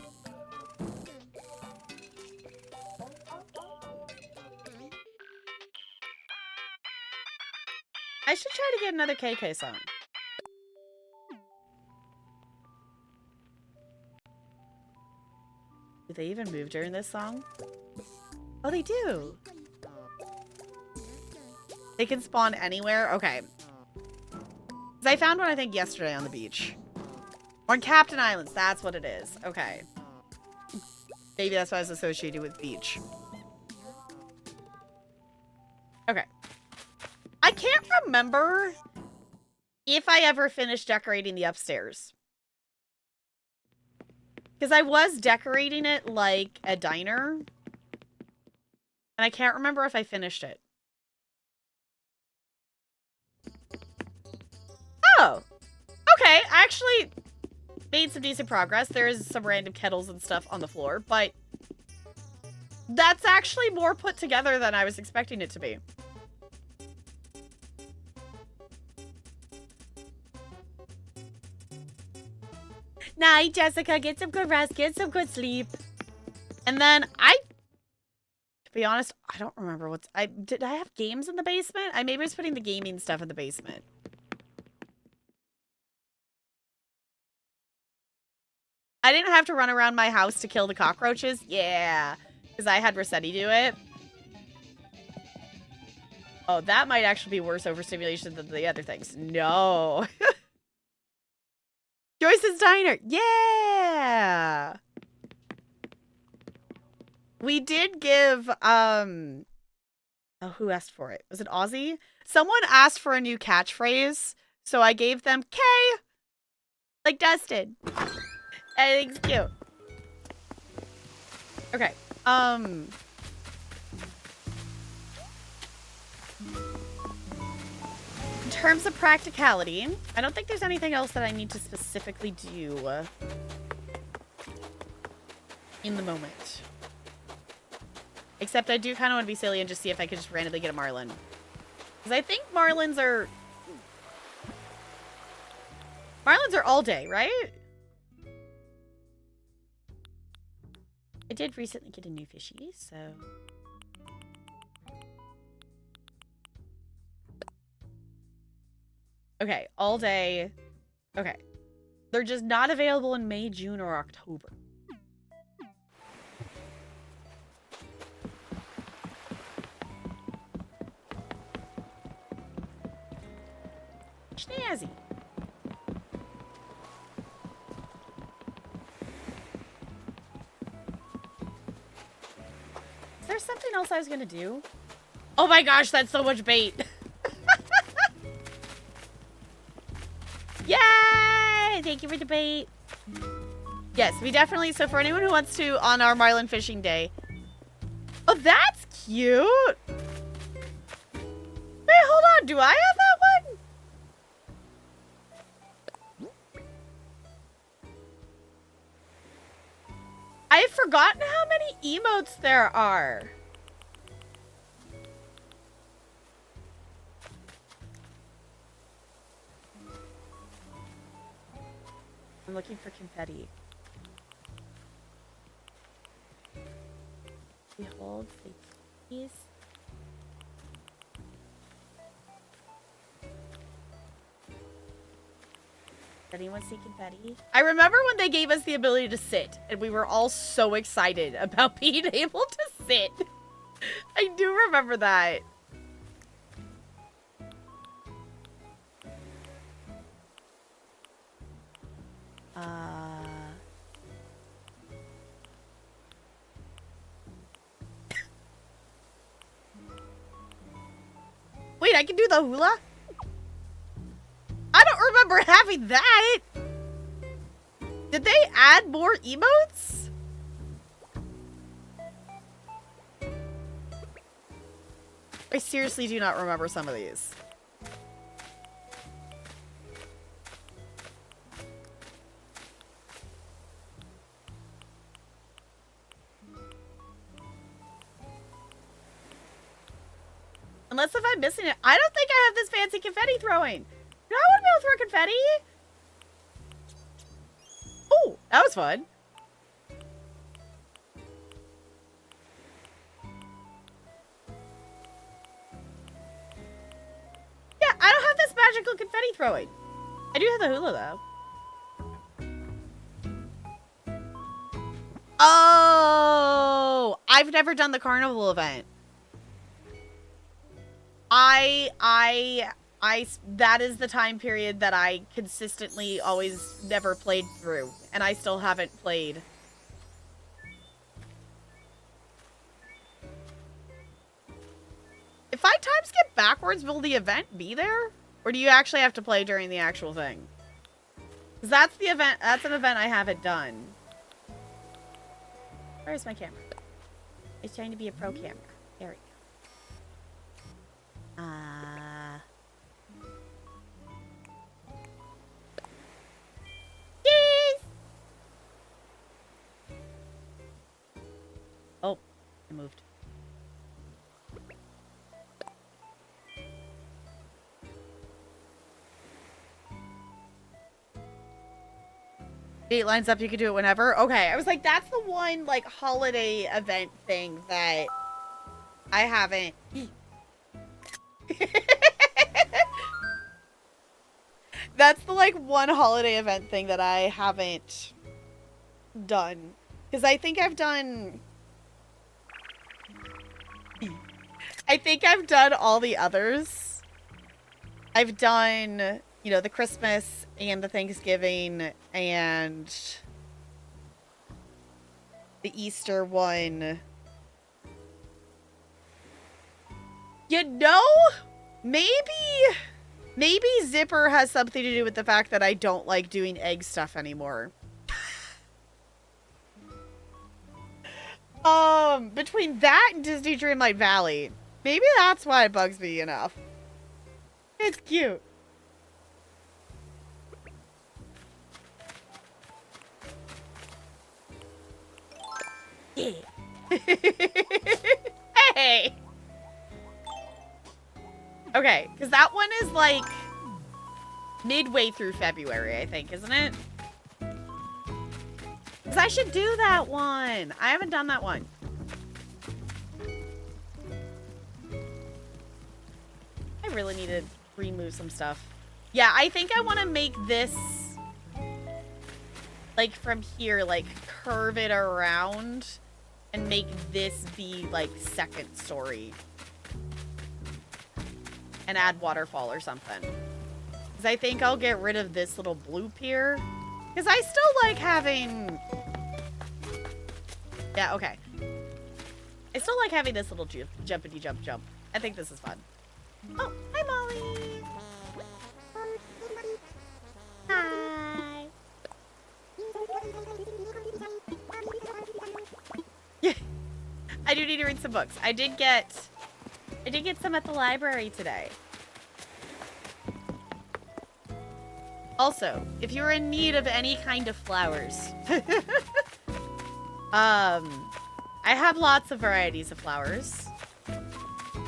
I should try to get another KK song. Do they even move during this song? Oh, they do. They can spawn anywhere? Okay. 'Cause I found one, I think, yesterday on the beach. On Captain Islands, that's what it is. Okay. Maybe that's why it's associated with beach. Okay. I can't remember if I ever finished decorating the upstairs. Because I was decorating it like a diner. And I can't remember if I finished it. Oh. Okay, I actually made some decent progress. There's some random kettles and stuff on the floor, but that's actually more put together than I was expecting it to be. Night, Jessica. Get some good rest. Get some good sleep. And then to be honest, I don't remember did I have games in the basement? I maybe was putting the gaming stuff in the basement. I didn't have to run around my house to kill the cockroaches. Yeah, because I had Rossetti do it. Oh, that might actually be worse overstimulation than the other things. No. Joyce's Diner. Yeah. We did give, oh, who asked for it? Was it Ozzy? Someone asked for a new catchphrase, so I gave them K. Like Dustin. I think it's cute. Okay. In terms of practicality, I don't think there's anything else that I need to specifically do in the moment. Except I do kind of want to be silly and just see if I could just randomly get a marlin. Because I think marlins are all day, right? I did recently get a new fishy, so... Okay, all day. Okay. They're just not available in May, June, or October. Snazzy. Is there something else I was gonna do? Oh my gosh, that's so much bait. Yay! Thank you for the bait. Yes, we definitely, so for anyone who wants to, on our marlin fishing day. Oh, that's cute. Wait, hold on. Do I have that one? I've forgotten how many emotes there are. I'm looking for confetti. Behold, please. Anyone see confetti? I remember when they gave us the ability to sit, and we were all so excited about being able to sit. I do remember that. Wait, I can do the hula? I don't remember having that. Did they add more emotes? I seriously do not remember some of these. Unless if I'm missing it. I don't think I have this fancy confetti throwing. Do I want to be able to throw confetti? Oh, that was fun. Yeah, I don't have this magical confetti throwing. I do have the hula, though. Oh, I've never done the carnival event. That is the time period that I consistently always never played through, and I still haven't played. If I time skip backwards, will the event be there? Or do you actually have to play during the actual thing? Because that's the event, that's an event I haven't done. Where's my camera? It's trying to be a pro camera. There we go. Yes! Oh, I moved. Date lines up, you can do it whenever. Okay, I was like, that's the one, like, holiday event thing that I haven't... That's the, like, one holiday event thing that I haven't done. Because I think I've done... I think I've done all the others. I've done, you know, the Christmas and the Thanksgiving and the Easter one. You know, maybe Zipper has something to do with the fact that I don't like doing egg stuff anymore. Between that and Disney Dreamlight Valley, maybe that's why it bugs me enough. It's cute. Yeah. Hey! Okay, because that one is like midway through February, I think, isn't it? Because I should do that one. I haven't done that one. I really need to remove some stuff. Yeah, I think I want to make this, like, from here, like, curve it around and make this be, like, second story. And add waterfall or something. Because I think I'll get rid of this little bloop here. Because I still like having... Yeah, okay. I still like having this little jumpity jump. I think this is fun. Oh, hi, Molly. Hi. Yeah. I do need to read some books. I did get some at the library today. Also, if you're in need of any kind of flowers, I have lots of varieties of flowers.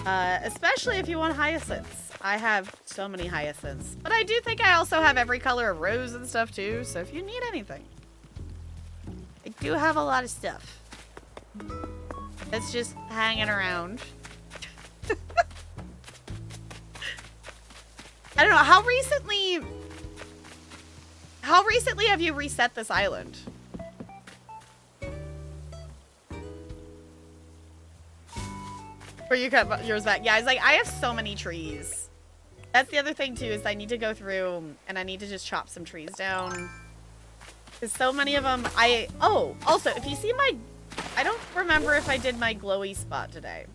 Especially if you want hyacinths. I have so many hyacinths. But I do think I also have every color of rose and stuff too, so if you need anything. I do have a lot of stuff. That's just hanging around. I don't know, how recently have you reset this island? Where you cut yours back. Yeah, it's like, I have so many trees. That's the other thing too, is I need to go through and I need to just chop some trees down. Because so many of them, oh, also, if you see I don't remember if I did my glowy spot today.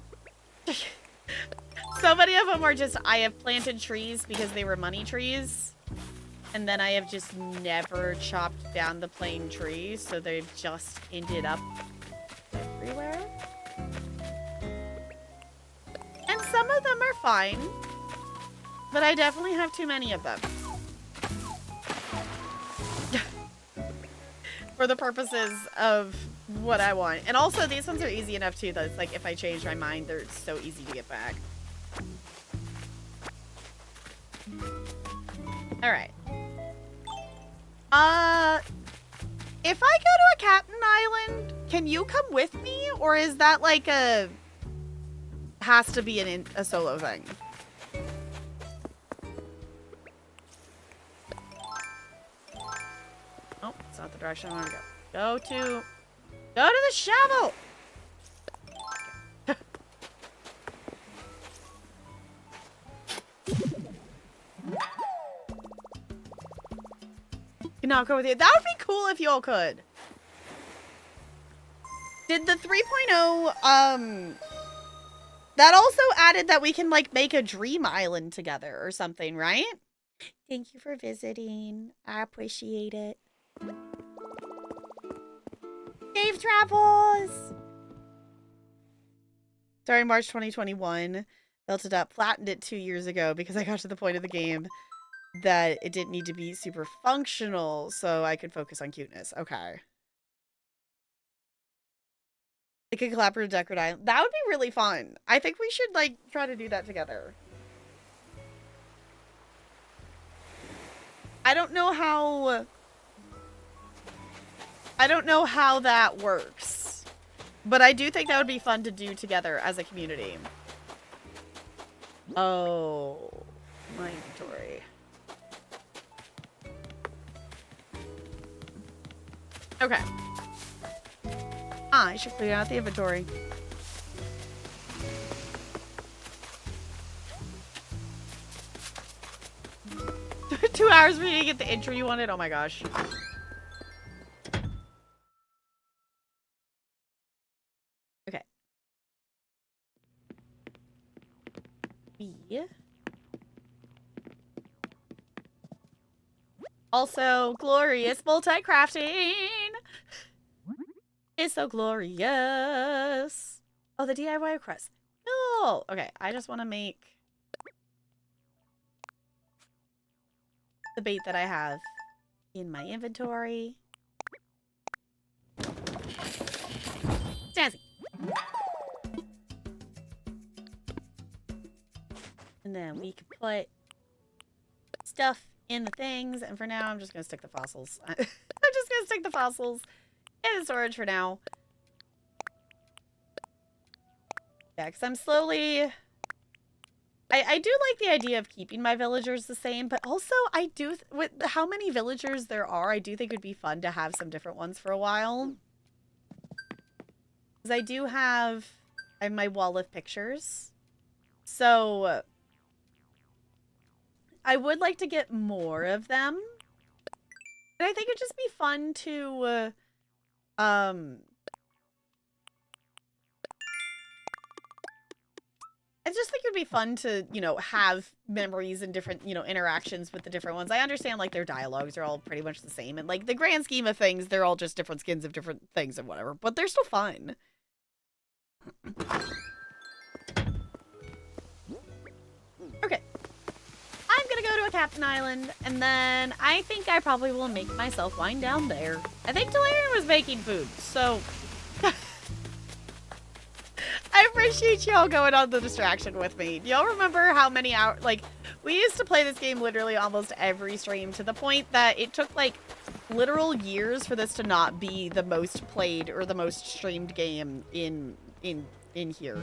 So many of them are just, I have planted trees because they were money trees. And then I have just never chopped down the plain trees, so they've just ended up everywhere. And some of them are fine, but I definitely have too many of them. For the purposes of what I want. And also, these ones are easy enough too, that it's like, if I change my mind, they're so easy to get back. Alright. If I go to a Captain Island, can you come with me? Or is that like has to be a solo thing? Oh, it's not the direction I want to go. Go to the shovel! Can I go with you? That would be cool if y'all could. Did the 3.0, that also added that we can, like, make a dream island together or something, right? Thank you for visiting. I appreciate it. Safe travels! Sorry, March 2021. Built it up. Flattened it 2 years ago because I got to the point of the game that it didn't need to be super functional so I could focus on cuteness. Okay. Like a collaborative decorative island. That would be really fun. I think we should, like, try to do that together. I don't know how that works. But I do think that would be fun to do together as a community. Oh, my inventory. Okay. I should clear out the inventory. Two hours for you to get the intro you wanted? Oh my gosh. Okay. Yeah. Also, glorious multi-crafting. It's so glorious. Oh, the DIY crust. No. Okay, I just want to make the bait that I have in my inventory. Snazzy. And then we can put stuff in the things. And for now, I'm just going to stick the fossils. I'm just going to stick the fossils in the storage for now. Yeah, because I'm slowly... I do like the idea of keeping my villagers the same, but also I do... with how many villagers there are, I do think it would be fun to have some different ones for a while. Because I have my wall of pictures. So... I would like to get more of them. And I think it'd just be fun to... I just think it'd be fun to, you know, have memories and different, you know, interactions with the different ones. I understand, like, their dialogues are all pretty much the same. And, like, the grand scheme of things, they're all just different skins of different things and whatever. But they're still fun. Okay. I'm gonna go to a Captain Island, and then I think I probably will make myself wind down there. I think Delirium was making food, so... I appreciate y'all going on the distraction with me. Do y'all remember how many hours, like, we used to play this game literally almost every stream to the point that it took, like, literal years for this to not be the most played or the most streamed game in here.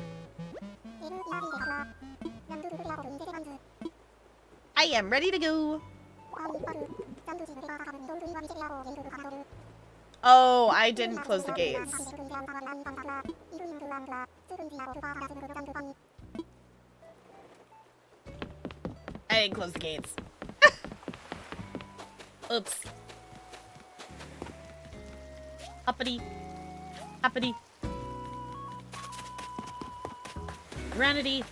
I am ready to go. Oh, I didn't close the gates. I didn't close the gates. Oops. Uppity. Uppity. Granity.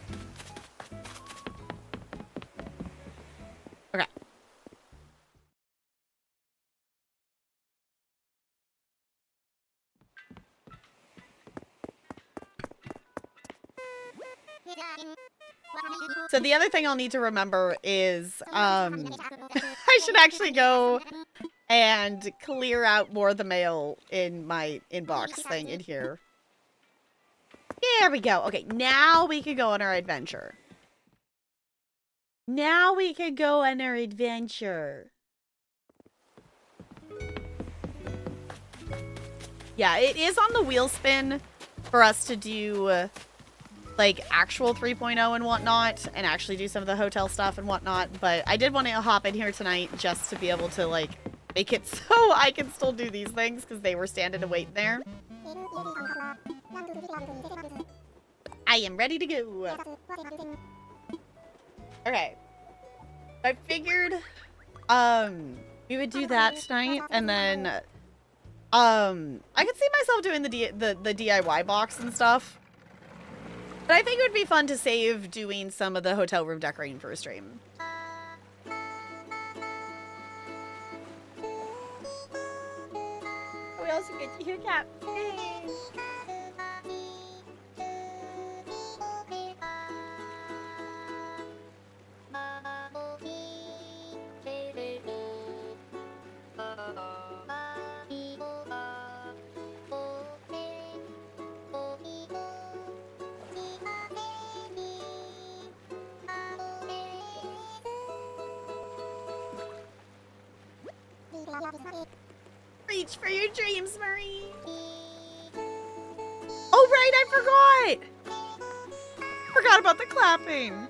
Okay. So the other thing I'll need to remember is, I should actually go and clear out more of the mail in my inbox thing in here. There we go. Okay, now we can go on our adventure. Now we can go on our adventure. Yeah, it is on the wheel spin for us to do... like, actual 3.0 and whatnot, and actually do some of the hotel stuff and whatnot, but I did want to hop in here tonight just to be able to, like, make it so I can still do these things, because they were standing to wait there. I am ready to go. Okay. I figured, we would do that tonight, and then, I could see myself doing the DIY box and stuff. But I think it would be fun to save doing some of the hotel room decorating for a stream. We also get to hear Cap. Yay. Reach for your dreams, Marie. Oh, right, I forgot. Forgot about the clapping.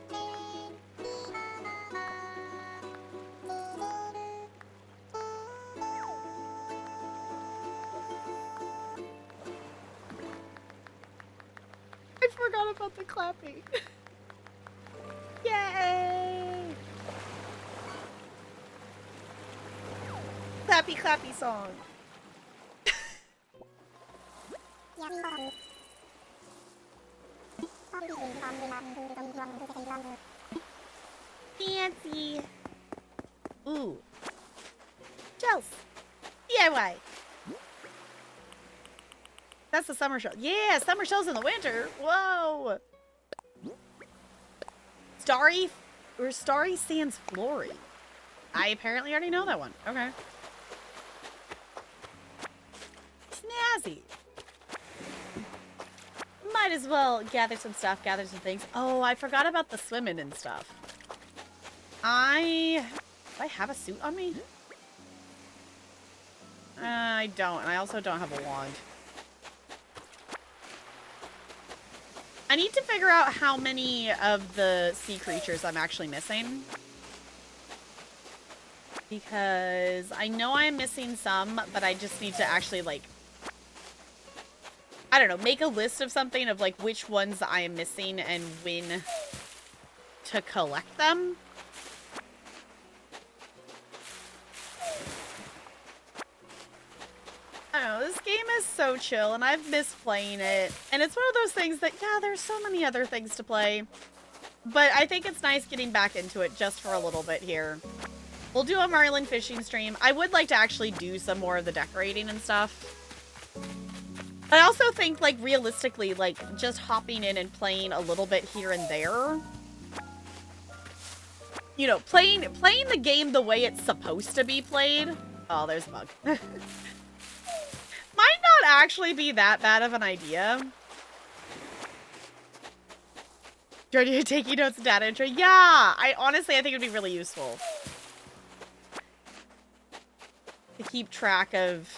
I forgot about the clapping. Yay! Clappy clappy song. Fancy. Ooh. Shells. DIY. That's the summer shell. Yeah, summer shells in the winter. Whoa. Starry Sands Flory. I apparently already know that one. Okay. Snazzy. Might as well gather some stuff, gather some things. Oh, I forgot about the swimming and stuff. Do I have a suit on me? I don't, and I also don't have a wand. I need to figure out how many of the sea creatures I'm actually missing. Because I know I'm missing some, but I just need to actually, like, I don't know, make a list of something of, like, which ones I am missing and when to collect them. I don't know, this game is so chill, and I've missed playing it. And it's one of those things that, yeah, there's so many other things to play. But I think it's nice getting back into it just for a little bit here. We'll do a marlin fishing stream. I would like to actually do some more of the decorating and stuff. I also think, like, realistically, like, just hopping in and playing a little bit here and there. You know, playing the game the way it's supposed to be played. Oh, there's a bug. Might not actually be that bad of an idea. Jordan, taking notes and data entry. Yeah, I think it'd be really useful to keep track of.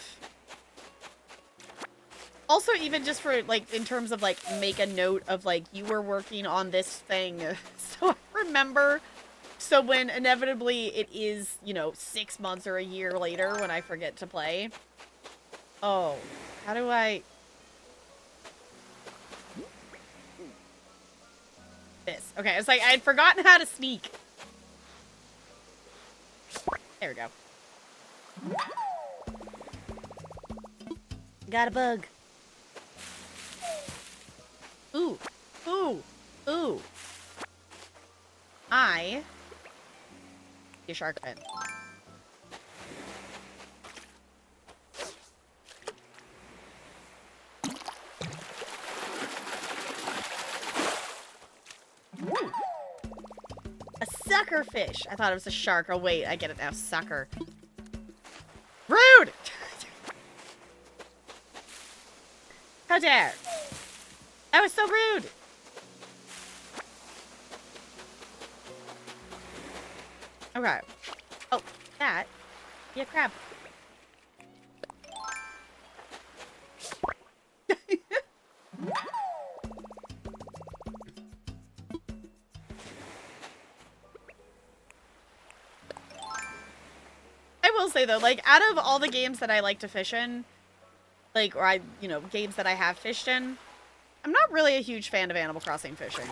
Also, even just for, like, in terms of, like, make a note of, like, you were working on this thing. So I remember. So when inevitably it is, you know, 6 months or a year later when I forget to play. Oh, how do I... This. Okay, it's like I'd forgotten how to sneak. There we go. Got a bug. Ooh. Ooh. Ooh. I... a shark fin. Ooh. A sucker fish. I thought it was a shark. Oh, wait. I get it now. Sucker. Rude! How dare. That was so rude. Okay. Oh, that. Yeah, crab. I will say though, like, out of all the games that I like to fish in, like, or you know, games that I have fished in, I'm not really a huge fan of Animal Crossing fishing.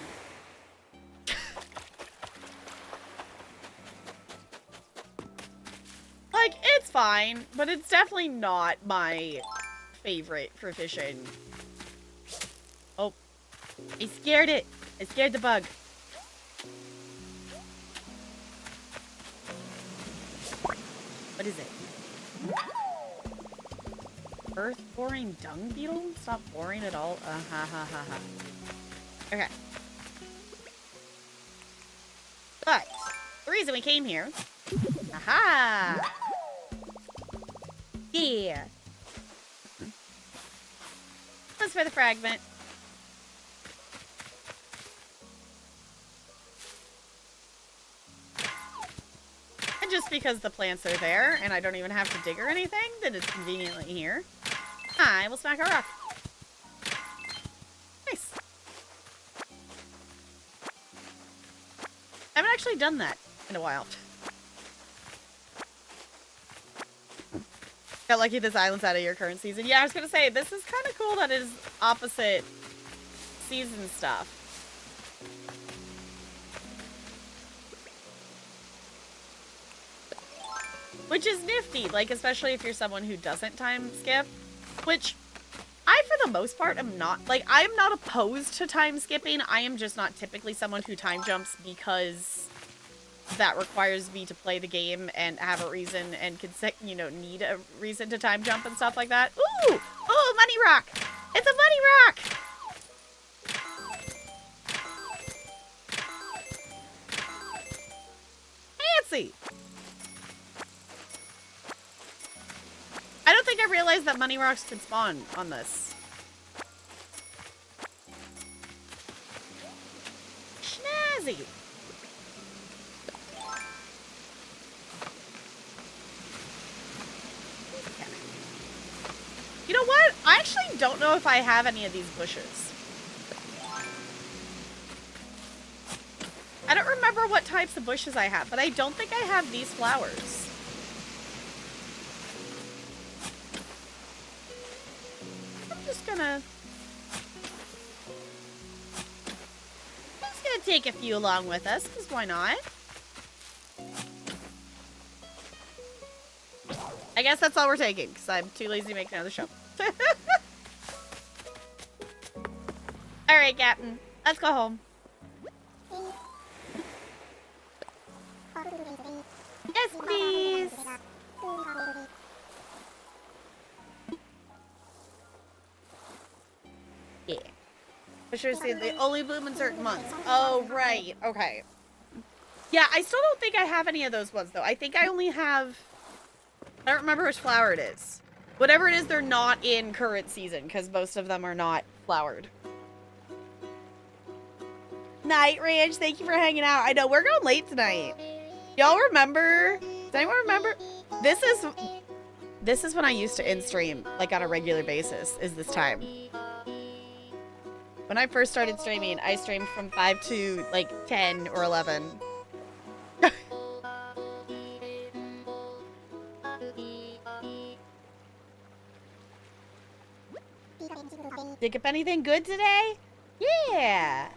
Like, it's fine, but it's definitely not my favorite for fishing. Oh, I scared it. I scared the bug. What is it? Earth boring dung beetle? Stop boring at all. Ha ha ha ha. Okay. But the reason we came here. Aha! Yeah. Was for the fragment. And just because the plants are there and I don't even have to dig or anything, then it's conveniently here. I will smack a rock. Nice. I haven't actually done that in a while. Got lucky this island's out of your current season. Yeah, I was gonna say, this is kind of cool that it is opposite season stuff. Which is nifty, like, especially if you're someone who doesn't time skip. Which, I, for the most part, am not. Like, I am not opposed to time skipping. I am just not typically someone who time jumps because that requires me to play the game and have a reason and you know, need a reason to time jump and stuff like that. Ooh! Oh, money rock! It's a money rock! Fancy! I don't think I realized that money rocks could spawn on this. easy. You know what? I actually don't know if I have any of these bushes. I don't remember what types of bushes I have, but I don't think I have these flowers. I'm just gonna take a few along with us, because why not? I guess that's all we're taking, because I'm too lazy to make another show. Alright, Captain. Let's go home. Yes, please. Yeah. I should have said they only bloom in certain months. Oh, right. Okay. Yeah, I still don't think I have any of those ones, though. I think I only have... I don't remember which flower it is. Whatever it is, they're not in current season, because most of them are not flowered. Night Ranch, thank you for hanging out. I know, we're going late tonight. Y'all remember? Does anyone remember? This is when I used to in-stream, like, on a regular basis, is this time. When I first started streaming, I streamed from 5 to, like, 10 or 11. Pick up anything good today? Yeah!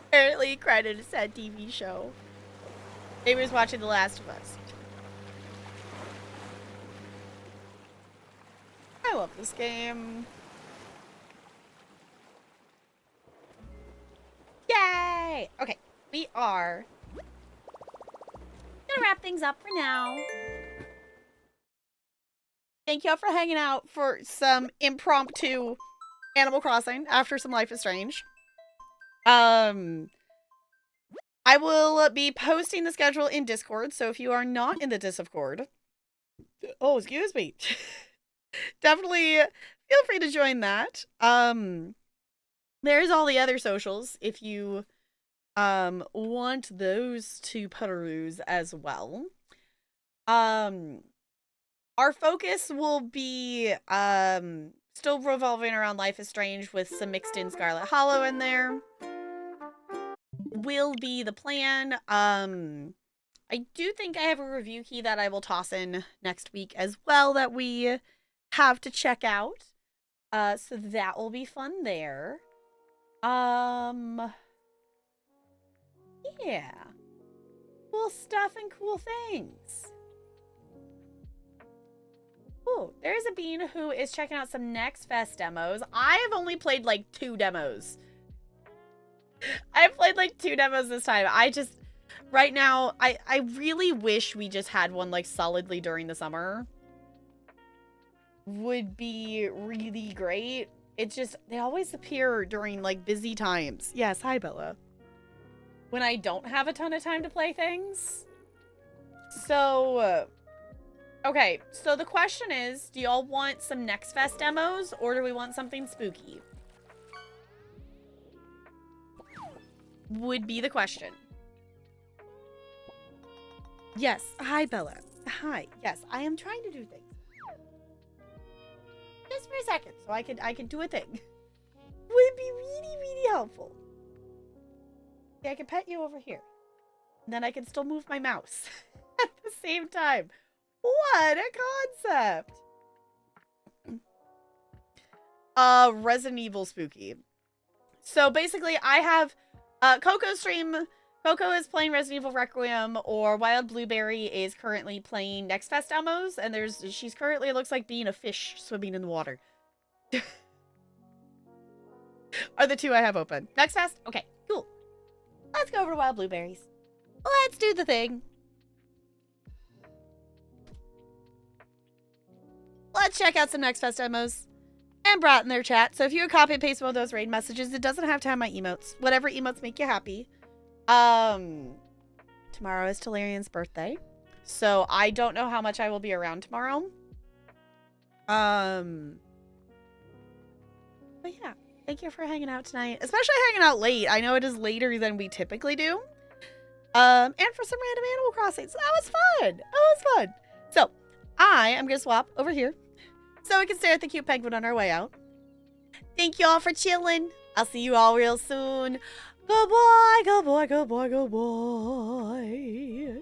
Apparently cried at a sad TV show. Maybe was watching The Last of Us. I love this game. Yay! Okay, we are gonna wrap things up for now. Thank y'all for hanging out for some impromptu Animal Crossing after some Life is Strange. I will be posting the schedule in Discord, so if you are not in the Discord, oh, excuse me, definitely feel free to join that. There's all the other socials if you want those to peruse as well. Our focus will be still revolving around Life is Strange with some mixed in Scarlet Hollow in there. Will be the plan. I do think I have a review key that I will toss in next week as well that we have to check out. So that will be fun there. Yeah. Cool stuff and cool things. Ooh, there's a Bean who is checking out some Next Fest demos. I have only played like 2 demos. I've played like 2 demos this time. Right now, I really wish we just had one like solidly during the summer. Would be really great. It's just, they always appear during like busy times. Yes, hi Bella. When I don't have a ton of time to play things. So, okay, so the question is, do y'all want some Next Fest demos or do we want something spooky? Would be the question. Yes, hi Bella. Hi. Yes, I am trying to do things. Just for a second, so I could do a thing. Would be really, really helpful. Yeah, I can pet you over here. And then I can still move my mouse at the same time. What a concept! Resident Evil spooky. So basically, I have Coco stream. Coco is playing Resident Evil Requiem, or Wild Blueberry is currently playing Next Fest demos, and she's currently, it looks like being a fish swimming in the water. Are the 2 I have open. Next Fest? Okay, cool. Let's go over to Wild Blueberries. Let's do the thing. Let's check out some Next Fest demos. and Brat in their chat. So if you would copy and paste one of those raid messages, it doesn't have to have my emotes. Whatever emotes make you happy. Tomorrow is Talarian's birthday. So I don't know how much I will be around tomorrow. But yeah, thank you for hanging out tonight. Especially hanging out late. I know it is later than we typically do. And for some random Animal Crossing. So that was fun. That was fun. So I am going to swap over here so we can stare at the cute penguin on our way out. Thank you all for chilling. I'll see you all real soon. Goodbye, goodbye, goodbye, goodbye.